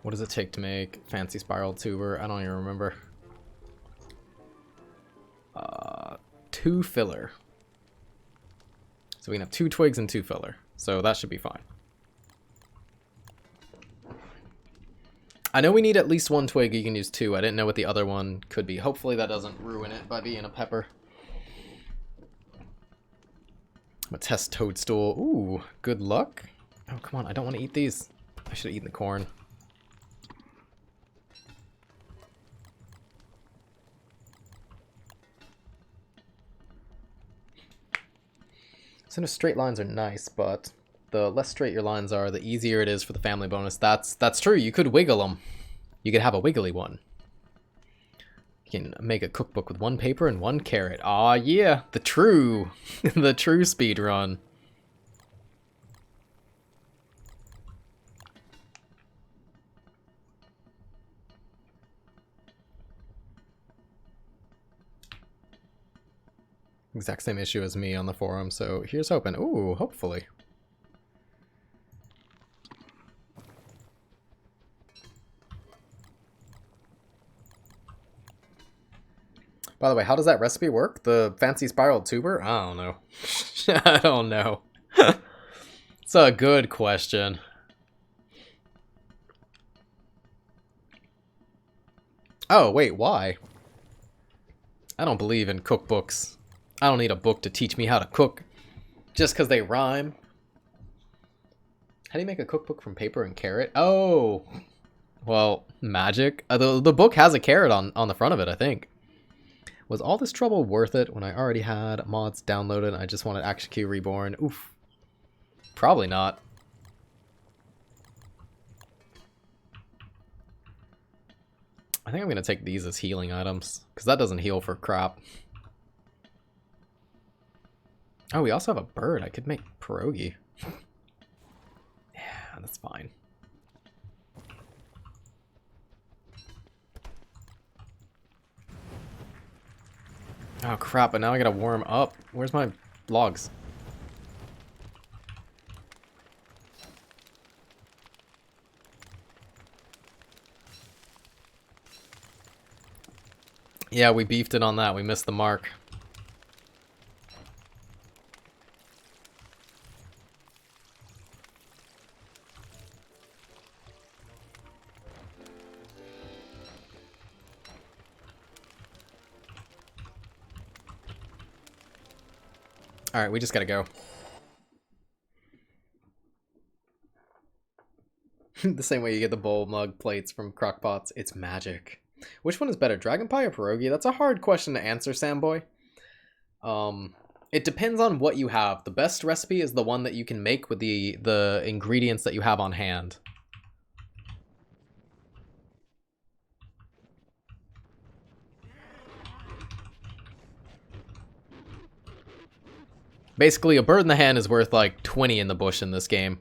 What does it take to make fancy spiral tuber? I don't even remember. 2 filler. So we can have 2 twigs and 2 filler. So that should be fine. I know we need at least 1 twig. You can use 2. I didn't know what the other one could be. Hopefully that doesn't ruin it by being a pepper. I'm gonna test toadstool. Ooh, good luck. Oh, come on. I don't want to eat these. I should have eaten the corn. Center straight lines are nice, but the less straight your lines are, the easier it is for the family bonus. That's true. You could wiggle them. You could have a wiggly one. You can make a cookbook with 1 paper and 1 carrot. Aw, yeah, the true speed run. Exact same issue as me on the forum, so here's hoping. Ooh, hopefully. By the way, how does that recipe work? The fancy spiral tuber? I don't know. I don't know. It's a good question. Oh, wait, why? I don't believe in cookbooks. I don't need a book to teach me how to cook just because they rhyme. How do you make a cookbook from paper and carrot? Oh, well, magic. The book has a carrot on the front of it, I think. Was all this trouble worth it when I already had mods downloaded and I just wanted Action Q Reborn? Oof. Probably not. I think I'm going to take these as healing items, because that doesn't heal for crap. Oh, we also have a bird. I could make pierogi. Yeah, that's fine. Oh crap, but now I gotta warm up. Where's my logs? Yeah, we beefed it on that. We missed the mark. Alright, we just gotta go. The same way you get the bowl mug plates from crockpots. It's magic. Which one is better, dragon pie or pierogi? That's a hard question to answer, Samboy. It depends on what you have. The best recipe is the one that you can make with the ingredients that you have on hand. Basically, a bird in the hand is worth like 20 in the bush in this game.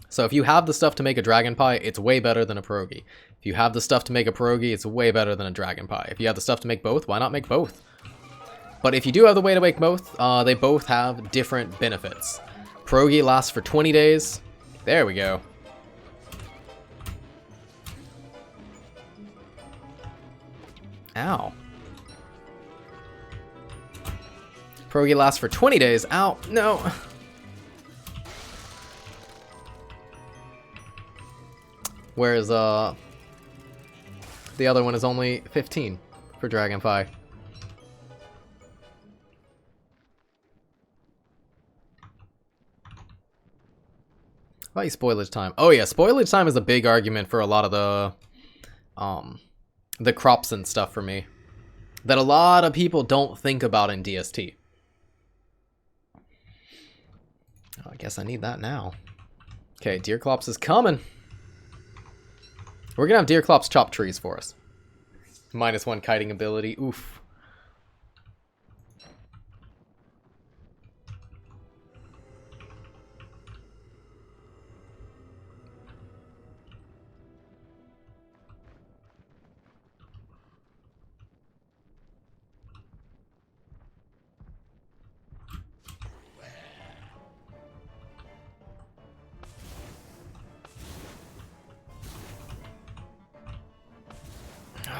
So if you have the stuff to make a dragon pie, it's way better than a pierogi. If you have the stuff to make a pierogi, it's way better than a dragon pie. If you have the stuff to make both, why not make both? But if you do have the way to make both, they both have different benefits. Pierogi lasts for 20 days. There we go. Ow. Pierogi lasts for 20 days. Ow, no. Whereas, the other one is only 15 for dragon pie. How about spoilage time? Oh yeah, spoilage time is a big argument for a lot of the crops and stuff for me. That a lot of people don't think about in DST. Oh, I guess I need that now. Okay, Deerclops is coming. We're gonna have Deerclops chop trees for us. -1 kiting ability. Oof.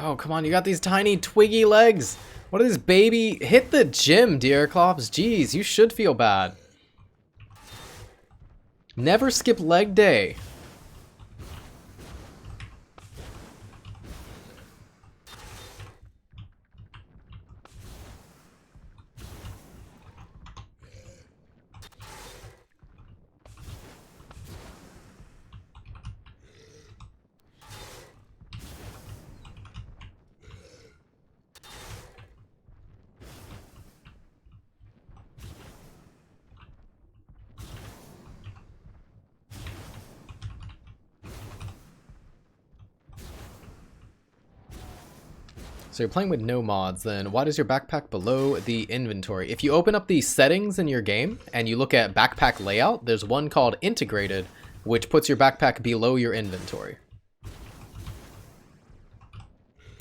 Oh, come on, you got these tiny twiggy legs. What are these baby? Hit the gym, Deerclops. Jeez, you should feel bad. Never skip leg day. So you're playing with no mods, then why does your backpack below the inventory? If you open up the settings in your game and you look at backpack layout, there's one called integrated, which puts your backpack below your inventory.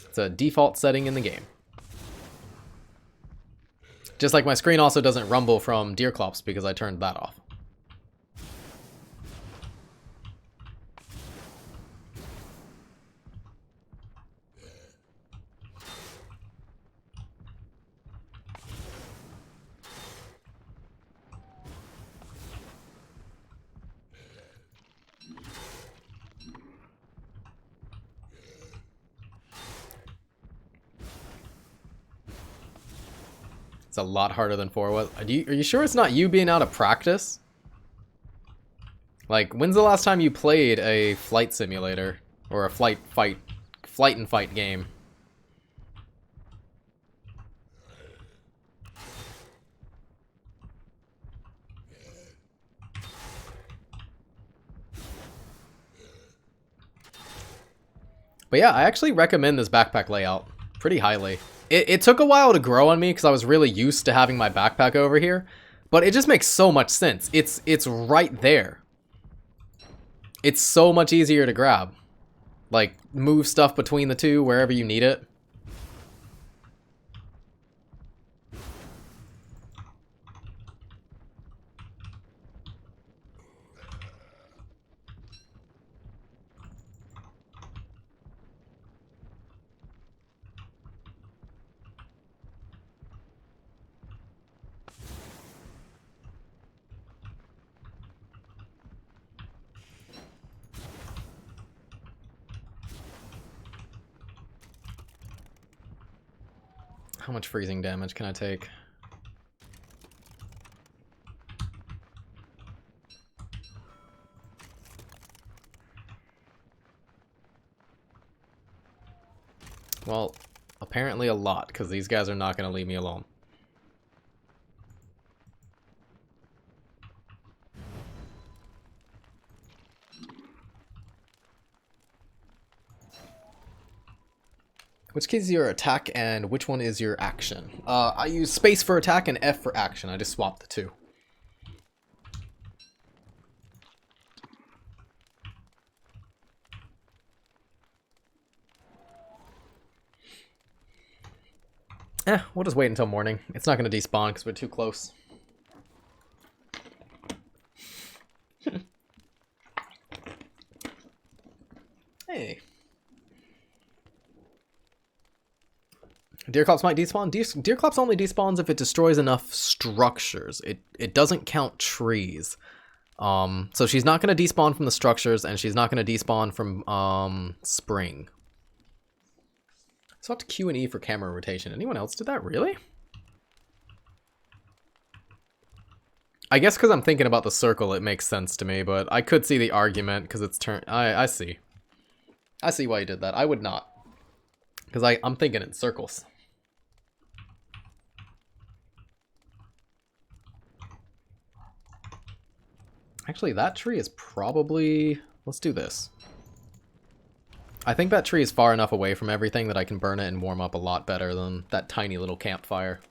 It's a default setting in the game. Just like my screen also doesn't rumble from Deerclops because I turned that off. It's a lot harder than 4 was. Are you sure it's not you being out of practice? Like, when's the last time you played a flight simulator or a flight and fight game? But yeah, I actually recommend this backpack layout pretty highly. It took a while to grow on me because I was really used to having my backpack over here, but it just makes so much sense. It's right there. It's so much easier to grab. Like, move stuff between the two wherever you need it. How much freezing damage can I take? Well, apparently a lot, because these guys are not going to leave me alone. Which key is your attack and which one is your action? I use space for attack and F for action. I just swapped the two. We'll just wait until morning. It's not going to despawn because we're too close. Hey. Deerclops might despawn. Deerclops only despawns if it destroys enough structures. It doesn't count trees. So she's not going to despawn from the structures, and she's not going to despawn from spring. Swapped Q and E for camera rotation. Anyone else did that? Really? I guess because I'm thinking about the circle, it makes sense to me, but I could see the argument because it's turn. I see. I see why you did that. I would not. Because I'm thinking in circles. Actually, that tree is probably... Let's do this. I think that tree is far enough away from everything that I can burn it and warm up a lot better than that tiny little campfire.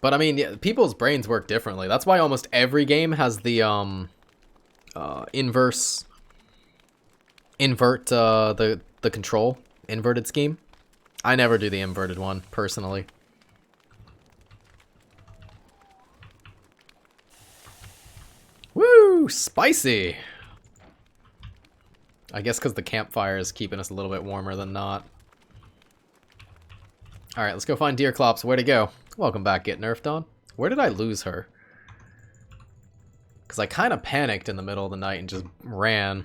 But I mean, yeah, people's brains work differently. That's why almost every game has the invert the control inverted scheme. I never do the inverted one personally. Woo, spicy. I guess because the campfire is keeping us a little bit warmer than not. All right, let's go find Deerclops. Where'd he go? Welcome back, Get Nerfed On. Where did I lose her? Because I kind of panicked in the middle of the night and just ran.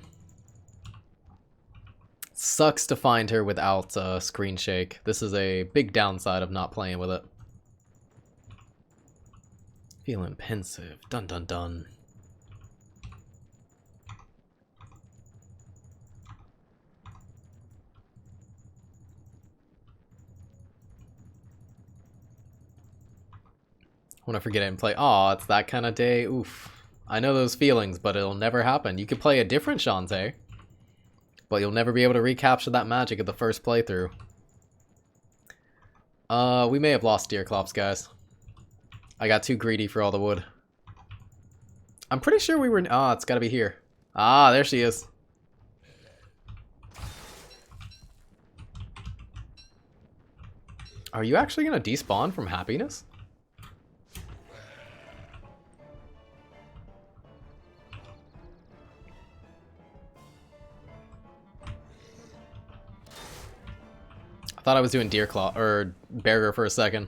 Sucks to find her without screen shake. This is a big downside of not playing with it. Feeling pensive. Dun dun dun. When I forget it and play, aw, it's that kind of day. Oof. I know those feelings, but it'll never happen. You could play a different Shantae, but you'll never be able to recapture that magic of the first playthrough. We may have lost Deerclops, guys. I got too greedy for all the wood. I'm pretty sure we were... Ah, it's gotta be here. Ah, there she is. Are you actually gonna despawn from happiness? I thought I was doing Deerclaw or Berger for a second.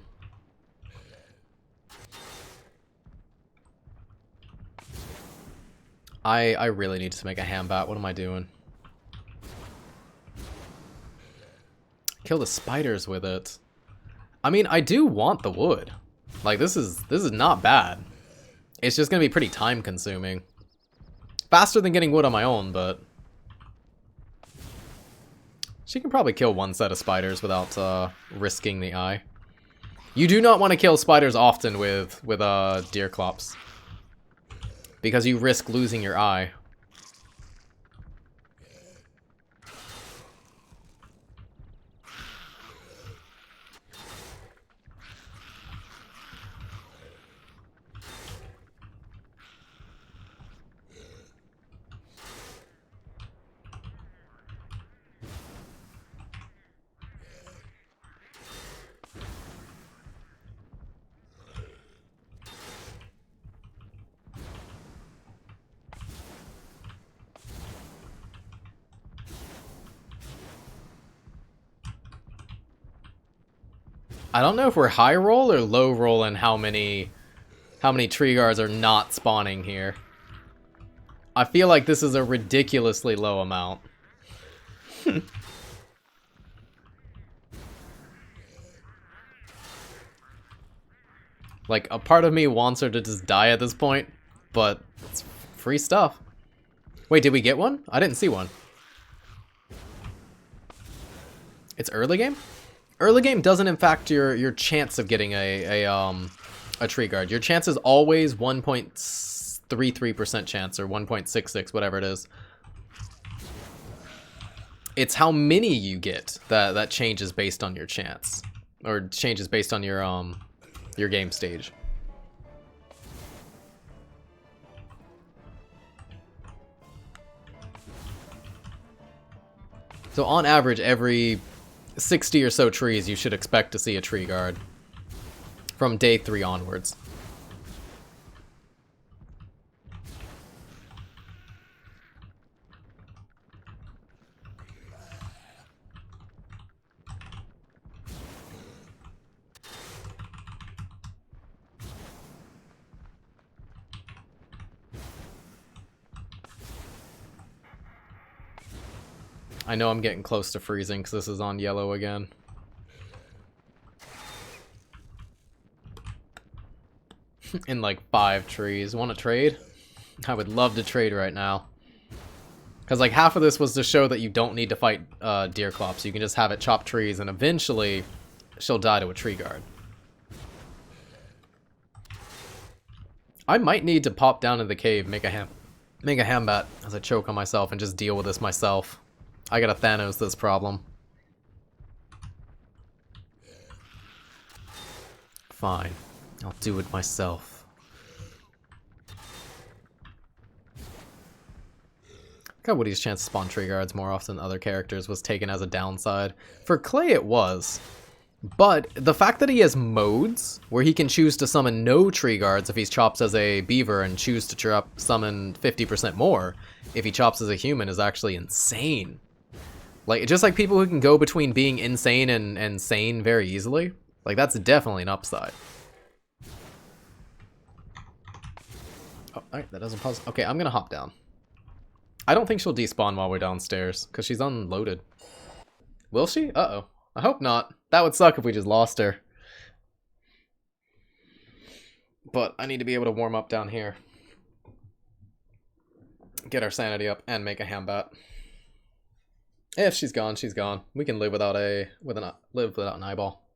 I really need to make a ham bat. What am I doing? Kill the spiders with it. I mean, I do want the wood. Like this is not bad. It's just gonna be pretty time consuming. Faster than getting wood on my own, but she can probably kill one set of spiders without risking the eye. You do not want to kill spiders often with Deerclops, because you risk losing your eye. I don't know if we're high roll or low roll and how many tree guards are not spawning here. I feel like this is a ridiculously low amount. Like, a part of me wants her to just die at this point, but it's free stuff. Wait, did we get one? I didn't see one. It's early game? Early game doesn't impact your chance of getting a tree guard. Your chance is always 1.33% chance, or 1.66, whatever it is. It's how many you get that changes based on your chance, or changes based on your game stage. So on average, every 60 or so trees, you should expect to see a tree guard from day 3 onwards. I know I'm getting close to freezing because this is on yellow again. In like 5 trees. Want to trade? I would love to trade right now. Because like half of this was to show that you don't need to fight Deerclops. You can just have it chop trees and eventually she'll die to a tree guard. I might need to pop down to the cave, make a hambat as I choke on myself and just deal with this myself. I gotta Thanos this problem. Fine. I'll do it myself. God, Woody's chance to spawn tree guards more often than other characters was taken as a downside. For Clay it was. But the fact that he has modes where he can choose to summon no tree guards if he chops as a beaver and choose to summon 50% more if he chops as a human is actually insane. Like, just like people who can go between being insane and sane very easily. Like, that's definitely an upside. Oh, alright, that doesn't pause. Okay, I'm gonna hop down. I don't think she'll despawn while we're downstairs, because she's unloaded. Will she? Uh-oh. I hope not. That would suck if we just lost her. But I need to be able to warm up down here. Get our sanity up and make a hambat. If she's gone, she's gone. We can live without an eyeball.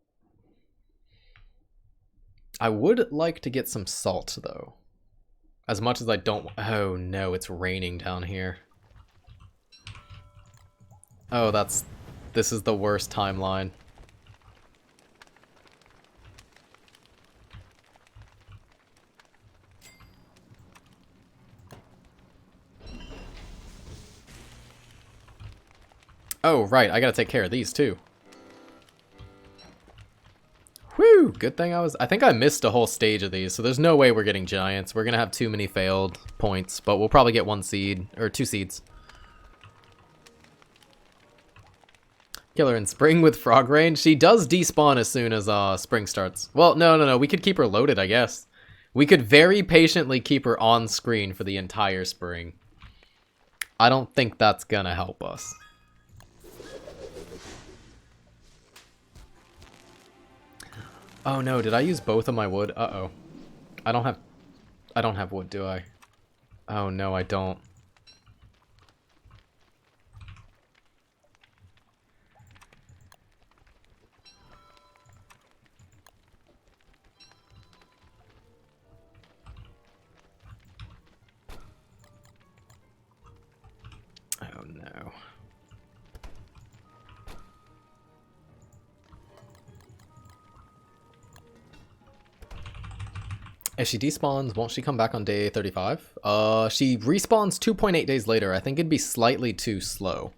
I would like to get some salt though. As much as I don't. Oh no, it's raining down here. Oh, this is the worst timeline. Oh, right, I gotta take care of these too. Whew, good thing I think I missed a whole stage of these, so there's no way we're getting giants. We're gonna have too many failed points, but we'll probably get 1 seed, or 2 seeds. Killer in spring with frog rain. She does despawn as soon as spring starts. Well, no, we could keep her loaded, I guess. We could very patiently keep her on screen for the entire spring. I don't think that's gonna help us. Oh no, did I use both of my wood? Uh-oh. I don't have wood, do I? Oh no, I don't. Oh no. If she despawns, won't she come back on day 35? She respawns 2.8 days later. I think it'd be slightly too slow.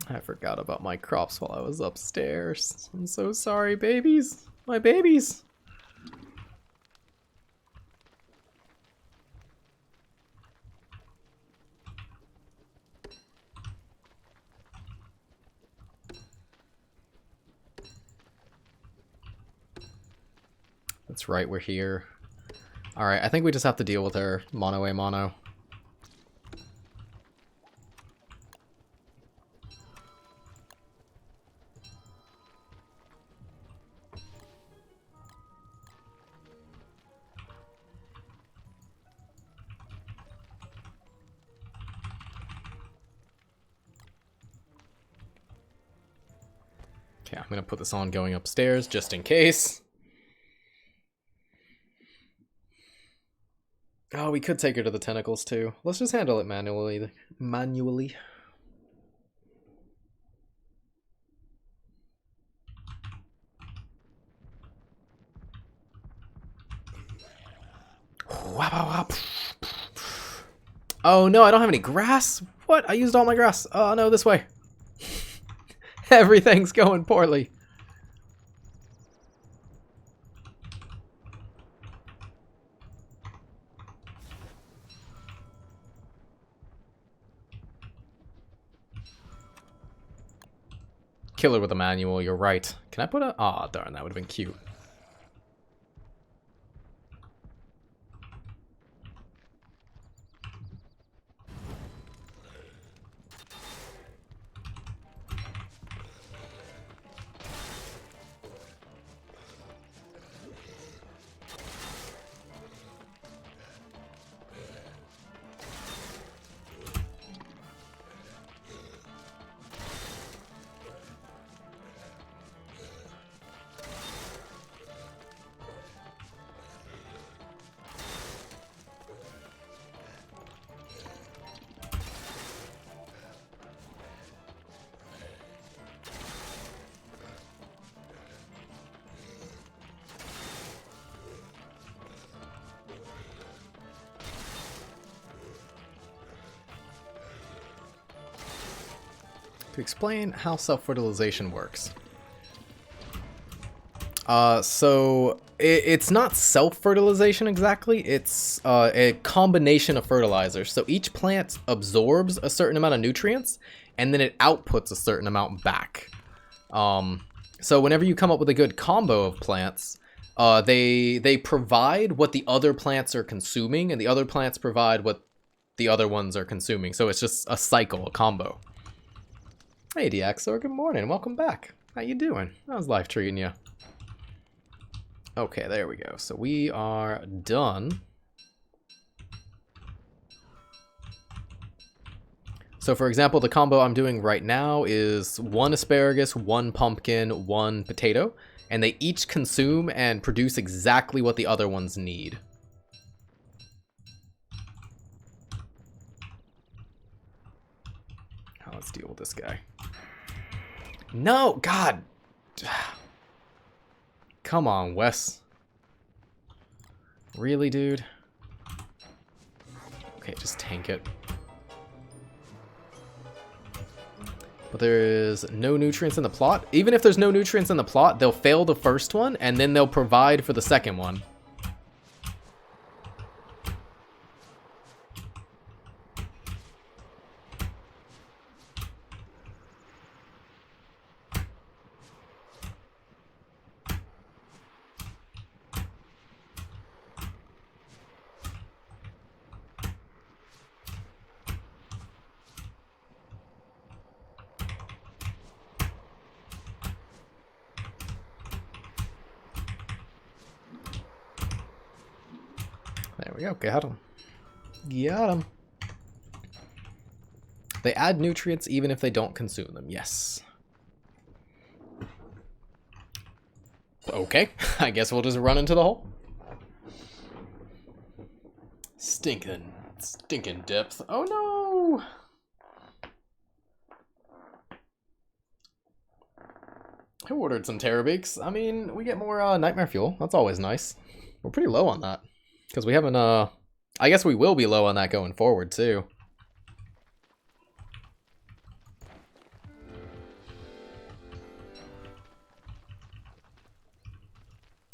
I forgot about my crops while I was upstairs. I'm so sorry, babies. My babies. That's right, we're here. Alright, I think we just have to deal with her mono a mono. Okay, I'm gonna put this on going upstairs just in case. Oh, we could take her to the tentacles too. Let's just handle it manually. Oh no, I don't have any grass? What? I used all my grass. Oh no, this way. Everything's going poorly. Killer with a manual, you're right. Can I put a... Aw, darn, that would have been cute. To explain how self-fertilization works. So it's not self-fertilization exactly, it's a combination of fertilizers. So each plant absorbs a certain amount of nutrients, and then it outputs a certain amount back. So whenever you come up with a good combo of plants, they provide what the other plants are consuming, and the other plants provide what the other ones are consuming. So it's just a cycle, a combo. Hey DXor, good morning, welcome back. How you doing? How's life treating you? Okay, there we go. So we are done. So for example, the combo I'm doing right now is 1 asparagus, 1 pumpkin, 1 potato, and they each consume and produce exactly what the other ones need. Now let's deal with this guy. No, God. Come on, Wes. Really, dude? Okay, just tank it. But there is no nutrients in the plot. Even if there's no nutrients in the plot, they'll fail the first one, and then they'll provide for the second one. There we go, got him. Got him. They add nutrients even if they don't consume them, yes. Okay, I guess we'll just run into the hole. Stinking depth. Oh no! I ordered some Terrorbeaks. I mean, we get more nightmare fuel. That's always nice. We're pretty low on that. Because we haven't, I guess we will be low on that going forward, too.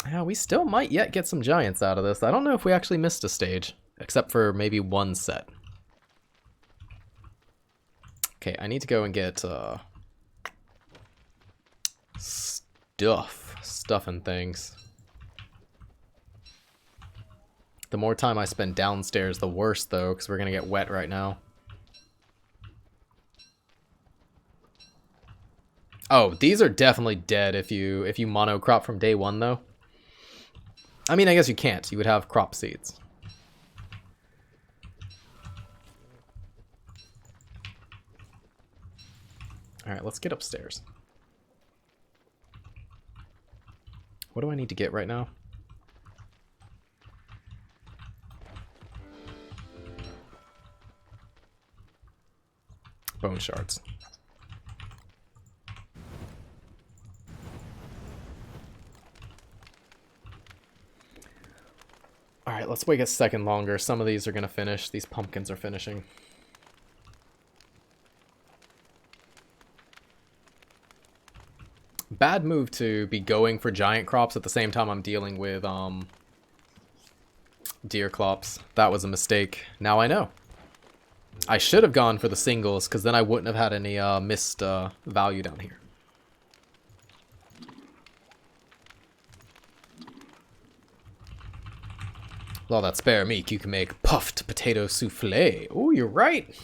Yeah, we still might yet get some giants out of this. I don't know if we actually missed a stage. Except for maybe one set. Okay, I need to go and get, stuff and things. The more time I spend downstairs, the worse, though, because we're going to get wet right now. Oh, these are definitely dead if you monocrop from day one, though. I mean, I guess you can't. You would have crop seeds. Alright, let's get upstairs. What do I need to get right now? Bone shards. Alright, let's wait a second longer. Some of these are going to finish. These pumpkins are finishing. Bad move to be going for giant crops at the same time I'm dealing with deer clops. That was a mistake. Now I know. I should have gone for the singles, because then I wouldn't have had any missed value down here. With all that spare meat, you can make puffed potato souffle. Oh, you're right.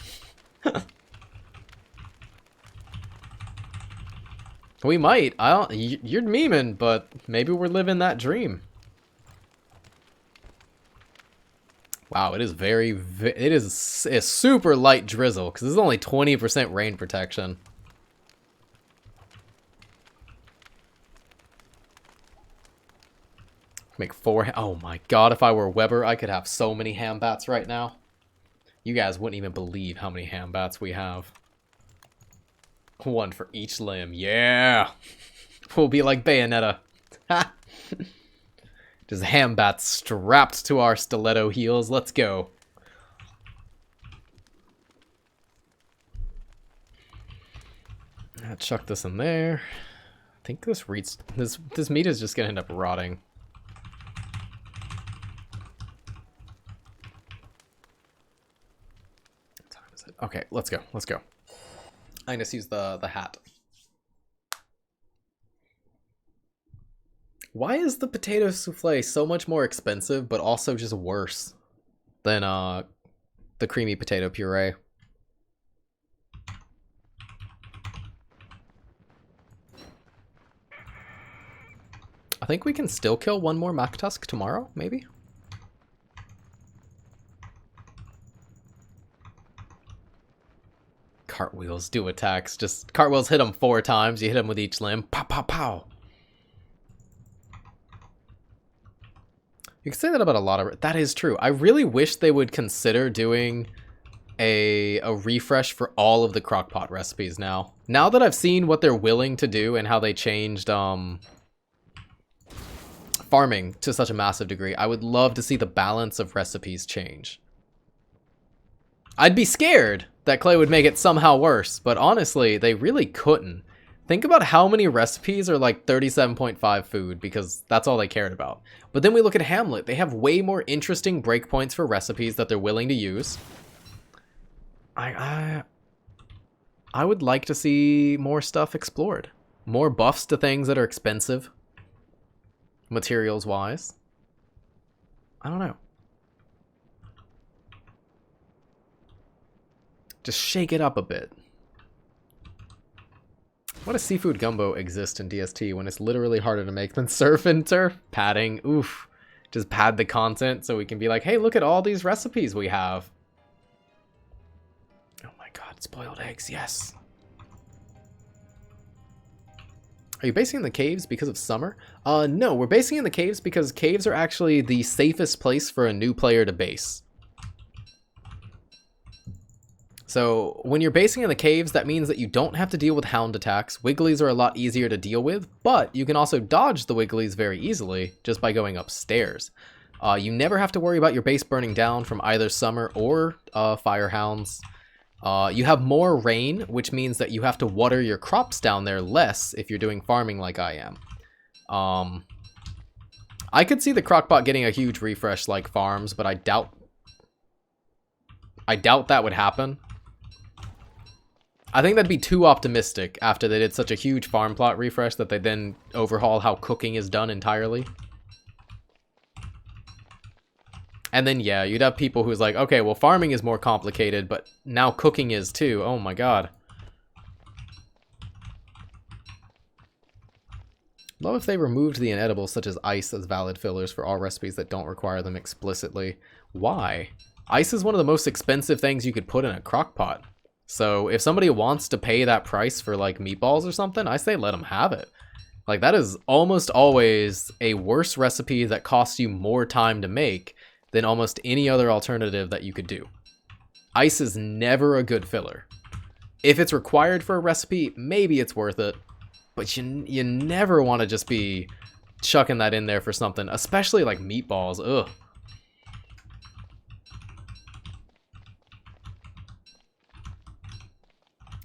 We might. You're memeing, but maybe we're living that dream. Wow, it is it is a super light drizzle, because this is only 20% rain protection. Make 4, oh my god, if I were Weber, I could have so many ham bats right now. You guys wouldn't even believe how many ham bats we have. One for each limb, yeah! We'll be like Bayonetta. Ha! Just ham bats strapped to our stiletto heels. Let's go. I'll chuck this in there. I think this meat is just gonna end up rotting. What time is it? Okay, let's go. Let's go. I just use the hat. Why is the potato souffle so much more expensive, but also just worse than the creamy potato puree? I think we can still kill one more Mactusk tomorrow, maybe? Cartwheels do attacks. Just cartwheels hit them 4 times. You hit them with each limb. Pow, pow, pow. You can say that about a lot of... That is true. I really wish they would consider doing a refresh for all of the crockpot recipes now. Now that I've seen what they're willing to do and how they changed farming to such a massive degree, I would love to see the balance of recipes change. I'd be scared that Clay would make it somehow worse, but honestly, they really couldn't. Think about how many recipes are like 37.5 food, because that's all they cared about. But then we look at Hamlet. They have way more interesting breakpoints for recipes that they're willing to use. I would like to see more stuff explored. More buffs to things that are expensive. Materials-wise. I don't know. Just shake it up a bit. What does seafood gumbo exist in DST when it's literally harder to make than surf and turf? Padding, oof. Just pad the content so we can be like, hey, look at all these recipes we have. Oh my god, spoiled eggs, yes. Are you basing in the caves because of summer? No, we're basing in the caves because caves are actually the safest place for a new player to base. So when you're basing in the caves, that means that you don't have to deal with hound attacks. Wigglies are a lot easier to deal with, but you can also dodge the Wigglies very easily just by going upstairs. You never have to worry about your base burning down from either summer or fire hounds. You have more rain, which means that you have to water your crops down there less if you're doing farming like I am. I could see the Crockpot getting a huge refresh like farms, but I doubt that would happen. I think that'd be too optimistic after they did such a huge farm plot refresh that they then overhaul how cooking is done entirely. And then, yeah, you'd have people who's like, okay, well, farming is more complicated, but now cooking is too. Oh my god. Love if they removed the inedibles such as ice as valid fillers for all recipes that don't require them explicitly. Why? Ice is one of the most expensive things you could put in a crock pot. So if somebody wants to pay that price for like meatballs or something, I say let them have it. Like that is almost always a worse recipe that costs you more time to make than almost any other alternative that you could do. Ice is never a good filler. If it's required for a recipe, maybe it's worth it. But you never want to just be chucking that in there for something, especially like meatballs. Ugh.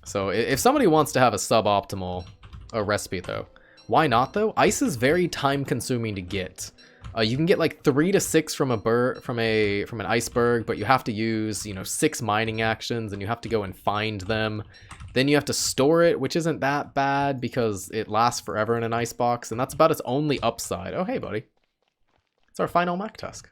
So if somebody wants to have a suboptimal recipe though, why not though? Ice is very time consuming to get. You can get like 3 to 6 from from an iceberg, but you have to use, 6 mining actions and you have to go and find them. Then you have to store it, which isn't that bad because it lasts forever in an ice box, and that's about its only upside. Oh, hey, buddy. It's our final Mac Tusk.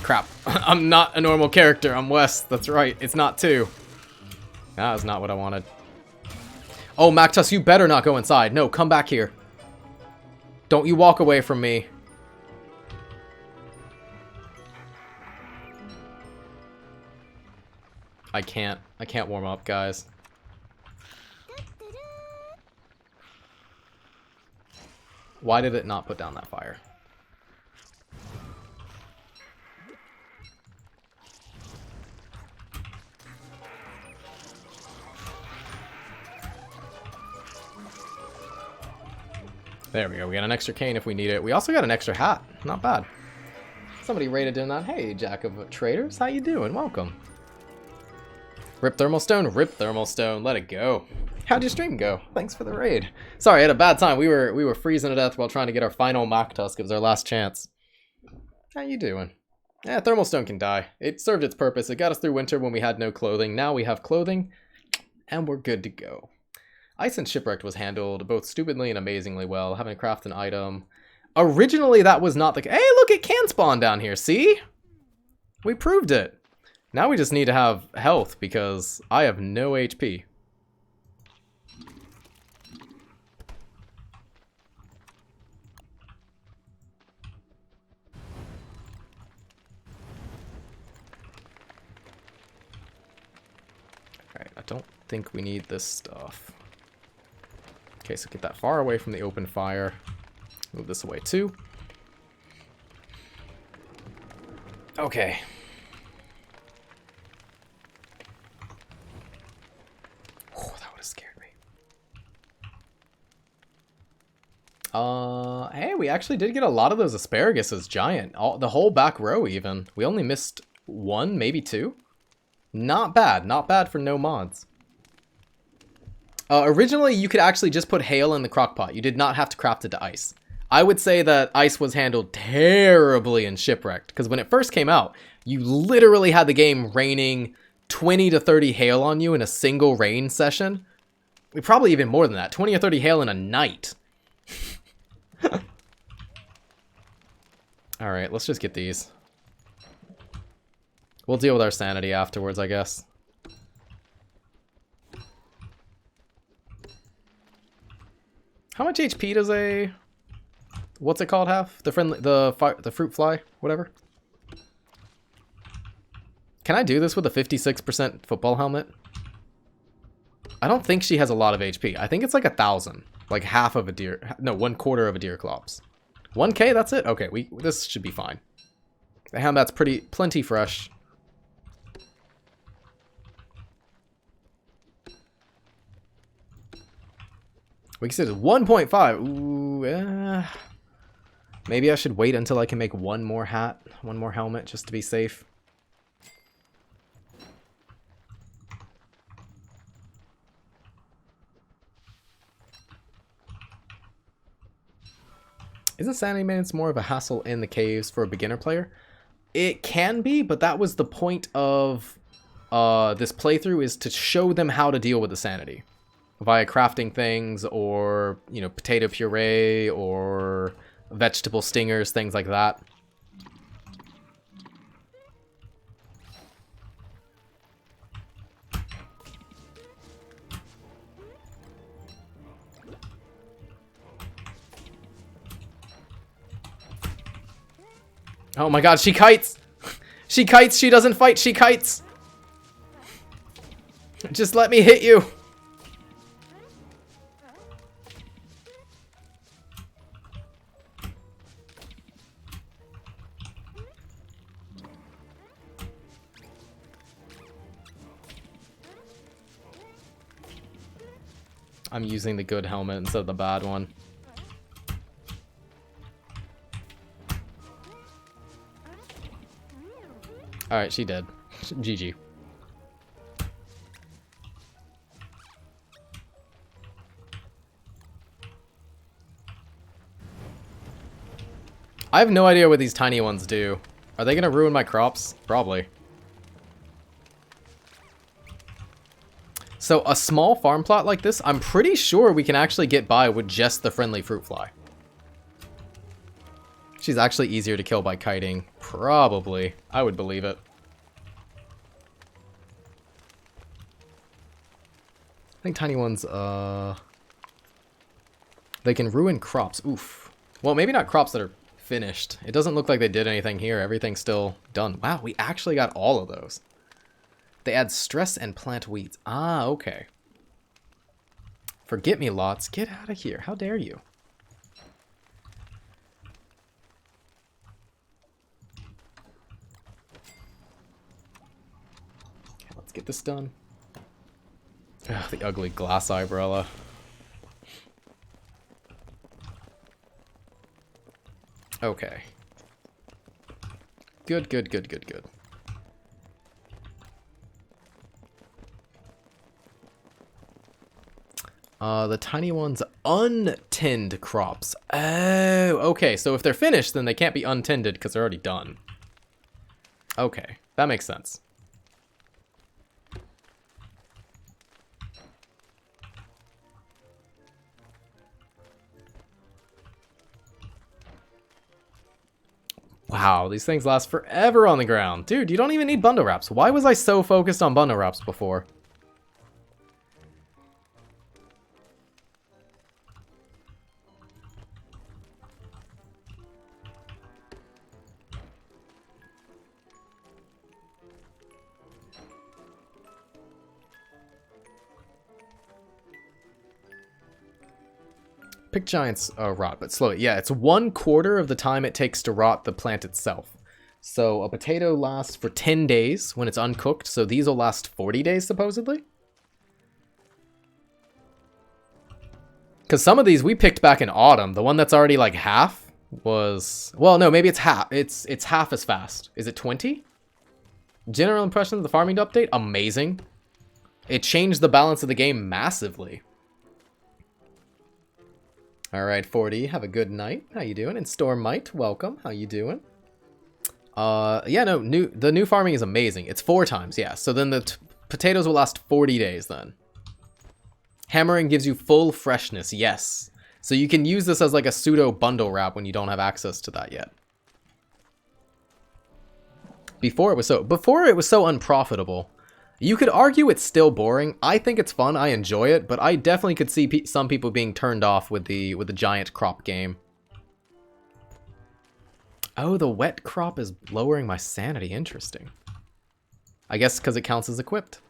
Crap. I'm not a normal character. I'm Wes. That's right. It's not 2. That is not what I wanted. Oh, Mactus, you better not go inside. No, come back here. Don't you walk away from me. I can't warm up, guys. Why did it not put down that fire? There we go. We got an extra cane if we need it. We also got an extra hat. Not bad. Somebody rated in that. Hey, Jack of Traders. How you doing? Welcome. Rip Thermal Stone. Rip Thermal Stone. Let it go. How'd your stream go? Thanks for the raid. Sorry, I had a bad time. We were freezing to death while trying to get our final Mac Tusk. It was our last chance. How you doing? Yeah, Thermal Stone can die. It served its purpose. It got us through winter when we had no clothing. Now we have clothing, and we're good to go. Ice and Shipwrecked was handled both stupidly and amazingly well. Having to craft an item. Originally, that was not the... Hey, look, it can spawn down here, see? We proved it. Now we just need to have health, because I have no HP. Alright, I don't think we need this stuff. Okay, so get that far away from the open fire. Move this away too. Okay. Oh, that would have scared me. Hey, we actually did get a lot of those asparagus as giant. The whole back row even. We only missed 1, maybe 2. Not bad. Not bad for no mods. Originally, you could actually just put hail in the crock pot. You did not have to craft it to ice. I would say that ice was handled terribly in Shipwrecked, because when it first came out, you literally had the game raining 20 to 30 hail on you in a single rain session. Probably even more than that. 20 or 30 hail in a night. Alright, let's just get these. We'll deal with our sanity afterwards, I guess. How much HP does a... What's it called have? The fruit fly? Whatever. Can I do this with a 56% football helmet? I don't think she has a lot of HP. I think it's like 1,000. Like half of a deer... No, 1/4 of a deer clops. 1k, that's it? Okay, this should be fine. The helmet's plenty fresh. We said 1.5. Ooh, maybe I should wait until I can make one more hat, one more helmet, just to be safe. Isn't sanity maintenance more of a hassle in the caves for a beginner player? It can be, but that was the point of this playthrough, is to show them how to deal with the sanity. Via crafting things, or, you know, potato puree, or vegetable stingers, things like that. Oh my god, she kites! She kites, she doesn't fight, she kites! Just let me hit you! I'm using the good helmet instead of the bad one. Alright, she dead. GG. I have no idea what these tiny ones do. Are they gonna ruin my crops? Probably. So a small farm plot like this, I'm pretty sure we can actually get by with just the friendly fruit fly. She's actually easier to kill by kiting. Probably. I would believe it. I think tiny ones, they can ruin crops. Oof. Well, maybe not crops that are finished. It doesn't look like they did anything here. Everything's still done. Wow, we actually got all of those. They add stress and plant weeds. Ah, okay. Forget-me-lots. Get out of here. How dare you? Okay, let's get this done. Ugh, the ugly glass umbrella. Okay. Good, good, good, good, good. The tiny ones, untend crops. Oh, okay. So if they're finished, then they can't be untended because they're already done. Okay, that makes sense. Wow, these things last forever on the ground. Dude, you don't even need bundle wraps. Why was I so focused on bundle wraps before? Pick giants rot, but slowly. Yeah, it's 1/4 of the time it takes to rot the plant itself. So a potato lasts for 10 days when it's uncooked, so these will last 40 days supposedly. Because some of these we picked back in autumn. The one that's already like half was... Well, no, maybe it's half. It's half as fast. Is it 20? General impression of the farming update? Amazing. It changed the balance of the game massively. Alright, 40, have a good night. How you doing? And Stormite, welcome. How you doing? Yeah, no, the new farming is amazing. It's 4 times, yeah. So then the potatoes will last 40 days then. Hammering gives you full freshness, yes. So you can use this as like a pseudo bundle wrap when you don't have access to that yet. Before it was so unprofitable. You could argue it's still boring. I think it's fun. I enjoy it, but I definitely could see some people being turned off with the giant crop game. Oh, the wet crop is lowering my sanity. Interesting. I guess because it counts as equipped.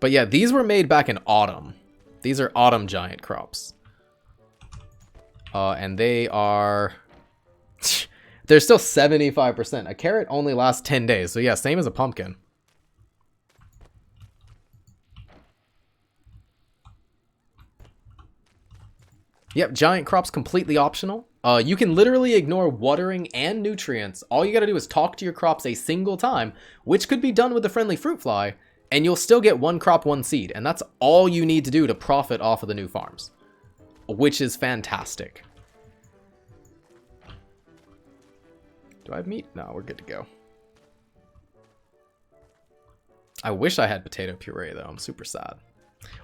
But yeah, these were made back in autumn. These are autumn giant crops. And they are... They're still 75%. A carrot only lasts 10 days. So yeah, same as a pumpkin. Yep, giant crops completely optional. You can literally ignore watering and nutrients. All you gotta do is talk to your crops a single time, which could be done with the friendly fruit fly, and you'll still get 1 crop, 1 seed. And that's all you need to do to profit off of the new farms, which is fantastic. Do I have meat? No, we're good to go. I wish I had potato puree, though. I'm super sad.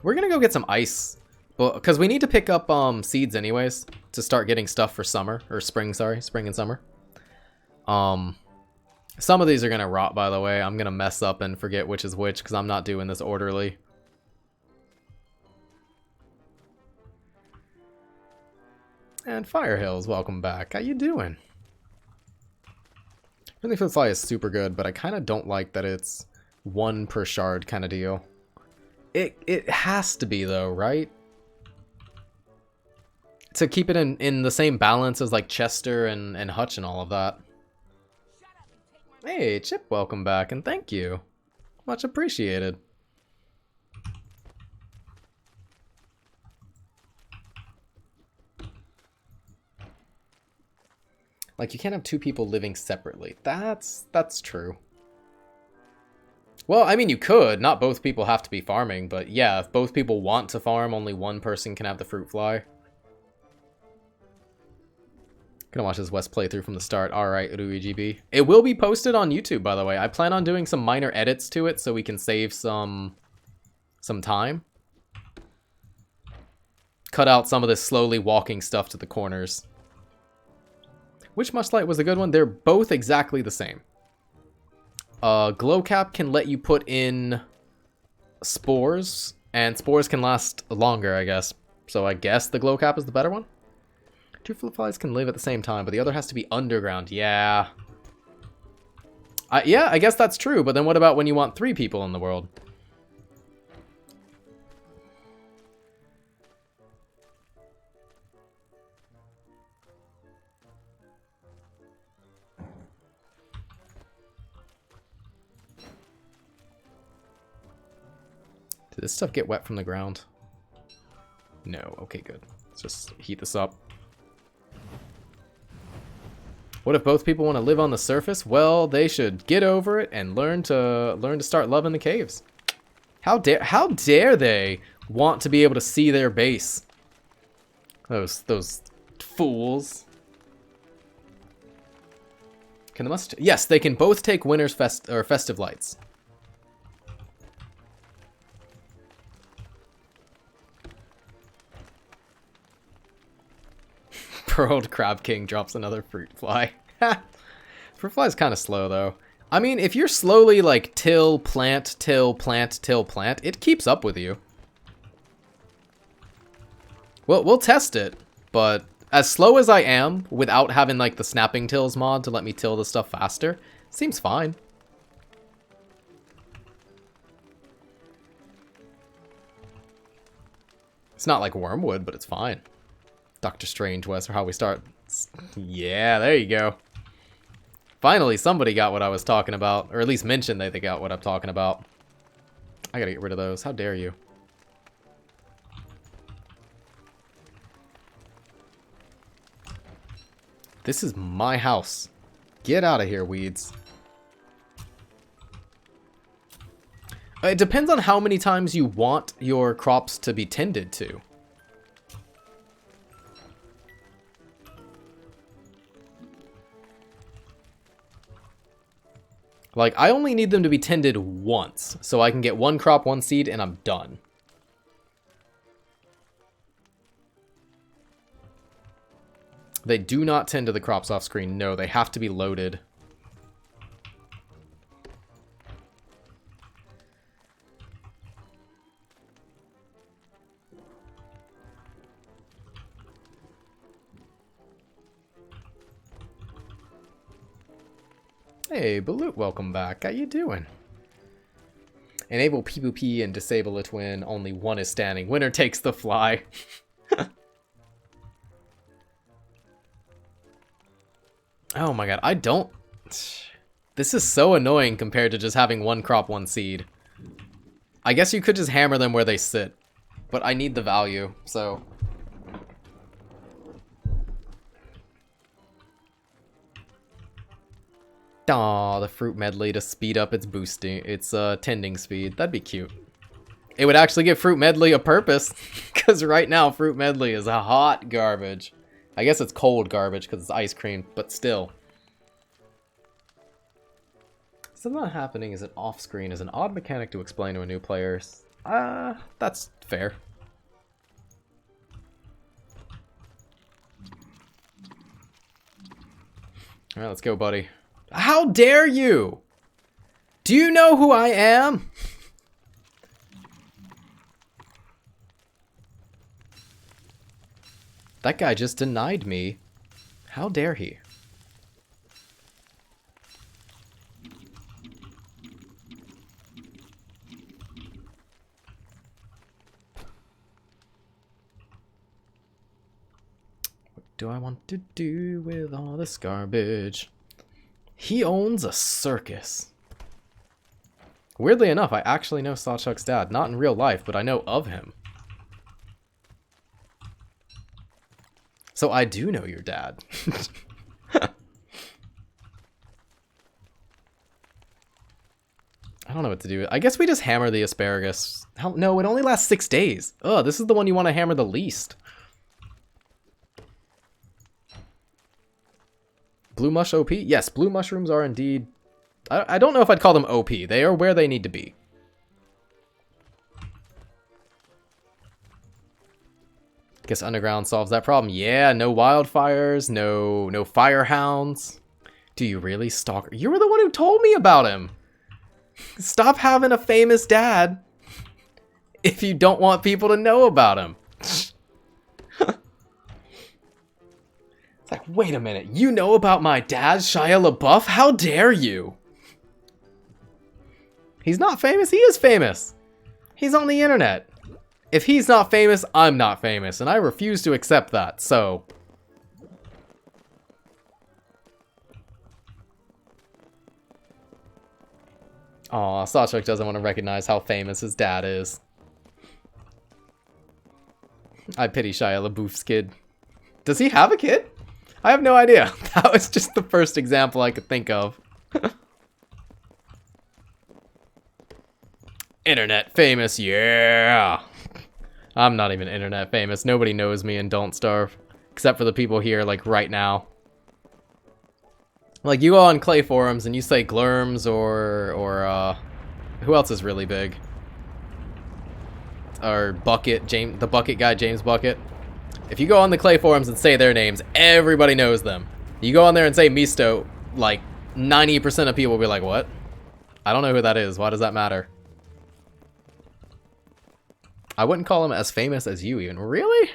We're gonna go get some ice. Because we need to pick up seeds anyways to start getting stuff for summer. Or spring, sorry. Spring and summer. Some of these are gonna rot, by the way. I'm gonna mess up and forget which is which because I'm not doing this orderly. And Firehills, welcome back. How you doing? Really Food Fly is super good, but I kind of don't like that it's 1 per shard kind of deal. It has to be though, right? To keep it in the same balance as like Chester and Hutch and all of that. Hey, Chip, welcome back, and thank you. Much appreciated. Like, you can't have 2 people living separately. That's true. Well, I mean, you could. Not both people have to be farming, but yeah, if both people want to farm, only one person can have the fruit fly. Gonna watch this West playthrough from the start. Alright, UruiGB. It will be posted on YouTube, by the way. I plan on doing some minor edits to it so we can save some time. Cut out some of this slowly walking stuff to the corners. Which Mushlight was a good one? They're both exactly the same. Glow Cap can let you put in spores, and spores can last longer, I guess. So I guess the Glow Cap is the better one? 2 flip flies can live at the same time, but the other has to be underground. Yeah. Yeah, I guess that's true, but then what about when you want 3 people in the world? Did this stuff get wet from the ground? No. Okay, good. Let's just heat this up. What if both people want to live on the surface? Well, they should get over it and learn to start loving the caves. How dare they want to be able to see their base? Those fools. Can the yes, they can both take winter's festive lights. Pearled Crab King drops another fruit fly. Fruit fly is kind of slow though. I mean, if you're slowly like till, plant, till, plant, till, plant, it keeps up with you. Well, we'll test it, but as slow as I am without having like the snapping tills mod to let me till the stuff faster, seems fine. It's not like Wormwood, but it's fine. Dr. Strange, Wes, or how we start. Yeah, there you go. Finally, somebody got what I was talking about, or at least mentioned that they got what I'm talking about. I gotta get rid of those. How dare you? This is my house. Get out of here, weeds. It depends on how many times you want your crops to be tended to. Like, I only need them to be tended once, so I can get 1 crop, 1 seed, and I'm done. They do not tend to the crops off screen. No, they have to be loaded. Hey, Balut, welcome back. How you doing? Enable PvP and disable it when only one is standing. Winner takes the fly. Oh my god, I don't... This is so annoying compared to just having 1 crop, 1 seed. I guess you could just hammer them where they sit. But I need the value, so... Aw, the fruit medley to speed up its boosting, its tending speed. That'd be cute. It would actually give fruit medley a purpose, because right now fruit medley is hot garbage. I guess it's cold garbage because it's ice cream, but still. Something not happening is an off-screen is an odd mechanic to explain to a new player. That's fair. Alright, let's go, buddy. How dare you! Do you know who I am? That guy just denied me. How dare he? What do I want to do with all this garbage? He owns a circus. Weirdly enough, I actually know Sawchuck's dad. Not in real life, but I know of him. So I do know your dad. I don't know what to do. I guess we just hammer the asparagus. No, it only lasts 6 days. Ugh, this is the one you want to hammer the least. Blue mush OP? Yes, blue mushrooms are indeed... I don't know if I'd call them OP. They are where they need to be. Guess underground solves that problem. Yeah, no wildfires, no firehounds. Do you really, stalker? You were the one who told me about him. Stop having a famous dad if you don't want people to know about him. It's like, wait a minute. You know about my dad, Shia LaBeouf? How dare you? He's not famous. He is famous. He's on the internet. If he's not famous, I'm not famous, and I refuse to accept that, so... Aw, Sawchuck doesn't want to recognize how famous his dad is. I pity Shia LaBeouf's kid. Does he have a kid? I have no idea. That was just the first example I could think of. Internet famous, yeah! I'm not even internet famous. Nobody knows me in Don't Starve. Except for the people here, like, right now. Like, you go on Clay forums and you say Glurms or who else is really big? Or Bucket, the Bucket guy, James Bucket. If you go on the Clay forums and say their names, everybody knows them. You go on there and say Misuto, like, 90% of people will be like, what? I don't know who that is. Why does that matter? I wouldn't call him as famous as you even. Really?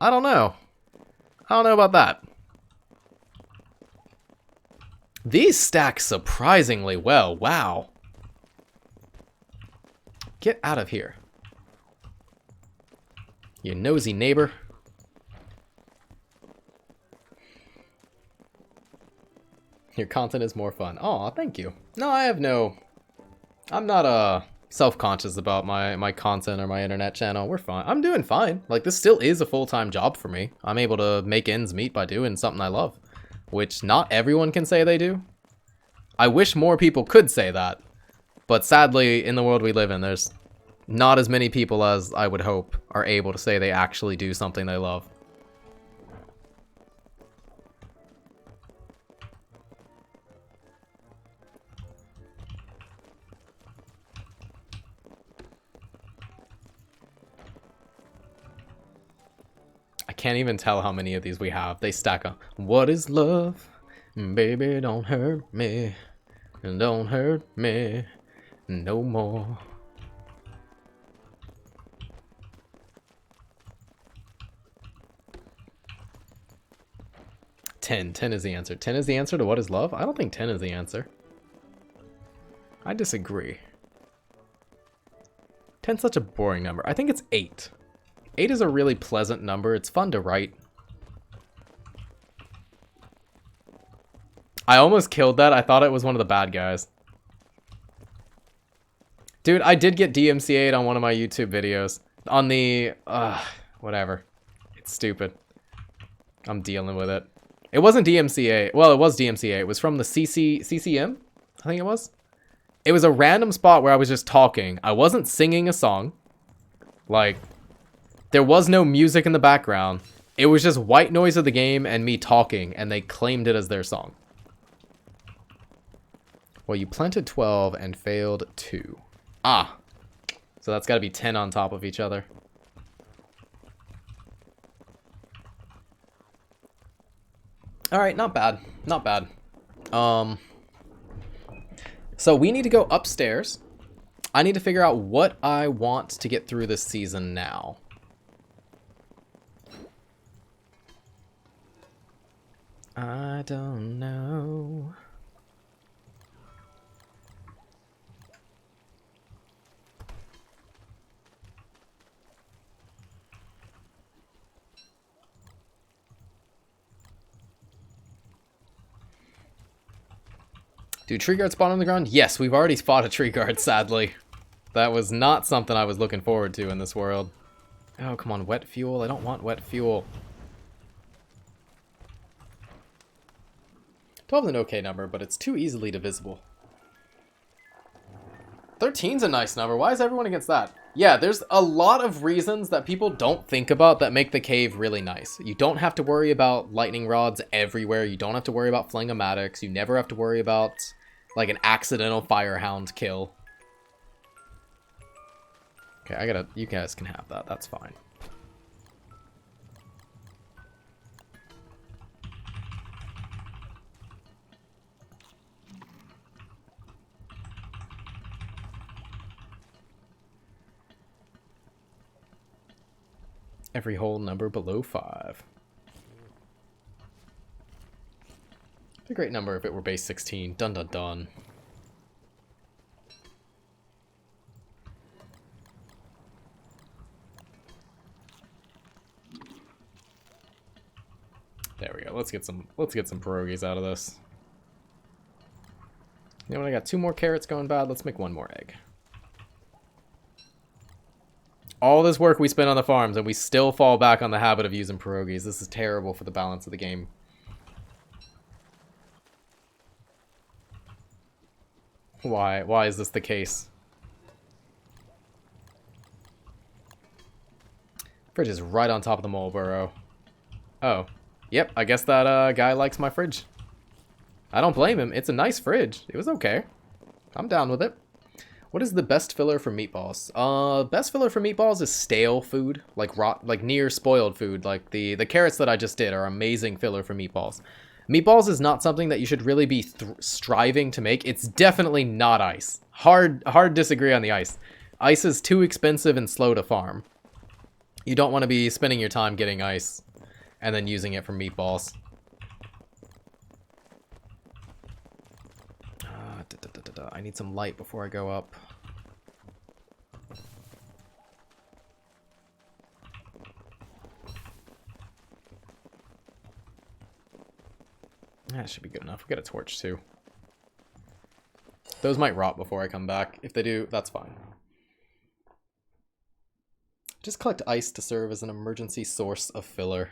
I don't know. I don't know about that. These stack surprisingly well. Wow. Get out of here. You nosy neighbor. Your content is more fun. Aw, thank you. No, I have no... I'm not, self-conscious about my content or my internet channel. We're fine. I'm doing fine. Like, this still is a full-time job for me. I'm able to make ends meet by doing something I love. Which not everyone can say they do. I wish more people could say that. But sadly, in the world we live in, there's not as many people as I would hope are able to say they actually do something they love. I can't even tell how many of these we have. They stack up. What is love? Baby, don't hurt me. Don't hurt me no more. Ten is the answer. 10 is the answer to what is love? I don't think 10 is the answer. I disagree. 10's such a boring number. I think it's 8. 8 is a really pleasant number. It's fun to write. I almost killed that. I thought it was one of the bad guys. Dude, I did get DMCA'd on one of my YouTube videos. On the... whatever. It's stupid. I'm dealing with it. It wasn't DMCA. Well, it was DMCA. It was from the CCM? I think it was. It was a random spot where I was just talking. I wasn't singing a song. Like... There was no music in the background. It was just white noise of the game and me talking, and they claimed it as their song. Well, you planted 12 and failed 2. Ah! So that's got to be 10 on top of each other. Alright, not bad. Not bad. So we need to go upstairs. I need to figure out what I want to get through this season now. I don't know. Do tree guards spawn on the ground? Yes, we've already fought a tree guard, sadly. That was not something I was looking forward to in this world. Oh, come on, wet fuel. I don't want wet fuel. 12 is an okay number, but it's too easily divisible. 13's a nice number. Why is everyone against that? Yeah, there's a lot of reasons that people don't think about that make the cave really nice. You don't have to worry about lightning rods everywhere. You don't have to worry about flingomatics. You never have to worry about, like, an accidental firehound kill. Okay, you guys can have that. That's fine. Every whole number below 5. It's a great number if it were base 16. Dun dun dun. There we go. Let's get some pierogies out of this. You know what? I got 2 more carrots going bad. Let's make 1 more egg. All this work we spend on the farms, and we still fall back on the habit of using pierogies. This is terrible for the balance of the game. Why? Why is this the case? Fridge is right on top of the mole burrow. Oh. Yep, I guess that guy likes my fridge. I don't blame him. It's a nice fridge. It was okay. I'm down with it. What is the best filler for meatballs? Best filler for meatballs is stale food, like near spoiled food. Like the carrots that I just did are amazing filler for meatballs. Meatballs is not something that you should really be striving to make. It's definitely not ice. Hard disagree on the ice. Ice is too expensive and slow to farm. You don't want to be spending your time getting ice and then using it for meatballs. I need some light before I go up. That should be good enough. We'll get a torch too. Those might rot before I come back. If they do, that's fine. Just collect ice to serve as an emergency source of filler.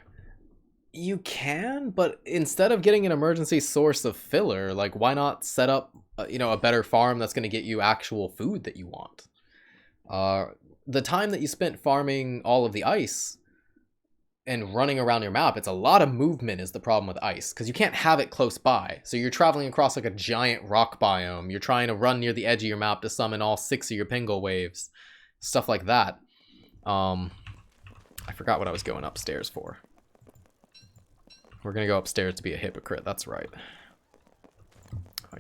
You can, but instead of getting an emergency source of filler, like, why not set up, a better farm that's going to get you actual food that you want? The time that you spent farming all of the ice and running around your map, it's a lot of movement is the problem with ice, because you can't have it close by. So you're traveling across like a giant rock biome. You're trying to run near the edge of your map to summon all 6 of your pingle waves. Stuff like that. I forgot what I was going upstairs for. We're going to go upstairs to be a hypocrite. That's right.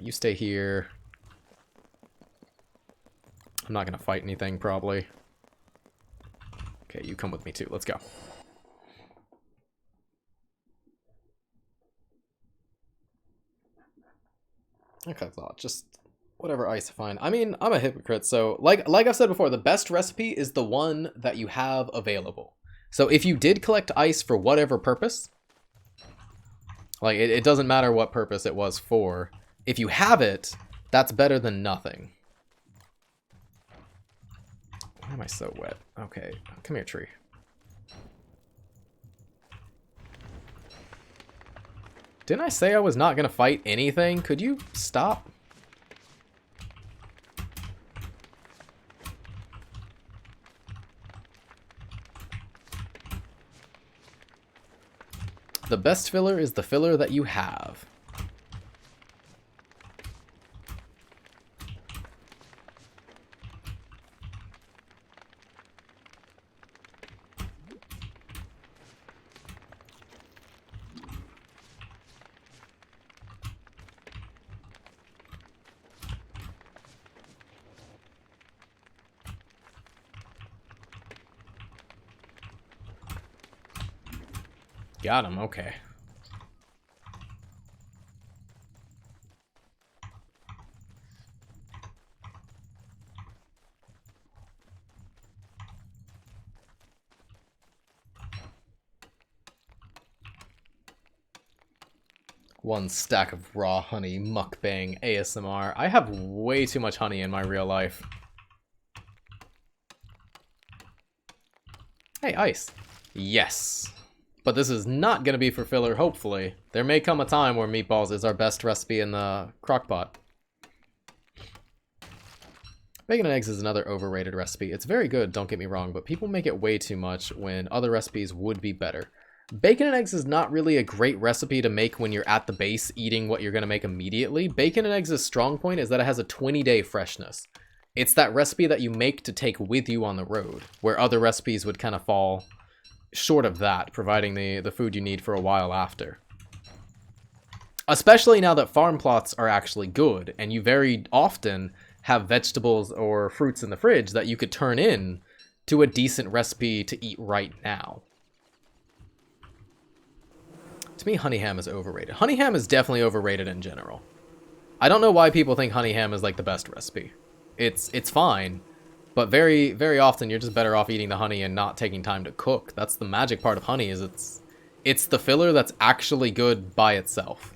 You stay here. I'm not going to fight anything, probably. Okay, you come with me, too. Let's go. Okay, just whatever ice I find. I mean, I'm a hypocrite, so like I've said before, the best recipe is the one that you have available. So if you did collect ice for whatever purpose, like, it doesn't matter what purpose it was for. If you have it, that's better than nothing. Why am I so wet? Okay, come here, tree. Didn't I say I was not going to fight anything? Could you stop? The best filler is the filler that you have. Got him, okay. One stack of raw honey, mukbang, ASMR. I have way too much honey in my real life. Hey, ice. Yes. But this is not going to be for filler, hopefully. There may come a time where meatballs is our best recipe in the crockpot. Bacon and eggs is another overrated recipe. It's very good, don't get me wrong, but people make it way too much when other recipes would be better. Bacon and eggs is not really a great recipe to make when you're at the base eating what you're going to make immediately. Bacon and eggs' strong point is that it has a 20-day freshness. It's that recipe that you make to take with you on the road, where other recipes would kind of fall short of that, providing the food you need for a while after. Especially now that farm plots are actually good, and you very often have vegetables or fruits in the fridge that you could turn in to a decent recipe to eat right now. To me, honey ham is overrated. Honey ham is definitely overrated in general. I don't know why people think honey ham is like the best recipe. It's fine, but very, very often you're just better off eating the honey and not taking time to cook. That's the magic part of honey, is it's the filler that's actually good by itself.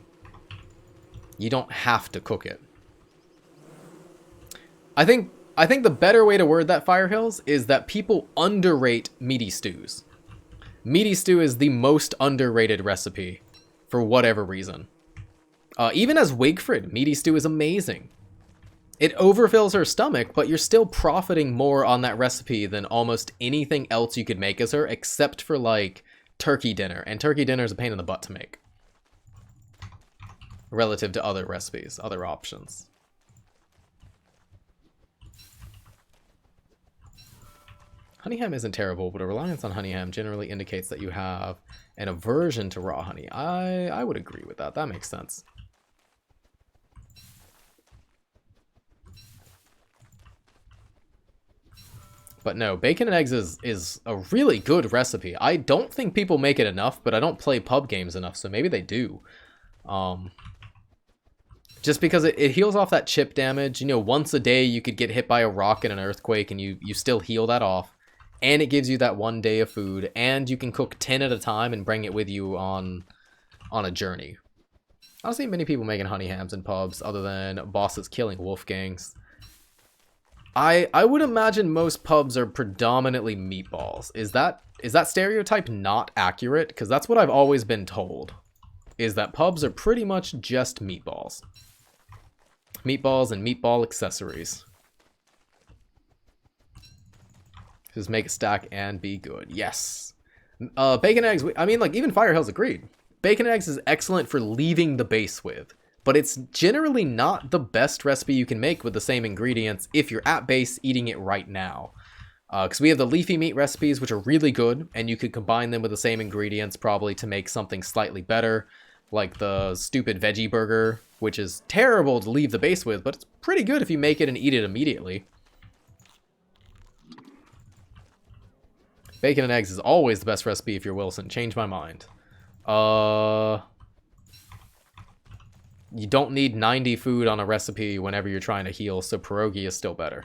You don't have to cook it. I think the better way to word that, Firehills, is that people underrate meaty stews. Meaty stew is the most underrated recipe, for whatever reason. Even as Wigfrid, meaty stew is amazing. It overfills her stomach, but you're still profiting more on that recipe than almost anything else you could make as her, except for, like, turkey dinner. And turkey dinner is a pain in the butt to make, relative to other recipes, other options. Honey ham isn't terrible, but a reliance on honey ham generally indicates that you have an aversion to raw honey. I would agree with that. That makes sense. But no, bacon and eggs is a really good recipe. I don't think people make it enough, but I don't play pub games enough, so maybe they do. Just because it heals off that chip damage. You know, once a day you could get hit by a rock in an earthquake and you still heal that off. And it gives you that 1 day of food, and you can cook 10 at a time and bring it with you on a journey. I don't see many people making honey hams in pubs other than bosses killing wolfgangs. I would imagine most pubs are predominantly meatballs. Is that stereotype not accurate? Because that's what I've always been told, is that pubs are pretty much just meatballs. Meatballs and meatball accessories. Just make a stack and be good. Yes. Bacon and eggs, I mean, like, even Firehills agreed. Bacon and eggs is excellent for leaving the base with, but it's generally not the best recipe you can make with the same ingredients if you're at base eating it right now. Because we have the leafy meat recipes, which are really good, and you could combine them with the same ingredients probably to make something slightly better, like the stupid veggie burger, which is terrible to leave the base with, but it's pretty good if you make it and eat it immediately. Bacon and eggs is always the best recipe if you're Wilson. Change my mind. You don't need 90 food on a recipe whenever you're trying to heal, so pierogi is still better.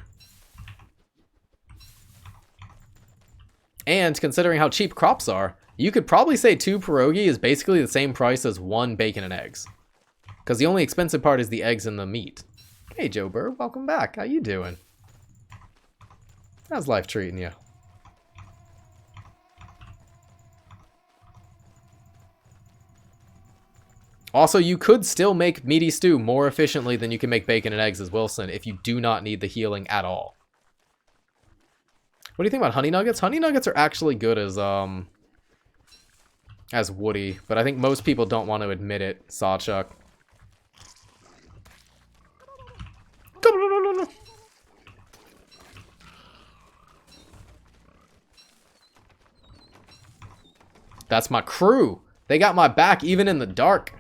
And considering how cheap crops are, you could probably say 2 pierogi is basically the same price as 1 bacon and eggs. Because the only expensive part is the eggs and the meat. Hey Joe Burr, welcome back. How you doing? How's life treating you? Also, you could still make meaty stew more efficiently than you can make bacon and eggs as Wilson if you do not need the healing at all. What do you think about honey nuggets? Honey nuggets are actually good as woody, but I think most people don't want to admit it, Sawchuck. That's my crew. They got my back even in the dark.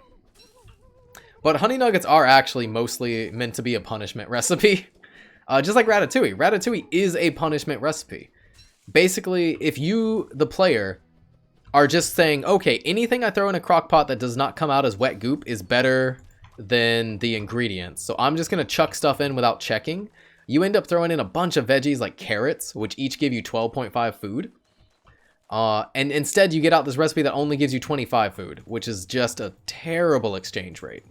But honey nuggets are actually mostly meant to be a punishment recipe. Just like Ratatouille. Ratatouille is a punishment recipe. Basically, if you, the player, are just saying, okay, anything I throw in a crock pot that does not come out as wet goop is better than the ingredients. So I'm just going to chuck stuff in without checking. You end up throwing in a bunch of veggies like carrots, which each give you 12.5 food. And instead you get out this recipe that only gives you 25 food, which is just a terrible exchange rate.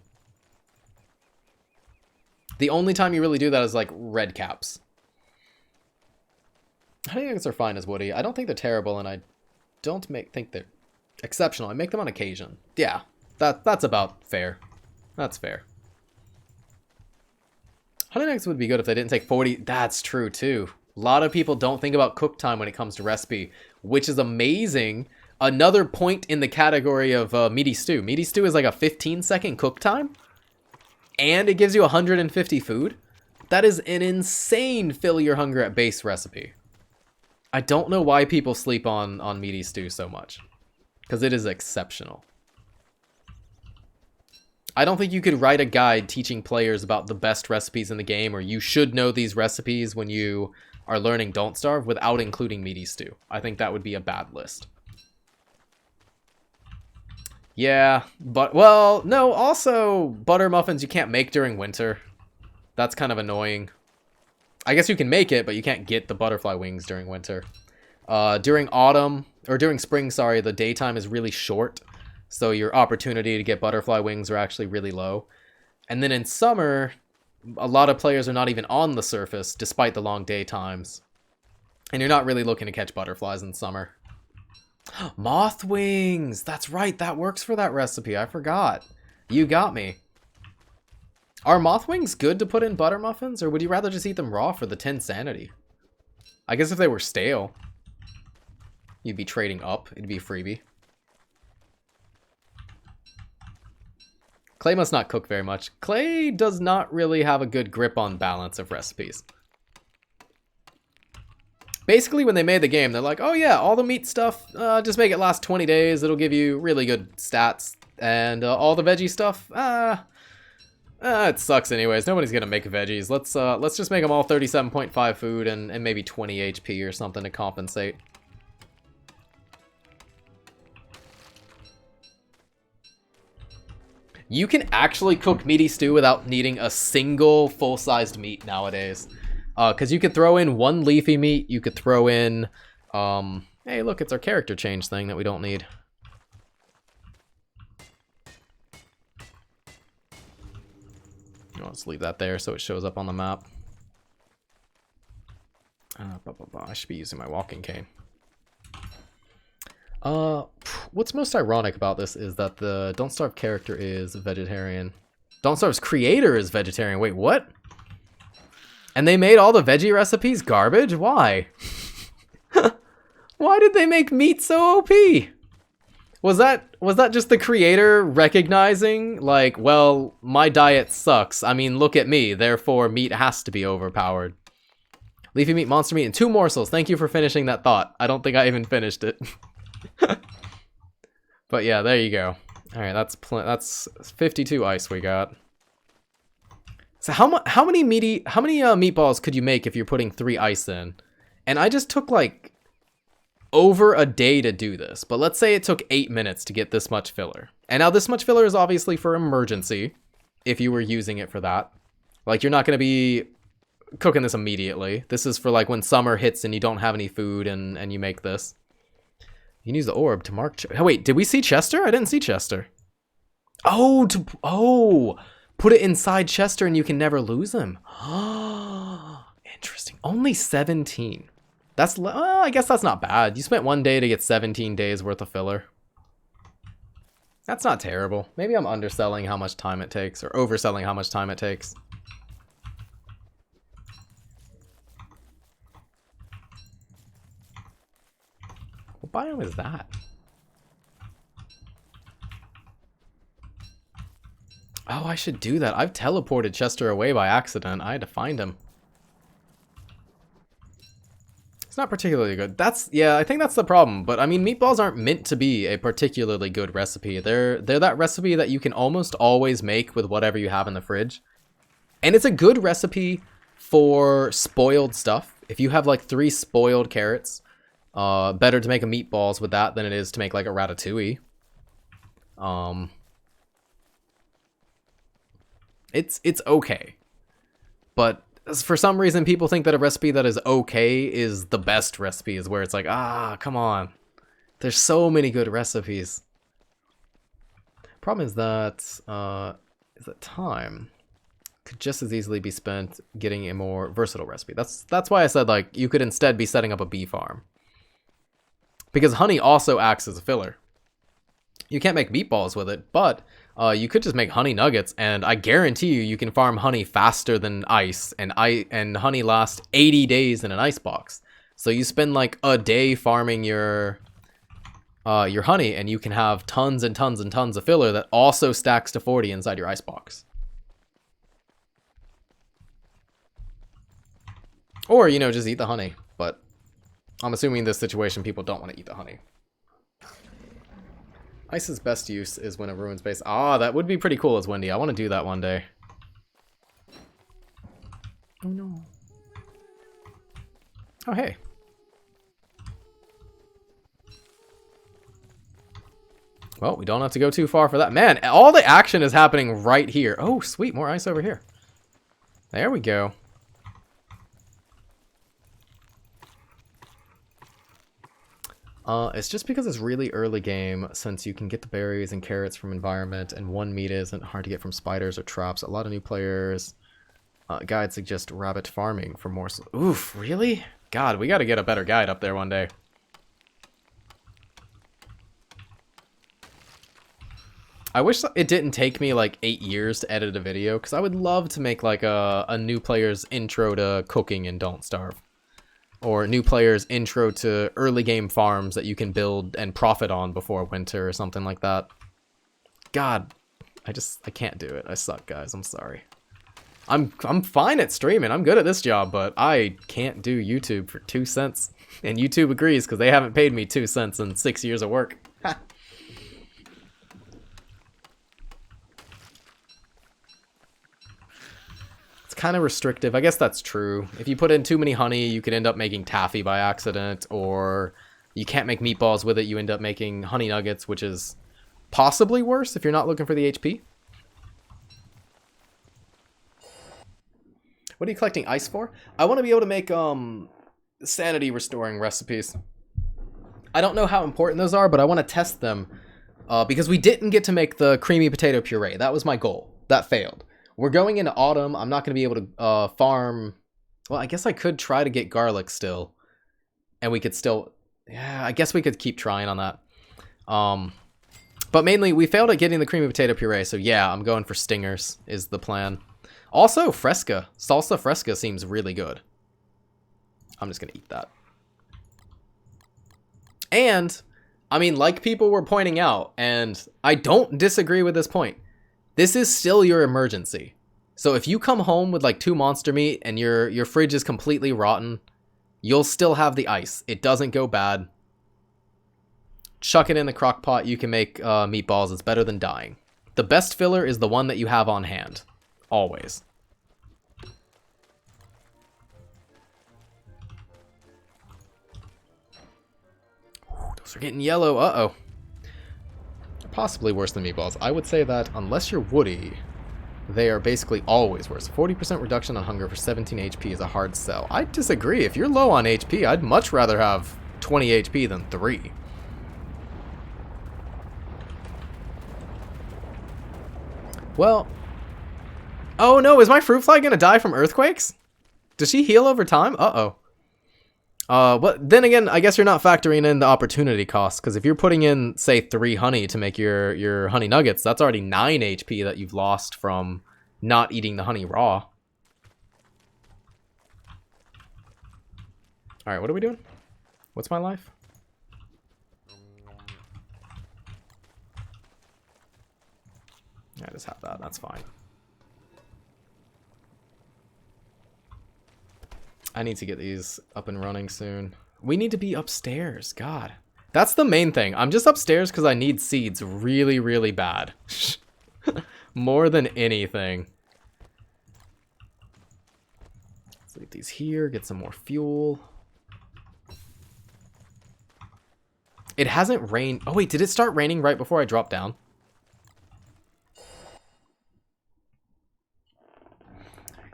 The only time you really do that is like red caps. Honey nuggets are fine as Woody. I don't think they're terrible, and I don't think they're exceptional. I make them on occasion. Yeah, that's about fair. That's fair. Honey nuggets would be good if they didn't take 40. That's true too. A lot of people don't think about cook time when it comes to recipe, which is amazing. Another point in the category of meaty stew. Meaty stew is like a 15-second cook time, and it gives you 150 food. That is an insane fill your hunger at base recipe. I don't know why people sleep on meaty stew so much, because it is exceptional. I don't think you could write a guide teaching players about the best recipes in the game, or you should know these recipes when you are learning Don't Starve, without including meaty stew. I think that would be a bad list. Yeah, but, well, no, also butter muffins you can't make during winter. That's kind of annoying. I guess you can make it, but you can't get the butterfly wings during winter. During autumn, or during spring, sorry, the daytime is really short. So your opportunity to get butterfly wings are actually really low. And then in summer, a lot of players are not even on the surface, despite the long daytimes. And you're not really looking to catch butterflies in summer. Moth wings! That's right, that works for that recipe. I forgot. You got me. Are moth wings good to put in butter muffins, or would you rather just eat them raw for the 10 sanity? I guess if they were stale, you'd be trading up. It'd be a freebie. Clay must not cook very much. Clay does not really have a good grip on balance of recipes. Basically, when they made the game, they're like, oh yeah, all the meat stuff, just make it last 20 days. It'll give you really good stats. And all the veggie stuff, it sucks anyways. Nobody's gonna make veggies. Let's just make them all 37.5 food and maybe 20 HP or something to compensate. You can actually cook meaty stew without needing a single full-sized meat nowadays. Because you could throw in one leafy meat, you could throw in, hey look, it's our character change thing that we don't need. Let's leave that there so it shows up on the map. I should be using my walking cane. What's most ironic about this is that the Don't Starve character is vegetarian. Don't Starve's creator is vegetarian. Wait, what? And they made all the veggie recipes garbage? Why? Why did they make meat so OP? Was that just the creator recognizing, like, well, my diet sucks. I mean, look at me. Therefore, meat has to be overpowered. Leafy meat, monster meat, and 2 morsels. Thank you for finishing that thought. I don't think I even finished it. But yeah, there you go. All right, that's 52 ice we got. So how many meatballs could you make if you're putting 3 ice in? And I just took like over a day to do this, but let's say it took 8 minutes to get this much filler. And now this much filler is obviously for emergency, if you were using it for that. Like, you're not going to be cooking this immediately. This is for like when summer hits and you don't have any food and you make this. You can use the orb to mark... Oh, wait, did we see Chester? I didn't see Chester. Oh, put it inside Chester and you can never lose him. Interesting. Only 17. That's... I guess that's not bad. You spent 1 day to get 17 days worth of filler. That's not terrible. Maybe I'm underselling how much time it takes, or overselling how much time it takes. What biome is that? Oh, I should do that. I've teleported Chester away by accident. I had to find him. It's not particularly good. Yeah, I think that's the problem. But I mean, meatballs aren't meant to be a particularly good recipe. They're that recipe that you can almost always make with whatever you have in the fridge. And it's a good recipe for spoiled stuff. If you have like 3 spoiled carrots, Better to make a meatballs with that than it is to make like a ratatouille. It's okay. But for some reason, people think that a recipe that is okay is the best recipe, is where it's like, ah, come on. There's so many good recipes. Problem is that time could just as easily be spent getting a more versatile recipe. That's why I said, like, you could instead be setting up a bee farm. Because honey also acts as a filler. You can't make meatballs with it, but you could just make honey nuggets, and I guarantee you can farm honey faster than ice, and honey lasts 80 days in an ice box. So you spend like a day farming your honey, and you can have tons and tons and tons of filler that also stacks to 40 inside your ice box. Or, you know, just eat the honey. But I'm assuming in this situation people don't want to eat the honey. Ice's best use is when it ruins base. Ah, that would be pretty cool as Wendy. I want to do that one day. Oh no. Oh hey. Well, we don't have to go too far for that. Man, all the action is happening right here. Oh, sweet. More ice over here. There we go. It's just because it's really early game, since you can get the berries and carrots from environment, and one meat isn't hard to get from spiders or traps. A lot of new players guide suggest rabbit farming for more. Oof, really? God, we got to get a better guide up there one day. I wish it didn't take me like 8 years to edit a video, because I would love to make like a new player's intro to cooking in Don't Starve. Or new player's intro to early game farms that you can build and profit on before winter or something like that. God, I can't do it. I suck, guys. I'm sorry. I'm fine at streaming. I'm good at this job, but I can't do YouTube for 2 cents. And YouTube agrees, because they haven't paid me 2 cents in 6 years of work. Kind of restrictive. I guess that's true. If you put in too many honey, you could end up making taffy by accident, or you can't make meatballs with it. You end up making honey nuggets, which is possibly worse if you're not looking for the HP. What are you collecting ice for? I want to be able to make sanity restoring recipes. I don't know how important those are, but I want to test them because we didn't get to make the creamy potato puree. That was my goal. That failed. We're going into autumn. I'm not going to be able to farm. Well, I guess I could try to get garlic still. And we could still... Yeah, I guess we could keep trying on that. But mainly, we failed at getting the creamy potato puree. So yeah, I'm going for stingers is the plan. Also, fresca. Salsa fresca seems really good. I'm just going to eat that. And, I mean, like people were pointing out, and I don't disagree with this point. This is still your emergency. So if you come home with like 2 monster meat and your fridge is completely rotten, you'll still have the ice. It doesn't go bad. Chuck it in the crock pot. You can make meatballs. It's better than dying. The best filler is the one that you have on hand. Always. Ooh, those are getting yellow. Uh-oh. Possibly worse than meatballs. I would say that unless you're woody, they are basically always worse. 40% reduction on hunger for 17 HP is a hard sell. I disagree. If you're low on HP, I'd much rather have 20 HP than 3. Well... Oh no, is my fruit fly gonna die from earthquakes? Does she heal over time? Uh-oh. But then again, I guess you're not factoring in the opportunity cost, because if you're putting in, say, 3 honey to make your honey nuggets, that's already 9 HP that you've lost from not eating the honey raw. Alright, what are we doing? What's my life? Yeah, just have that. That's fine. I need to get these up and running soon. We need to be upstairs. God. That's the main thing. I'm just upstairs because I need seeds really, really bad. More than anything. Let's leave these here. Get some more fuel. It hasn't rained. Oh, wait, did it start raining right before I dropped down?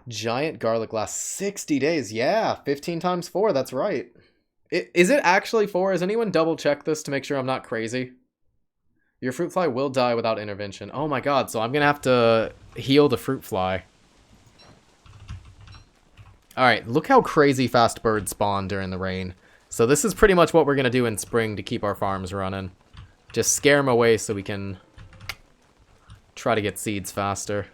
Giant garlic lasts 60 days. Yeah, 15 times 4. That's right. Is it actually 4? Has anyone double checked this to make sure I'm not crazy? Your fruit fly will die without intervention. Oh my god, so I'm going to have to heal the fruit fly. Alright, look how crazy fast birds spawn during the rain. So this is pretty much what we're going to do in spring to keep our farms running. Just scare them away so we can try to get seeds faster.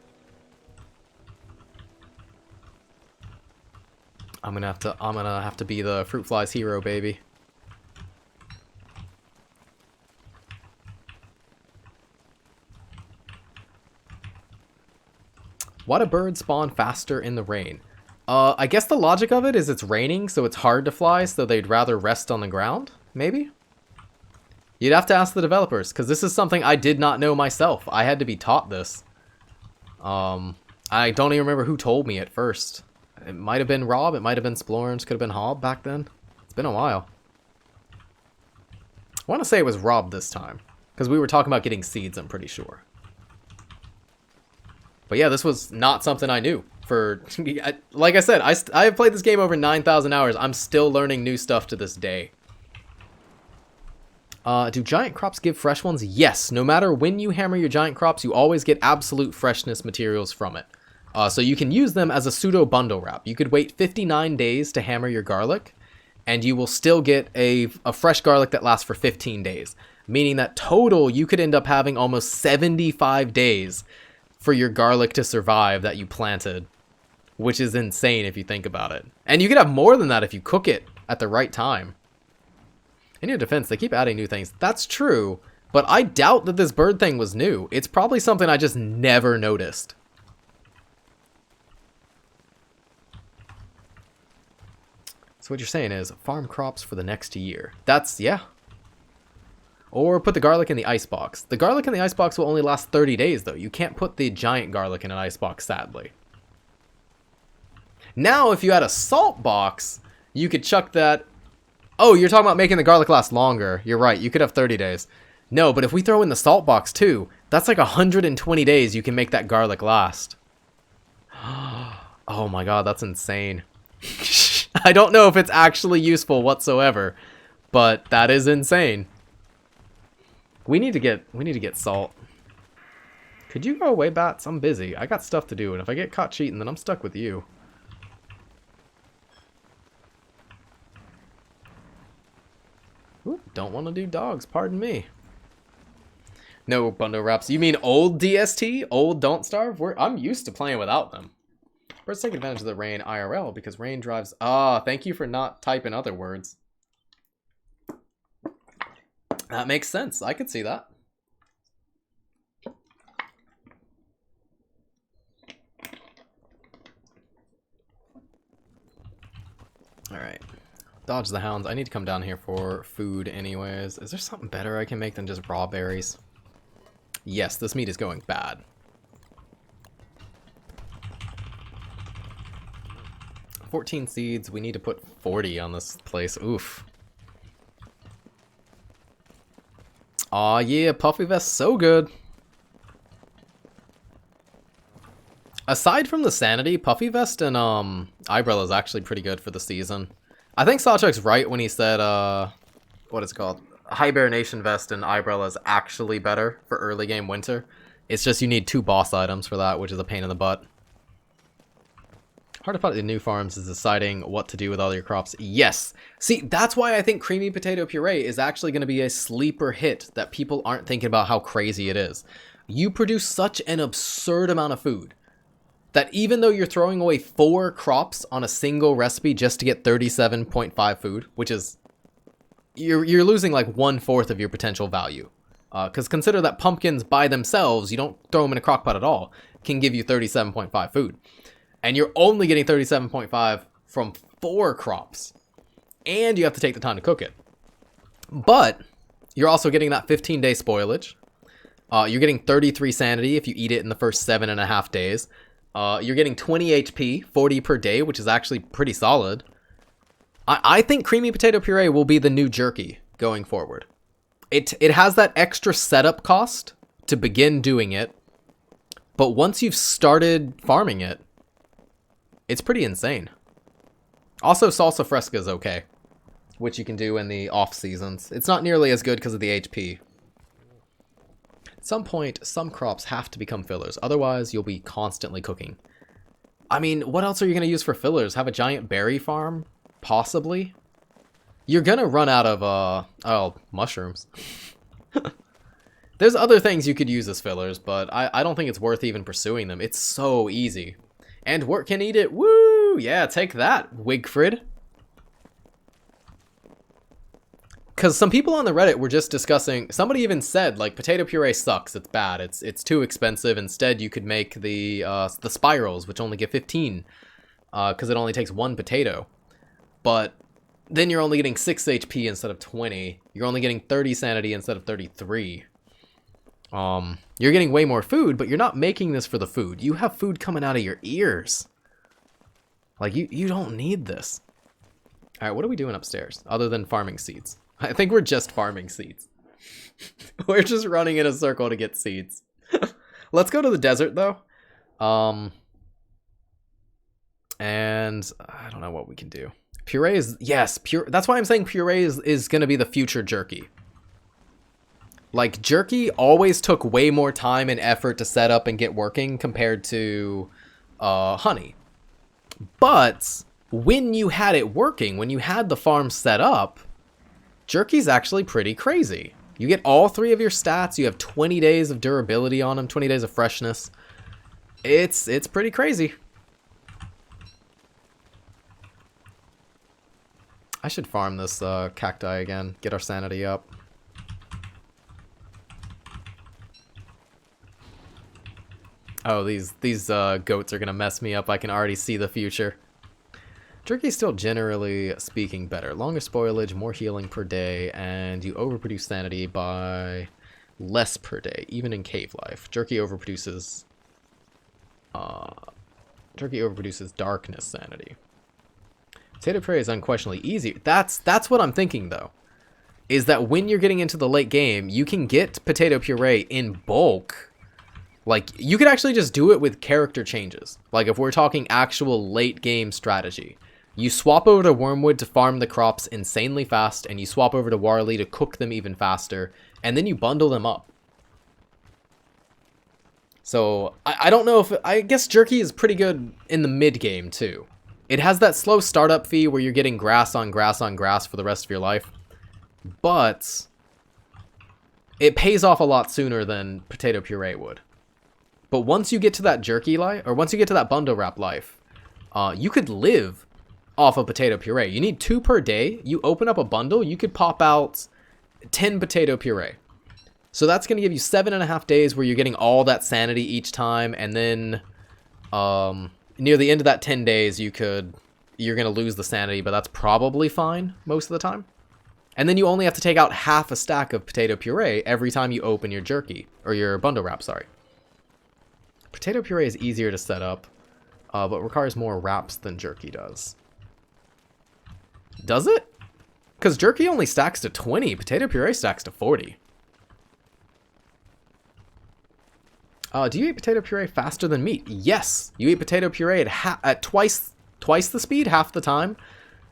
I'm gonna have to be the fruit fly's hero, baby. Why do birds spawn faster in the rain? I guess the logic of it is it's raining, so it's hard to fly, so they'd rather rest on the ground, maybe? You'd have to ask the developers, because this is something I did not know myself. I had to be taught this. I don't even remember who told me at first. It might have been Rob, it might have been Splorns, could have been Hob back then. It's been a while. I want to say it was Rob this time, because we were talking about getting seeds, I'm pretty sure. But yeah, this was not something I knew. Like I said, I have played this game over 9,000 hours. I'm still learning new stuff to this day. Do giant crops give fresh ones? Yes. No matter when you hammer your giant crops, you always get absolute freshness materials from it. So you can use them as a pseudo bundle wrap. You could wait 59 days to hammer your garlic, and you will still get a fresh garlic that lasts for 15 days. Meaning that total, you could end up having almost 75 days for your garlic to survive that you planted. Which is insane if you think about it. And you could have more than that if you cook it at the right time. In your defense, they keep adding new things. That's true, but I doubt that this bird thing was new. It's probably something I just never noticed. So what you're saying is farm crops for the next year. That's, yeah. Or put the garlic in the icebox. The garlic in the icebox will only last 30 days, though. You can't put the giant garlic in an icebox, sadly. Now, if you had a salt box, you could chuck that... Oh, you're talking about making the garlic last longer. You're right, you could have 30 days. No, but if we throw in the salt box, too, that's like 120 days you can make that garlic last. Oh my god, that's insane. I don't know if it's actually useful whatsoever, but that is insane. We need to get salt. Could you go away, bats? I'm busy. I got stuff to do, and if I get caught cheating, then I'm stuck with you. Ooh, don't want to do dogs, pardon me. No bundle wraps. You mean old DST? Old Don't Starve? I'm used to playing without them. Birds take advantage of the rain IRL because rain drives... Ah, thank you for not typing other words. That makes sense. I could see that. Alright. Dodge the hounds. I need to come down here for food anyways. Is there something better I can make than just raw berries? Yes, this meat is going bad. 14 seeds. We need to put 40 on this place. Oof. Aw, yeah, Puffy Vest, so good. Aside from the sanity, Puffy Vest and Eyebrow is actually pretty good for the season. I think Sawchuck's right when he said, what is it called? Hibernation Vest and Eyebrow is actually better for early game winter. It's just you need 2 boss items for that, which is a pain in the butt. Hard part of the new farms is deciding what to do with all your crops. Yes! See, that's why I think creamy potato puree is actually going to be a sleeper hit that people aren't thinking about how crazy it is. You produce such an absurd amount of food that even though you're throwing away 4 crops on a single recipe just to get 37.5 food, which is... You're losing like 1/4 of your potential value. Because consider that pumpkins by themselves, you don't throw them in a crock pot at all, can give you 37.5 food. And you're only getting 37.5 from 4 crops. And you have to take the time to cook it. But you're also getting that 15-day spoilage. You're getting 33 sanity if you eat it in the first 7.5 days. You're getting 20 HP, 40 per day, which is actually pretty solid. I think creamy potato puree will be the new jerky going forward. It has that extra setup cost to begin doing it, but once you've started farming it, it's pretty insane. Also, salsa fresca is okay, which you can do in the off seasons. It's not nearly as good because of the HP. At some point, some crops have to become fillers, otherwise you'll be constantly cooking. I mean, what else are you going to use for fillers? Have a giant berry farm? Possibly. You're going to run out of, mushrooms. There's other things you could use as fillers, but I don't think it's worth even pursuing them. It's so easy. And work can eat it. Woo! Yeah, take that, Wigfrid. Because some people on the Reddit were just discussing, somebody even said, like, potato puree sucks, it's bad, it's too expensive. Instead, you could make the spirals, which only give 15, because it only takes one potato. But then you're only getting 6 HP instead of 20. You're only getting 30 sanity instead of 33. You're getting way more food, but you're not making this for the food. You have food coming out of your ears. Like, you don't need this. Alright, what are we doing upstairs, other than farming seeds? I think we're just farming seeds. We're just running in a circle to get seeds. Let's go to the desert, though. And I don't know what we can do. Puree is, yes, that's why I'm saying puree is going to be the future jerky. Like, jerky always took way more time and effort to set up and get working compared to honey. But when you had it working, when you had the farm set up, jerky's actually pretty crazy. You get all 3 of your stats, you have 20 days of durability on them, 20 days of freshness. It's pretty crazy. I should farm this cacti again, get our sanity up. Oh, these goats are gonna mess me up. I can already see the future. Jerky's still generally speaking better. Longer spoilage, more healing per day, and you overproduce sanity by less per day, even in cave life. Jerky overproduces darkness sanity. Potato puree is unquestionably easier. That's what I'm thinking, though. Is that when you're getting into the late game, you can get potato puree in bulk. Like, you could actually just do it with character changes. Like, if we're talking actual late game strategy. You swap over to Wormwood to farm the crops insanely fast, and you swap over to Warley to cook them even faster, and then you bundle them up. So, I don't know if... I guess Jerky is pretty good in the mid-game, too. It has that slow startup fee where you're getting grass on grass on grass for the rest of your life. But it pays off a lot sooner than potato puree would. But once you get to that jerky life, or once you get to that bundle wrap life, you could live off of potato puree. You need 2 per day. You open up a bundle, you could pop out 10 potato puree. So that's going to give you 7.5 days where you're getting all that sanity each time, and then near the end of that 10 days, you're going to lose the sanity, but that's probably fine most of the time. And then you only have to take out half a stack of potato puree every time you open your jerky, or your bundle wrap, sorry. Potato puree is easier to set up, but requires more wraps than jerky does. Does it? Because jerky only stacks to 20, potato puree stacks to 40. Do you eat potato puree faster than meat? Yes, you eat potato puree at twice the speed, half the time,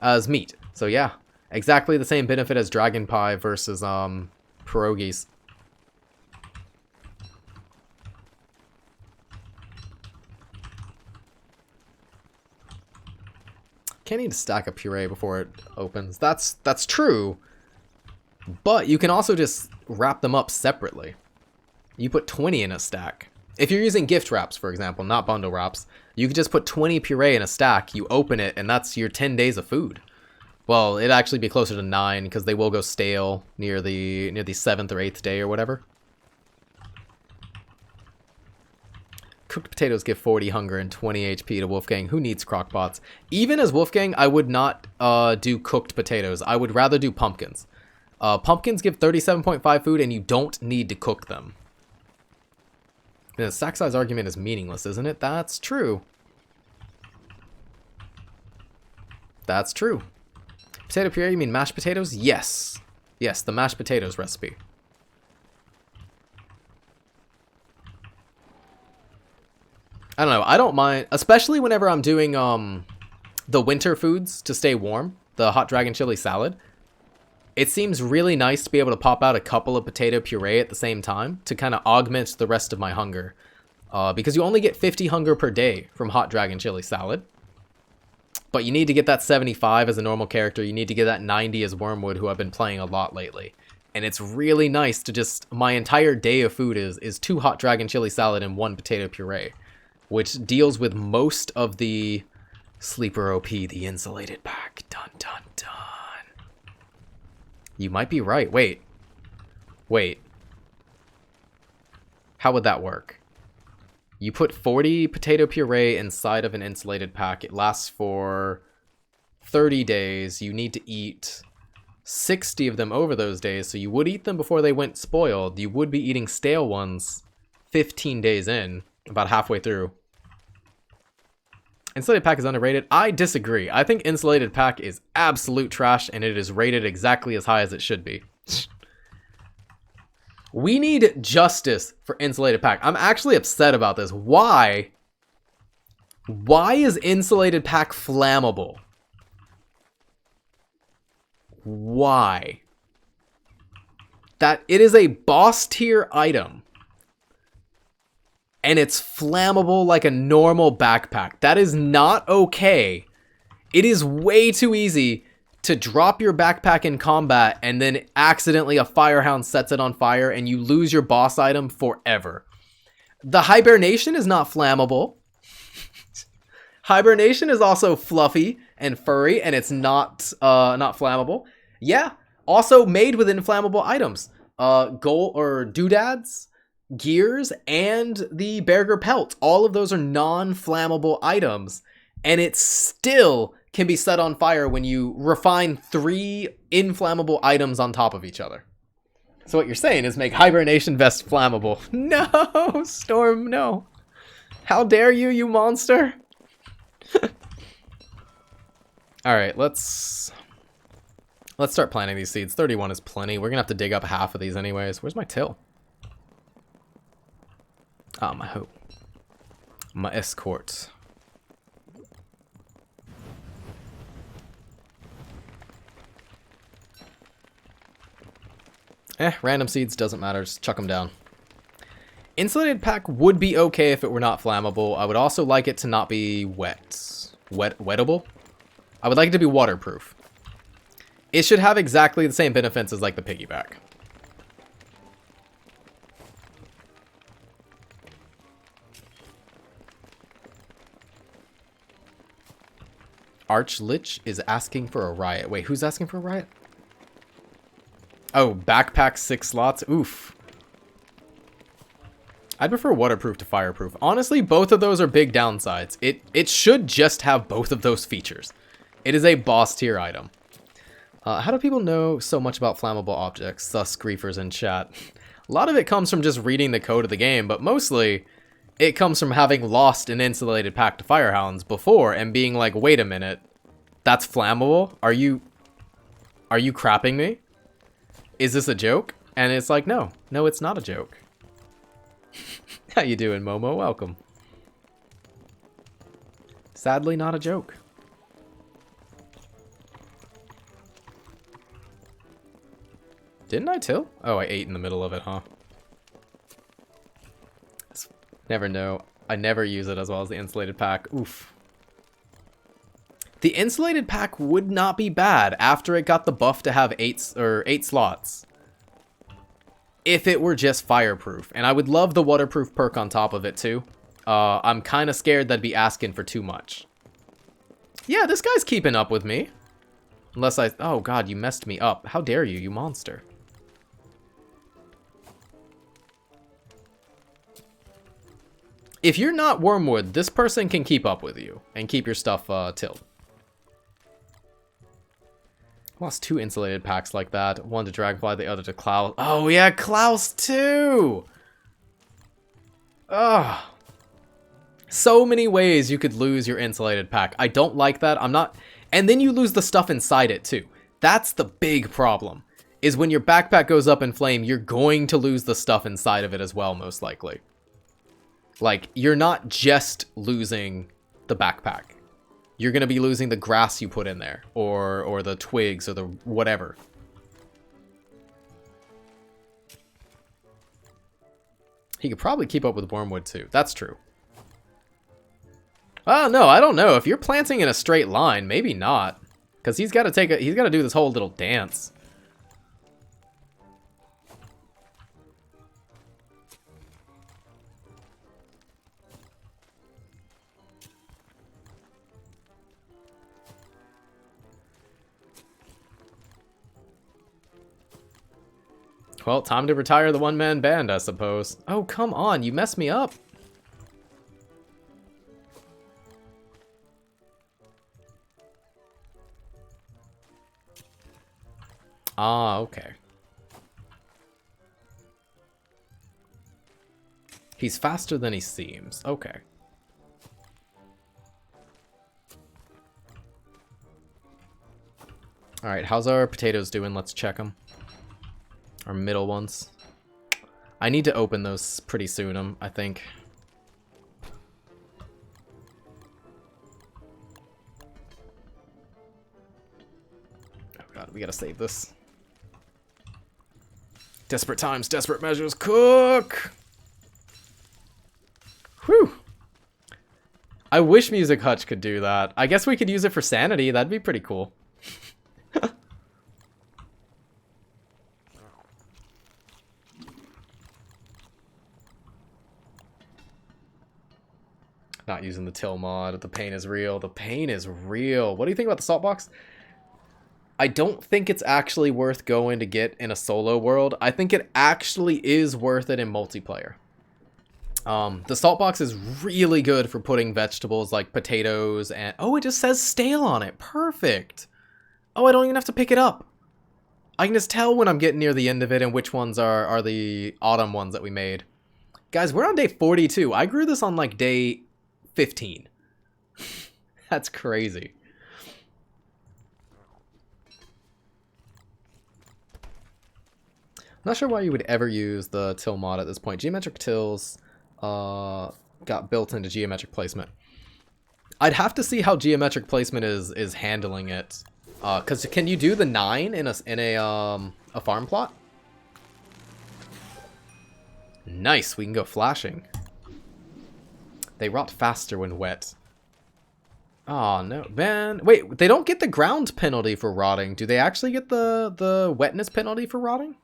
as meat. So yeah, exactly the same benefit as dragon pie versus pierogies. Can't eat a stack of puree before it opens. That's true, but you can also just wrap them up separately. You put 20 in a stack. If you're using gift wraps, for example, not bundle wraps, you could just put 20 puree in a stack, you open it, and that's your 10 days of food. Well, it'd actually be closer to 9, because they will go stale near the 7th or 8th day or whatever. Cooked potatoes give 40 hunger and 20 HP to Wolfgang. Who needs crockpots? Even as Wolfgang, I would not do cooked potatoes. I would rather do pumpkins. Pumpkins give 37.5 food, and you don't need to cook them. The stack size argument is meaningless, isn't it? That's true. That's true. Potato puree, you mean mashed potatoes? Yes. Yes, the mashed potatoes recipe. I don't know. I don't mind, especially whenever I'm doing the winter foods to stay warm, the hot dragon chili salad. It seems really nice to be able to pop out a couple of potato puree at the same time to kind of augment the rest of my hunger. Because you only get 50 hunger per day from hot dragon chili salad. But you need to get that 75 as a normal character. You need to get that 90 as Wormwood, who I've been playing a lot lately. And it's really nice to just... My entire day of food is 2 hot dragon chili salad and 1 potato puree. Which deals with most of the sleeper OP, the insulated pack. Dun dun dun. You might be right. Wait. How would that work? You put 40 potato puree inside of an insulated pack. It lasts for 30 days. You need to eat 60 of them over those days. So you would eat them before they went spoiled. You would be eating stale ones 15 days in, about halfway through. Insulated pack is underrated. I disagree. I think insulated pack is absolute trash, and it is rated exactly as high as it should be. We need justice for insulated pack. I'm actually upset about this. Why? Why is insulated pack flammable? Why? That it is a boss tier item. And it's flammable like a normal backpack. That is not okay. It is way too easy to drop your backpack in combat and then accidentally a firehound sets it on fire and you lose your boss item forever. The hibernation is not flammable. Hibernation is also fluffy and furry, and it's not flammable. Yeah, also made with inflammable items. Gold or doodads, gears, and the Berger pelt. All of those are non-flammable items, and it still can be set on fire when you refine 3 inflammable items on top of each other. So what you're saying is make hibernation vest flammable. No, Storm, no. How dare you, you monster? Alright, let's start planting these seeds. 31 is plenty. We're gonna have to dig up half of these anyways. Where's my till? Ah, my hope. My escort. Random seeds, doesn't matter. Just chuck them down. Insulated pack would be okay if it were not flammable. I would also like it to not be wettable. I would like it to be waterproof. It should have exactly the same benefits as like the piggyback. Archlich is asking for a riot. Wait, who's asking for a riot? Oh, backpack 6 slots. Oof. I'd prefer waterproof to fireproof. Honestly, both of those are big downsides. It should just have both of those features. It is a boss tier item. How do people know so much about flammable objects? Thus, griefers in chat. A lot of it comes from just reading the code of the game, but mostly it comes from having lost an insulated pack to firehounds before and being like, wait a minute, that's flammable? Are you crapping me? Is this a joke? And it's like, no, it's not a joke. How you doing, Momo? Welcome. Sadly, not a joke. Didn't I till? Oh, I ate in the middle of it, huh? Never know. I never use it as well as the insulated pack. Oof. The insulated pack would not be bad after it got the buff to have 8 slots. If it were just fireproof. And I would love the waterproof perk on top of it too. I'm kind of scared that'd be asking for too much. Yeah, this guy's keeping up with me. Unless I... Oh god, you messed me up. How dare you, you monster. If you're not Wormwood, this person can keep up with you and keep your stuff tilled. Lost 2 insulated packs like that. One to Dragonfly, the other to Klaus. Oh yeah, Klaus too! Ugh. So many ways you could lose your insulated pack. I don't like that. I'm not... And then you lose the stuff inside it too. That's the big problem. is when your backpack goes up in flame, you're going to lose the stuff inside of it as well, most likely. Like, you're not just losing the backpack. You're going to be losing the grass you put in there, or the twigs, or the whatever. He could probably keep up with Wormwood too. That's true. Oh, no, I don't know. If you're planting in a straight line, maybe not. Because he's got to do this whole little dance. Well, time to retire the one-man band, I suppose. Oh, come on, you messed me up. Ah, okay. He's faster than he seems. Okay. Alright, how's our potatoes doing? Let's check them. Our middle ones. I need to open those pretty soon, I think. Oh god, we gotta save this. Desperate times, desperate measures, cook! Whew! I wish Music Hutch could do that. I guess we could use it for sanity, that'd be pretty cool. Not using the till mod. The pain is real. The pain is real. What do you think about the salt box? I don't think it's actually worth going to get in a solo world. I think it actually is worth it in multiplayer. The salt box is really good for putting vegetables like potatoes and... Oh, it just says stale on it. Perfect. Oh, I don't even have to pick it up. I can just tell when I'm getting near the end of it and which ones are the autumn ones that we made. Guys, we're on day 42. I grew this on like day 15. That's crazy. I'm not sure why you would ever use the till mod at this point. Geometric tills got built into geometric placement. I'd have to see how geometric placement is handling it. Cause can you do the 9 in a farm plot? Nice, we can go flashing. They rot faster when wet. Oh no, man. Wait, they don't get the ground penalty for rotting. Do they actually get the wetness penalty for rotting?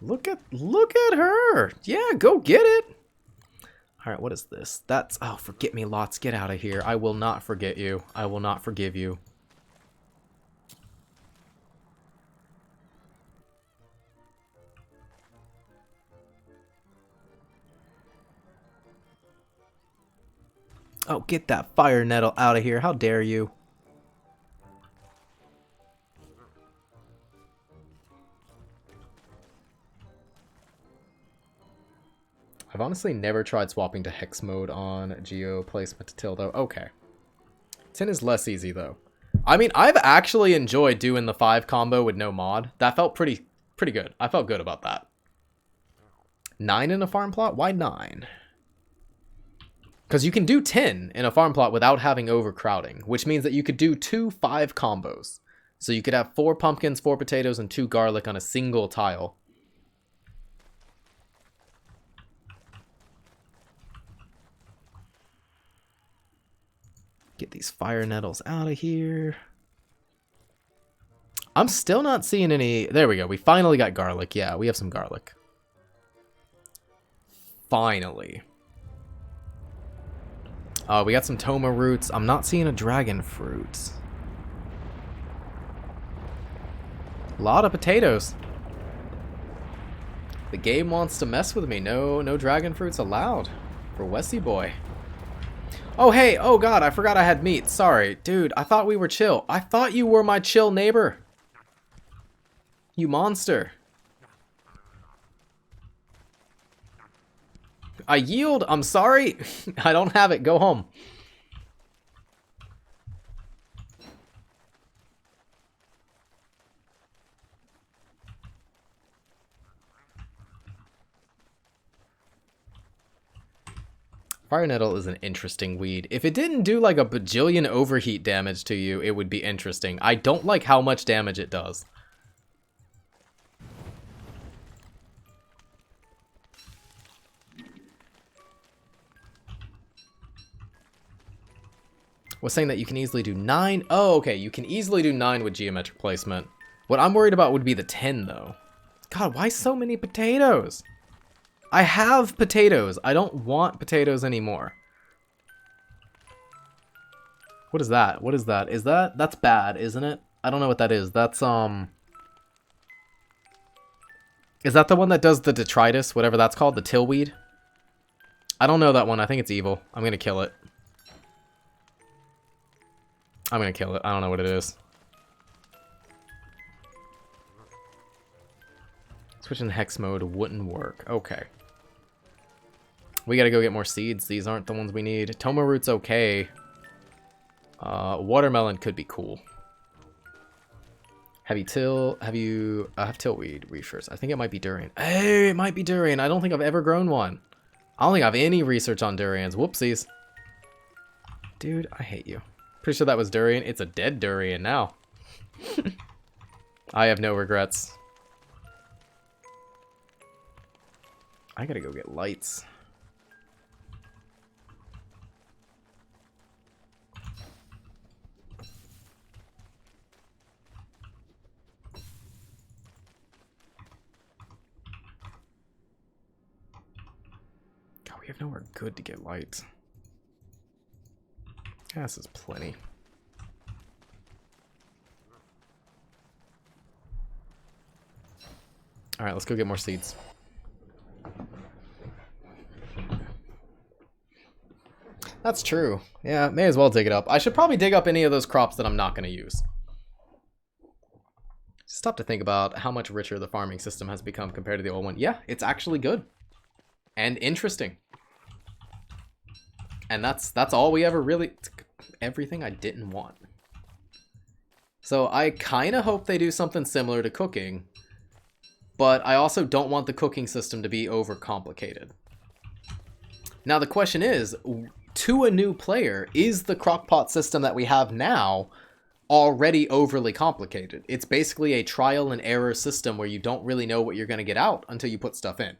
Look at her. Yeah, go get it. All right, what is this? That's, oh, forget me lots. Get out of here. I will not forget you. I will not forgive you. Oh, get that fire nettle out of here. How dare you? I've honestly never tried swapping to hex mode on geo placement to till though. Okay. 10 is less easy though. I mean, I've actually enjoyed doing the 5 combo with no mod. That felt pretty good. I felt good about that. 9 in a farm plot? Why 9? Because you can do 10 in a farm plot without having overcrowding, which means that you could do 2 5 combos. So you could have 4 pumpkins, 4 potatoes, and 2 garlic on a single tile. Get these fire nettles out of here. I'm still not seeing any... There we go. We finally got garlic. Yeah, we have some garlic. Finally. We got some toma roots. I'm not seeing a dragon fruit. A lot of potatoes. The game wants to mess with me. No dragon fruits allowed for Wessie boy. Oh, hey. Oh, God. I forgot I had meat. Sorry. Dude, I thought we were chill. I thought you were my chill neighbor. You monster. I yield. I'm sorry. I don't have it. Go home. Fire nettle is an interesting weed. If it didn't do like a bajillion overheat damage to you, it would be interesting. I don't like how much damage it does. Was saying that you can easily do 9. Oh, okay. You can easily do 9 with geometric placement. What I'm worried about would be the 10, though. God, why so many potatoes? I have potatoes. I don't want potatoes anymore. What is that? What is that? Is that... That's bad, isn't it? I don't know what that is. That's, Is that the one that does the detritus? Whatever that's called? The tillweed? I don't know that one. I think it's evil. I'm gonna kill it. I'm gonna kill it. I don't know what it is. Switching to hex mode wouldn't work. Okay. We gotta go get more seeds. These aren't the ones we need. Toma root's okay. Watermelon could be cool. Have you have tillweed research? I think it might be durian. Hey, it might be durian. I don't think I've ever grown one. I don't think I have any research on durians. Whoopsies. Dude, I hate you. Pretty sure that was durian. It's a dead durian now. I have no regrets. I gotta go get lights. God, we have nowhere good to get lights. Yeah, this is plenty. Alright, let's go get more seeds. That's true. Yeah, may as well dig it up. I should probably dig up any of those crops that I'm not going to use. Stop to think about how much richer the farming system has become compared to the old one. Yeah, it's actually good. And interesting. And that's all we ever really... Everything I didn't want. So I kind of hope they do something similar to cooking. But I also don't want the cooking system to be overcomplicated. Now the question is, to a new player, is the crockpot system that we have now already overly complicated? It's basically a trial and error system where you don't really know what you're going to get out until you put stuff in.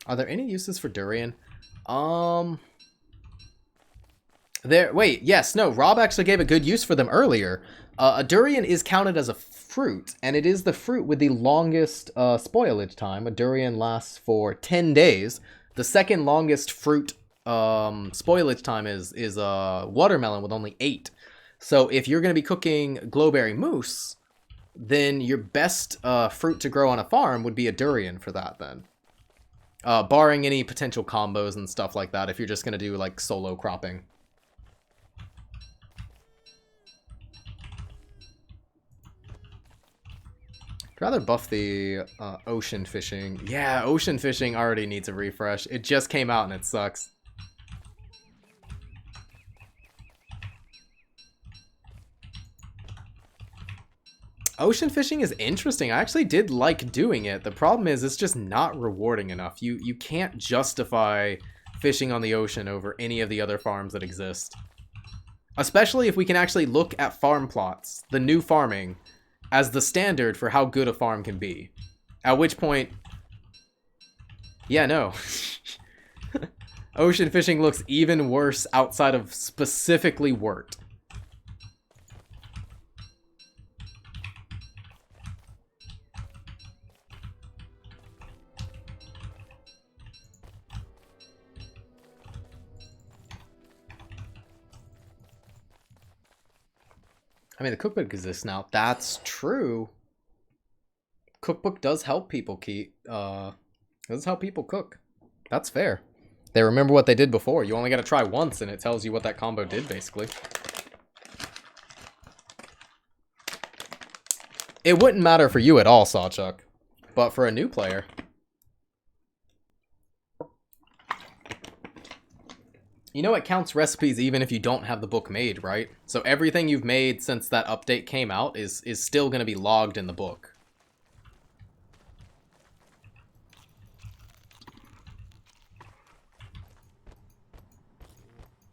Are there any uses for durian? Wait, yes, no, Rob actually gave a good use for them earlier. A durian is counted as a fruit, and it is the fruit with the longest spoilage time. A durian lasts for 10 days. The second longest fruit spoilage time is watermelon with only 8. So if you're going to be cooking glowberry mousse, then your best fruit to grow on a farm would be a durian for that then. Barring any potential combos and stuff like that, if you're just going to do like solo cropping. I'd rather buff the ocean fishing. Yeah, ocean fishing already needs a refresh. It just came out and it sucks. Ocean fishing is interesting. I actually did like doing it. The problem is it's just not rewarding enough. You can't justify fishing on the ocean over any of the other farms that exist. Especially if we can actually look at farm plots, the new farming, as the standard for how good a farm can be. At which point... Yeah, no. Ocean fishing looks even worse outside of specifically wort. I mean, the cookbook exists now. That's true. Cookbook does help people does help people cook. That's fair. They remember what they did before. You only got to try once, and it tells you what that combo did, basically. It wouldn't matter for you at all, Sawchuck. But for a new player... You know it counts recipes even if you don't have the book made, right? So everything you've made since that update came out is still going to be logged in the book.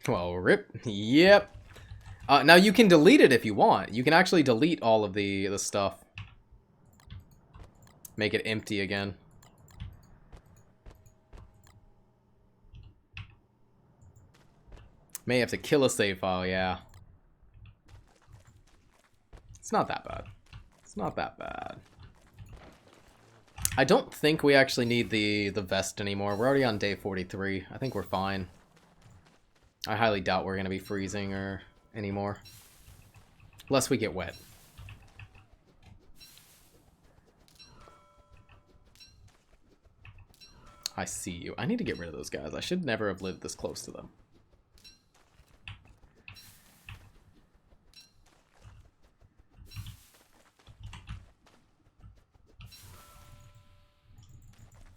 Well, rip. Yep. Now you can delete it if you want. You can actually delete all of the stuff. Make it empty again. May have to kill a save file, yeah. It's not that bad. It's not that bad. I don't think we actually need the vest anymore. We're already on day 43. I think we're fine. I highly doubt we're going to be freezing or anymore. Unless we get wet. I see you. I need to get rid of those guys. I should never have lived this close to them.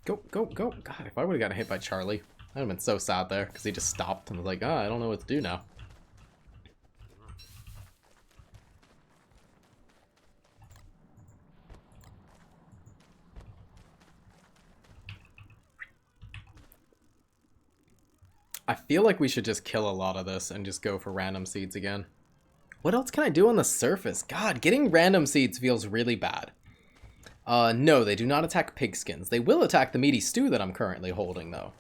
Go, go, go. God, if I would have gotten hit by Charlie, I'd have been so sad there, because he just stopped and was like, I don't know what to do now. I feel like we should just kill a lot of this and just go for random seeds again. What else can I do on the surface? God, getting random seeds feels really bad. No, they do not attack pigskins. They will attack the meaty stew that I'm currently holding, though.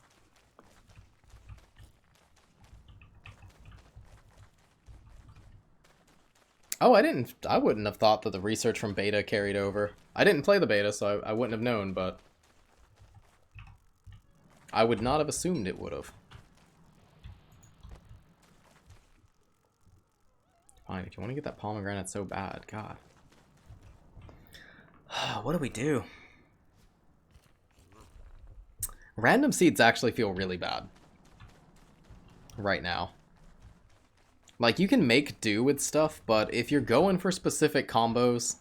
Oh, I wouldn't have thought that the research from beta carried over. I didn't play the beta, so I wouldn't have known, but I would not have assumed it would have. Fine, if you want to get that pomegranate so bad, God. What do we do? Random seeds actually feel really bad right now. Like, you can make do with stuff, but if you're going for specific combos,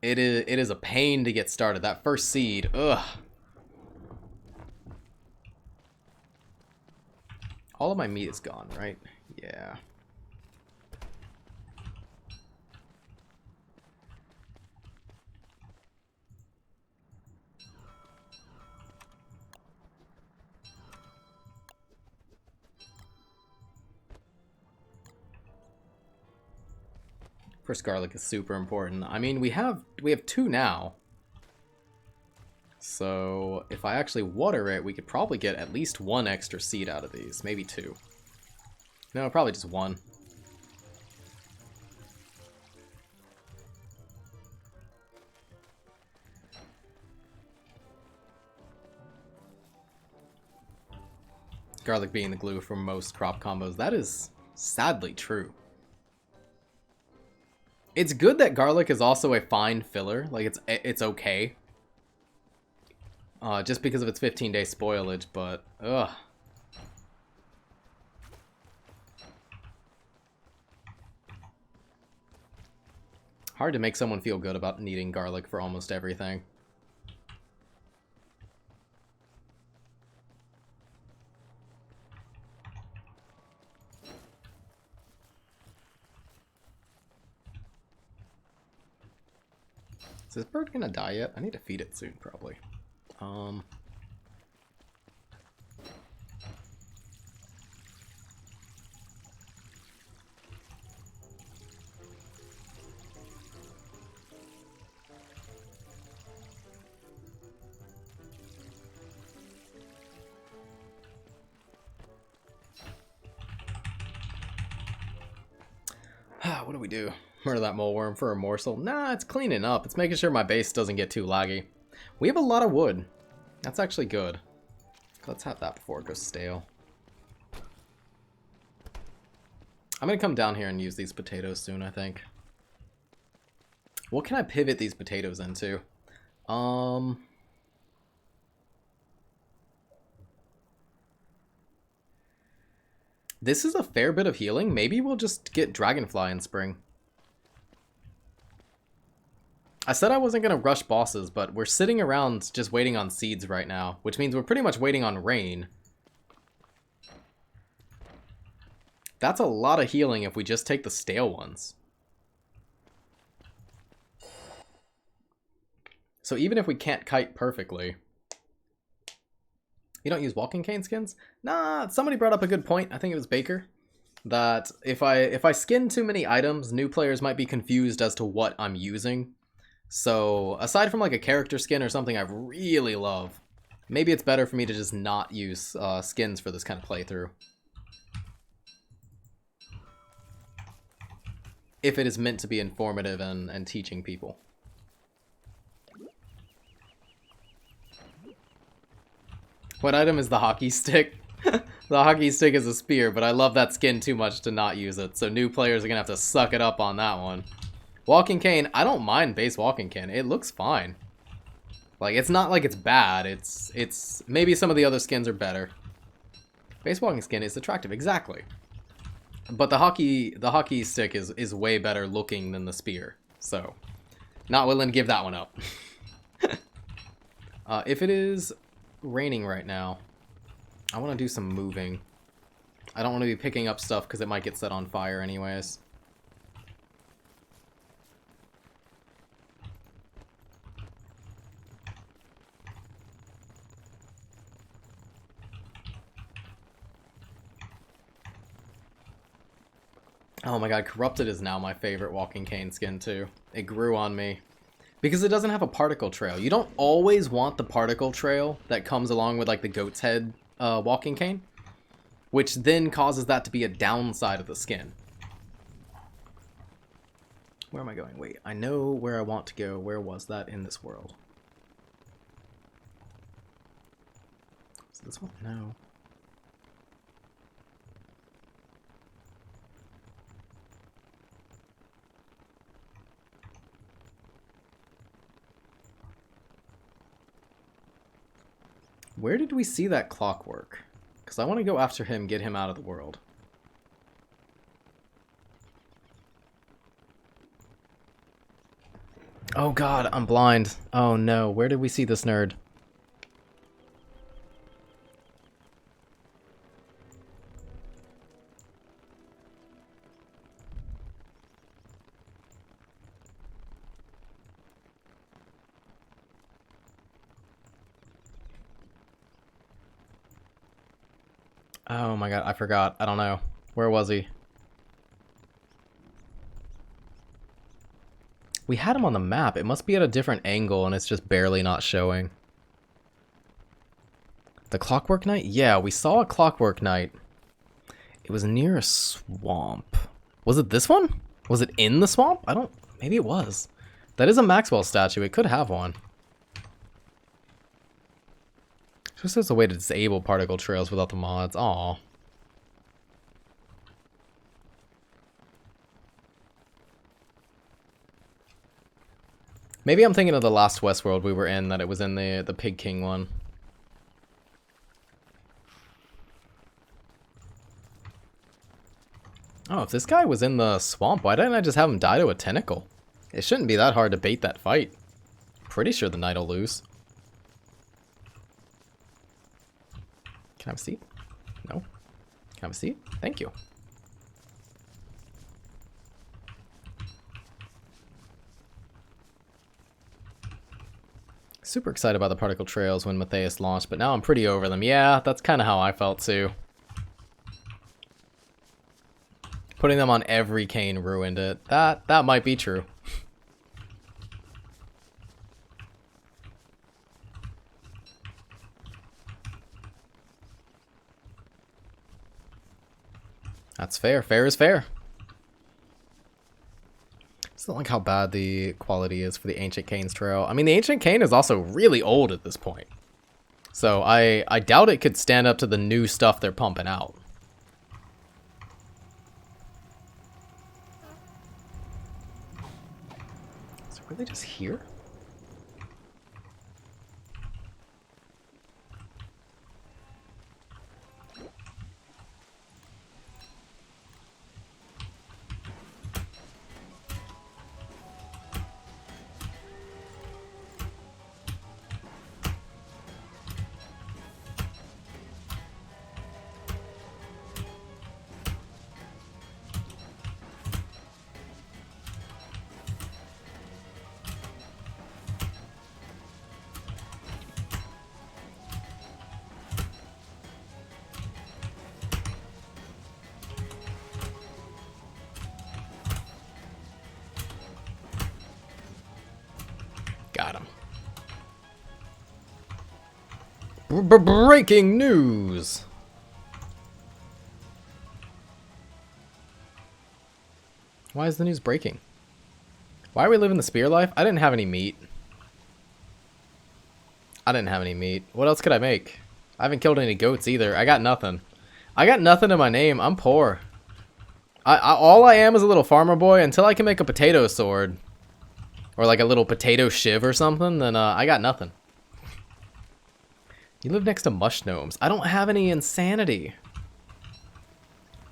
it is a pain to get started. That first seed, ugh. All of my meat is gone, right? Yeah. First garlic is super important. I mean, we have 2 now. So if I actually water it, we could probably get at least 1 extra seed out of these. Maybe 2. No, probably just 1. Garlic being the glue for most crop combos. That is sadly true. It's good that garlic is also a fine filler. Like, it's okay. Just because of its 15-day spoilage, but ugh. Hard to make someone feel good about needing garlic for almost everything. Is this bird gonna die yet? I need to feed it soon, probably. What do we do? Murder that moleworm for a morsel? Nah, it's cleaning up. It's making sure my base doesn't get too laggy. We have a lot of wood. That's actually good. Let's have that before it goes stale. I'm gonna come down here and use these potatoes soon, I think. What can I pivot these potatoes into? This is a fair bit of healing. Maybe we'll just get Dragonfly in spring. I said I wasn't going to rush bosses, but we're sitting around just waiting on seeds right now, which means we're pretty much waiting on rain. That's a lot of healing if we just take the stale ones. So even if we can't kite perfectly... You don't use walking cane skins? Nah, somebody brought up a good point. I think it was Baker. That if I skin too many items, new players might be confused as to what I'm using. So aside from like a character skin or something I really love, maybe it's better for me to just not use skins for this kind of playthrough. If it is meant to be informative and teaching people. What item is the hockey stick? The hockey stick is a spear, but I love that skin too much to not use it, so new players are gonna have to suck it up on that one. Walking cane, I don't mind base walking cane. It looks fine. Like, it's not like it's bad. It's maybe some of the other skins are better. Base walking skin is attractive, exactly. But the hockey stick is way better looking than the spear, so not willing to give that one up. If it is raining right now, I want to do some moving. I don't want to be picking up stuff because it might get set on fire anyways. Oh my god, Corrupted is now my favorite walking cane skin too. It grew on me. Because it doesn't have a particle trail. You don't always want the particle trail that comes along with like the goat's head walking cane, which then causes that to be a downside of the skin. Where am I going? Wait, I know where I want to go. Where was that in this world? Is this one? No. Where did we see that clockwork? Because I want to go after him, get him out of the world. Oh god, I'm blind. Oh no, where did we see this nerd? Oh my god, I forgot. I don't know. Where was he? We had him on the map. It must be at a different angle and it's just barely not showing. The Clockwork Knight? Yeah, we saw a Clockwork Knight. It was near a swamp. Was it this one? Was it in the swamp? I don't... Maybe it was. That is a Maxwell statue. It could have one. Just as a way to disable particle trails without the mods. Aw. Maybe I'm thinking of the last Wes World we were in, that it was in the Pig King one. Oh, if this guy was in the swamp, why didn't I just have him die to a tentacle? It shouldn't be that hard to bait that fight. Pretty sure the knight will lose. Can I have a seat? No. Can I have a seat? Thank you. Super excited about the particle trails when Matthias launched, but now I'm pretty over them. Yeah, that's kind of how I felt too. Putting them on every cane ruined it. That might be true. That's fair. Fair is fair. It's not like how bad the quality is for the Ancient Cane's trail. I mean, the Ancient Cane is also really old at this point. So I doubt it could stand up to the new stuff they're pumping out. So were they just here? Breaking news! Why is the news breaking? Why are we living the spear life? I didn't have any meat. What else could I make? I haven't killed any goats either. I got nothing. I got nothing in my name. I'm poor. All I am is a little farmer boy until I can make a potato sword. Or like a little potato shiv or something, then I got nothing. You live next to mush gnomes. I don't have any insanity.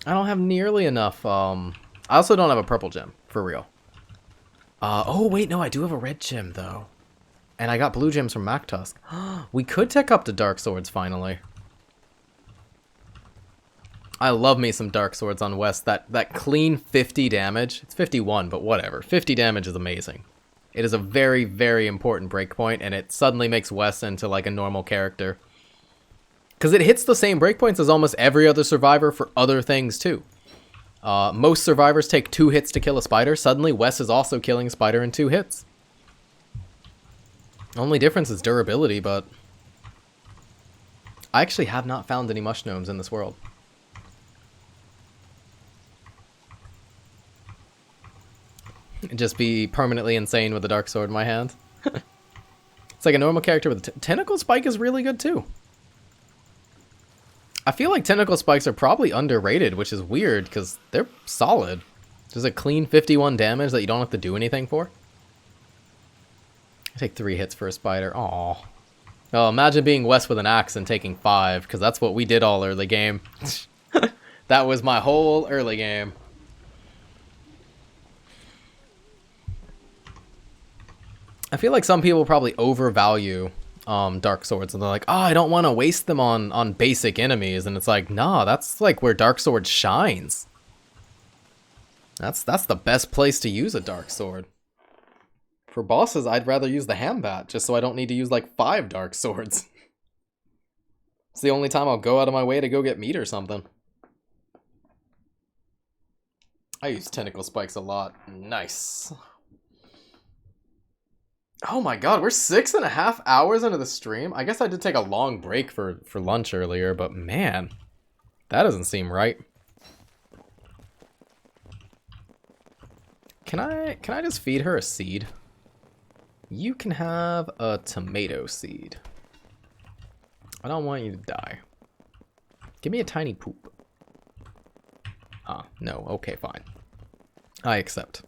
I don't have nearly enough. I also don't have a purple gem, for real. Oh wait, no, I do have a red gem though. And I got blue gems from Mactusk. We could tech up to dark swords finally. I love me some dark swords on Wes. That clean 50 damage. It's 51, but whatever. 50 damage is amazing. It is a very, very important breakpoint, and it suddenly makes Wes into like a normal character. Because it hits the same breakpoints as almost every other survivor for other things too. Most survivors take 2 hits to kill a spider. Suddenly, Wes is also killing a spider in 2 hits. Only difference is durability, but I actually have not found any mush gnomes in this world. Just be permanently insane with a dark sword in my hand. It's like a normal character with a tentacle spike is really good too. I feel like tentacle spikes are probably underrated, which is weird because they're solid. There's a clean 51 damage that you don't have to do anything for. I take 3 hits for a spider. Aww. Oh, imagine being Wes with an axe and taking 5, because that's what we did all early game. That was my whole early game. I feel like some people probably overvalue dark swords, and they're like, oh, I don't want to waste them on basic enemies, and it's like, nah, that's like where dark sword shines. That's the best place to use a dark sword. For bosses, I'd rather use the Hambat, just so I don't need to use like 5 dark swords. It's the only time I'll go out of my way to go get meat or something. I use tentacle spikes a lot. Nice. Oh my god, we're 6.5 hours into the stream? I guess I did take a long break for lunch earlier, but man, that doesn't seem right. Can I just feed her a seed? You can have a tomato seed. I don't want you to die. Give me a tiny poop. Ah, no, okay, fine. I accept.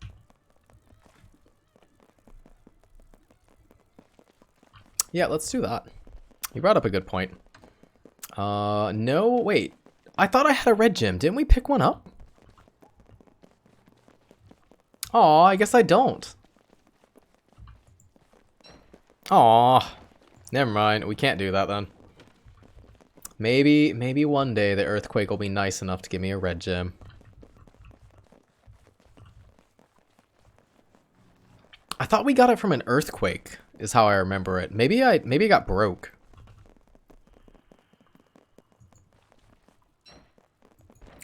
Yeah, let's do that. You brought up a good point. No, wait. I thought I had a red gem. Didn't we pick one up? Aw, I guess I don't. Aw. Never mind. We can't do that then. Maybe one day the earthquake will be nice enough to give me a red gem. I thought we got it from an earthquake, is how I remember it. Maybe it got broke.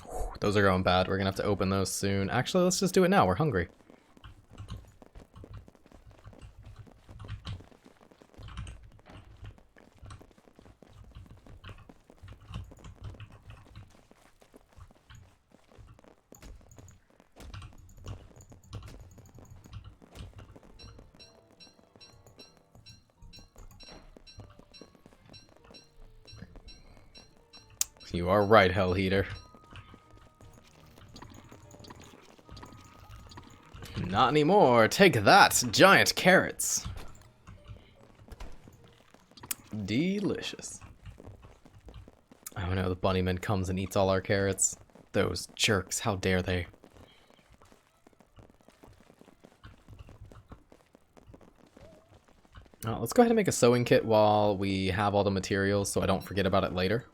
Whew, those are going bad. We're gonna have to open those soon. Actually, let's just do it now. We're hungry. You are right, Hell Heater. Not anymore. Take that, giant carrots. Delicious. Oh no, the bunnyman comes and eats all our carrots. Those jerks, how dare they? Let's go ahead and make a sewing kit while we have all the materials so I don't forget about it later.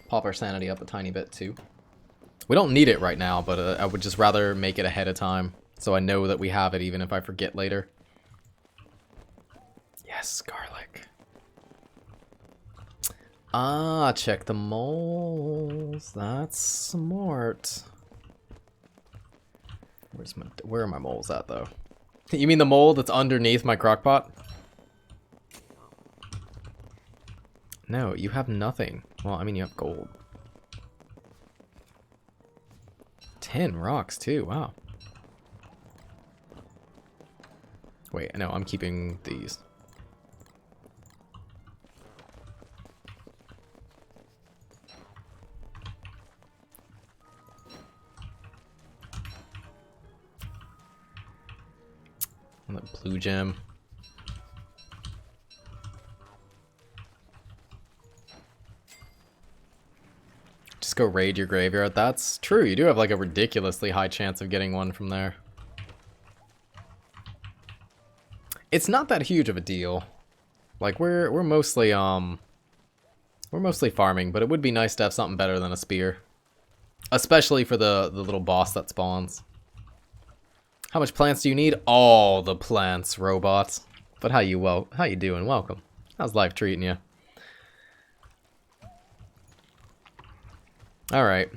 Pop our sanity up a tiny bit too. We don't need it right now, but I would just rather make it ahead of time so I know that we have it even if I forget later. Yes, garlic. Ah, check the moles. That's smart. Where are my moles at though? You mean the mole that's underneath my crock pot? No, you have nothing. Well, I mean, you have gold. 10 rocks, too. Wow. Wait, no, I'm keeping these. And the blue gem. Just go raid your graveyard. That's true. You do have like a ridiculously high chance of getting one from there. It's not that huge of a deal. Like we're mostly farming, but it would be nice to have something better than a spear. Especially for the little boss that spawns. How much plants do you need? All the plants, robots. But how you doing? Welcome. How's life treating you? Alright.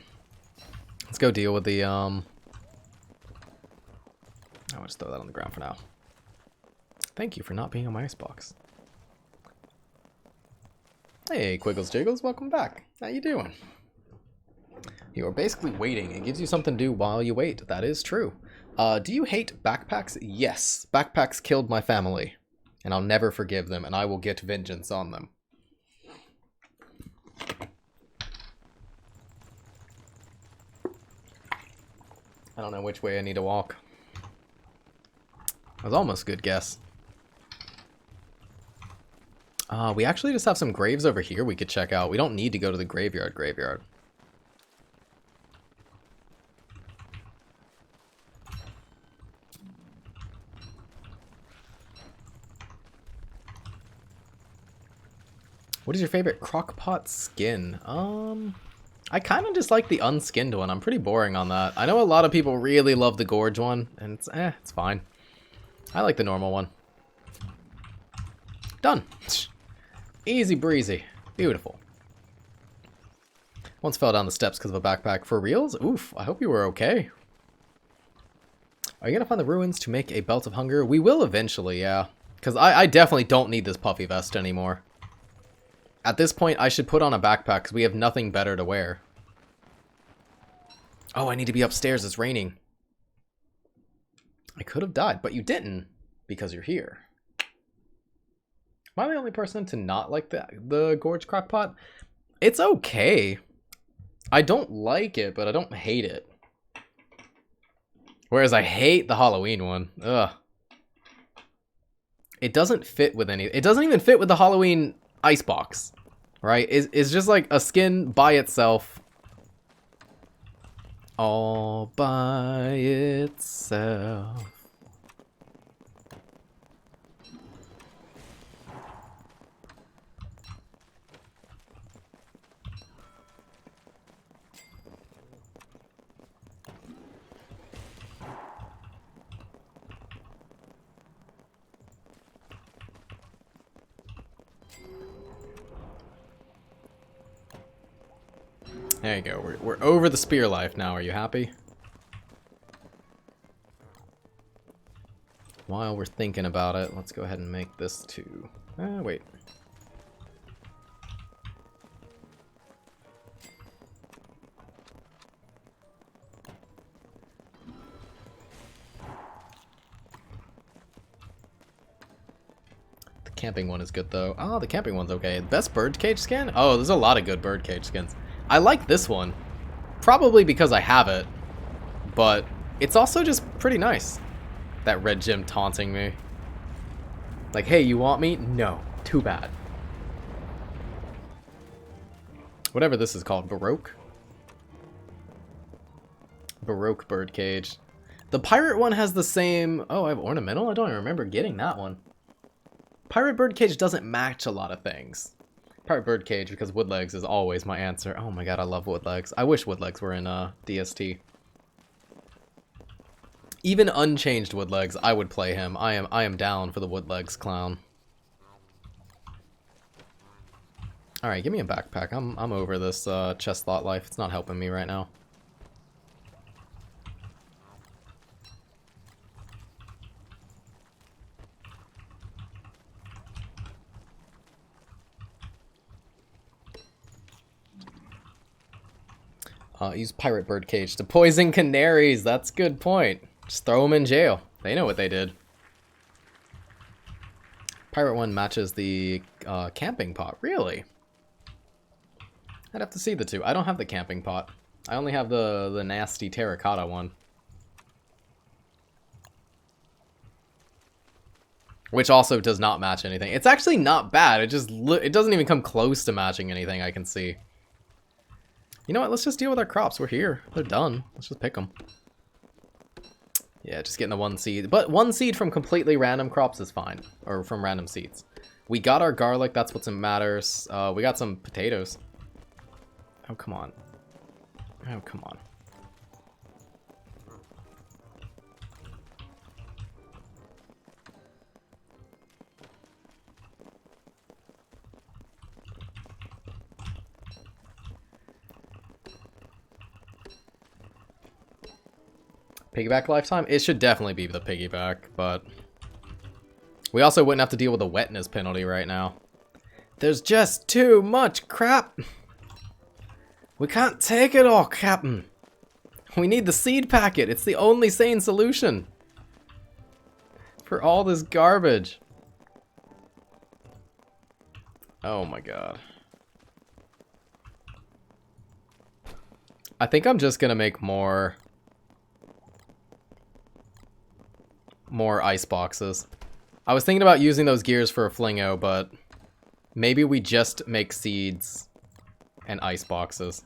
Let's go deal with the I'll just throw that on the ground for now. Thank you for not being on my icebox. Hey, Quiggles Jiggles, welcome back. How you doing? You are basically waiting. It gives you something to do while you wait. That is true. Do you hate backpacks? Yes. Backpacks killed my family. And I'll never forgive them, and I will get vengeance on them. I don't know which way I need to walk. That was almost a good guess. We actually just have some graves over here we could check out. We don't need to go to the graveyard. What is your favorite crockpot skin? I kind of just like the unskinned one. I'm pretty boring on that. I know a lot of people really love the gorge one, and it's fine. I like the normal one. Done. Easy breezy. Beautiful. Once fell down the steps because of a backpack. For reals? Oof, I hope you were okay. Are you going to find the ruins to make a belt of hunger? We will eventually, yeah. Because I definitely don't need this puffy vest anymore. At this point, I should put on a backpack because we have nothing better to wear. Oh, I need to be upstairs. It's raining. I could have died, but you didn't because you're here. Am I the only person to not like the Gorge Crockpot? It's okay. I don't like it, but I don't hate it. Whereas I hate the Halloween one. Ugh. It doesn't fit with any... It doesn't even fit with the Halloween icebox. Right? It's just like a skin by itself. All by itself. There you go. We're over the spear life now. Are you happy? While we're thinking about it, let's go ahead and make this too. Wait. The camping one is good though. Oh, the camping one's okay. Best birdcage skin? Oh, there's a lot of good birdcage skins. I like this one. Probably because I have it. But it's also just pretty nice. That red gem taunting me. Like, hey, you want me? No. Too bad. Whatever this is called. Baroque? Baroque birdcage. The pirate one has the same... Oh, I have ornamental? I don't even remember getting that one. Pirate birdcage doesn't match a lot of things. Pirate birdcage, because woodlegs is always my answer. Oh my god, I love woodlegs. I wish woodlegs were in DST. Even unchanged woodlegs, I would play him. I am down for the woodlegs clown. Alright, give me a backpack. I'm over this chest slot life. It's not helping me right now. Use pirate birdcage to poison canaries. That's a good point. Just throw them in jail. They know what they did. Pirate one matches the camping pot. Really? I'd have to see the two. I don't have the camping pot. I only have the nasty terracotta one. Which also does not match anything. It's actually not bad. It doesn't even come close to matching anything I can see. You know what? Let's just deal with our crops. We're here. They're done. Let's just pick them. Yeah, just getting the one seed. But one seed from completely random crops is fine. Or from random seeds. We got our garlic. That's what matters. We got some potatoes. Oh, come on. Oh, come on. Piggyback lifetime? It should definitely be the piggyback, but we also wouldn't have to deal with the wetness penalty right now. There's just too much crap. We can't take it all, Captain. We need the seed packet. It's the only sane solution for all this garbage. Oh my god. I think I'm just gonna make more ice boxes. I was thinking about using those gears for a flingo, but maybe we just make seeds and ice boxes.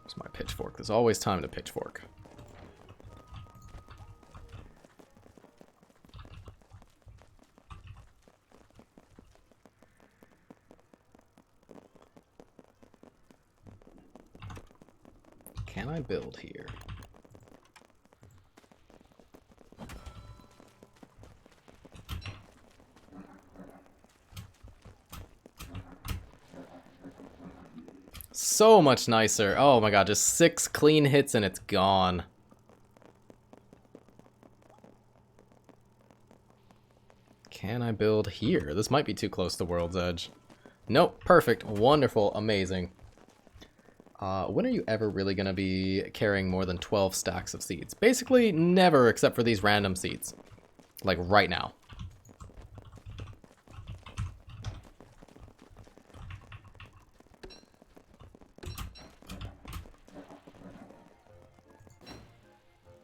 Where's my pitchfork? There's always time to pitchfork. Can I build here? So much nicer. Oh my god, just 6 clean hits and it's gone. Can I build here? This might be too close to World's Edge. Nope, perfect, wonderful, amazing. When are you ever really going to be carrying more than 12 stacks of seeds? Basically, never except for these random seeds. Like, right now.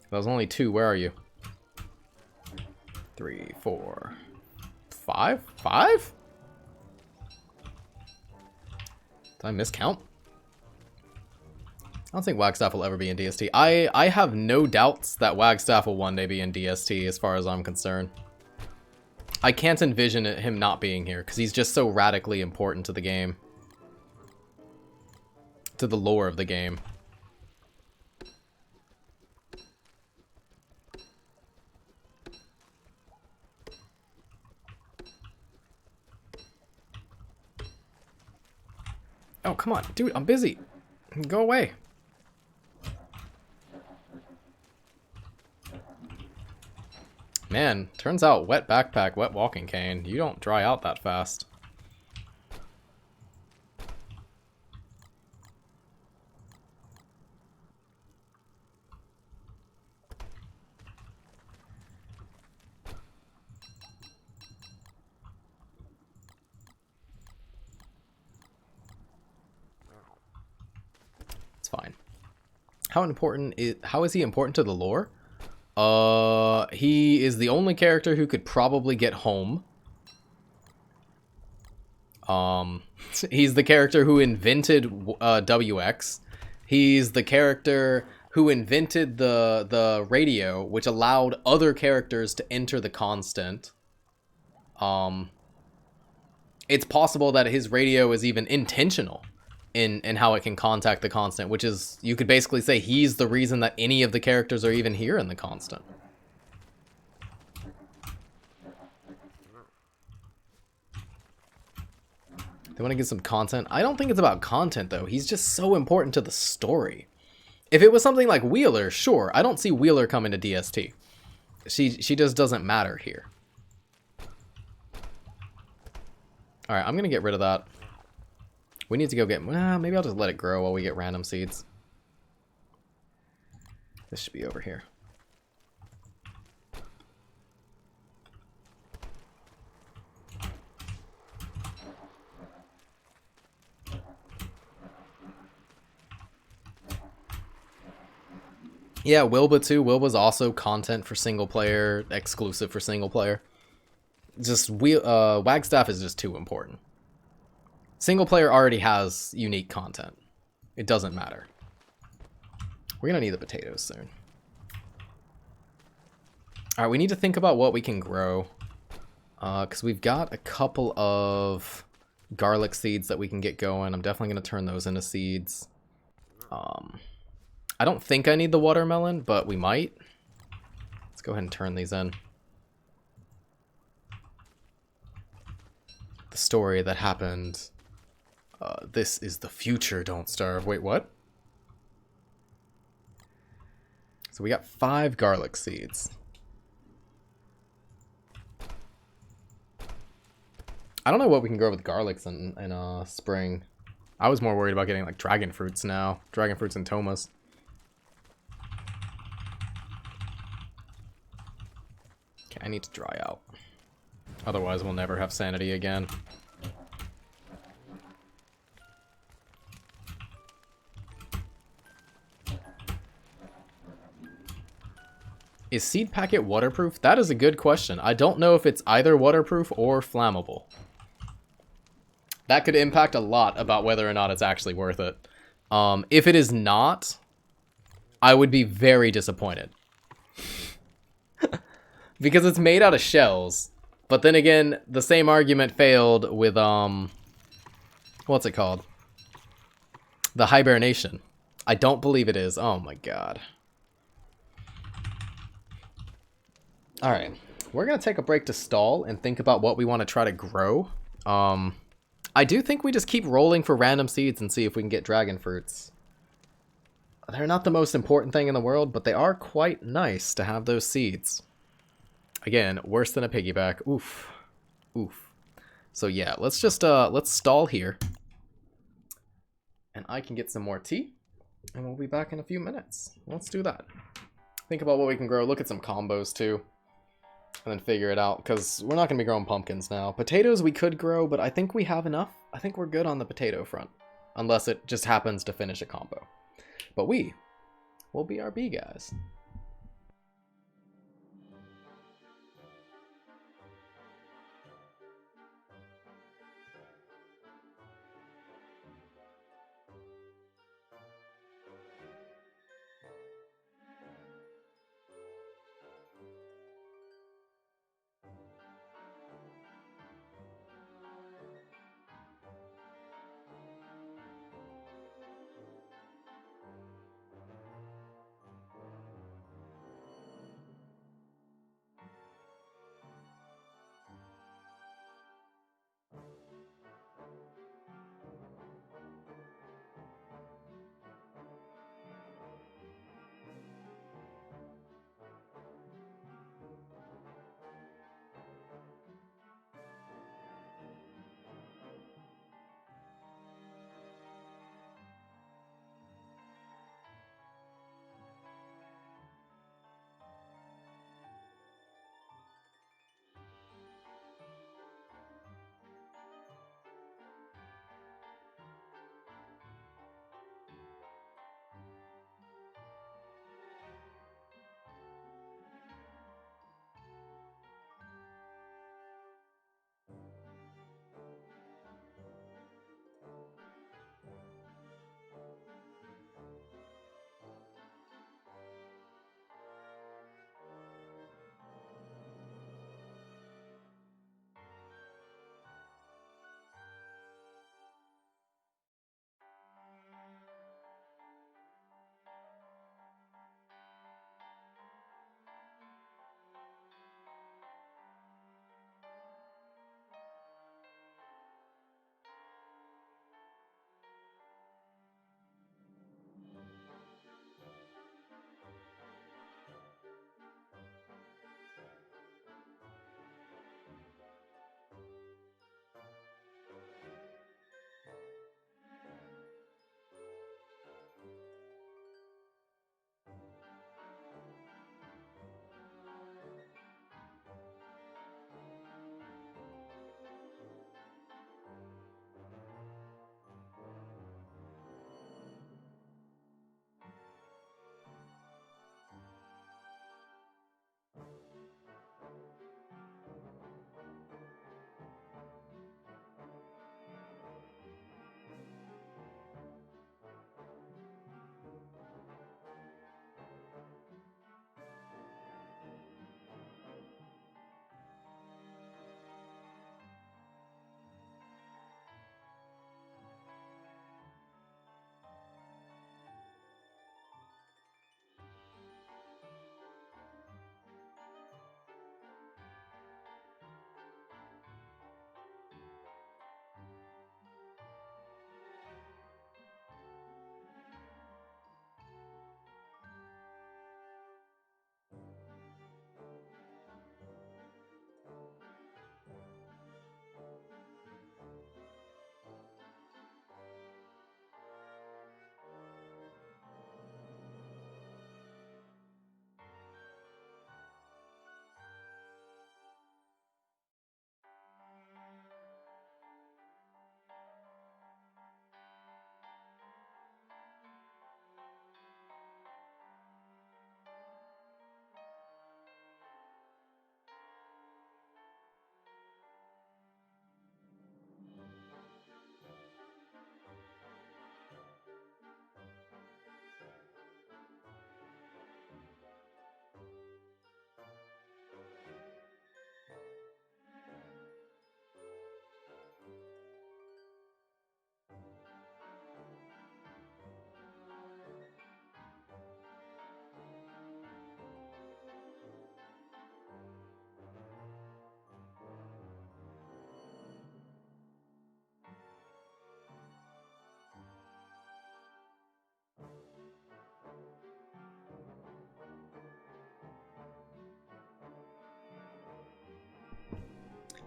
That was only 2. Where are you? 3, 4, 5? 5? Did I miscount? I don't think Wagstaff will ever be in DST. I have no doubts that Wagstaff will one day be in DST as far as I'm concerned. I can't envision him not being here because he's just so radically important to the game. To the lore of the game. Oh, come on. Dude, I'm busy. Go away. Man, turns out wet backpack, wet walking cane. You don't dry out that fast. It's fine. How is he important to the lore? He is the only character who could probably get home. He's the character who invented WX. He's the character who invented the radio, which allowed other characters to enter the constant. It's possible that his radio is even intentional in how it can contact the constant, which is, you could basically say he's the reason that any of the characters are even here in the constant. They want to get some content. I don't think it's about content, though. He's just so important to the story. If it was something like Wheeler, sure. I don't see Wheeler coming to DST. She just doesn't matter here. Alright, I'm going to get rid of that. We need to go get... maybe I'll just let it grow while we get random seeds. This should be over here. Yeah, Wilba too. Wilba's also content for single player, exclusive for single player. Just Wagstaff is just too important. Single player already has unique content. It doesn't matter. We're gonna need the potatoes soon. Alright, we need to think about what we can grow. Because we've got a couple of garlic seeds that we can get going. I'm definitely gonna turn those into seeds. I don't think I need the watermelon, but we might. Let's go ahead and turn these in. The story that happened. This is the future, don't starve. Wait, what? So we got 5 garlic seeds. I don't know what we can grow with garlics in spring. I was more worried about getting like dragon fruits now. Dragon fruits and tomas. Okay, I need to dry out. Otherwise, we'll never have sanity again. Is seed packet waterproof? That is a good question. I don't know if it's either waterproof or flammable. That could impact a lot about whether or not it's actually worth it. If it is not, I would be very disappointed. Because it's made out of shells. But then again, the same argument failed with, what's it called? The hibernation. I don't believe it is. Oh my god. Alright. We're going to take a break to stall and think about what we want to try to grow. I do think we just keep rolling for random seeds and see if we can get dragon fruits. They're not the most important thing in the world, but they are quite nice to have those seeds. Again, worse than a piggyback. Oof. Oof. So yeah, let's just, let's stall here. And I can get some more tea. And we'll be back in a few minutes. Let's do that. Think about what we can grow. Look at some combos too. And then figure it out. Because we're not going to be growing pumpkins now. Potatoes we could grow, but I think we have enough. I think we're good on the potato front. Unless it just happens to finish a combo. But we will be our bee guys.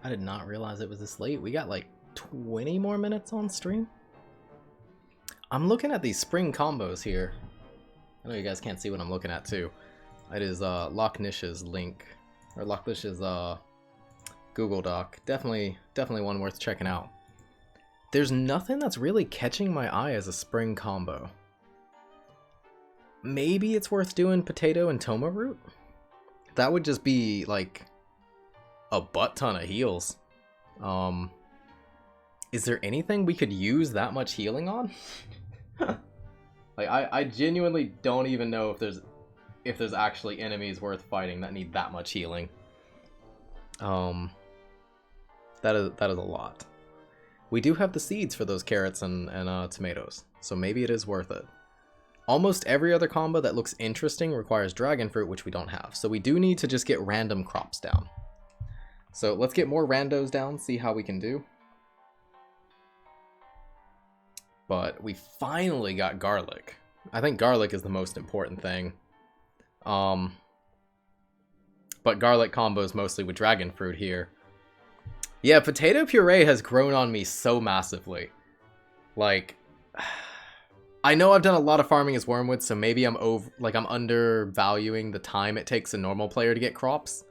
I did not realize it was this late. We got like 20 more minutes on stream. I'm looking at these spring combos here. I know you guys can't see what I'm looking at too. It is Locknish's link, or Locknish's Google Doc. Definitely one worth checking out. There's nothing that's really catching my eye as a spring combo. Maybe it's worth doing potato and toma root? That would just be like a butt ton of heals. Is there anything we could use that much healing on? Like I genuinely don't even know if there's actually enemies worth fighting that need that much healing. That is a lot. We do have the seeds for those carrots and tomatoes, so maybe it is worth it. Almost every other combo that looks interesting requires dragon fruit, which we don't have. So we do need to just get random crops down. So let's get more randos down, see how we can do. But we finally got garlic. I think garlic is the most important thing. But garlic combos mostly with dragon fruit here. Yeah, potato puree has grown on me so massively. Like, I know I've done a lot of farming as Wormwood, so maybe I'm undervaluing the time it takes a normal player to get crops.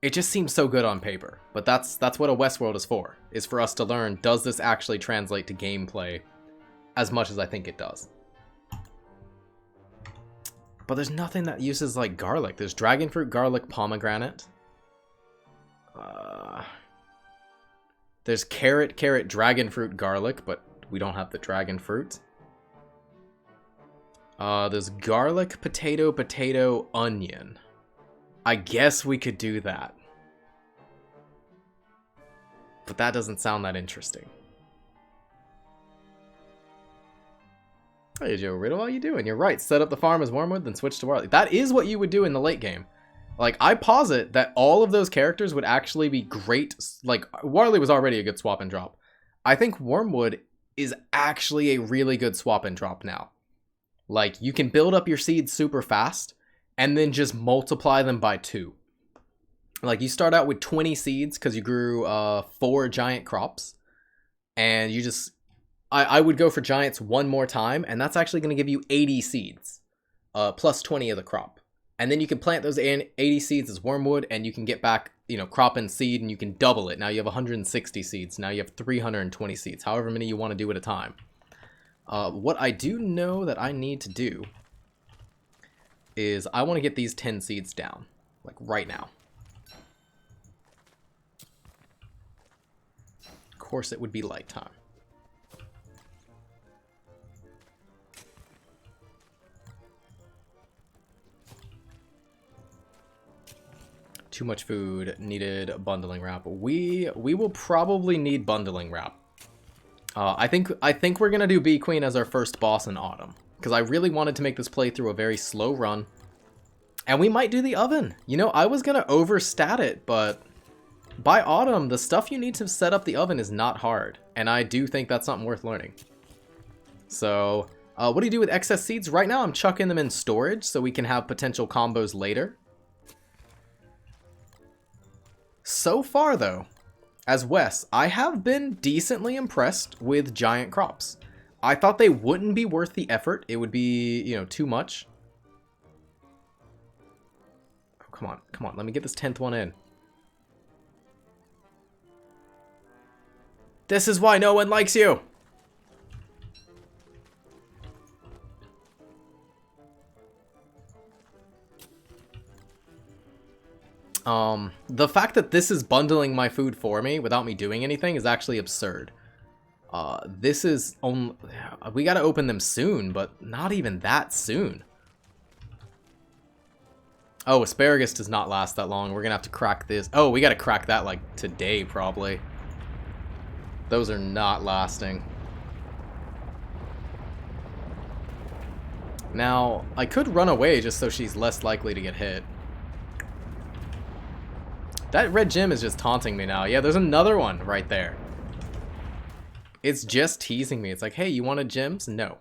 It just seems so good on paper, but that's what a Wes World is for us to learn, does this actually translate to gameplay as much as I think it does? But there's nothing that uses like garlic. There's dragon fruit, garlic, pomegranate. There's carrot, dragon fruit, garlic, but we don't have the dragon fruit. There's garlic, potato, onion. I guess we could do that. But that doesn't sound that interesting. Hey Joe Riddle, how you doing? You're right, set up the farm as Wormwood, then switch to Warley. That is what you would do in the late game. Like, I posit that all of those characters would actually be great. Like, Warley was already a good swap and drop. I think Wormwood is actually a really good swap and drop now. Like, you can build up your seeds super fast, and then just multiply them by 2. Like, you start out with 20 seeds, because you grew 4 giant crops, and you just... I would go for giants one more time, and that's actually going to give you 80 seeds, plus 20 of the crop. And then you can plant those 80 seeds as Wormwood, and you can get back, crop and seed, and you can double it. Now you have 160 seeds. Now you have 320 seeds, however many you want to do at a time. What I do know that I need to do is I want to get these 10 seeds down, like right now. Of course, it would be light time. Too much food, needed bundling wrap. We will probably need bundling wrap. I think we're gonna do Bee Queen as our first boss in autumn, because I really wanted to make this playthrough a very slow run, and we might do the oven. I was gonna overstat it, but by autumn the stuff you need to set up the oven is not hard, and I do think that's something worth learning. So what do you do with excess seeds? Right now I'm chucking them in storage so we can have potential combos later. So far, though, as Wes, I have been decently impressed with giant crops. I thought they wouldn't be worth the effort. It would be, too much. Oh, come on. Let me get this 10th one in. This is why no one likes you. The fact that this is bundling my food for me without me doing anything is actually absurd. This is only... We gotta open them soon, but not even that soon. Oh, asparagus does not last that long. We're gonna have to crack this. Oh, we gotta crack that, like, today, probably. Those are not lasting. Now, I could run away just so she's less likely to get hit. That red gem is just taunting me now. Yeah, there's another one right there. It's just teasing me. It's like, hey, you wanted gems? No.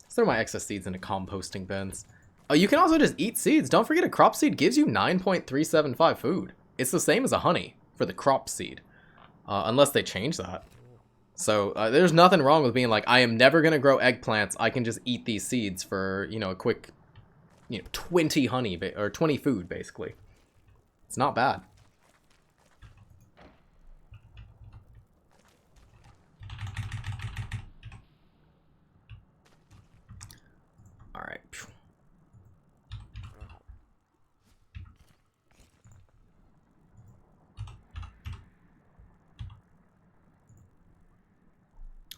Let's throw my excess seeds into composting bins. Oh, you can also just eat seeds. Don't forget a crop seed gives you 9.375 food. It's the same as a honey for the crop seed, unless they change that. So there's nothing wrong with being like, I am never gonna grow eggplants. I can just eat these seeds for, you know, a quick, you know, 20 honey or 20 food basically. It's not bad. All right.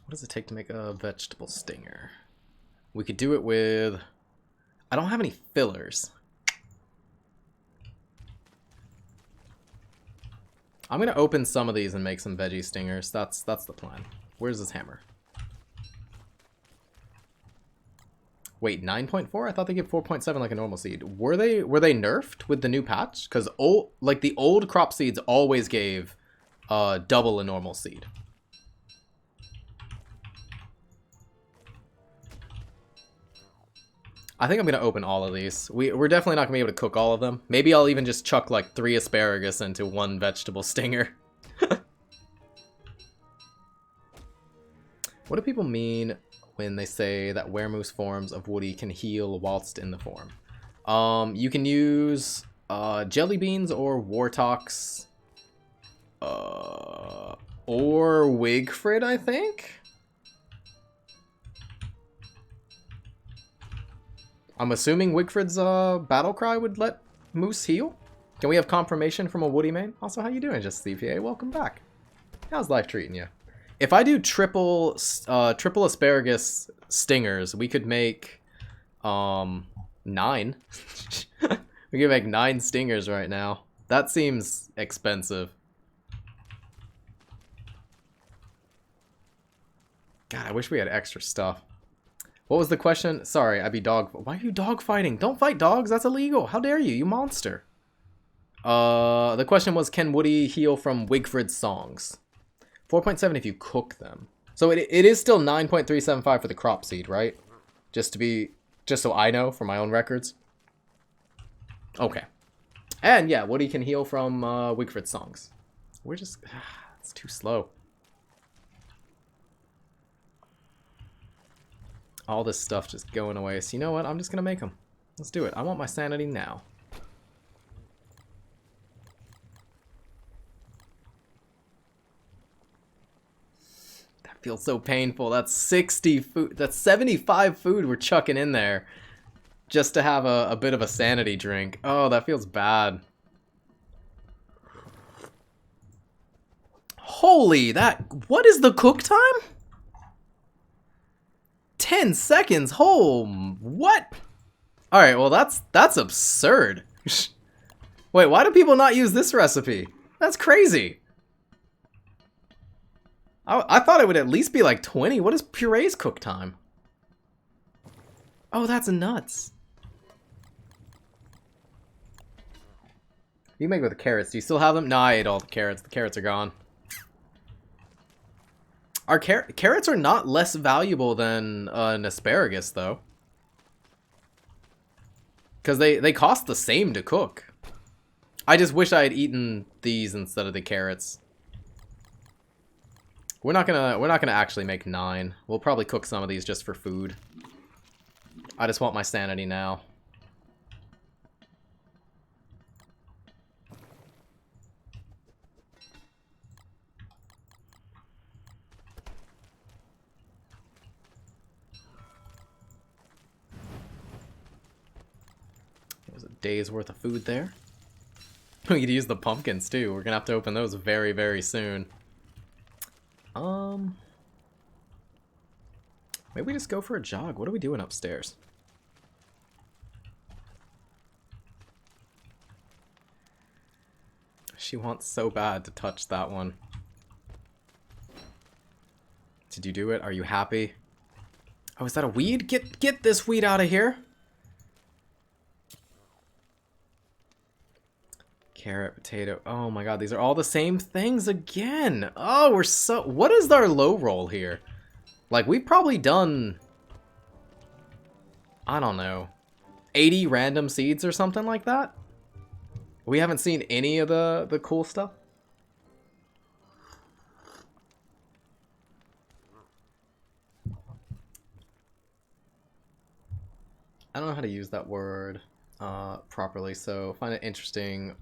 What does it take to make a vegetable stinger? We could do it with... I don't have any fillers. I'm going to open some of these and make some veggie stingers. That's the plan. Where's this hammer? Wait, 9.4? I thought they give 4.7 like a normal seed. Were they nerfed with the new patch? Because the old crop seeds always gave double a normal seed. I think I'm going to open all of these. We're definitely not going to be able to cook all of them. Maybe I'll even just chuck like 3 asparagus into 1 vegetable stinger. What do people mean when they say that Weremouth's forms of Woody can heal whilst in the form? You can use jelly beans or Wartox or Wigfrid, I think? I'm assuming Wigfrid's battle cry would let Moose heal. Can we have confirmation from a Woody main? Also, how you doing, Just CPA? Welcome back. How's life treating you? If I do triple asparagus stingers, we could make 9. We could make 9 stingers right now. That seems expensive. God, I wish we had extra stuff. What was the question? Sorry, I'd be dog... Why are you dog fighting? Don't fight dogs. That's illegal. How dare you, you monster. The question was, can Woody heal from Wigfrid's songs? 4.7 if you cook them. So it is still 9.375 for the crop seed, right? Just so I know for my own records. Okay. And yeah, Woody can heal from Wigfrid's songs. We're just... it's too slow. All this stuff just going away. So you know what? I'm just going to make them. Let's do it. I want my sanity now. That feels so painful. That's 60 food. That's 75 food we're chucking in there just to have a bit of a sanity drink. Oh, that feels bad. Holy, what is the cook time? 10 seconds? Oh, what? Alright, well that's absurd. Wait, why do people not use this recipe? That's crazy. I thought it would at least be like 20. What is puree's cook time? Oh, that's nuts. You make with the carrots. Do you still have them? No, I ate all the carrots. The carrots are gone. Our carrots are not less valuable than an asparagus, though. Because they cost the same to cook. I just wish I had eaten these instead of the carrots. We're not gonna actually make 9. We'll probably cook some of these just for food. I just want my sanity now. There's a day's worth of food there. We could use the pumpkins too. We're gonna have to open those very, very soon. Maybe we just go for a jog. What are we doing upstairs? She wants so bad to touch that one. Did you do it? Are you happy? Oh, is that a weed? Get this weed out of here. Carrot, potato. Oh my god, these are all the same things again. Oh, we're so... What is our low roll here? Like, we've probably done... I don't know. 80 random seeds or something like that? We haven't seen any of the cool stuff. I don't know how to use that word properly, so find it interesting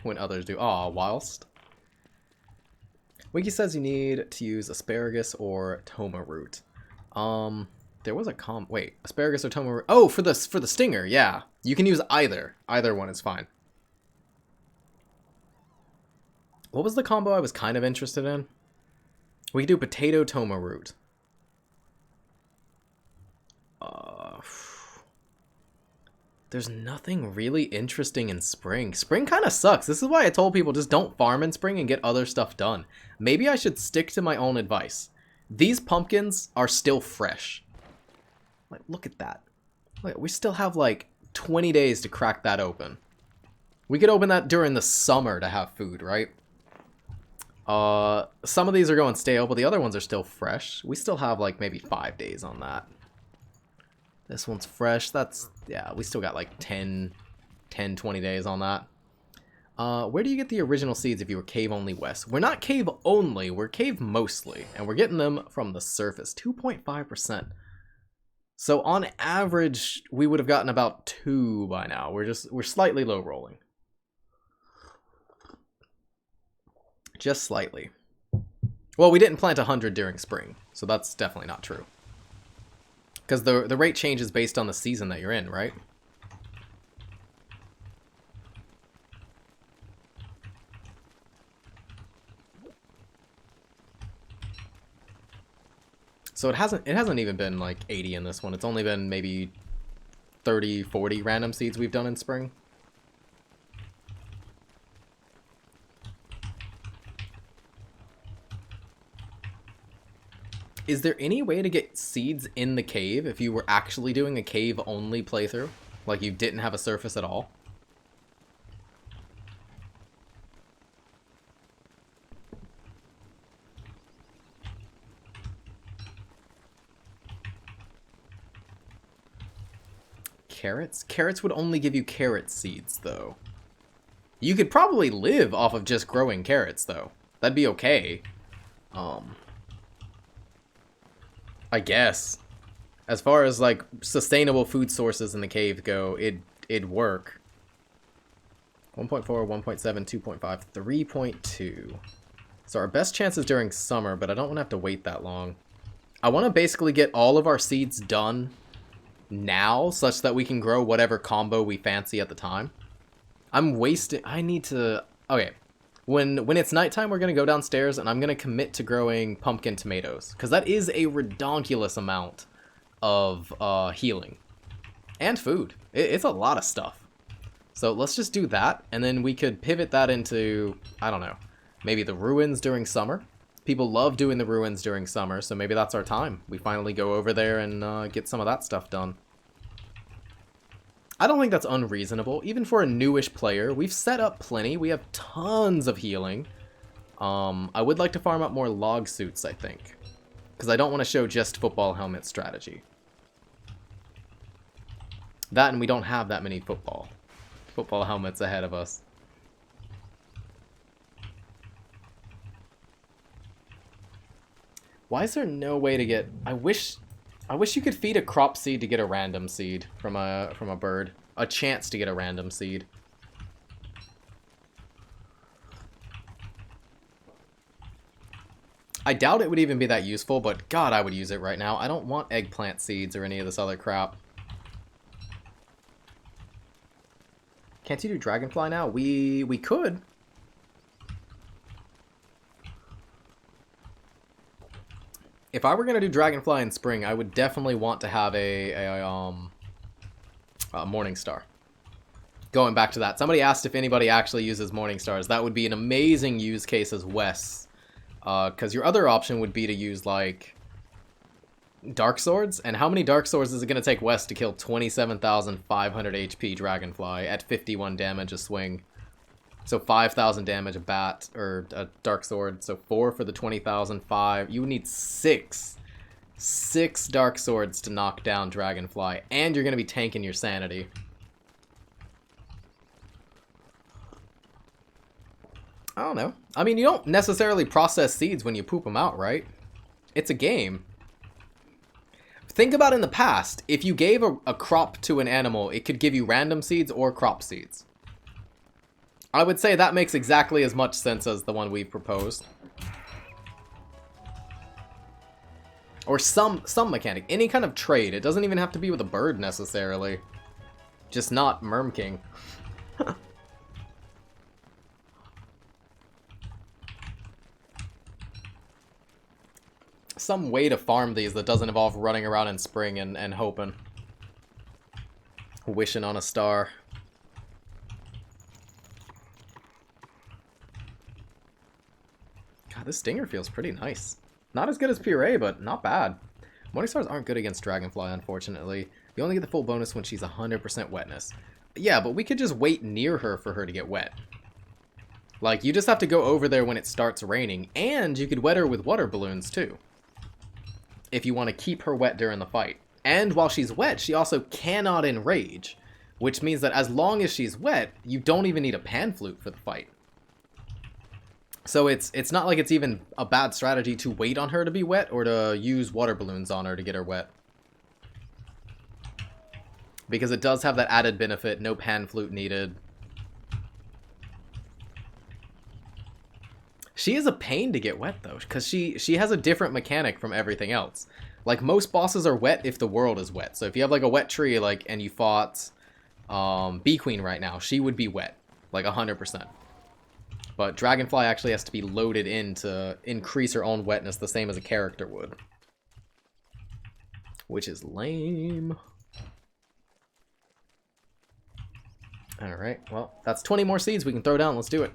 when others do. Ah, whilst. Wiki says you need to use asparagus or toma root. There was a wait, asparagus or toma root. Oh, for the stinger, yeah. You can use either. Either one is fine. What was the combo I was kind of interested in? We could do potato toma root. There's nothing really interesting in spring. Spring kind of sucks. This is why I told people just don't farm in spring and get other stuff done. Maybe I should stick to my own advice. These pumpkins are still fresh. Like, look at that. Wait, we still have like 20 days to crack that open. We could open that during the summer to have food, right? Some of these are going stale, but the other ones are still fresh. We still have like maybe 5 days on that. This one's fresh. That's, yeah, we still got like 10, 20 days on that. Where do you get the original seeds if you were cave only, Wes? We're not cave only, we're cave mostly, and we're getting them from the surface, 2.5%. So on average, we would have gotten about 2 by now. We're slightly low rolling. Just slightly. Well, we didn't plant 100 during spring, so that's definitely not true. Because the rate changes based on the season that you're in, right? So it hasn't even been like 80 in this one. It's only been maybe 30, 40 random seeds we've done in spring. Is there any way to get seeds in the cave if you were actually doing a cave-only playthrough? Like you didn't have a surface at all? Carrots? Carrots would only give you carrot seeds, though. You could probably live off of just growing carrots, though. That'd be okay. I guess. As far as, like, sustainable food sources in the cave go, it'd work. 1.4, 1.7, 2.5, 3.2. So our best chance is during summer, but I don't want to have to wait that long. I want to basically get all of our seeds done now, such that we can grow whatever combo we fancy at the time. I'm wasting... I need to... Okay. When it's nighttime, we're going to go downstairs, and I'm going to commit to growing pumpkin tomatoes. Because that is a redonkulous amount of healing. And food. It's a lot of stuff. So let's just do that, and then we could pivot that into, I don't know, maybe the ruins during summer. People love doing the ruins during summer, so maybe that's our time. We finally go over there and get some of that stuff done. I don't think that's unreasonable. Even for a newish player, we've set up plenty. We have tons of healing. I would like to farm up more log suits, I think. Because I don't want to show just football helmet strategy. That, and we don't have that many football helmets ahead of us. Why is there no way to get... I wish you could feed a crop seed to get a random seed from a bird. A chance to get a random seed. I doubt it would even be that useful, but God, I would use it right now. I don't want eggplant seeds or any of this other crap. Can't you do dragonfly now? We could. If I were gonna do dragonfly in spring, I would definitely want to have a morning star. Going back to that, somebody asked if anybody actually uses morning stars. That would be an amazing use case as Wes, because your other option would be to use like dark swords. And how many dark swords is it gonna take Wes to kill 27,500 HP dragonfly at 51 damage a swing? So 5,000 damage a bat, or a dark sword. So 4 for the 20,005. You would need 6 dark swords to knock down Dragonfly. And you're going to be tanking your sanity. I don't know. I mean, you don't necessarily process seeds when you poop them out, right? It's a game. Think about in the past. If you gave a crop to an animal, it could give you random seeds or crop seeds. I would say that makes exactly as much sense as the one we've proposed. Or some mechanic. Any kind of trade. It doesn't even have to be with a bird, necessarily. Just not Merm King. Some way to farm these that doesn't involve running around in spring and hoping. Wishing on a star. God, this stinger feels pretty nice. Not as good as puree, but not bad. Morning stars aren't good against dragonfly, unfortunately. You only get the full bonus when she's 100% wetness. Yeah, but we could just wait near her for her to get wet. Like, you just have to go over there when it starts raining, and you could wet her with water balloons, too. If you want to keep her wet during the fight. And while she's wet, she also cannot enrage, which means that as long as she's wet, you don't even need a pan flute for the fight. So it's not like it's even a bad strategy to wait on her to be wet or to use water balloons on her to get her wet. Because it does have that added benefit, no pan flute needed. She is a pain to get wet, though, because she has a different mechanic from everything else. Like, most bosses are wet if the world is wet. So if you have, like, a wet tree, like, and you fought Bee Queen right now, she would be wet. Like, 100%. But Dragonfly actually has to be loaded in to increase her own wetness the same as a character would. Which is lame. Alright, well, that's 20 more seeds we can throw down. Let's do it.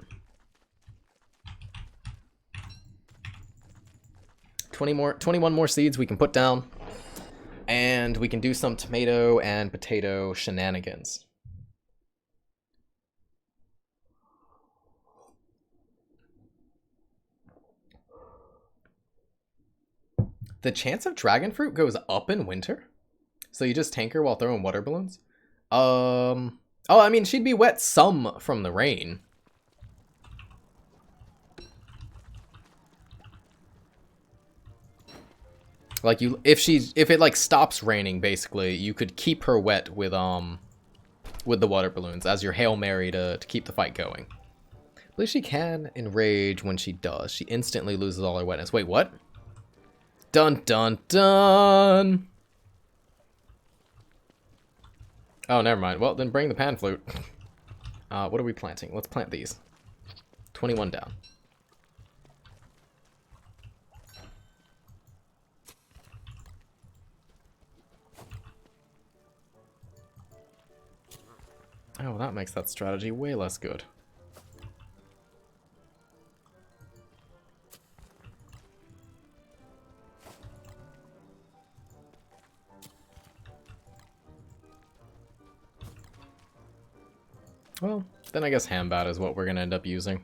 21 more seeds we can put down. And we can do some tomato and potato shenanigans. The chance of dragon fruit goes up in winter? So you just tank her while throwing water balloons? Oh, I mean, she'd be wet some from the rain. Like, if it like stops raining, basically, you could keep her wet with the water balloons as your Hail Mary to keep the fight going. I believe she can enrage when she does. She instantly loses all her wetness. Wait, what? Dun dun dun! Oh, never mind. Well, then bring the pan flute. What are we planting? Let's plant these. 21 down. Oh, that makes that strategy way less good. Well, then I guess Hambat is what we're going to end up using.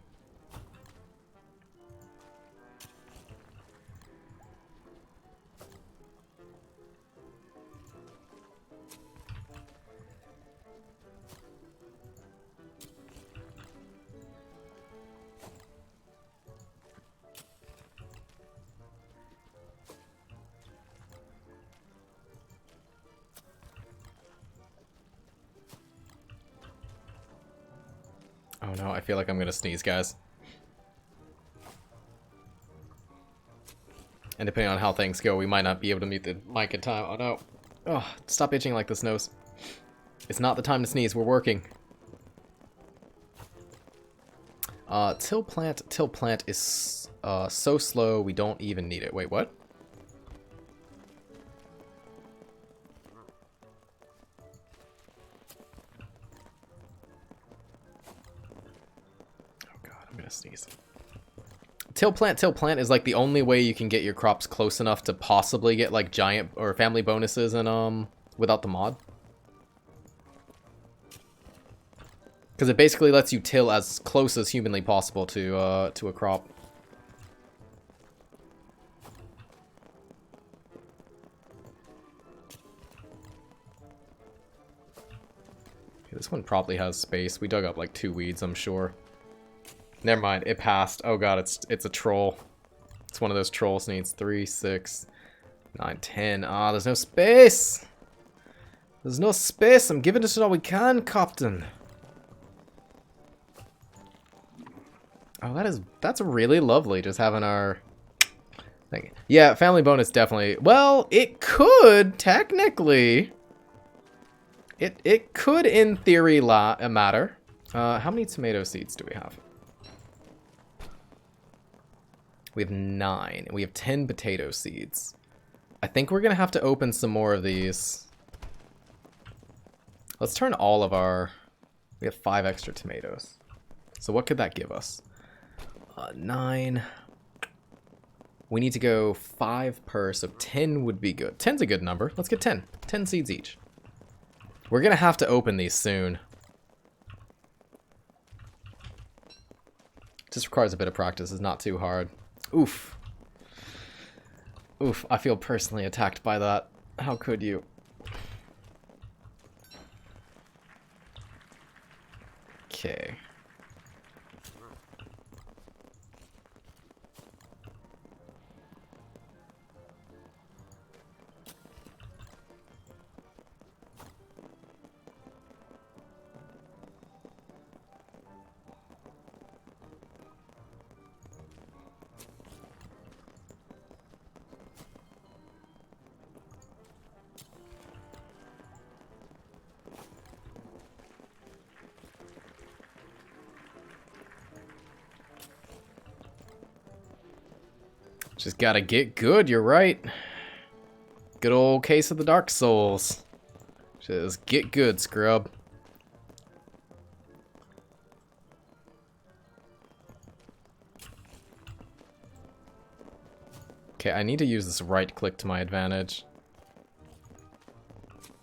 Oh no, I feel like I'm gonna sneeze, guys. And depending on how things go, we might not be able to mute the mic in time. Oh no. Oh, stop itching like this, nose. It's not the time to sneeze, we're working. Till plant is so slow we don't even need it. Wait, what? Sneeze. Till plant is like the only way you can get your crops close enough to possibly get like giant or family bonuses and without the mod. Because it basically lets you till as close as humanly possible to a crop. Okay, this one probably has space. We dug up like 2 weeds, I'm sure. Never mind, it passed. Oh god, it's a troll. It's one of those trolls. Needs 3, 6, 9, 10. Ah, there's no space. There's no space. I'm giving it all we can, Captain. Oh, that's really lovely. Just having our thing. Yeah, family bonus definitely. Well, it could technically. It could in theory matter. How many tomato seeds do we have? We have 9. We have 10 potato seeds. I think we're gonna have to open some more of these. Let's turn all of our... We have 5 extra tomatoes. So what could that give us? 9. We need to go 5 per, so 10 would be good. 10's a good number. Let's get 10. 10 seeds each. We're gonna have to open these soon. Just requires a bit of practice. It's not too hard. Oof. Oof, I feel personally attacked by that. How could you? Okay. Just gotta get good, you're right. Good old case of the Dark Souls. Just get good, scrub. Okay, I need to use this right click to my advantage.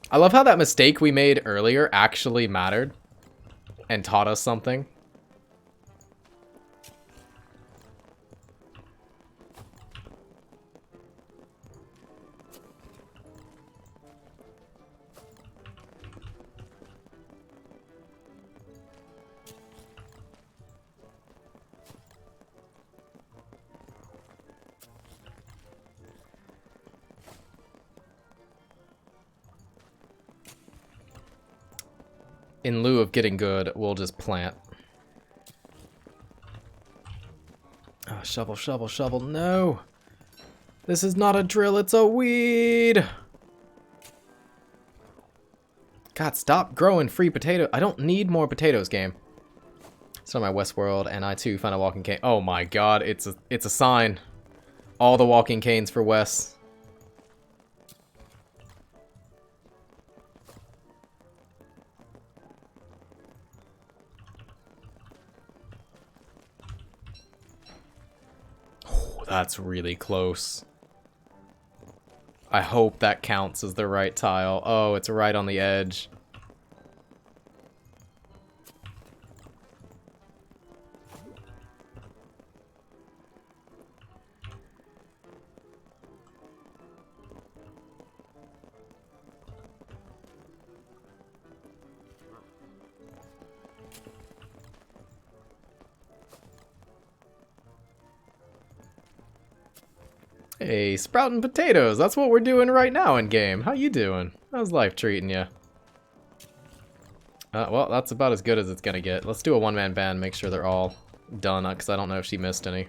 I love how that mistake we made earlier actually mattered and taught us something. In lieu of getting good, we'll just plant. Oh, shovel, shovel, shovel. No! This is not a drill, it's a weed! God, stop growing free potato. I don't need more potatoes, game. It's on my Wes World, and I too found a walking cane. Oh my god, it's a sign. All the walking canes for Wes. That's really close. I hope that counts as the right tile. Oh, it's right on the edge. Hey, sprouting potatoes. That's what we're doing right now in game. How you doing? How's life treating you? Well, that's about as good as it's gonna get. Let's do a one-man band, make sure they're all done, because I don't know if she missed any.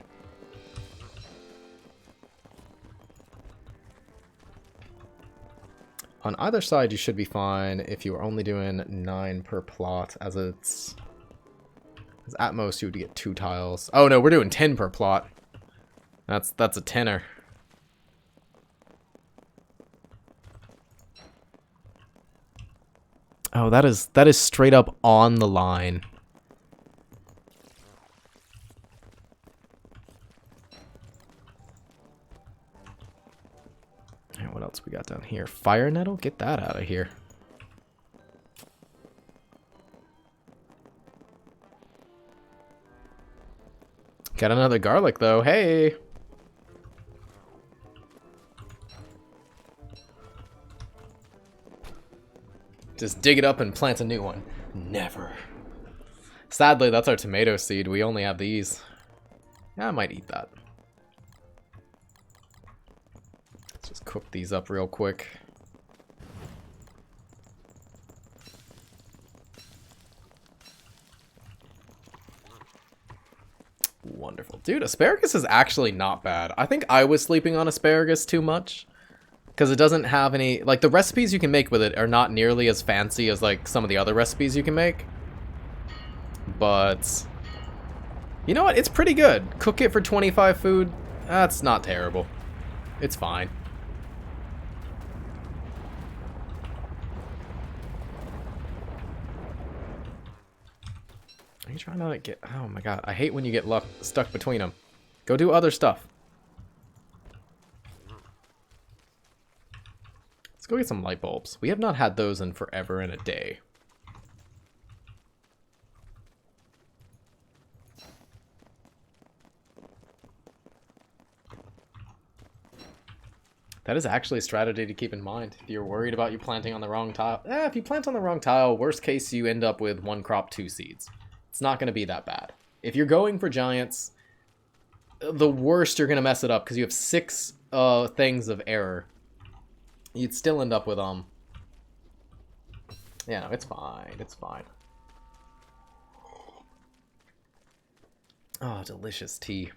On either side, you should be fine if you are only doing 9 per plot, as it's... As at most, you would get 2 tiles. Oh no, we're doing 10 per plot. That's a tenner. Oh, that is straight up on the line. Alright, what else we got down here? Fire nettle? Get that out of here. Got another garlic though. Hey! Just dig it up and plant a new one. Never. Sadly, that's our tomato seed. We only have these. Yeah, I might eat that. Let's just cook these up real quick. Wonderful. Dude, asparagus is actually not bad. I think I was sleeping on asparagus too much. Because it doesn't have any... Like, the recipes you can make with it are not nearly as fancy as, like, some of the other recipes you can make. But... You know what? It's pretty good. Cook it for 25 food. That's not terrible. It's fine. Are you trying to get... Oh my god. I hate when you get stuck between them. Go do other stuff. Let's go get some light bulbs. We have not had those in forever and a day. That is actually a strategy to keep in mind. If you're worried about you planting on the wrong tile... if you plant on the wrong tile, worst case you end up with 1 crop, 2 seeds. It's not going to be that bad. If you're going for giants, the worst you're going to mess it up because you have 6 things of error. You'd still end up with, Yeah, no, it's fine. It's fine. Oh, delicious tea.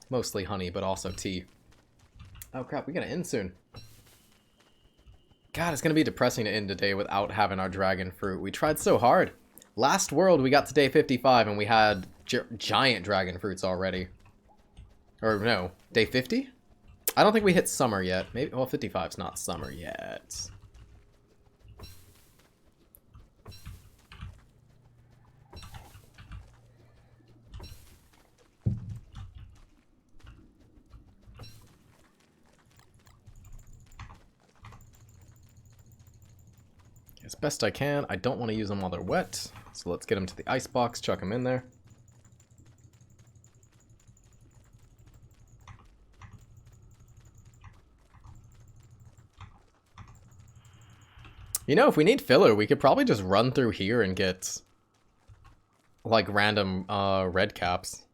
Mostly honey, but also tea. Oh crap, we gotta end soon. God, it's gonna be depressing to end today without having our dragon fruit. We tried so hard. Last world, we got to day 55 and we had giant dragon fruits already. Or no, day 50? I don't think we hit summer yet. Maybe, well, 55's not summer yet. As best I can. I don't want to use them while they're wet. So let's get them to the ice box, chuck them in there. You know, if we need filler, we could probably just run through here and get, like, random red caps.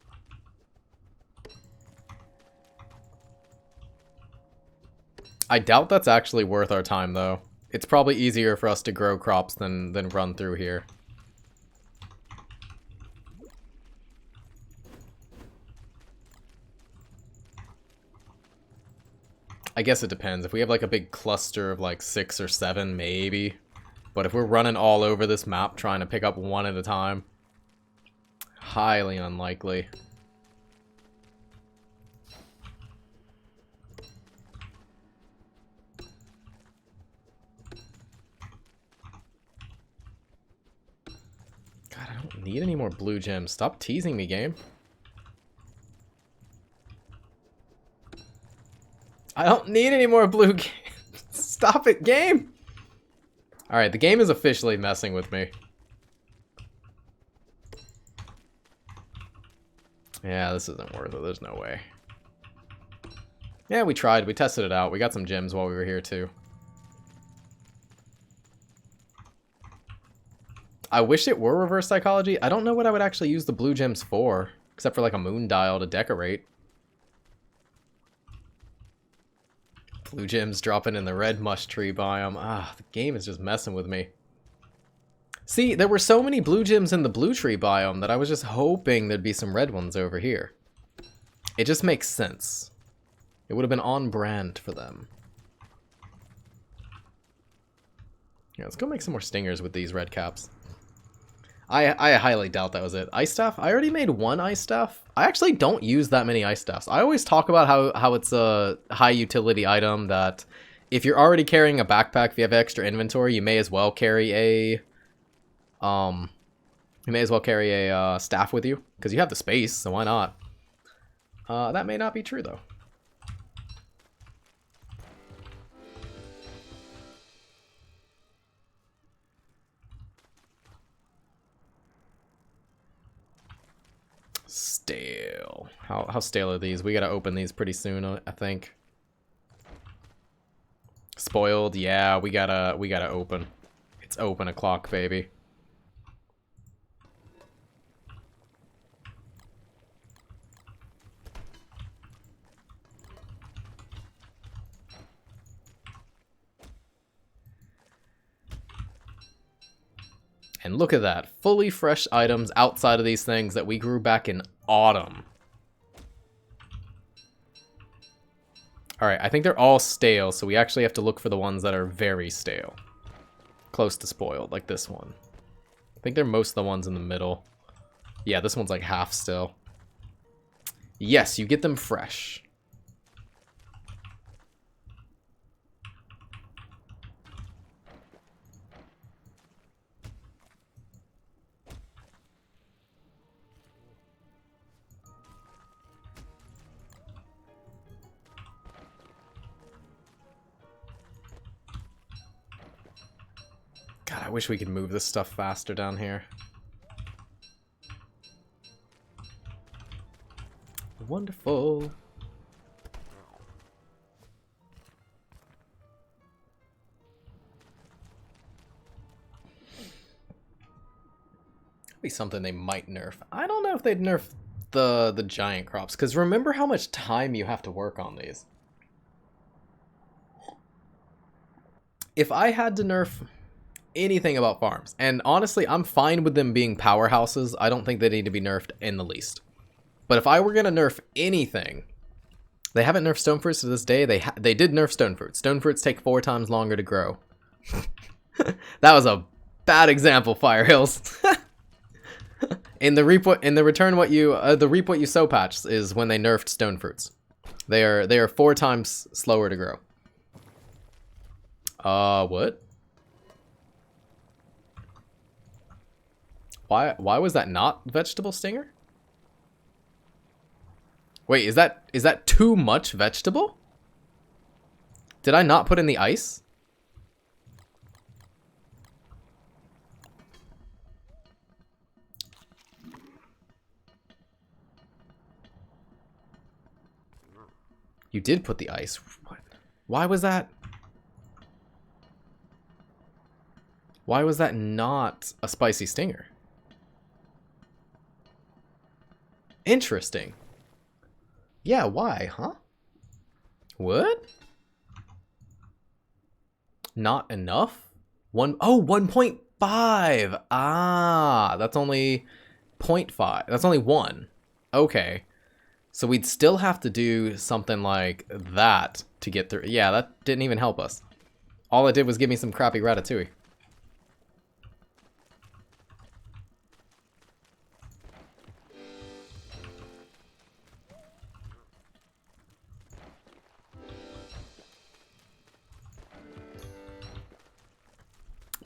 I doubt that's actually worth our time, though. It's probably easier for us to grow crops than run through here. I guess it depends. If we have like a big cluster of like 6 or 7, maybe. But if we're running all over this map trying to pick up one at a time, highly unlikely. God, I don't need any more blue gems. Stop teasing me, game. I don't need any more blue gems. Stop it, game! Alright, the game is officially messing with me. Yeah, this isn't worth it. There's no way. Yeah, we tried. We tested it out. We got some gems while we were here, too. I wish it were reverse psychology. I don't know what I would actually use the blue gems for, except for like a moon dial to decorate. Blue gems dropping in the red mush tree biome. Ah, the game is just messing with me. See, there were so many blue gems in the blue tree biome that I was just hoping there'd be some red ones over here. It just makes sense. It would have been on brand for them. Yeah, let's go make some more stingers with these red caps. I highly doubt that was it. Ice staff? I already made 1 ice staff. I actually don't use that many ice staffs. I always talk about how it's a high utility item that if you're already carrying a backpack, if you have extra inventory, you may as well carry a staff with you because you have the space, so why not? That may not be true though. Stale. How stale are these? We gotta open these pretty soon, I think. Spoiled, yeah, we gotta open. It's open o'clock, baby. And look at that. Fully fresh items outside of these things that we grew back in autumn. Alright, I think they're all stale, so we actually have to look for the ones that are very stale. Close to spoiled, like this one. I think they're most of the ones in the middle. Yeah, this one's like half still. Yes, you get them fresh. God, I wish we could move this stuff faster down here. Wonderful. Be something they might nerf. I don't know if they'd nerf the giant crops, because remember how much time you have to work on these. If I had to nerf anything about farms, and honestly, I'm fine with them being powerhouses. I don't think they need to be nerfed in the least. But if I were gonna nerf anything, they haven't nerfed stone fruits to this day. They did nerf stone fruits. Stone fruits take 4 times longer to grow. That was a bad example, Fire Hills. In the reap what you sow patch is when they nerfed stone fruits. They are 4 times slower to grow. What? Why was that not vegetable stinger? Wait, is that too much vegetable? Did I not put in the ice? You did put the ice. What? Why was that? Why was that not a spicy stinger? Interesting. Yeah, why, huh? What? Not enough? 1.5. Ah, that's only 0.5. That's only 1. Okay. So we'd still have to do something like that to get through. Yeah, that didn't even help us. All it did was give me some crappy ratatouille.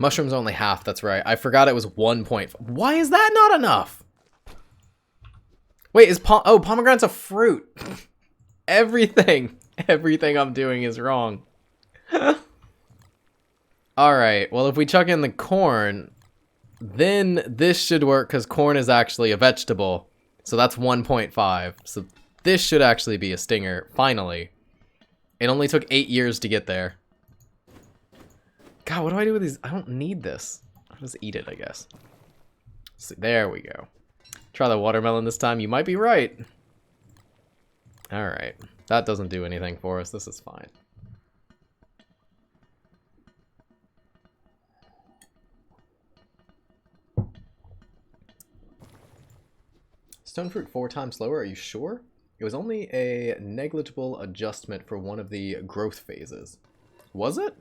Mushrooms only half, that's right. I forgot it was 1.5. Why is that not enough? Wait, pomegranate's a fruit. Everything I'm doing is wrong. Alright, well if we chuck in the corn, then this should work because corn is actually a vegetable. So that's 1.5. So this should actually be a stinger, finally. It only took 8 years to get there. God, what do I do with these? I don't need this. I'll just eat it, I guess. So, there we go. Try the watermelon this time. You might be right. Alright. That doesn't do anything for us. This is fine. Stone fruit 4 times slower, are you sure? It was only a negligible adjustment for one of the growth phases. Was it?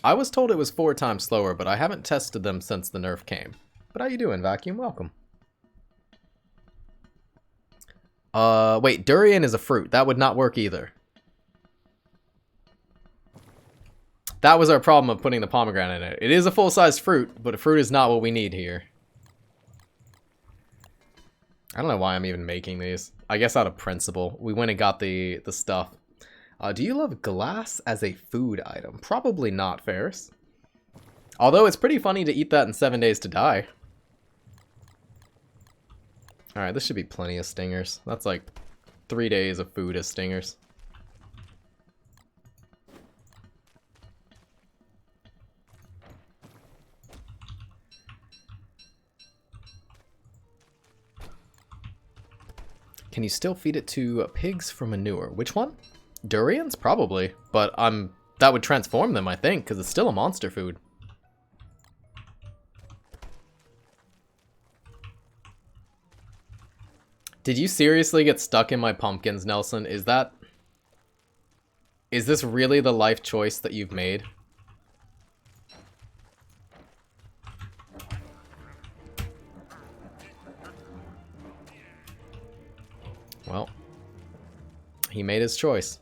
I was told it was 4 times slower, but I haven't tested them since the nerf came. But how you doing, Vacuum? Welcome. Wait, durian is a fruit. That would not work either. That was our problem of putting the pomegranate in it. It is a full-sized fruit, but a fruit is not what we need here. I don't know why I'm even making these. I guess out of principle. We went and got the stuff. Do you love glass as a food item? Probably not, Ferris. Although it's pretty funny to eat that in 7 days to die. Alright, this should be plenty of stingers. That's like 3 days of food as stingers. Can you still feed it to pigs for manure? Which one? Durians? Probably. But that would transform them, I think, because it's still a monster food. Did you seriously get stuck in my pumpkins, Nelson? Is this really the life choice that you've made? Well, he made his choice.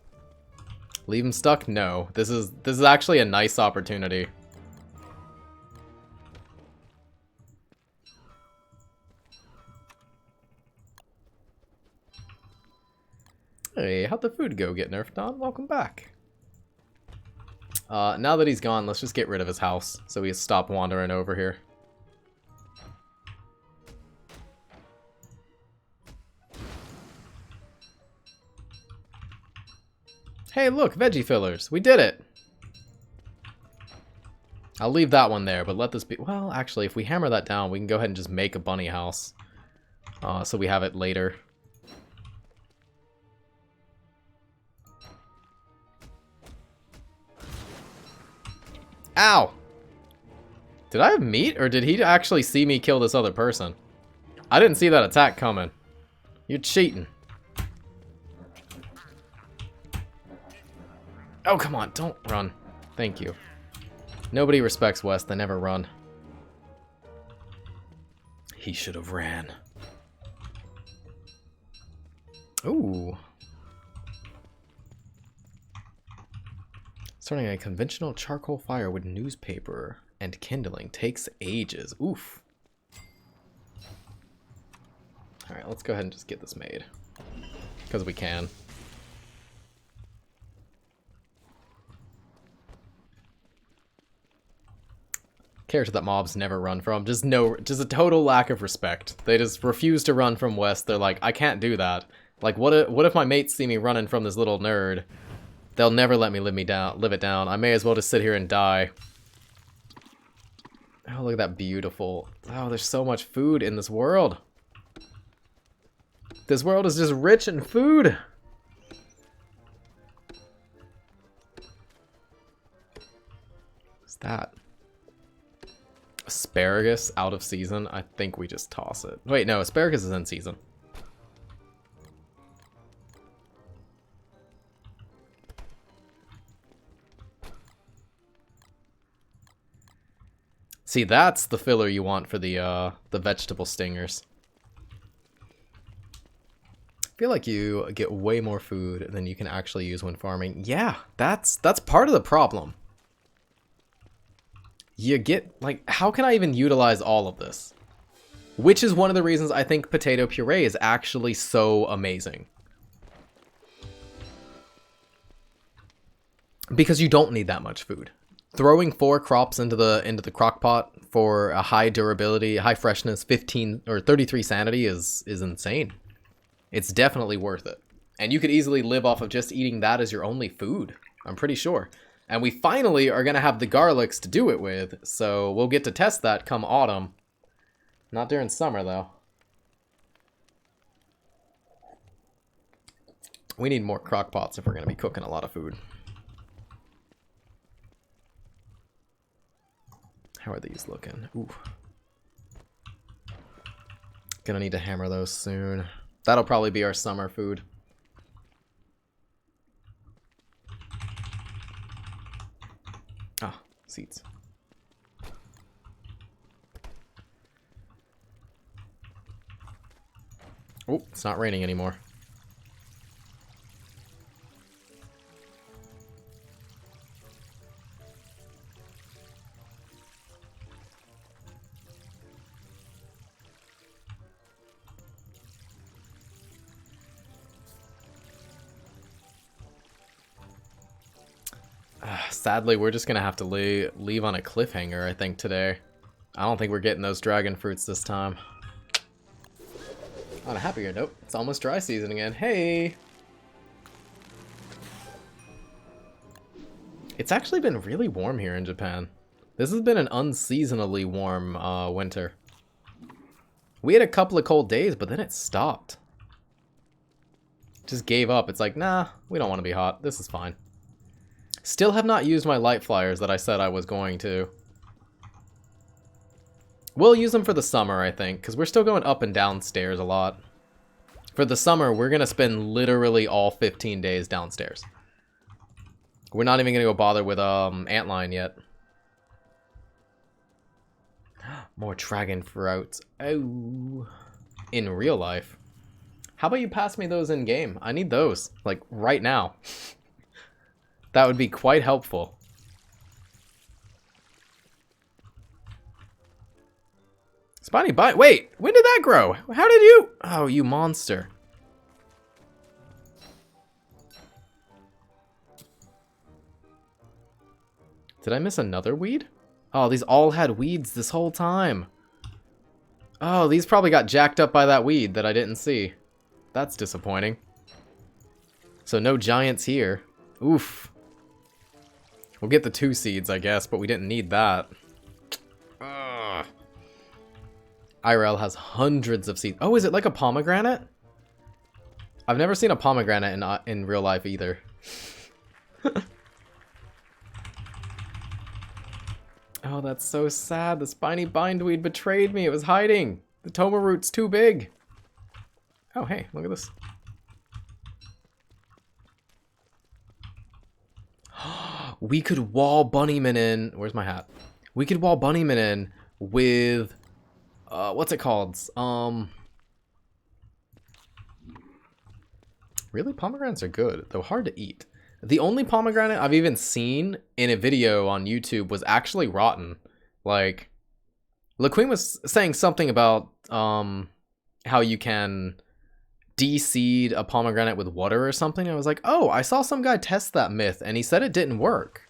Leave him stuck? No. This is actually a nice opportunity. Hey, how'd the food go get nerfed on? Welcome back. Now that he's gone, let's just get rid of his house so we stop wandering over here. Hey, look, veggie fillers. We did it. I'll leave that one there, but let this be... Well, actually, if we hammer that down, we can go ahead and just make a bunny house. So we have it later. Ow! Did I have meat, or did he actually see me kill this other person? I didn't see that attack coming. You're cheating. Oh, come on, don't run. Thank you. Nobody respects Wes, they never run. He should have ran. Ooh. Starting a conventional charcoal fire with newspaper and kindling takes ages. Oof. Alright, let's go ahead and just get this made. Because we can. Character that mobs never run from. Just a total lack of respect. They just refuse to run from Wes. They're like, I can't do that. Like, what if my mates see me running from this little nerd? They'll never let me live it down. I may as well just sit here and die. Oh, look at that beautiful... Oh, there's so much food in this world. This world is just rich in food. What's that? Asparagus out of season? I think we just toss it. Wait, no, asparagus is in season. See, that's the filler you want for the vegetable stingers. I feel like you get way more food than you can actually use when farming. Yeah, that's part of the problem. You get, like, how can I even utilize all of this? Which is one of the reasons I think potato puree is actually so amazing. Because you don't need that much food. Throwing 4 crops into the crock pot for a high durability, high freshness, 15 or 33 sanity is insane. It's definitely worth it. And you could easily live off of just eating that as your only food. I'm pretty sure. And we finally are going to have the garlics to do it with, so we'll get to test that come autumn. Not during summer, though. We need more crock pots if we're going to be cooking a lot of food. How are these looking? Ooh. Gonna need to hammer those soon. That'll probably be our summer food. Ah, seeds. Oh, it's not raining anymore. Sadly, we're just gonna have to leave on a cliffhanger, I think, today. I don't think we're getting those dragon fruits this time. On a happier note, it's almost dry season again. Hey! It's actually been really warm here in Japan. This has been an unseasonably warm winter. We had a couple of cold days, but then it stopped. Just gave up. It's like, nah, we don't want to be hot. This is fine. Still have not used my light flyers that I said I was going to. We'll use them for the summer, I think, because we're still going up and down stairs a lot. For the summer, we're going to spend literally all 15 days downstairs. We're not even going to go bother with antlion yet. More dragon fruits. Oh. In real life. How about you pass me those in game? I need those. Like, right now. That would be quite helpful. Spiny bite. Wait, when did that grow? How did you? Oh, you monster. Did I miss another weed? Oh, these all had weeds this whole time. Oh, these probably got jacked up by that weed that I didn't see. That's disappointing. So no giants here. Oof. We'll get the 2 seeds, I guess, but we didn't need that. Ugh. IRL has hundreds of seeds. Oh, is it like a pomegranate? I've never seen a pomegranate in real life either. Oh, that's so sad. The spiny bindweed betrayed me. It was hiding. The toma root's too big. Oh, hey, look at this. We could wall Bunnyman in. Where's my hat? We could wall Bunnyman in with what's it called? Really, pomegranates are good, though hard to eat. The only pomegranate I've even seen in a video on YouTube was actually rotten. Like, LaQueen was saying something about how you can de-seed a pomegranate with water or something. I was like, oh, I saw some guy test that myth and he said it didn't work.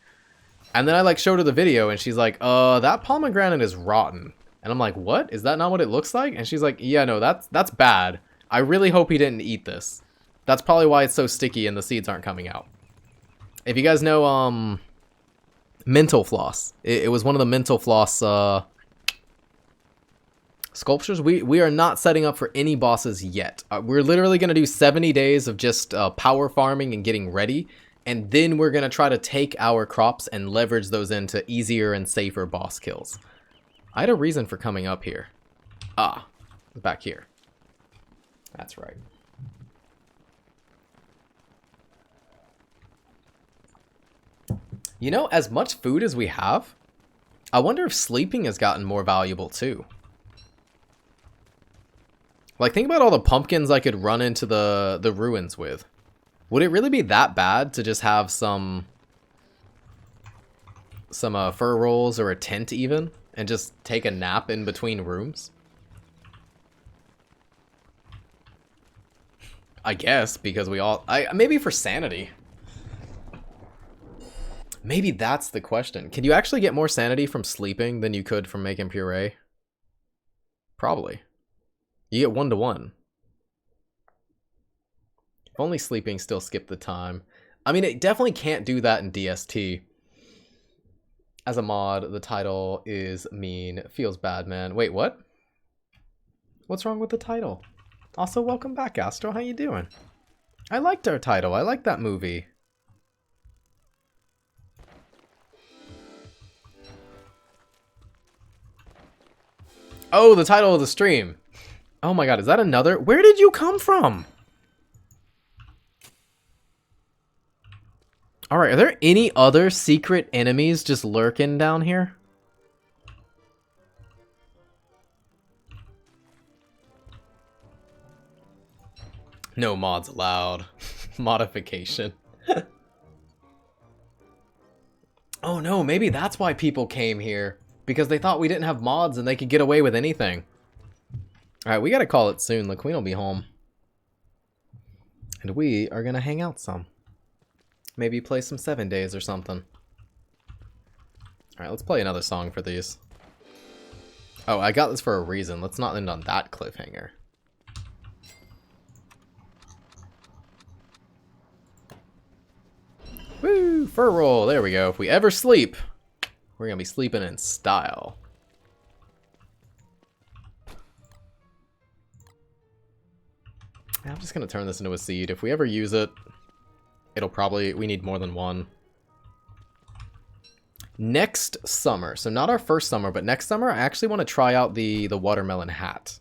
And then I like showed her the video and she's like, that pomegranate is rotten. And I'm like, what? Is that not what it looks like? And she's like, yeah, no, that's bad. I really hope he didn't eat this. That's probably why it's so sticky and the seeds aren't coming out. If you guys know mental floss, it was one of the mental floss sculptures. We are not setting up for any bosses yet. We're literally going to do 70 days of just power farming and getting ready. And then we're going to try to take our crops and leverage those into easier and safer boss kills. I had a reason for coming up here. Ah, back here. That's right. You know, as much food as we have, I wonder if sleeping has gotten more valuable too. Like, think about all the pumpkins I could run into the ruins with. Would it really be that bad to just have some fur rolls or a tent even, and just take a nap in between rooms? I guess, because we all... maybe for sanity. Maybe that's the question. Can you actually get more sanity from sleeping than you could from making puree? Probably. You get 1 to 1. If only sleeping still skipped the time. I mean, it definitely can't do that in DST. As a mod, the title is mean. Feels bad, man. Wait, what? What's wrong with the title? Also, welcome back, Astro. How you doing? I liked our title. I liked that movie. Oh, the title of the stream. Oh my god, is that another? Where did you come from? Alright, are there any other secret enemies just lurking down here? No mods allowed. Modification. Oh no, maybe that's why people came here. Because they thought we didn't have mods and they could get away with anything. Alright, we gotta call it soon. The queen will be home. And we are gonna hang out some. Maybe play some 7 days or something. Alright, let's play another song for these. Oh, I got this for a reason. Let's not end on that cliffhanger. Woo! Fur roll! There we go. If we ever sleep, we're gonna be sleeping in style. I'm just gonna turn this into a seed. If we ever use it, it'll probably... we need more than one. Next summer, so not our first summer, but next summer, I actually want to try out the watermelon hat.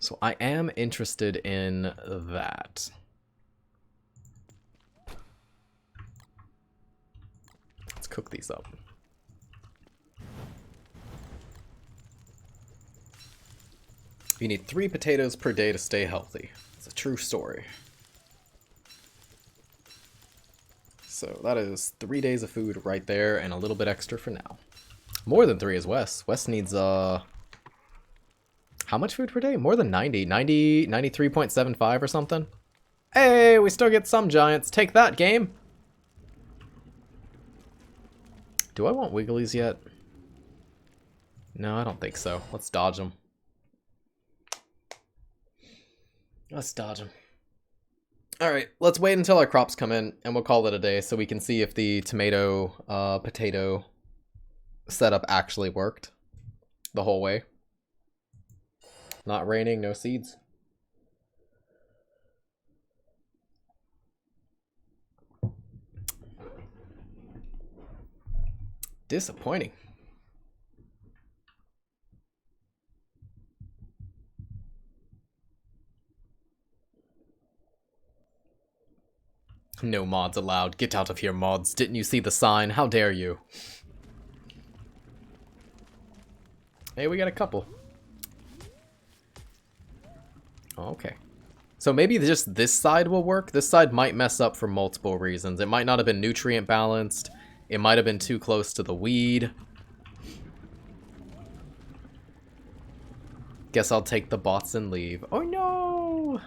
So I am interested in that. Let's cook these up. You need 3 potatoes per day to stay healthy. It's a true story. So that is 3 days of food right there, and a little bit extra for now. More than 3 is Wes. Wes needs, how much food per day? More than 90. 93.75 or something. Hey, we still get some giants. Take that, game! Do I want Wigglies yet? No, I don't think so. Let's dodge them. Let's dodge them. Alright, let's wait until our crops come in, and we'll call it a day so we can see if the tomato, potato setup actually worked the whole way. Not raining, no seeds. Disappointing. No mods allowed. Get out of here, mods. Didn't you see the sign? How dare you? Hey, we got a couple. Okay. So maybe just this side will work. This side might mess up for multiple reasons. It might not have been nutrient balanced. It might have been too close to the weed. Guess I'll take the bots and leave. Oh no!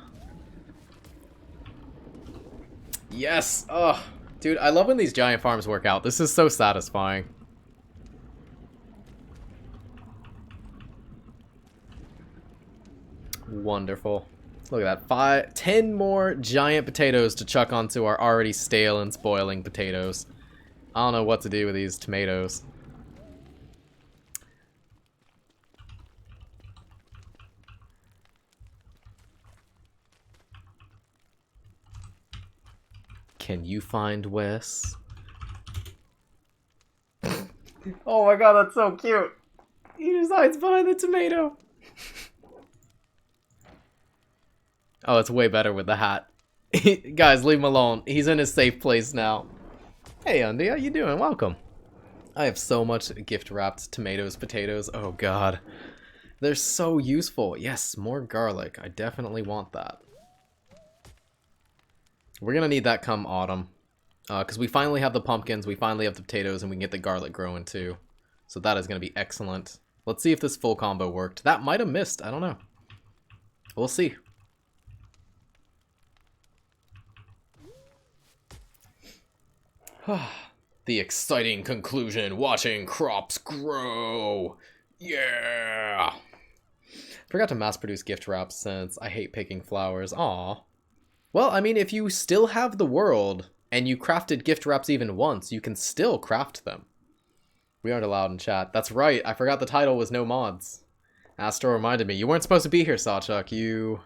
Yes! Ugh. Dude, I love when these giant farms work out. This is so satisfying. Wonderful. Look at that. 10 more giant potatoes to chuck onto our already stale and spoiling potatoes. I don't know what to do with these tomatoes. Can you find Wes? Oh my god, that's so cute. He just hides behind the tomato. Oh, it's way better with the hat. Guys, leave him alone. He's in his safe place now. Hey, Undy, how you doing? Welcome. I have so much gift-wrapped tomatoes, potatoes. Oh god. They're so useful. Yes, more garlic. I definitely want that. We're gonna need that come autumn. Because we finally have the pumpkins, we finally have the potatoes, and we can get the garlic growing too. So that is gonna be excellent. Let's see if this full combo worked. That might have missed. I don't know. We'll see. The exciting conclusion, watching crops grow. Yeah. Forgot to mass produce gift wraps since I hate picking flowers. Aw. Well, I mean, if you still have the world and you crafted gift wraps even once, you can still craft them. We aren't allowed in chat. That's right. I forgot the title was no mods. Astro reminded me. You weren't supposed to be here, Sawchuck. You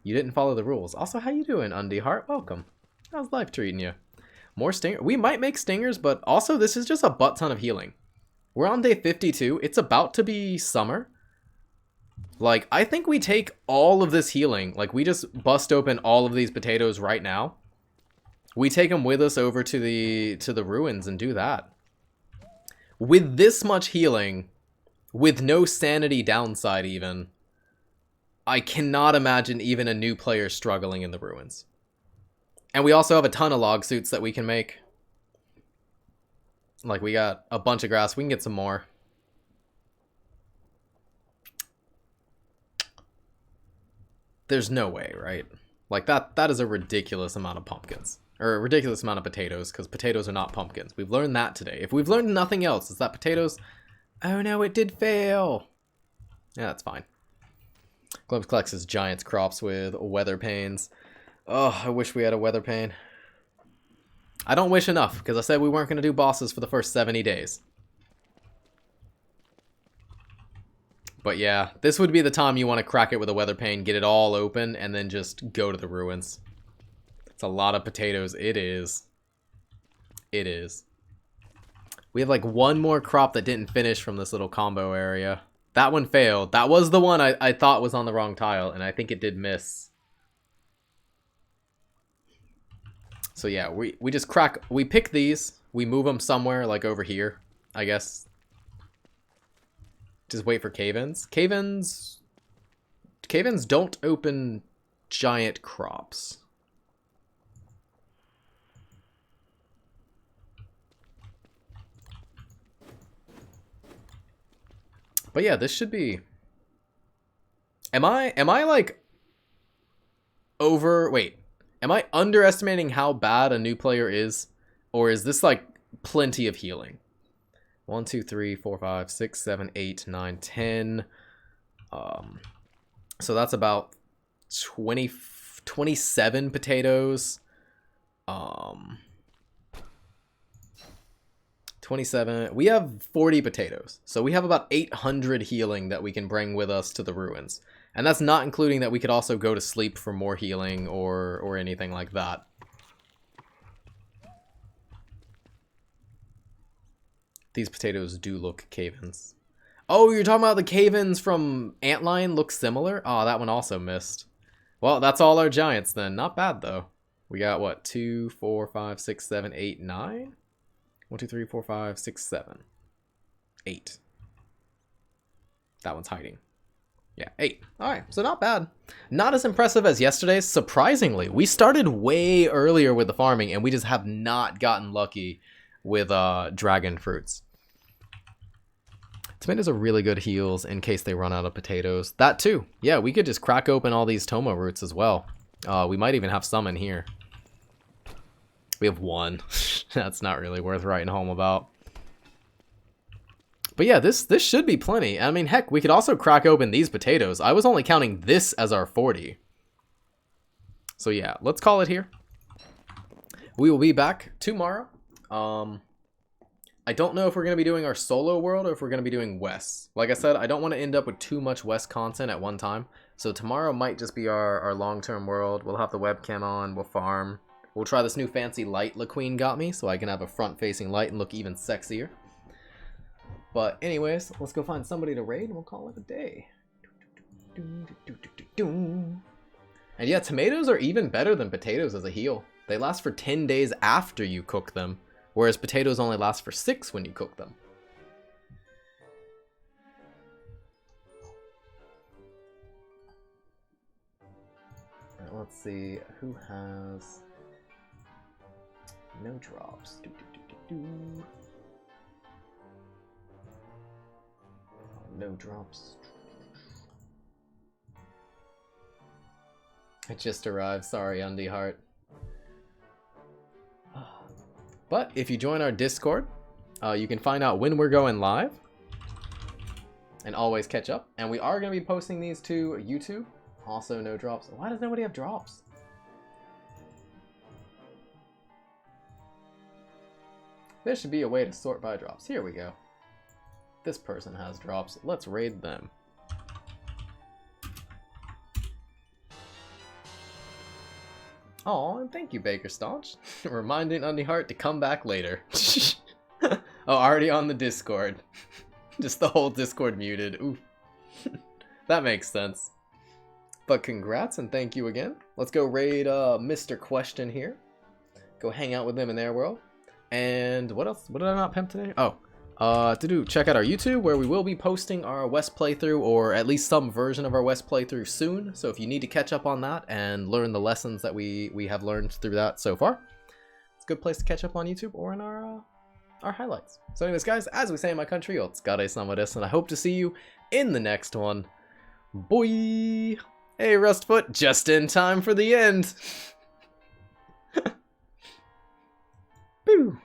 didn't follow the rules. Also, how you doing, Undy Heart? Welcome. How's life treating you? More stinger. We might make stingers, but also this is just a butt ton of healing. We're on day 52. It's about to be summer. Like, I think we take all of this healing. Like, we just bust open all of these potatoes right now. We take them with us over to the ruins and do that. With this much healing, with no sanity downside even, I cannot imagine even a new player struggling in the ruins. And we also have a ton of log suits that we can make. Like, we got a bunch of grass. We can get some more. There's no way, right? Like, that is a ridiculous amount of pumpkins. Or a ridiculous amount of potatoes, because potatoes are not pumpkins. We've learned that today. If we've learned nothing else, is that potatoes... Oh no, it did fail! Yeah, that's fine. Globes collects his giants crops with weather panes. Oh, I wish we had a weather pane. I don't wish enough, because I said we weren't going to do bosses for the first 70 days. But yeah, this would be the time you want to crack it with a weather pane, get it all open, and then just go to the ruins. It's a lot of potatoes. It is. It is. We have like one more crop that didn't finish from this little combo area. That one failed. That was the one I thought was on the wrong tile, and I think it did miss. So yeah, we just we pick these, we move them somewhere, like over here, I guess. Just wait for cave-ins. Cave-ins don't open giant crops. But yeah, this should be... Am I like am I underestimating how bad a new player is? Or is this like plenty of healing? 1, 2, 3, 4, 5, 6, 7, 8, 9, 10. So that's about 27 potatoes. 27. We have 40 potatoes. So we have about 800 healing that we can bring with us to the ruins. And that's not including that we could also go to sleep for more healing or anything like that. These potatoes do look cave-ins. Oh, you're talking about the cave-ins from Antlion look similar? Oh, that one also missed. Well, that's all our giants then. Not bad, though. We got, what, 2, 4, 5, 6, 7, 8, 9? 1, 2, 3, 4, 5, 6, 7. 8. That one's hiding. Yeah, 8. Alright, so not bad. Not as impressive as yesterday's. Surprisingly, we started way earlier with the farming, and we just have not gotten lucky with dragon fruits. Tomatoes are really good heals in case they run out of potatoes. That too. Yeah, we could just crack open all these Tomo roots as well. We might even have some in here. We have 1. That's not really worth writing home about. But yeah, this should be plenty. I mean, heck, we could also crack open these potatoes. I was only counting this as our 40. So yeah, let's call it here. We will be back tomorrow. I don't know if we're going to be doing our solo world or if we're going to be doing Wes. Like I said, I don't want to end up with too much Wes content at one time. So tomorrow might just be our long-term world. We'll have the webcam on, we'll farm. We'll try this new fancy light LaQueen got me, so I can have a front-facing light and look even sexier. But anyways, let's go find somebody to raid and we'll call it a day. And yeah, tomatoes are even better than potatoes as a heal. They last for 10 days after you cook them, whereas potatoes only last for 6 when you cook them. Alright, let's see who has no drops. No drops. It just arrived. Sorry, Undy Heart. But if you join our Discord, you can find out when we're going live and always catch up. And we are going to be posting these to YouTube. Also, no drops. Why does nobody have drops? There should be a way to sort by drops. Here we go. This person has drops. Let's raid them. Aw, and thank you, Baker Staunch. Reminding Undy Heart to come back later. Oh, already on the Discord. Just the whole Discord muted. Ooh. That makes sense. But congrats and thank you again. Let's go raid Mr. Question here. Go hang out with them in their world. And what else? What did I not pimp today? Oh. Check out our YouTube where we will be posting our West playthrough, or at least some version of our West playthrough soon. So if you need to catch up on that and learn the lessons that we have learned through that so far, it's a good place to catch up on YouTube or in our highlights. So anyways, guys, as we say in my country, otsukare sama desu, and I hope to see you in the next one. Boy! Hey, Rustfoot, just in time for the end! Boo!